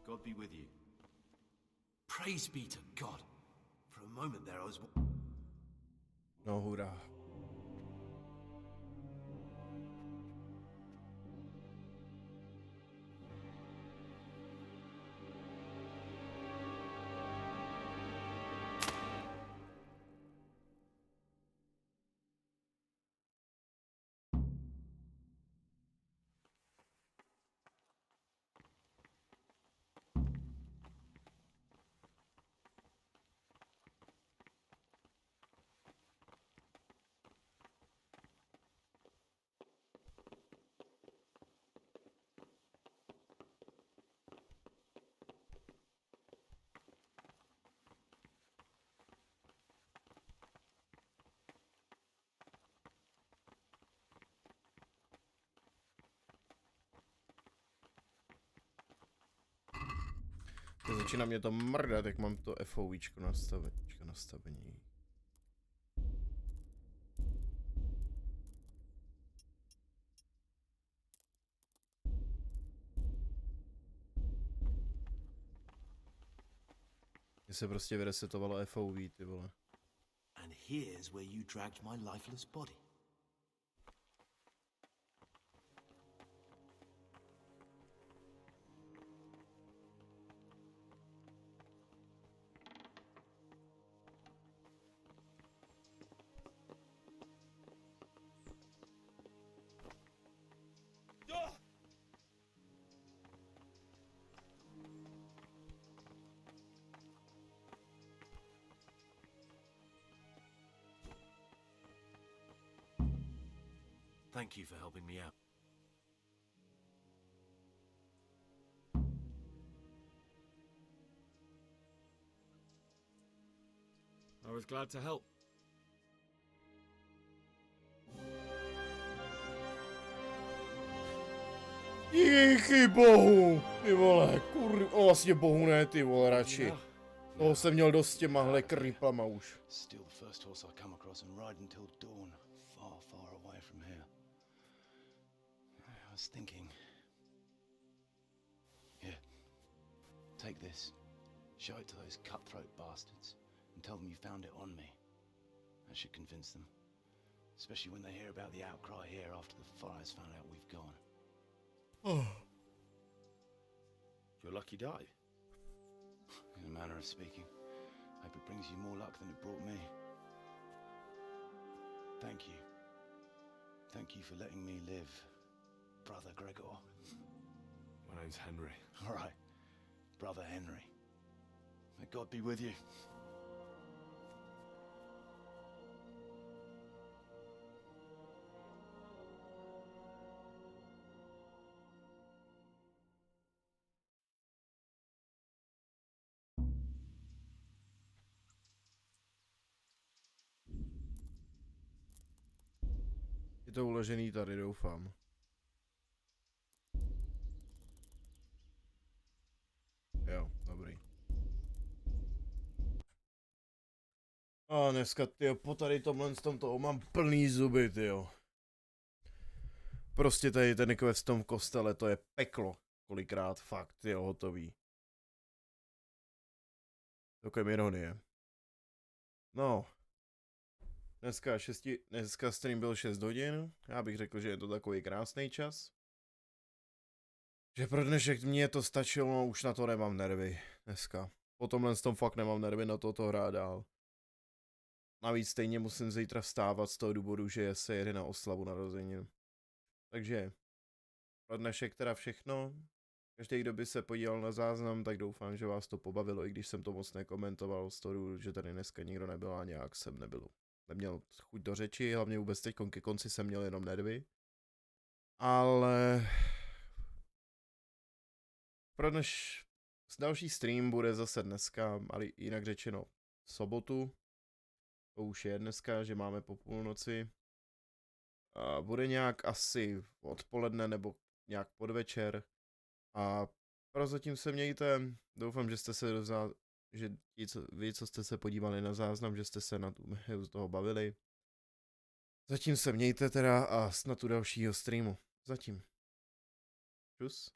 God be with you. Praise be to God. For a moment there I was... No hurá. Začíná mě to mrdat, jak mám to FOVčko nastavení. se prostě vyresetovalo FOV, ty vole. And here's where you dragged my lifeless body. Thank you for helping me out. I was glad to help. Díky bohu, ty vole, vlastně bohu ne, ty vole, radši. Toho jsem měl dost s těmahle kryplama už. Still the first horse I come across and ride until dawn, far, far away from here. I was thinking. Here, take this. Show it to those cutthroat bastards and tell them you found it on me. That should convince them. Especially when they hear about the outcry here after the fires found out we've gone. Your lucky die? In a manner of speaking. Hope it brings you more luck than it brought me. Thank you. Thank you for letting me live, Brother Gregor. My name's Henry. All right, Brother Henry. May God be with you. Je to uložený tady, doufám. Jo, dobrý. A dneska, tyjo, po tady tomhle z toho mám plný zuby, tyjo. Prostě tady ten quest v tom kostele, to je peklo. Kolikrát, fakt, tyjo, hotový. Takovým ironie. No. Dneska stream byl 6 hodin. Já bych řekl, že je to takový krásný čas. Že pro dnešek mě to stačilo, no, už na to nemám nervy dneska. Po tomhle s tom fakt nemám nervy na to hrát dál. Navíc stejně musím zítra vstávat z toho důvodu, že se jede na oslavu narozenin. Takže pro dnešek teda všechno. Každý, kdo by se podíval na záznam, tak doufám, že vás to pobavilo, i když jsem to moc nekomentoval z toho důvodu, že tady dneska nikdo nebyl a nějak jsem neměl chuť do řeči, hlavně vůbec teď ke konci jsem měl jenom nervy. Ale pro další stream bude zase dneska, ale jinak řečeno v sobotu. To už je dneska, že máme po půlnoci. A bude nějak asi odpoledne nebo nějak podvečer. A prozatím se mějte. Doufám, že jste se že vy, co jste se podívali na záznam, že jste se na z toho bavili. Zatím se mějte teda a snad u dalšího streamu. Zatím. Čus.